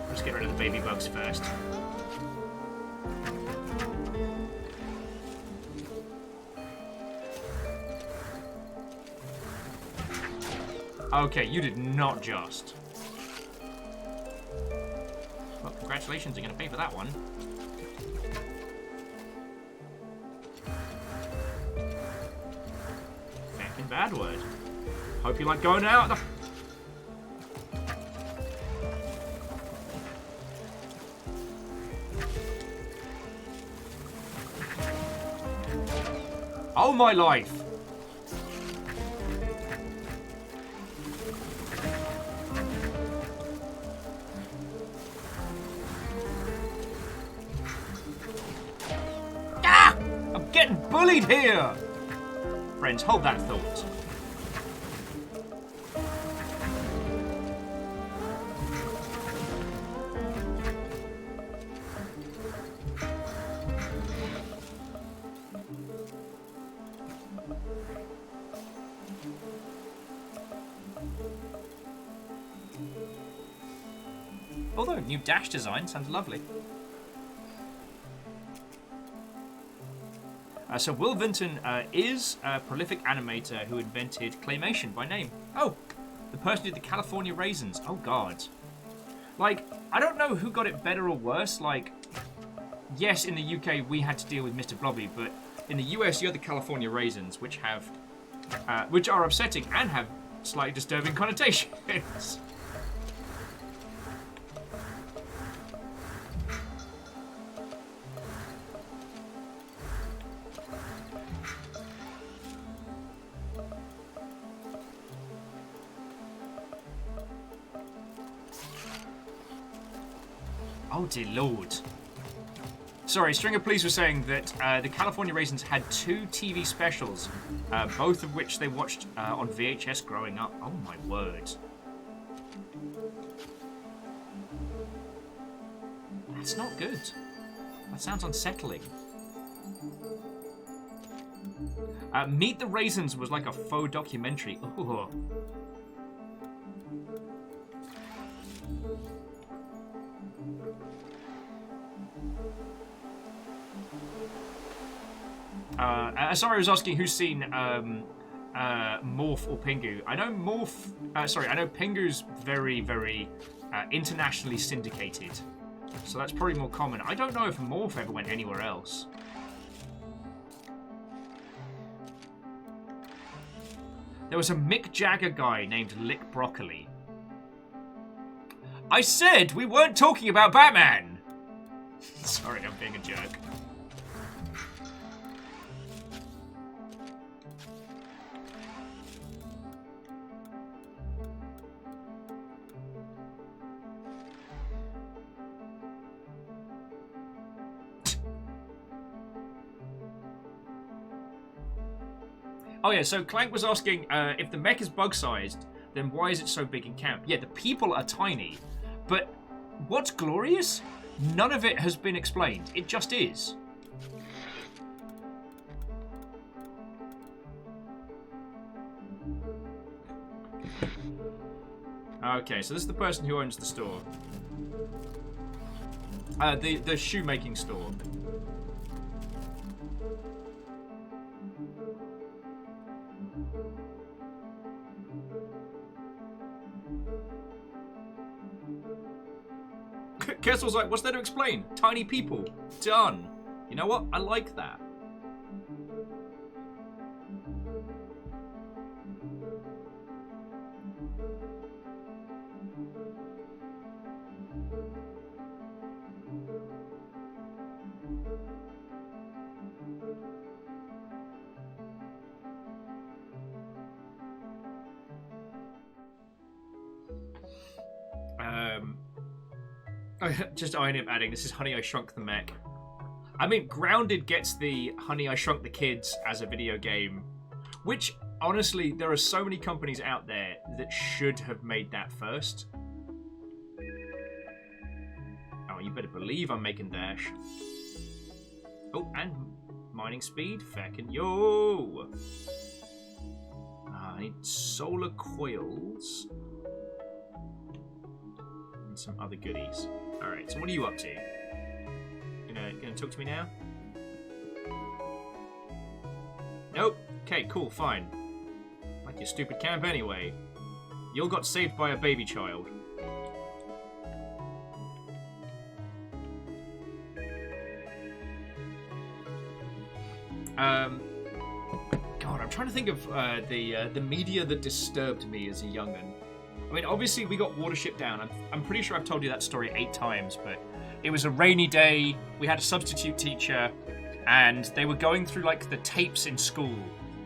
let's get rid of the baby bugs first. Okay, you did not just. Well, congratulations, you're going to pay for that one. Fucking bad word. Hope you like going out. Oh my life! Ah! I'm getting bullied here! Friends, hold that thought. Although, new dash design sounds lovely. So Will Vinton is a prolific animator who invented claymation by name. Oh, the person who did the California Raisins. Oh god. Like, I don't know who got it better or worse. Like, yes, in the UK we had to deal with Mr. Blobby, but in the US you had the California Raisins, which are upsetting and have slightly disturbing connotations. Oh dear lord. Sorry, Stringer Police was saying that the California Raisins had 2 TV specials, both of which they watched on VHS growing up. Oh my word. That's not good. That sounds unsettling. Meet the Raisins was like a faux documentary. Ooh. Sorry, I was asking who's seen Morph or Pingu. I know Morph. I know Pingu's very, very internationally syndicated, so that's probably more common. I don't know if Morph ever went anywhere else. There was a Mick Jagger guy named Lick Broccoli. I said we weren't talking about Batman! Sorry, I'm being a jerk. Oh yeah, so Clank was asking if the mech is bug-sized, then why is it so big in camp? Yeah, the people are tiny, but what's glorious? None of it has been explained. It just is. Okay, so this is the person who owns the store. The shoemaking store. Kessel's like, what's there to explain? Tiny people. Done. You know what? I like that. Just I am adding, this is Honey, I Shrunk the Mech. I mean, Grounded gets the Honey, I Shrunk the Kids as a video game, which, honestly, there are so many companies out there that should have made that first. Oh, you better believe I'm making dash. Oh, and mining speed, feckin' yo! I need solar coils. And some other goodies. Alright, so what are you up to? Gonna talk to me now? Nope. Okay, cool, fine. Like your stupid camp anyway. You all got saved by a baby child. God, I'm trying to think of the media that disturbed me as a young'un. I mean, obviously we got Watership Down. I'm pretty sure I've told you that story 8 times, but it was a rainy day. We had a substitute teacher. and they were going through like the tapes in school,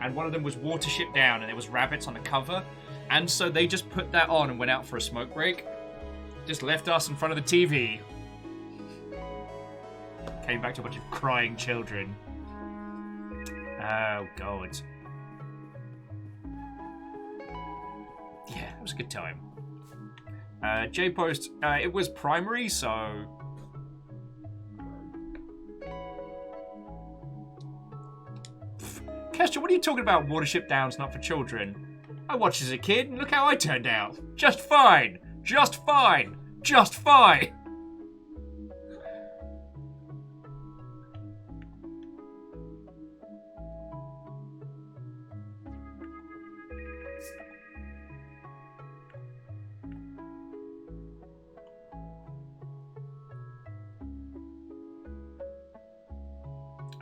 and one of them was Watership Down, and there was rabbits on the cover, and so they just put that on and went out for a smoke break. Just left us in front of the TV. Came back to a bunch of crying children. Oh god. Yeah, it was a good time. J-Post, it was primary, so... Kester, what are you talking about? Watership Down's not for children. I watched as a kid, and look how I turned out. Just fine. Just fine. Just fine.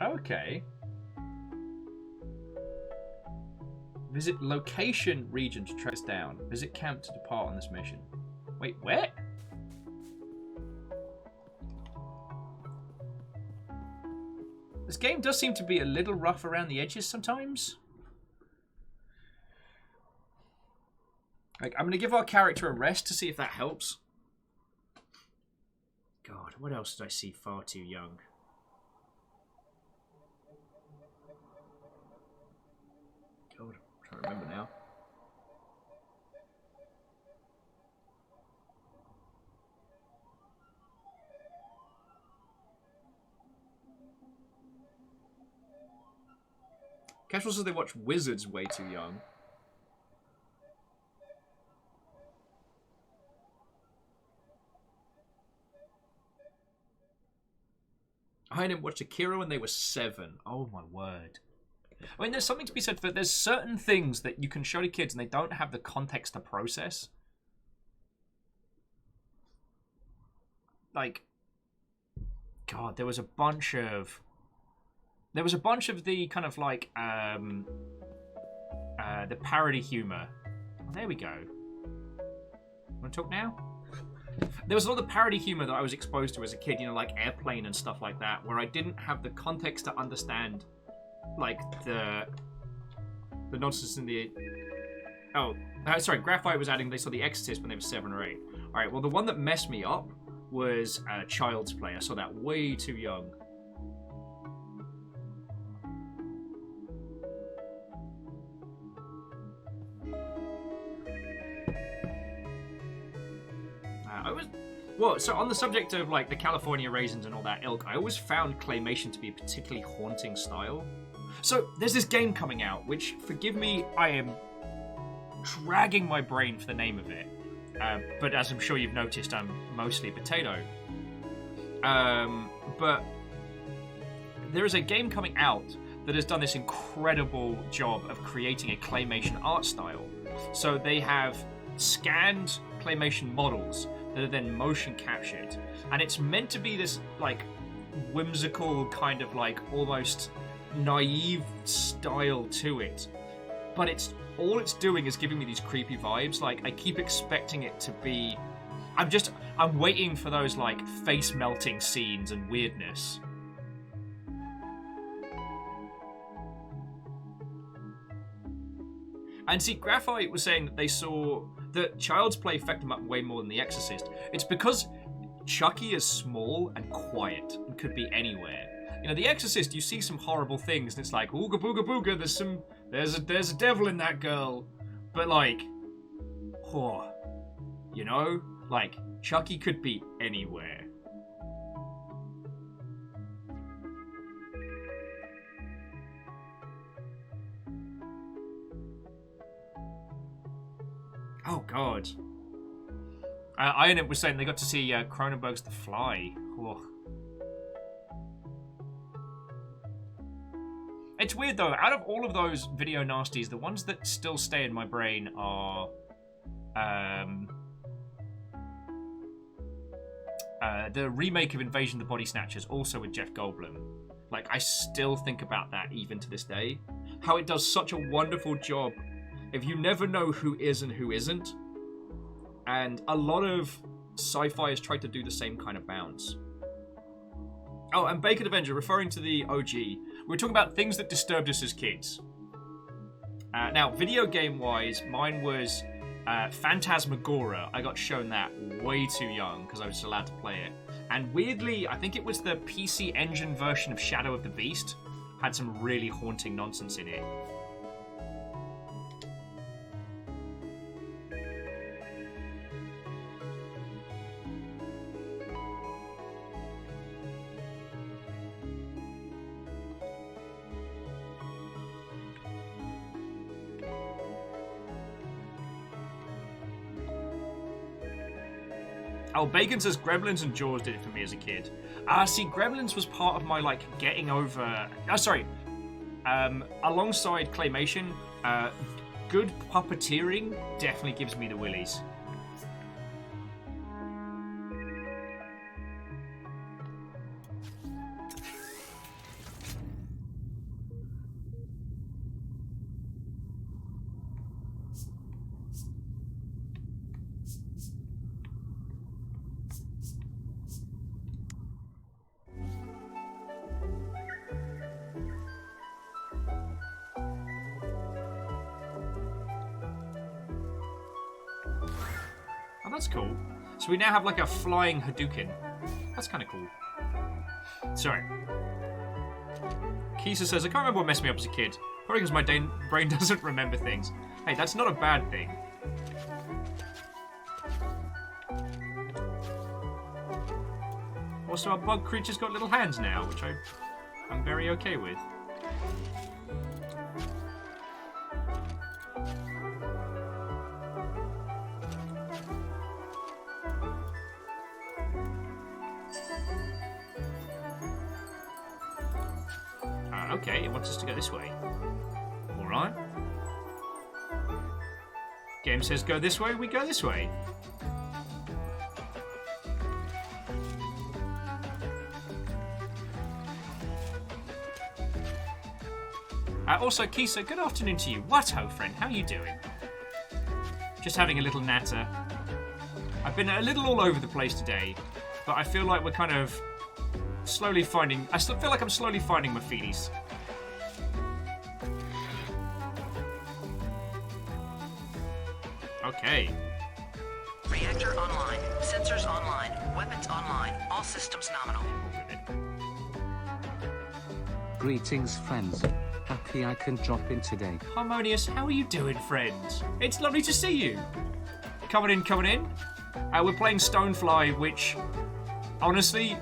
Okay. Visit location region to trace down. Visit camp to depart on this mission. Wait, where? This game does seem to be a little rough around the edges sometimes. Like, I'm going to give our character a rest to see if that helps. God, what else did I see far too young? God, I'm trying to remember now. Casual says they watch Wizards way too young. I didn't watch Akira when they were 7. Oh my word. I mean, there's something to be said for there's certain things that you can show to kids and they don't have the context to process. Like, God, there was a bunch of the kind of like the parody humor. Oh, there we go. Want to talk now? There was a lot of parody humor that I was exposed to as a kid, you know, like Airplane and stuff like that, where I didn't have the context to understand, like, the nonsense in the... Oh, sorry, Graphite was adding they saw The Exorcist when they were 7 or 8. Alright, well, the one that messed me up was Child's Play. I saw that way too young. So on the subject of like the California Raisins and all that ilk, I always found claymation to be a particularly haunting style. So there's this game coming out, which, forgive me, I am dragging my brain for the name of it. But as I'm sure you've noticed, I'm mostly potato. But there is a game coming out that has done this incredible job of creating a claymation art style. So they have scanned claymation models that are then motion captured, and it's meant to be this like whimsical kind of like almost naive style to it, but all it's doing is giving me these creepy vibes. Like, I keep expecting it to be, I'm waiting for those like face melting scenes and weirdness. And see, Graphite was saying that they saw that Child's Play affected them up way more than The Exorcist. It's because Chucky is small and quiet and could be anywhere. You know, The Exorcist, you see some horrible things and it's like, ooga booga booga, there's a devil in that girl. But like, oh, you know, like Chucky could be anywhere. Oh, God. Iron was saying they got to see Cronenberg's The Fly. Ugh. It's weird, though. Out of all of those video nasties, the ones that still stay in my brain are... the remake of Invasion of the Body Snatchers, also with Jeff Goldblum. Like, I still think about that even to this day. How it does such a wonderful job if you never know who is and who isn't. And a lot of sci-fi has tried to do the same kind of bounce. Oh, and Bacon Avenger, referring to the OG, we're talking about things that disturbed us as kids. Now, video game-wise, mine was Phantasmagoria. I got shown that way too young because I was allowed to play it. And weirdly, I think it was the PC Engine version of Shadow of the Beast. Had some really haunting nonsense in it. Oh, Bacon says Gremlins and Jaws did it for me as a kid. See, Gremlins was part of my, like, getting over... alongside Claymation, good puppeteering definitely gives me the willies. Oh, that's cool. So we now have like a flying Hadouken. That's kind of cool. Sorry. Kisa says, I can't remember what messed me up as a kid. Probably because my brain doesn't remember things. Hey, that's not a bad thing. Also, our bug creature's got little hands now, which I'm very okay with. Okay, it wants us to go this way. Alright. Game says go this way, we go this way. Also, Kisa, good afternoon to you. What ho, friend, how you doing? Just having a little natter. I've been a little all over the place today, but I feel like we're kind of slowly finding... I still feel like I'm slowly finding my feelies. Okay. Reactor online. Sensors online. Weapons online. All systems nominal. Greetings, friends. Happy I can drop in today. Harmonious, how are you doing, friends? It's lovely to see you. Coming in, coming in. We're playing Stonefly, which, honestly,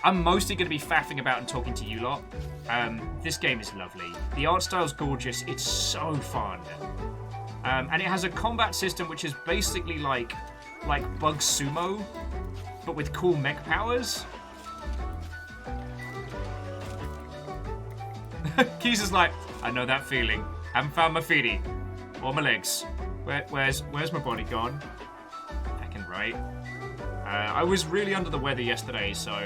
I'm mostly going to be faffing about and talking to you lot. This game is lovely. The art style's gorgeous. It's so fun. And it has a combat system which is basically like Bug Sumo, but with cool mech powers. Keys like, I know that feeling. Haven't found my feety. Or my legs. Where's my body gone? Fucking right. I was really under the weather yesterday, so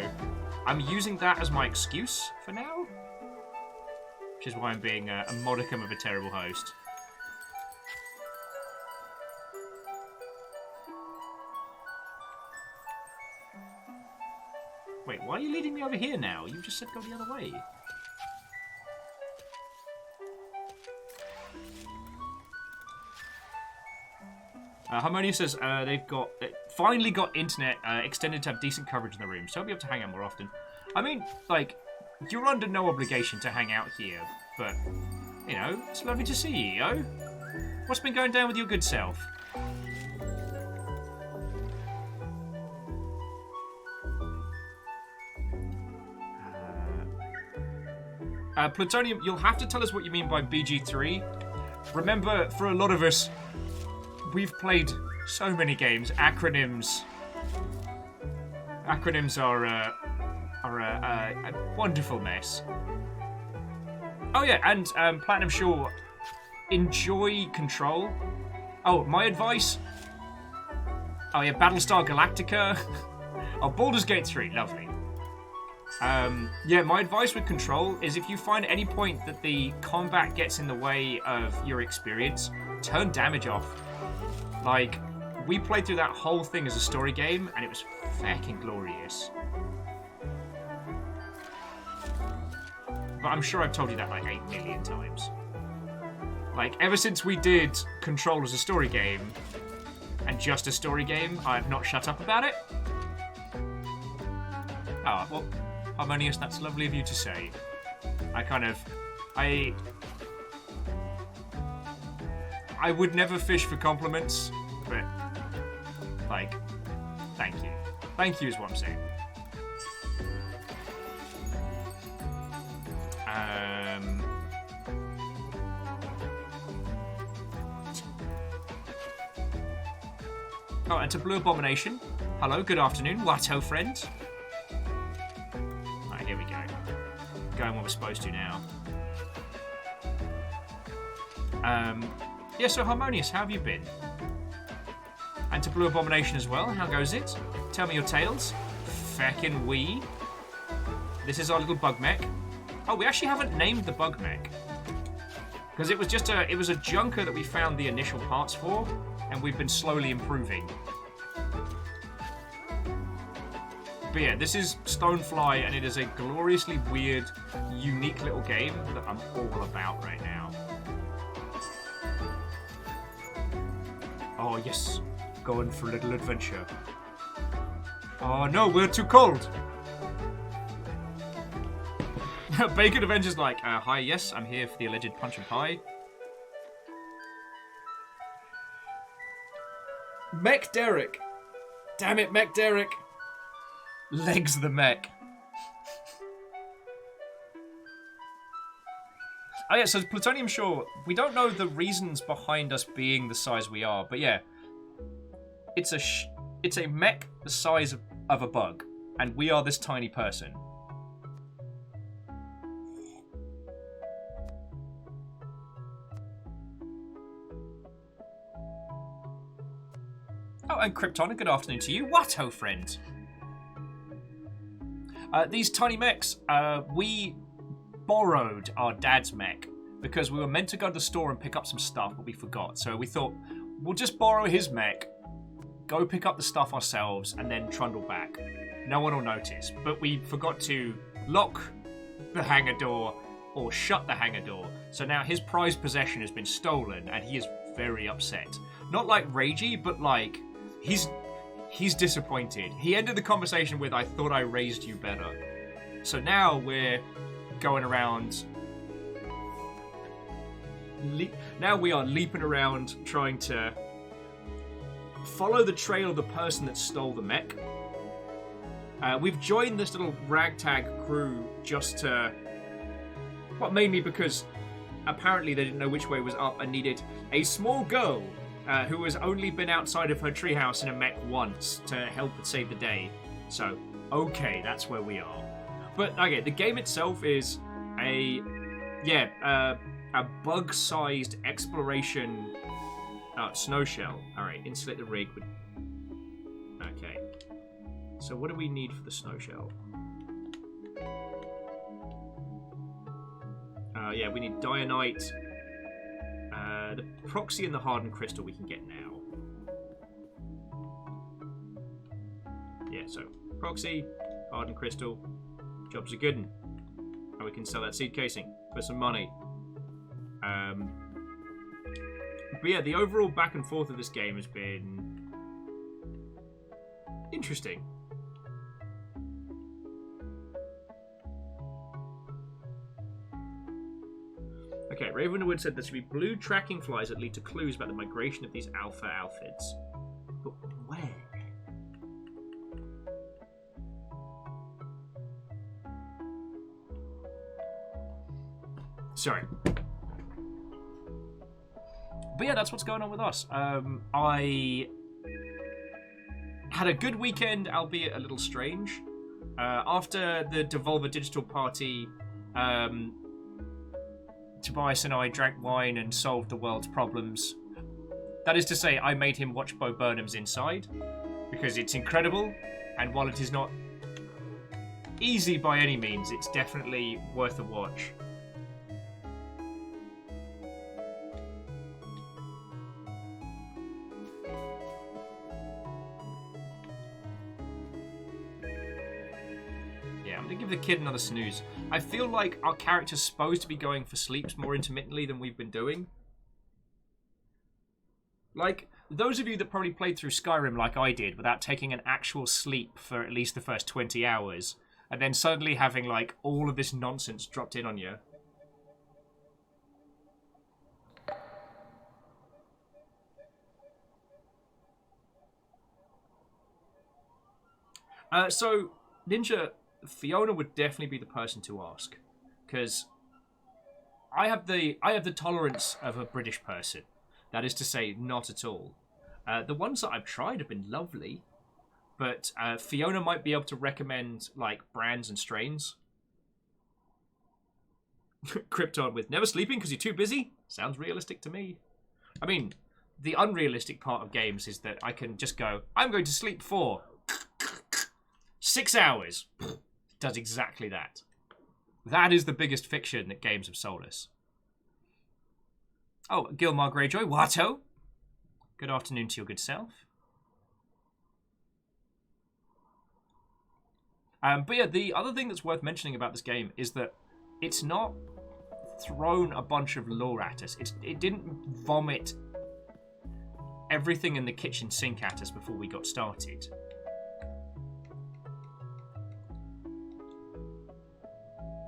I'm using that as my excuse for now. Which is why I'm being a modicum of a terrible host. Wait, why are you leading me over here now? You just said go the other way. Harmonia says they've finally got internet extended to have decent coverage in the room, so I'll be able to hang out more often. I mean, like, you're under no obligation to hang out here, but, you know, it's lovely to see you, yo. What's been going down with your good self? Plutonium, you'll have to tell us what you mean by BG3. Remember, for a lot of us, we've played so many games. Acronyms are a wonderful mess. Oh yeah, and Platinum Shaw, enjoy Control. Oh, my advice. Oh yeah, Battlestar Galactica. Oh, Baldur's Gate 3, lovely. Yeah, my advice with Control is if you find at any point that the combat gets in the way of your experience, turn damage off. Like, we played through that whole thing as a story game, and it was fucking glorious. But I'm sure I've told you that like 8 million times. Like, ever since we did Control as a story game, and just a story game, I've not shut up about it. Oh, well, Harmonious, that's lovely of you to say. I would never fish for compliments, but, like, thank you. Thank you is what I'm saying. Oh, and to Blue Abomination. Hello, good afternoon. Watto friend. Alright, here we go. Going where we're supposed to now. Yeah, so Harmonious, how have you been? And to Blue Abomination as well, how goes it? Tell me your tales. Feckin' wee. This is our little bug mech. Oh, we actually haven't named the bug mech. Because it was a junker that we found the initial parts for, and we've been slowly improving. But yeah, this is Stonefly, and it is a gloriously weird, unique little game that I'm all about right now. Oh yes, going for a little adventure. Oh no, we're too cold! Bacon Avenger's like, hi, yes, I'm here for the alleged punch and pie. Mech Derek! Damn it, Mech Derek! Legs the mech. Oh yeah, so Plutonium Shore, we don't know the reasons behind us being the size we are, but yeah. It's a mech the size of a bug, and we are this tiny person. Oh, and Krypton, good afternoon to you. Watto friend. These tiny mechs, we borrowed our dad's mech because we were meant to go to the store and pick up some stuff, but we forgot. So we thought, we'll just borrow his mech, go pick up the stuff ourselves, and then trundle back. No one will notice. But we forgot to lock the hangar door or shut the hangar door. So now his prized possession has been stolen, and he is very upset. Not like ragey, but like, he's disappointed. He ended the conversation with, I thought I raised you better. So now we're going around... Now we are leaping around trying to follow the trail of the person that stole the mech. We've joined this little ragtag crew just to... Well, mainly because apparently they didn't know which way was up and needed a small girl who has only been outside of her treehouse in a mech once to help it save the day. So, okay, that's where we are. But, okay, the game itself is a bug-sized exploration snow shell. Alright, insulate the rig. Okay. So what do we need for the snow shell? Yeah, we need Dianite. The proxy and the hardened crystal we can get now. Yeah, so proxy, hardened crystal, jobs are good. And we can sell that seed casing for some money. But yeah, the overall back and forth of this game has been interesting. Okay, Ravenwood said there should be blue tracking flies that lead to clues about the migration of these alpha outfits. But where? Sorry. But yeah, that's what's going on with us. I had a good weekend, albeit a little strange. After the Devolver Digital Party, Tobias and I drank wine and solved the world's problems. That is to say, I made him watch Bo Burnham's Inside, because it's incredible, and while it is not easy by any means, it's definitely worth a watch. They give the kid another snooze. I feel like our character's supposed to be going for sleeps more intermittently than we've been doing. Like, those of you that probably played through Skyrim like I did without taking an actual sleep for at least the first 20 hours, and then suddenly having, like, all of this nonsense dropped in on you. So, Ninja, Fiona would definitely be the person to ask, because I have the tolerance of a British person. That is to say, not at all. The ones that I've tried have been lovely, but Fiona might be able to recommend like brands and strains. Krypton with never sleeping because you're too busy. Sounds realistic to me. I mean, the unrealistic part of games is that I can just go, I'm going to sleep for 6 hours. Does exactly that. That is the biggest fiction that games have sold us. Oh, Gilmar Greyjoy, Watto. Good afternoon to your good self. But yeah, the other thing that's worth mentioning about this game is that it's not thrown a bunch of lore at us. It didn't vomit everything in the kitchen sink at us before we got started.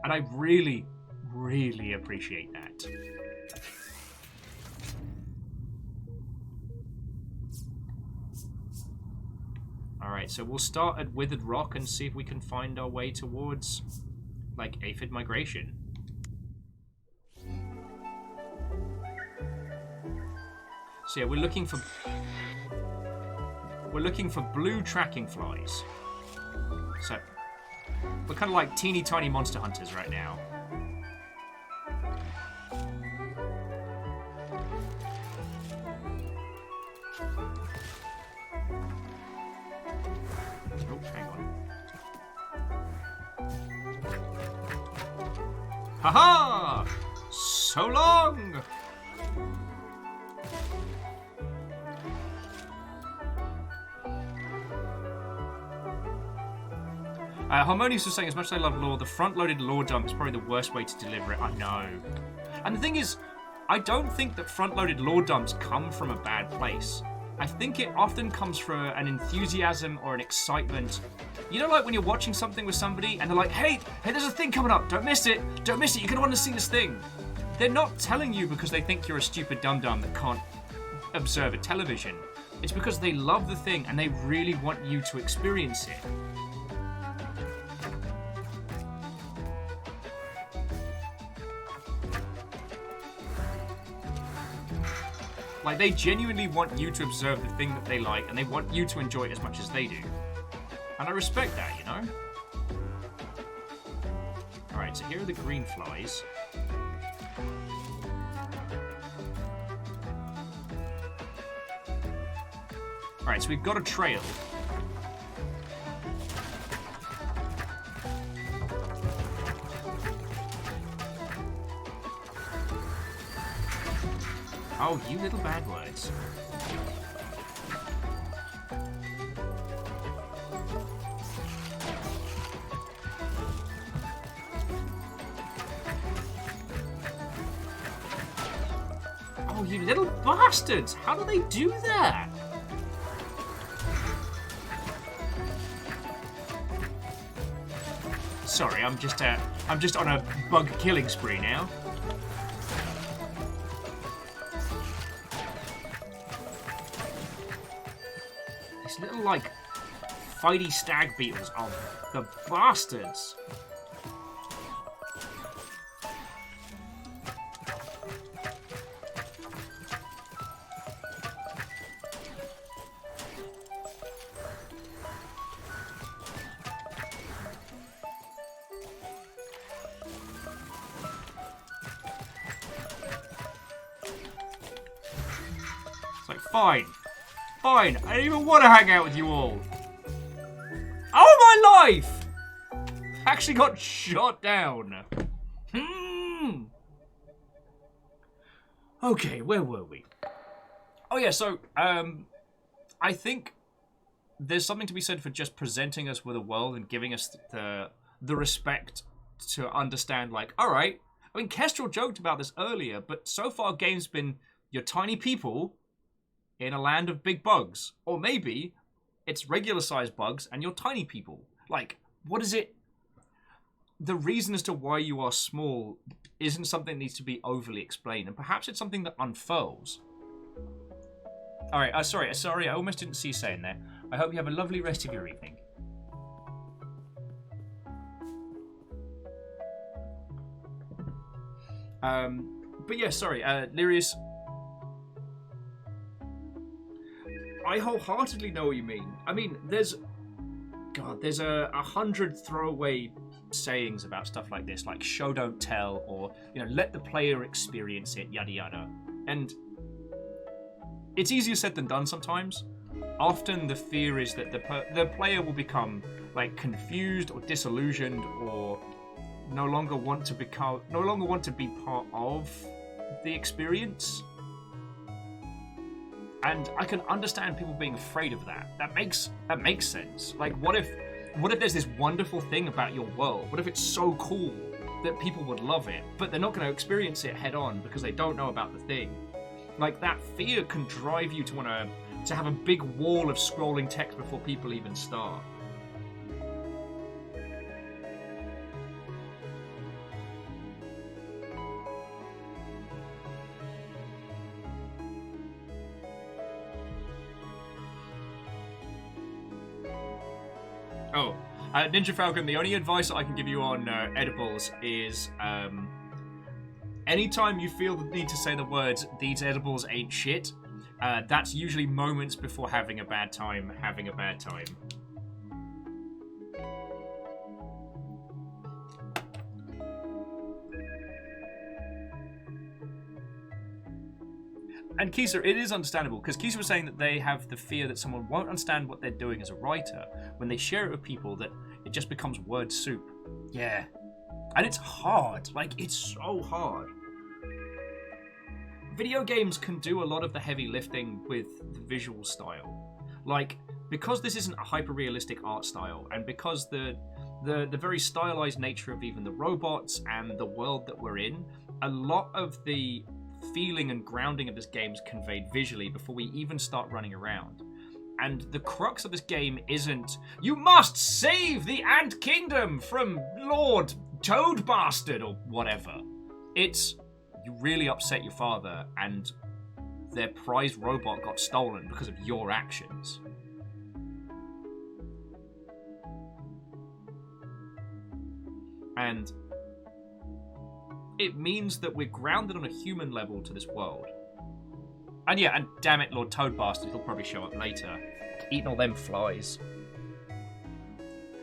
And I really, really appreciate that. Alright, so we'll start at Withered Rock and see if we can find our way towards, like, aphid migration. So yeah, we're looking for blue tracking flies. So we're kind of like teeny tiny monster hunters right now. Oh, hang on. Haha! So long! Harmonious was saying, as much as I love lore, the front-loaded lore dump is probably the worst way to deliver it. I know. And the thing is, I don't think that front-loaded lore dumps come from a bad place. I think it often comes from an enthusiasm or an excitement. You know, like when you're watching something with somebody and they're like, hey, there's a thing coming up. Don't miss it. Don't miss it. You're going to want to see this thing. They're not telling you because they think you're a stupid dum-dum that can't observe a television. It's because they love the thing and they really want you to experience it. Like, they genuinely want you to observe the thing that they like, and they want you to enjoy it as much as they do. And I respect that, you know? Alright, so here are the green flies. Alright, so we've got a trail. Oh, you little bad words. Oh, you little bastards! How do they do that? Sorry, I'm just on a bug killing spree now. Little, like, fighty stag beetles are the bastards. It's like, fine. Fine, I don't even want to hang out with you all. Oh, my life! Actually got shot down. Okay, where were we? Oh yeah, so I think there's something to be said for just presenting us with a world and giving us the the respect to understand, like, all right, I mean, Kestrel joked about this earlier, but so far game's been you're tiny people in a land of big bugs. Or maybe it's regular-sized bugs and you're tiny people. Like, what is it? The reason as to why you are small isn't something that needs to be overly explained, and perhaps it's something that unfurls. All right, sorry, I almost didn't see you saying there. I hope you have a lovely rest of your evening. But yeah, sorry, Lyrius. I wholeheartedly know what you mean. I mean, there's a 100 throwaway sayings about stuff like this, like show don't tell, or let the player experience it, yada yada. And it's easier said than done sometimes. Often the fear is that the player will become like confused or disillusioned, or no longer want to be part of the experience. And I can understand people being afraid of that. That makes sense. Like, what if there's this wonderful thing about your world? What if it's so cool that people would love it, but they're not going to experience it head on because they don't know about the thing? Like, that fear can drive you to want to have a big wall of scrolling text before people even start. Oh, Ninja Falcon, the only advice I can give you on edibles is anytime you feel the need to say the words, these edibles ain't shit, that's usually moments before having a bad time. And Kisa, it is understandable, because Kisa was saying that they have the fear that someone won't understand what they're doing as a writer when they share it with people, that it just becomes word soup. Yeah. And it's hard. Like, it's so hard. Video games can do a lot of the heavy lifting with the visual style. Like, because this isn't a hyper-realistic art style, and because the very stylized nature of even the robots and the world that we're in, a lot of the feeling and grounding of this game is conveyed visually before we even start running around. And the crux of this game isn't, you must save the Ant Kingdom from Lord Toad Bastard or whatever. It's, you really upset your father and their prized robot got stolen because of your actions. And it means that we're grounded on a human level to this world. And yeah, and damn it, Lord Toad Bastard, he'll probably show up later. Eating all them flies.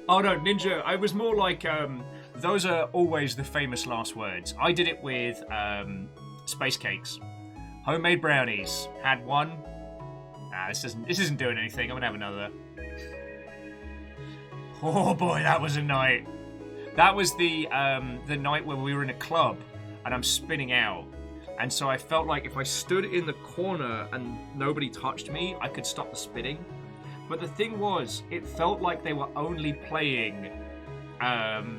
Oh no, Ninja, I was more like, those are always the famous last words. I did it with space cakes. Homemade brownies. Had one. Nah, this isn't doing anything. I'm gonna have another. Oh boy, that was a night. That was the night where we were in a club and I'm spinning out. And so I felt like if I stood in the corner and nobody touched me, I could stop the spinning. But the thing was, it felt like they were only playing the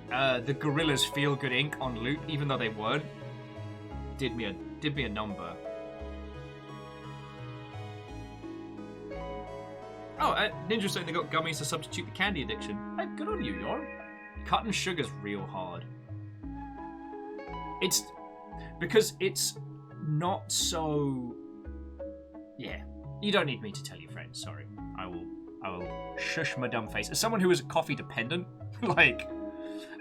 Gorillaz Feel Good Inc. on loop, even though they weren't. Did me a number. Oh, Ninja saying they got gummies to substitute the candy addiction. Hey, good on you, Yor. Cutting sugar's real hard. It's because it's not so. Yeah, you don't need me to tell you, friends. Sorry, I will shush my dumb face. As someone who is coffee dependent, like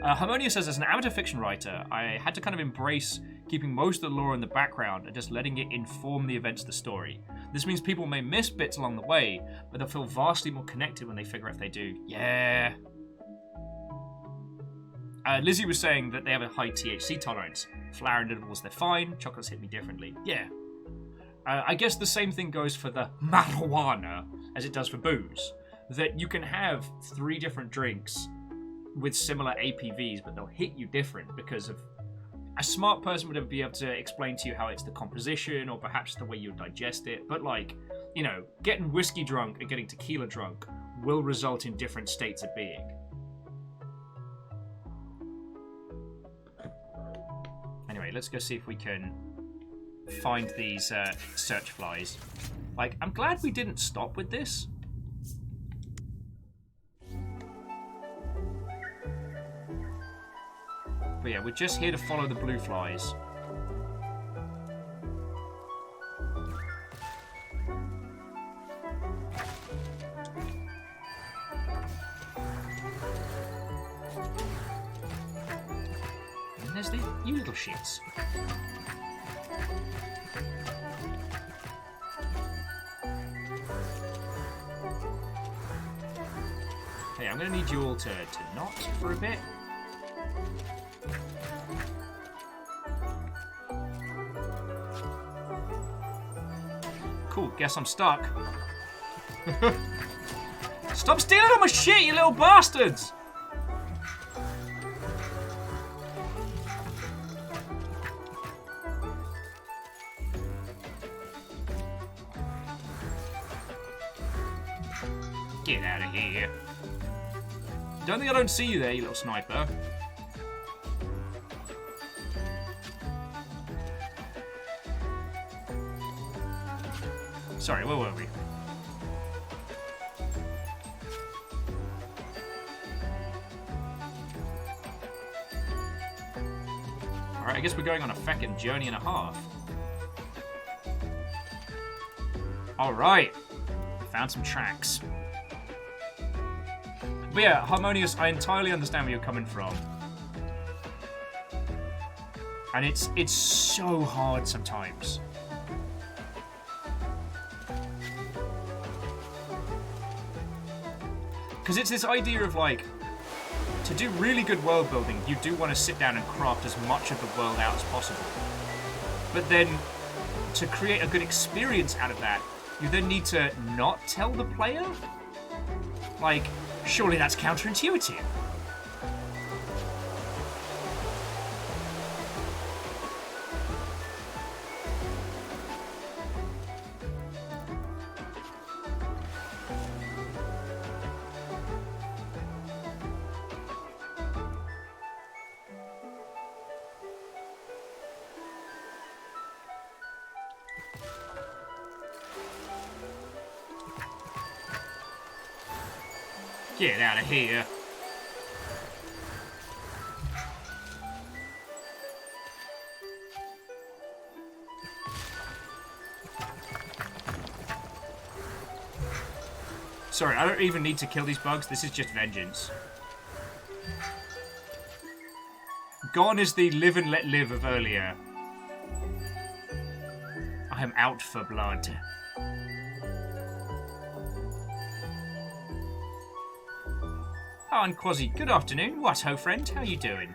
Harmonia says, as an amateur fiction writer, I had to kind of embrace keeping most of the lore in the background and just letting it inform the events of the story. This means people may miss bits along the way, but they'll feel vastly more connected when they figure out if they do. Yeah. Lizzie was saying that they have a high THC tolerance. Flour and edibles, they're fine. Chocolates hit me differently. Yeah. I guess the same thing goes for the marijuana as it does for booze. That you can have 3 different drinks with similar APVs, but they'll hit you different because of... A smart person would be able to explain to you how it's the composition or perhaps the way you digest it. But like, you know, getting whiskey drunk and getting tequila drunk will result in different states of being. let's go see if we can find these search flies. Like, I'm glad we didn't stop with this. But yeah, we're just here to follow the blue flies. And there's you little shits. Okay, I'm gonna need you all to not for a bit. Cool, guess I'm stuck. Stop stealing all my shit, you little bastards! Get out of here. Don't think I don't see you there, you little sniper. Sorry, where were we? Alright, I guess we're going on a feckin' journey and a half. Alright. Found some tracks. But yeah, Harmonious, I entirely understand where you're coming from. And it's so hard sometimes. Because it's this idea of, like, to do really good world building, you do want to sit down and craft as much of the world out as possible. But then, to create a good experience out of that, you then need to not tell the player? Like, surely that's counterintuitive. Get out of here. Sorry, I don't even need to kill these bugs. This is just vengeance. Gone is the live and let live of earlier. I am out for blood. Oh, and Quasi, good afternoon. What ho, friend? How you doing?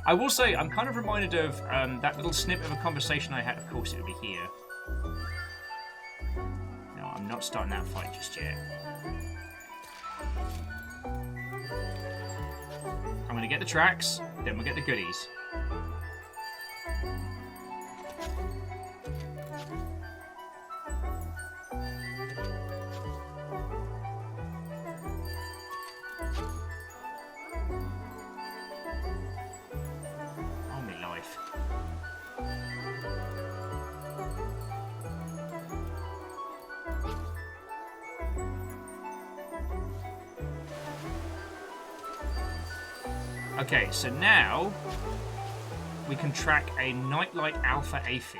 I will say, I'm kind of reminded of that little snippet of a conversation I had. Of course, it would be here. No, I'm not starting that fight just yet. I'm going to get the tracks, then we'll get the goodies. Okay, so now we can track a Nightlight Alpha aphid.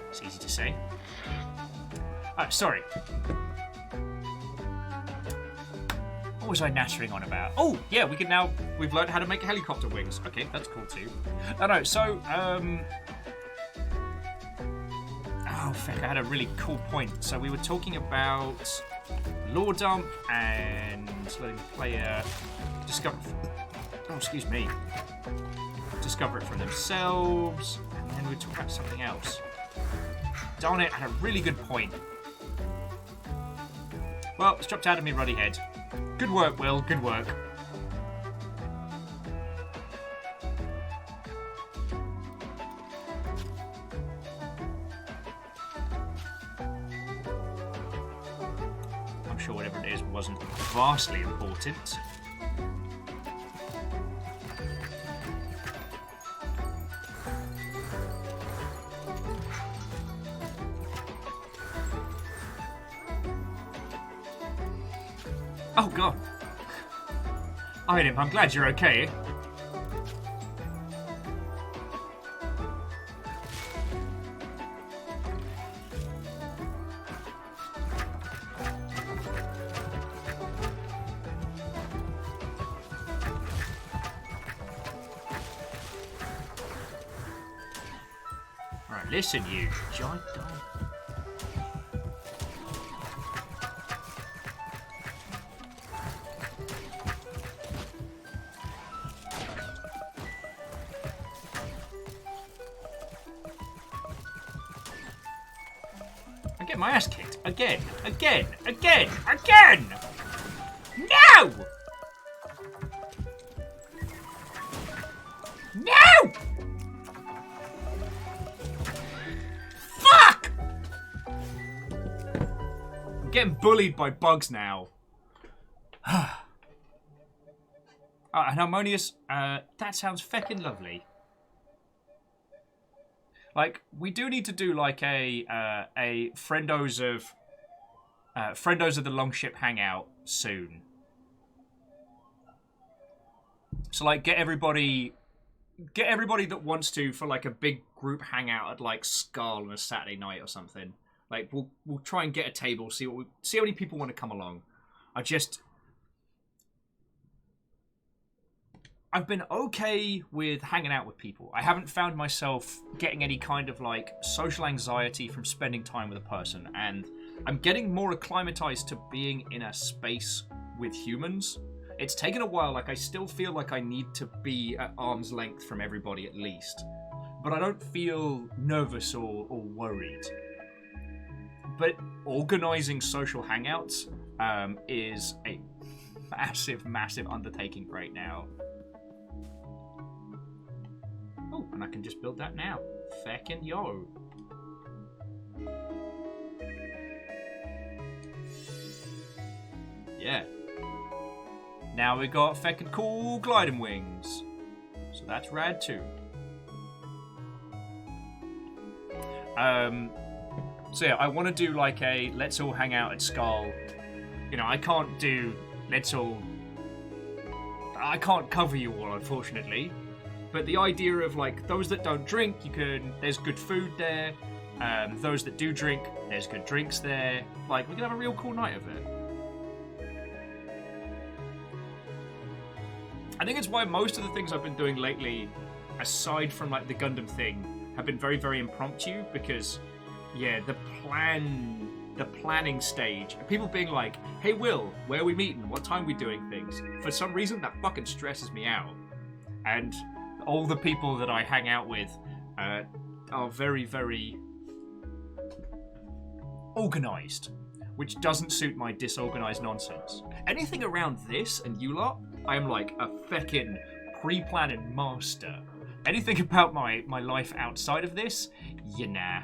It's easy to say. Oh, sorry. What was I nattering on about? Oh, yeah, we've learned how to make helicopter wings. Okay, that's cool too. No, so, oh, fuck, I had a really cool point. So we were talking about lore dump and letting the player discover... Oh, excuse me. Discover it from themselves, and then we talk about something else. Darn it, I had a really good point. Well, it's dropped out of me ruddy head. Good work, Will, good work. I'm sure whatever it is wasn't vastly important. Oh god. Item, I'm glad you're okay. Alright, listen you giant dog. I get my ass kicked again. No! No! Fuck! I'm getting bullied by bugs now. And Harmonious, that sounds feckin' lovely. Like, we do need to do like a Friendos of the Longship hangout soon. So like get everybody that wants to for like a big group hangout at like Skull on a Saturday night or something. Like we'll try and get a table, see how many people want to come along. I've been okay with hanging out with people. I haven't found myself getting any kind of like social anxiety from spending time with a person, and I'm getting more acclimatized to being in a space with humans. It's taken a while, like I still feel like I need to be at arm's length from everybody at least. But I don't feel nervous or worried. But organizing social hangouts is a massive undertaking right now. Oh, and I can just build that now. Feckin' yo. Yeah. Now we got feckin' cool gliding wings. So that's rad too. So yeah, I want to do like a let's all hang out at Skull. You know, I can't cover you all, unfortunately. But the idea of like those that don't drink, there's good food there. Those that do drink, there's good drinks there. Like we can have a real cool night of it. I think it's why most of the things I've been doing lately, aside from like the Gundam thing, have been very, very impromptu because, yeah, the planning stage, people being like, hey Will, where are we meeting? What time are we doing things? For some reason, that fucking stresses me out. And all the people that I hang out with are very, very organized, which doesn't suit my disorganized nonsense. Anything around this and you lot, I am like a feckin' pre-planning master. Anything about my life outside of this, nah.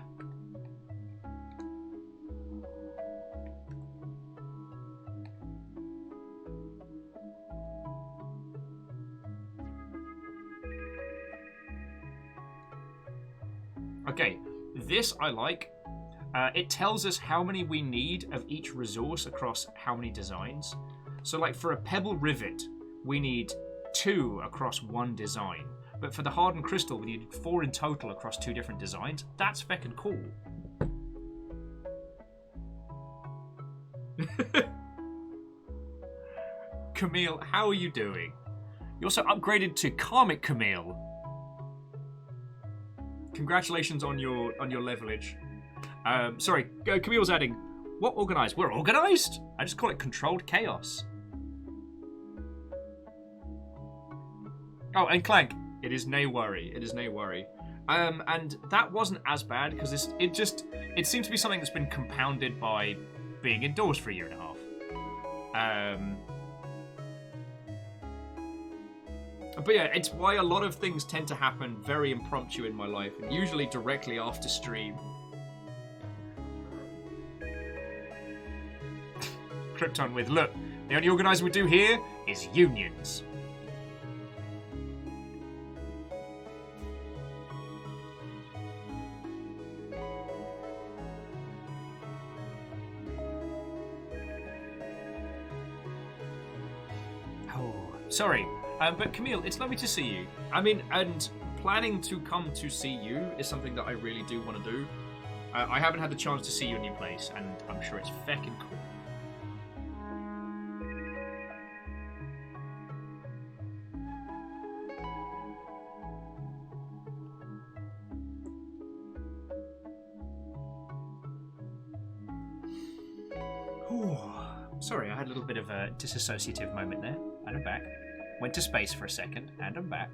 Okay, this I like. It tells us how many we need of each resource across how many designs. So like for a pebble rivet, we need 2 across 1 design. But for the hardened crystal, we need 4 in total across 2 different designs. That's feckin' cool. Camille, how are you doing? You also upgraded to Karmic Camille. Congratulations on your levelage. Sorry, Camille's adding, what organized? We're organized? I just call it controlled chaos. Oh, and Clank, it is no worry. It is no worry. And that wasn't as bad because it seems to be something that's been compounded by being indoors for a year and a half. But yeah, it's why a lot of things tend to happen very impromptu in my life, and usually directly after stream. Krypton with, look, the only organising we do here is unions. Sorry, but Camille, it's lovely to see you. I mean, and planning to come to see you is something that I really do want to do. I haven't had the chance to see your new place, and I'm sure it's feckin' cool. Sorry, I had a little bit of a disassociative moment there, and I'm back. Went to space for a second, and I'm back.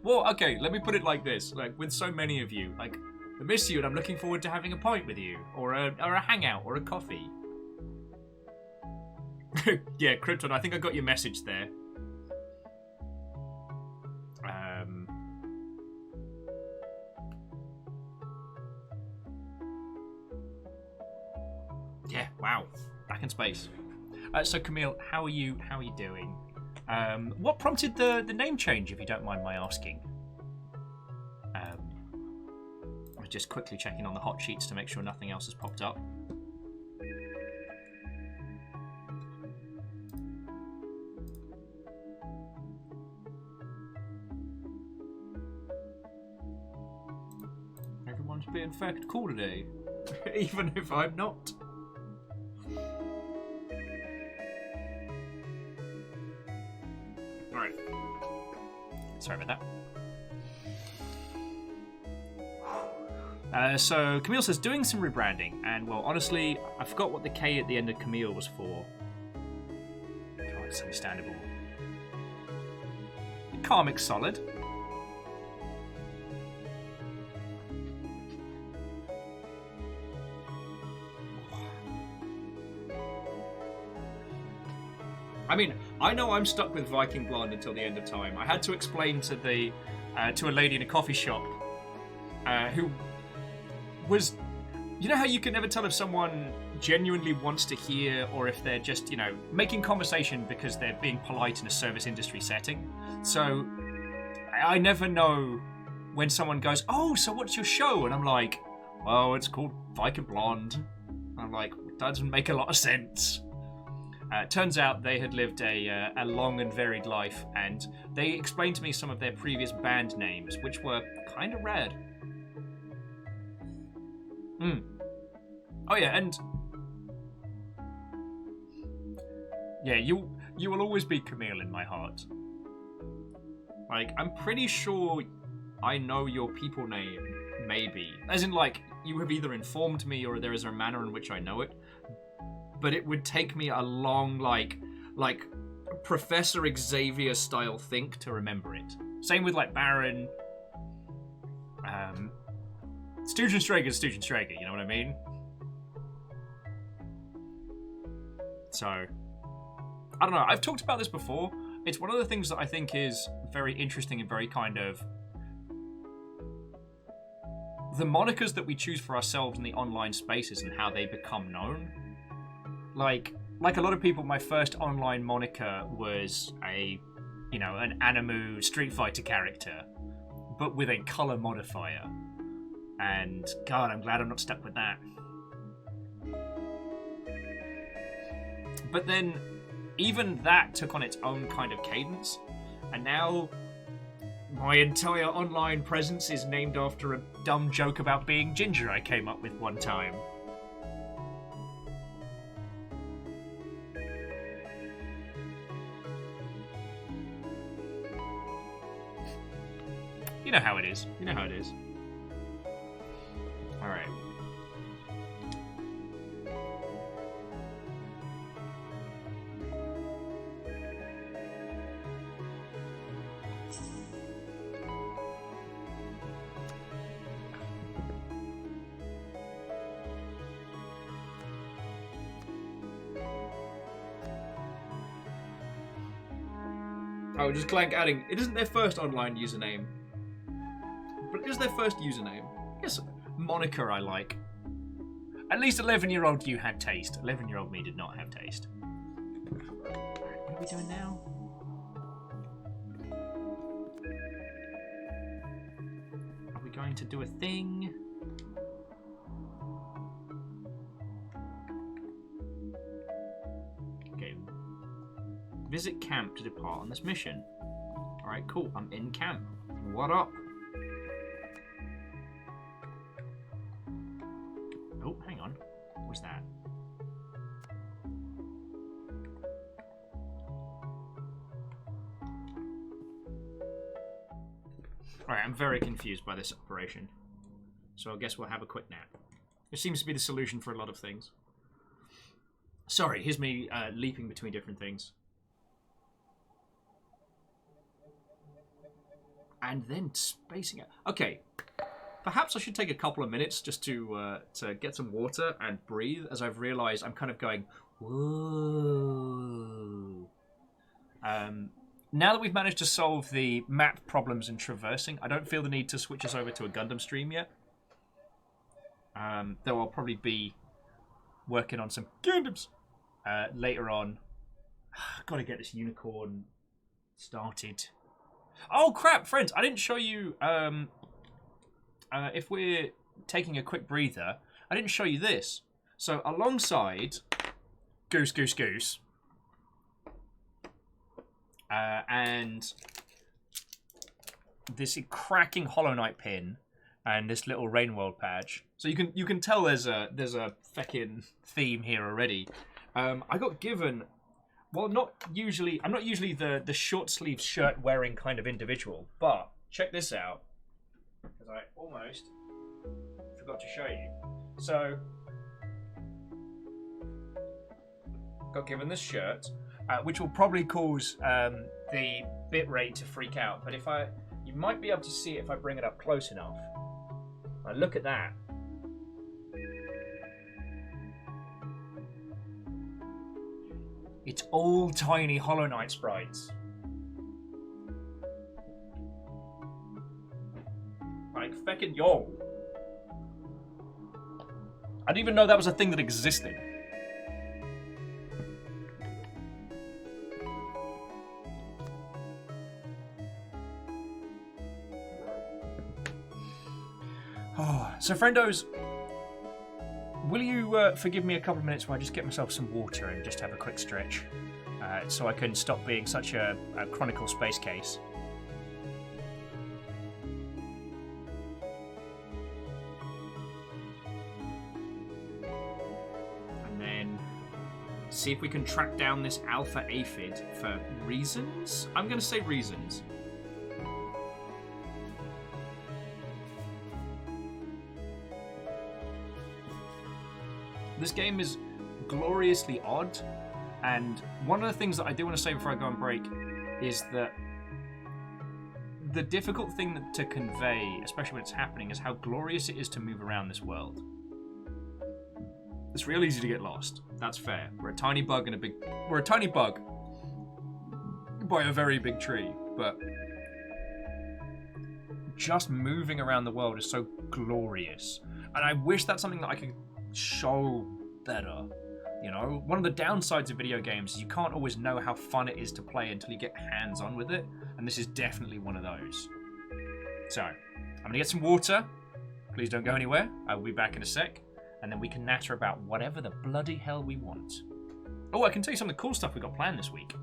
Well, okay, let me put it like this. Like, with so many of you, like, I miss you and I'm looking forward to having a pint with you, or a hangout, or a coffee. Yeah, Krypton, I think I got your message there. Yeah, wow. Back in space. So Camille, how are you doing? What prompted the name change, if you don't mind my asking? I was just quickly checking on the hot sheets to make sure nothing else has popped up. Everyone's being fact cool today, even if I'm not. Right. Sorry about that. So Camille says, doing some rebranding, and well, honestly, I forgot what the K at the end of Camille was for. God, it's understandable. Karmic solid. I mean, I know I'm stuck with Viking Blonde until the end of time. I had to explain to the to a lady in a coffee shop who was... You know how you can never tell if someone genuinely wants to hear or if they're just, you know, making conversation because they're being polite in a service industry setting? So I never know when someone goes, oh, so what's your show? And I'm like, well, it's called Viking Blonde. I'm like, it doesn't make a lot of sense. Turns out they had lived a long and varied life, and they explained to me some of their previous band names, which were kind of rad. Oh yeah, and yeah, you will always be Camille in my heart. Like, I'm pretty sure I know your people name, maybe. As in, like, you have either informed me or there is a manner in which I know it. But it would take me a long, like Professor Xavier style think to remember it. Same with like Baron, Stooge and Strager, you know what I mean? So, I don't know, I've talked about this before. It's one of the things that I think is very interesting and very kind of... The monikers that we choose for ourselves in the online spaces and how they become known. Like a lot of people, my first online moniker was an Animu Street Fighter character, but with a color modifier. And God, I'm glad I'm not stuck with that. But then, even that took on its own kind of cadence, and now my entire online presence is named after a dumb joke about being ginger I came up with one time. You know how it is. You know how it is. Alright. Oh, just Clank adding, it isn't their first online username. But it is their first username. Yes, moniker I like. At least 11-year-old you had taste. 11-year-old me did not have taste. What are we doing now? Are we going to do a thing. Okay. Visit camp to depart on this mission. Alright, cool. I'm in camp. What up? Oh, hang on. What's that? Alright, I'm very confused by this operation. So I guess we'll have a quick nap. It seems to be the solution for a lot of things. Sorry, here's me leaping between different things. And then spacing out. Okay, perhaps I should take a couple of minutes just to get some water and breathe, as I've realised I'm kind of going, whoa. Now that we've managed to solve the map problems in traversing, I don't feel the need to switch us over to a Gundam stream yet. Though I'll probably be working on some Gundams later on. Gotta get this unicorn started. Oh crap, friends! I didn't show you. If we're taking a quick breather, I didn't show you this. So alongside Goose Goose Goose and this cracking Hollow Knight pin and this little Rain World patch. So you can tell there's a feckin' theme here already. I got given. Well, I'm not usually the short sleeve shirt wearing kind of individual, but check this out, because I almost forgot to show you. So, got given this shirt, which will probably cause the bitrate to freak out. But you might be able to see it if I bring it up close enough. Look at that. It's all tiny Hollow Knight sprites. Like, feckin' yo. I didn't even know that was a thing that existed. Oh, so friendos, will you forgive me a couple of minutes while I just get myself some water and just have a quick stretch, so I can stop being such a chronicle space case? And then see if we can track down this alpha aphid for reasons? I'm going to say reasons. This game is gloriously odd, and one of the things that I do want to say before I go on break is that the difficult thing to convey, especially when it's happening, is how glorious it is to move around this world. It's real easy to get lost. That's fair. We're a tiny bug we're a tiny bug by a very big tree, but just moving around the world is so glorious. And I wish that's something that I could show better. You know, one of the downsides of video games is you can't always know how fun it is to play until you get hands-on with it, and this is definitely one of those. So, I'm gonna get some water. Please don't go anywhere. I will be back in a sec, and then we can natter about whatever the bloody hell we want. Oh, I can tell you some of the cool stuff we got planned this week.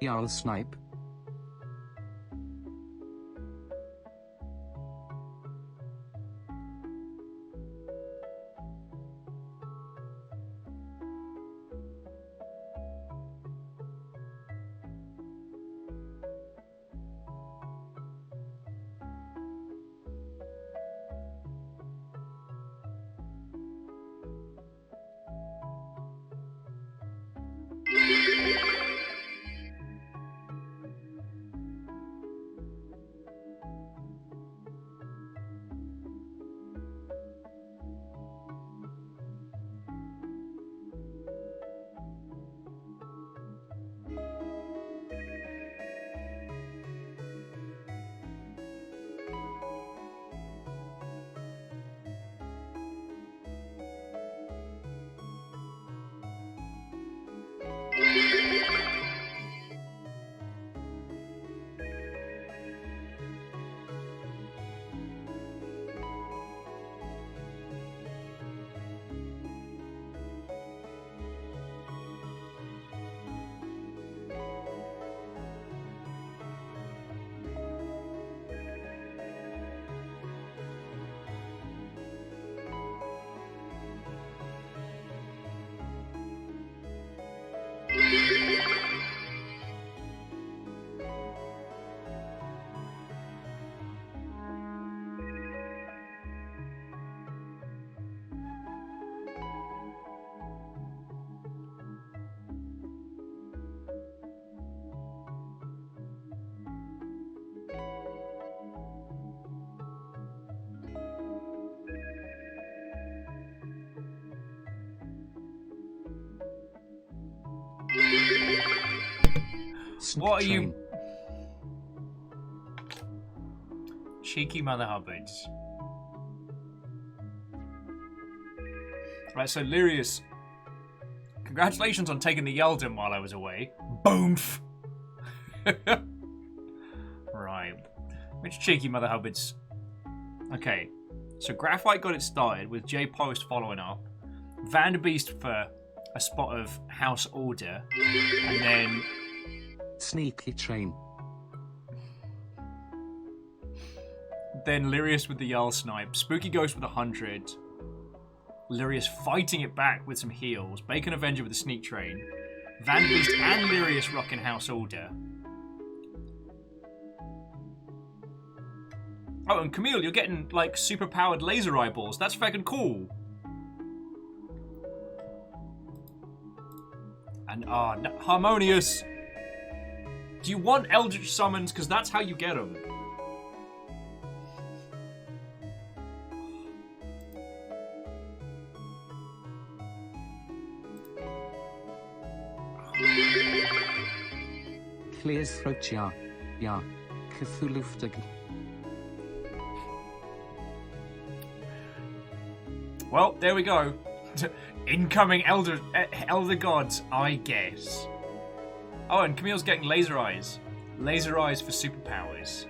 Jarl Snipe. What are you... Cheeky mother hubbards. Right, so Lyrius, congratulations on taking the Yeldon while I was away. Boomf! Right. Which cheeky mother hubbards? Okay, so Graphite got it started with J Post following up, Vanderbeest for a spot of House Order, and then Sneaky Train. Then Lyrius with the Jarl Snipe, Spooky Ghost with 100, Lyrius fighting it back with some heals, Bacon Avenger with the Sneak Train, Vanderbeest and Lyrius rocking House Order. Oh, and Camille, you're getting, like, super-powered laser eyeballs. That's fucking cool. And, Harmonious. Do you want Eldritch Summons? Because that's how you get them. Clear's throat, ja. Cthulhu. Well, there we go. Incoming Elder Gods, I guess. Oh, and Camille's getting laser eyes. Laser eyes for superpowers.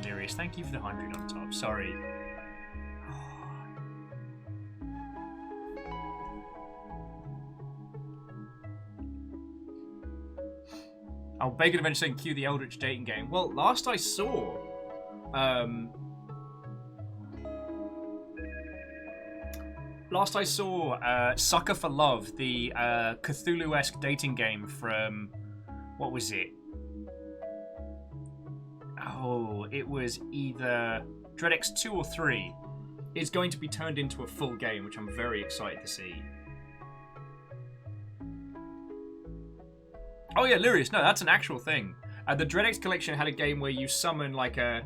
Lyrius, thank you for the 100 on top. Sorry. Oh, Bacon Avenger saying cue the Eldritch dating game. Well, last I saw, Sucker for Love, the Cthulhu-esque dating game from, what was it? Oh, it was either DreadX 2 or 3. Is going to be turned into a full game, which I'm very excited to see. Oh yeah, Lyrius. No, that's an actual thing. The DreadX collection had a game where you summon like a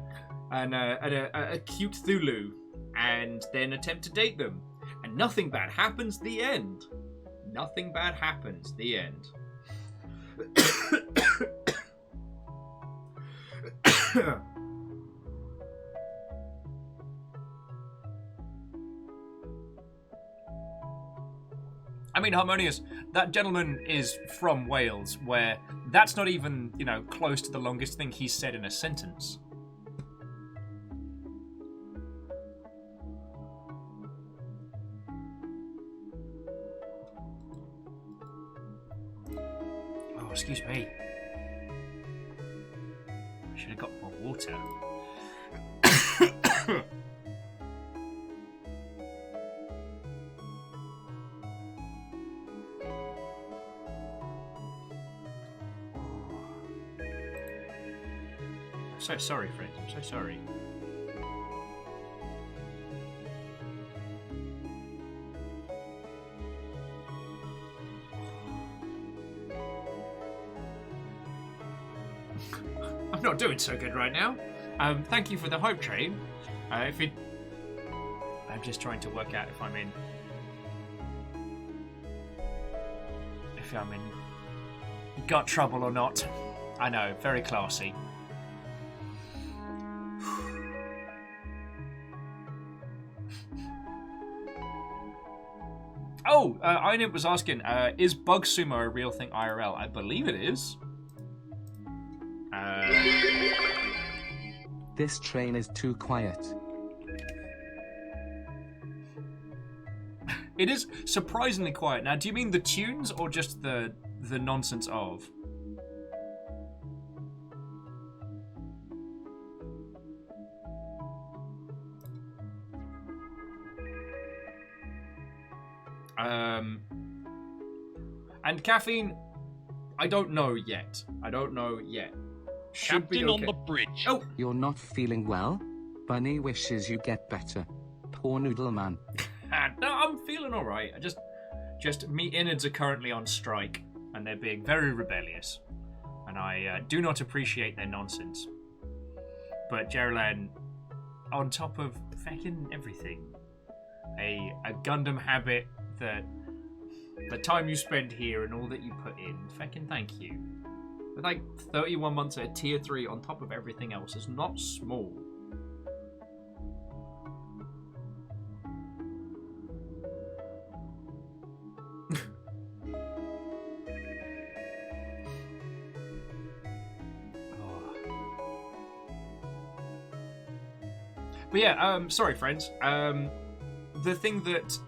cute Thulu and then attempt to date them, and nothing bad happens. The end. Nothing bad happens. The end. I mean, Harmonious, that gentleman is from Wales, where that's not even, you know, close to the longest thing he's said in a sentence. Oh, excuse me. I should have got more water. I'm so sorry, friends. I'm so sorry. I'm not doing so good right now. Thank you for the hope train. I'm just trying to work out if I'm in gut trouble or not. I know, very classy. Oh, Einib was asking, is Bug Sumo a real thing IRL? I believe it is. This train is too quiet. It is surprisingly quiet. Now, do you mean the tunes or just the nonsense of? And caffeine, I don't know yet. Should be Captain okay. on the bridge. Oh, You're not feeling well? Bunny wishes you get better. Poor Noodle Man. no, I'm feeling all right. Just me innards are currently on strike, and they're being very rebellious, and I do not appreciate their nonsense. But Geraldine, on top of fucking everything, a Gundam habit that the time you spend here and all that you put in, fucking thank you. With like 31 months at tier 3 on top of everything else is not small. But yeah, sorry friends. The thing that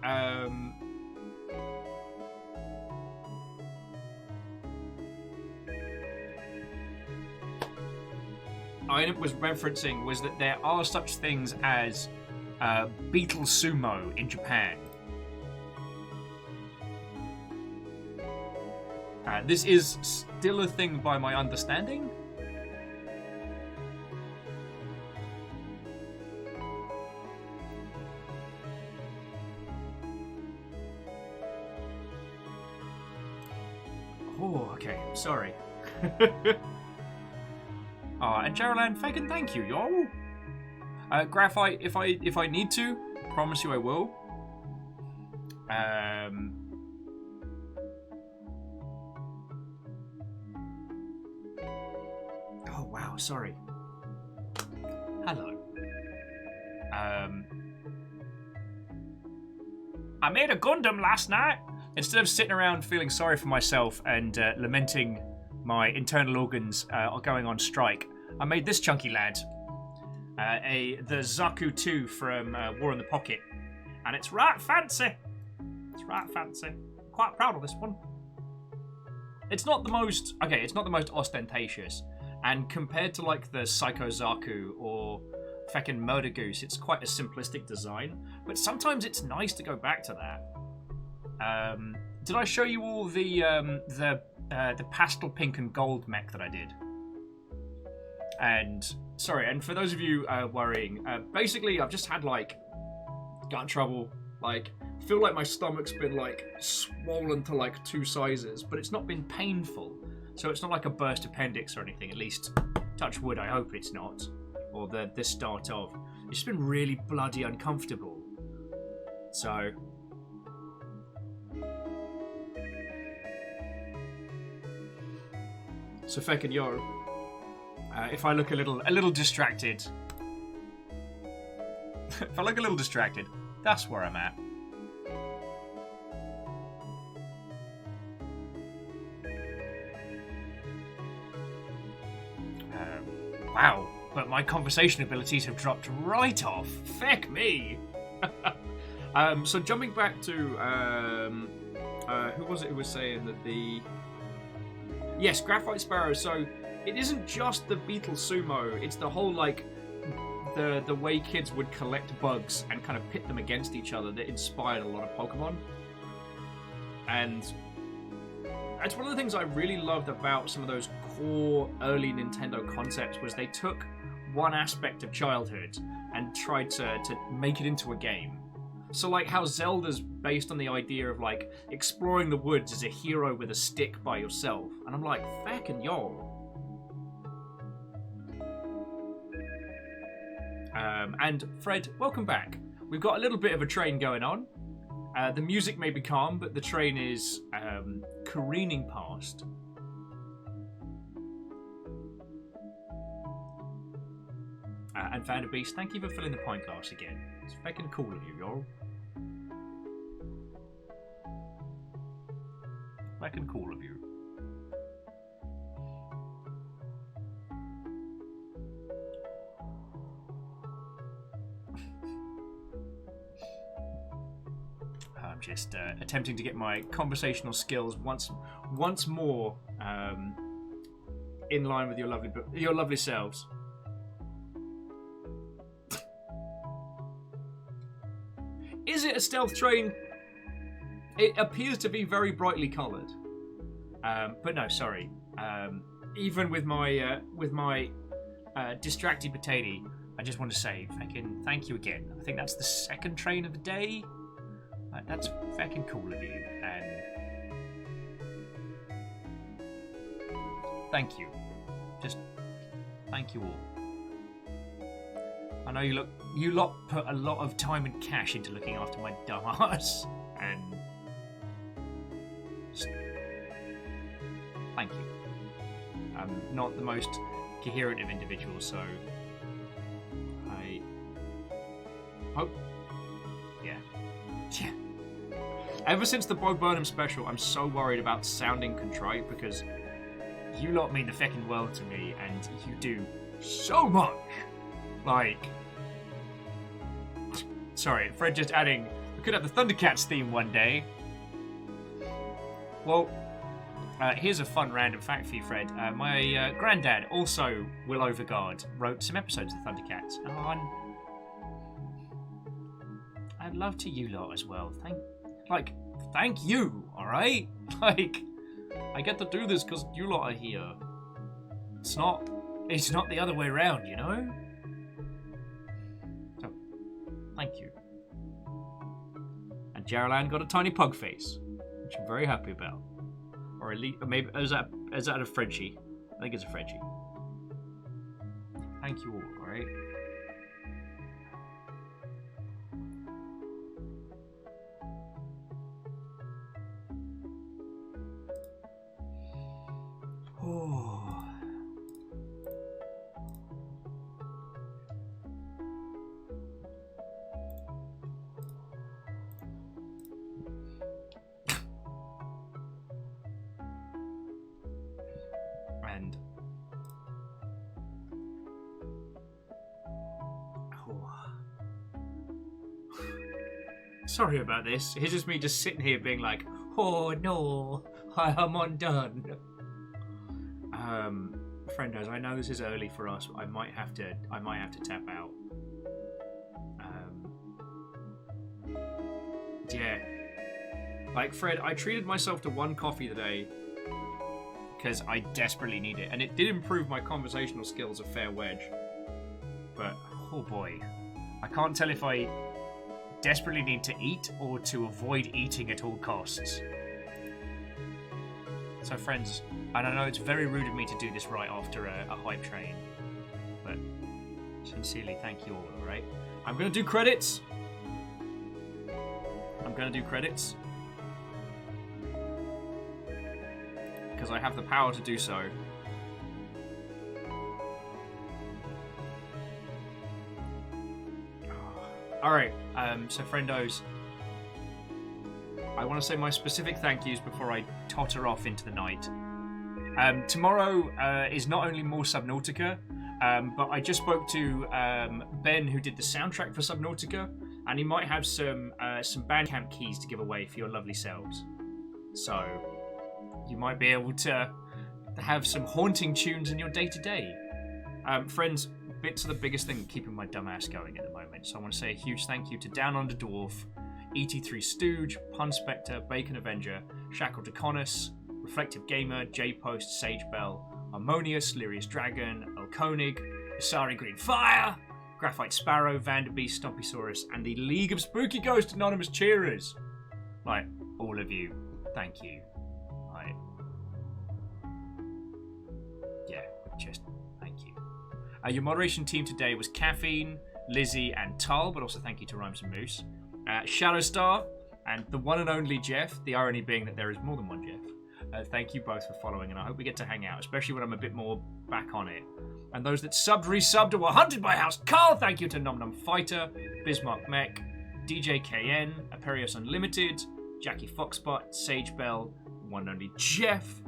I was referencing was that there are such things as Beetle Sumo in Japan. This is still a thing by my understanding. Oh, okay, sorry. And Geraldine, fucking thank you, yo. Graphite, if I need to, promise you I will. Oh wow, sorry. Hello. I made a Gundam last night. Instead of sitting around feeling sorry for myself and lamenting my internal organs are going on strike, I made this chunky lad, the Zaku 2 from War in the Pocket, and it's right fancy. It's right fancy. Quite proud of this one. It's not the most ostentatious, and compared to like the Psycho Zaku or feckin' Murder Goose, it's quite a simplistic design. But sometimes it's nice to go back to that. Did I show you all the pastel pink and gold mech that I did? And for those of you worrying, basically I've just had like gut trouble. Like, feel like my stomach's been like swollen to like 2 sizes, but it's not been painful. So it's not like a burst appendix or anything. At least, touch wood, I hope it's not, or the start of. It's just been really bloody uncomfortable. So. So feckin' yo, if I look a little distracted, that's where I'm at. Wow, but my conversation abilities have dropped right off. Feck me. So jumping back to who was it who was saying that the Graphite Sparrow. So it isn't just the beetle sumo; it's the whole like the way kids would collect bugs and kind of pit them against each other that inspired a lot of Pokemon. And that's one of the things I really loved about some of those core early Nintendo concepts was they took one aspect of childhood and tried to make it into a game. So like how Zelda's based on the idea of like exploring the woods as a hero with a stick by yourself. And I'm like, feckin' yo. And Fred, welcome back. We've got a little bit of a train going on. The music may be calm, but the train is careening past. And Vanderbeast, thank you for filling the pint glass again. It's fucking cool of you, yo. Fucking cool of you. I'm just attempting to get my conversational skills once more in line with your lovely selves. Is it a stealth train? It appears to be very brightly coloured, but no, sorry. Even with my distracted potato, I just want to say thank you again. I think that's the second train of the day. That's fucking cool of you, and thank you. Just thank you all. I know you lot put a lot of time and cash into looking after my dumb ass, and just thank you. I'm not the most coherent of individuals, so I hope. Yeah. Ever since the Bo Burnham special, I'm so worried about sounding contrite because you lot mean the feckin' world to me, and you do so much. Like, sorry, Fred just adding, we could have the Thundercats theme one day. Well, here's a fun random fact for you, Fred. My granddad, also Will Overguard, wrote some episodes of Thundercats. Oh, I'd love to you lot as well. Thank you, alright? Like, I get to do this because you lot are here. It's not the other way around, you know? So, thank you. And Geraldine got a tiny pug face, which I'm very happy about. Or at least, maybe, is that a Frenchie? I think it's a Frenchie. Thank you all, alright? Sorry about this. It's just me just sitting here being like, oh no, I am undone. Friendos, I know this is early for us, but I might have to tap out. Yeah. Like, Fred, I treated myself to one coffee today because I desperately need it, and it did improve my conversational skills a fair wedge. But, oh boy, I can't tell if I desperately need to eat or to avoid eating at all costs. So friends, and I know it's very rude of me to do this right after a hype train, but sincerely thank you all, alright? I'm gonna do credits! Because I have the power to do so. Alright, so friendos, I want to say my specific thank yous before I totter off into the night. Tomorrow is not only more Subnautica, but I just spoke to Ben, who did the soundtrack for Subnautica, and he might have some Bandcamp keys to give away for your lovely selves. So you might be able to have some haunting tunes in your day-to-day. Friends, bits are the biggest thing keeping my dumb ass going at the moment, so I want to say a huge thank you to Down Under Dwarf, ET3 Stooge, Pun Spectre, Bacon Avenger, Shackle Deconis, Reflective Gamer, J-Post, Sage Bell, Harmonious, Lyrius Dragon, El Koenig, Isari Green Fire, Graphite Sparrow, Vanderbeest, Stompysaurus, and the League of Spooky Ghost Anonymous Cheerers. Like, all of you, thank you. Just thank you. Your moderation team today was Caffeine, Lizzie, and Tull, but also thank you to Rhymes and Moose. Shadowstar, and the one and only Jeff, the irony being that there is more than one Jeff. Thank you both for following, and I hope we get to hang out, especially when I'm a bit more back on it. And those that subbed, resubbed, or were hunted by House Carl, thank you to Nom Nom Fighter, Bismarck Mech, DJ KN, Aperios Unlimited, Jackie Foxbot, Sage Bell, one and only Jeff,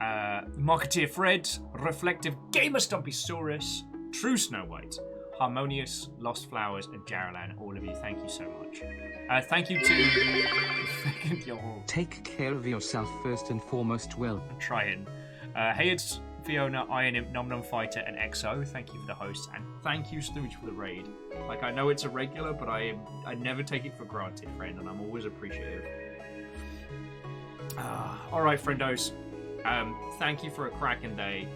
Marketeer Fred, Reflective Gamer Stompysaurus, True Snow White, Harmonious, Lost Flowers, and Jaralan. All of you, thank you so much. Thank you to... Take care of yourself first and foremost, Will. I'm trying. Hey, it's Fiona, Iron Imp, Nom Nom Fighter, and EXO. Thank you for the host, and thank you, Stooge, for the raid. Like, I know it's a regular, but I never take it for granted, friend, and I'm always appreciative. Alright, friendos. Thank you for a cracking day.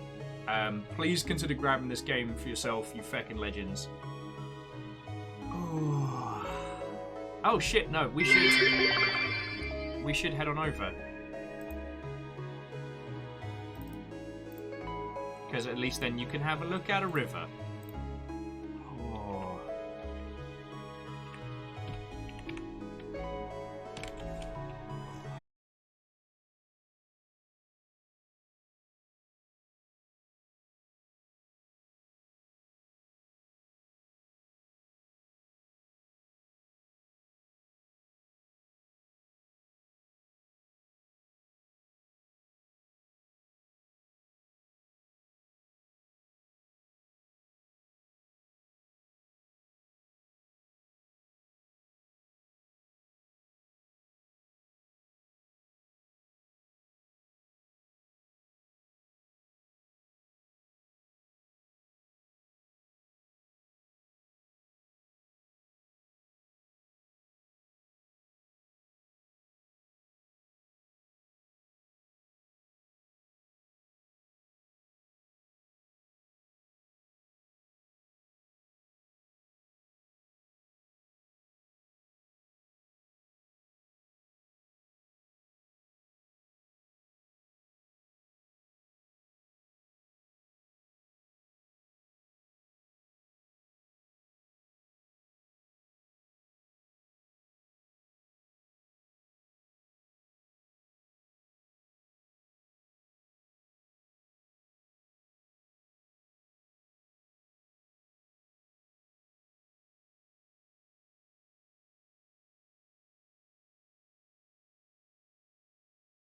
Please consider grabbing this game for yourself, you feckin' legends. Oh shit, no, we should head on over. Because at least then you can have a look at a river.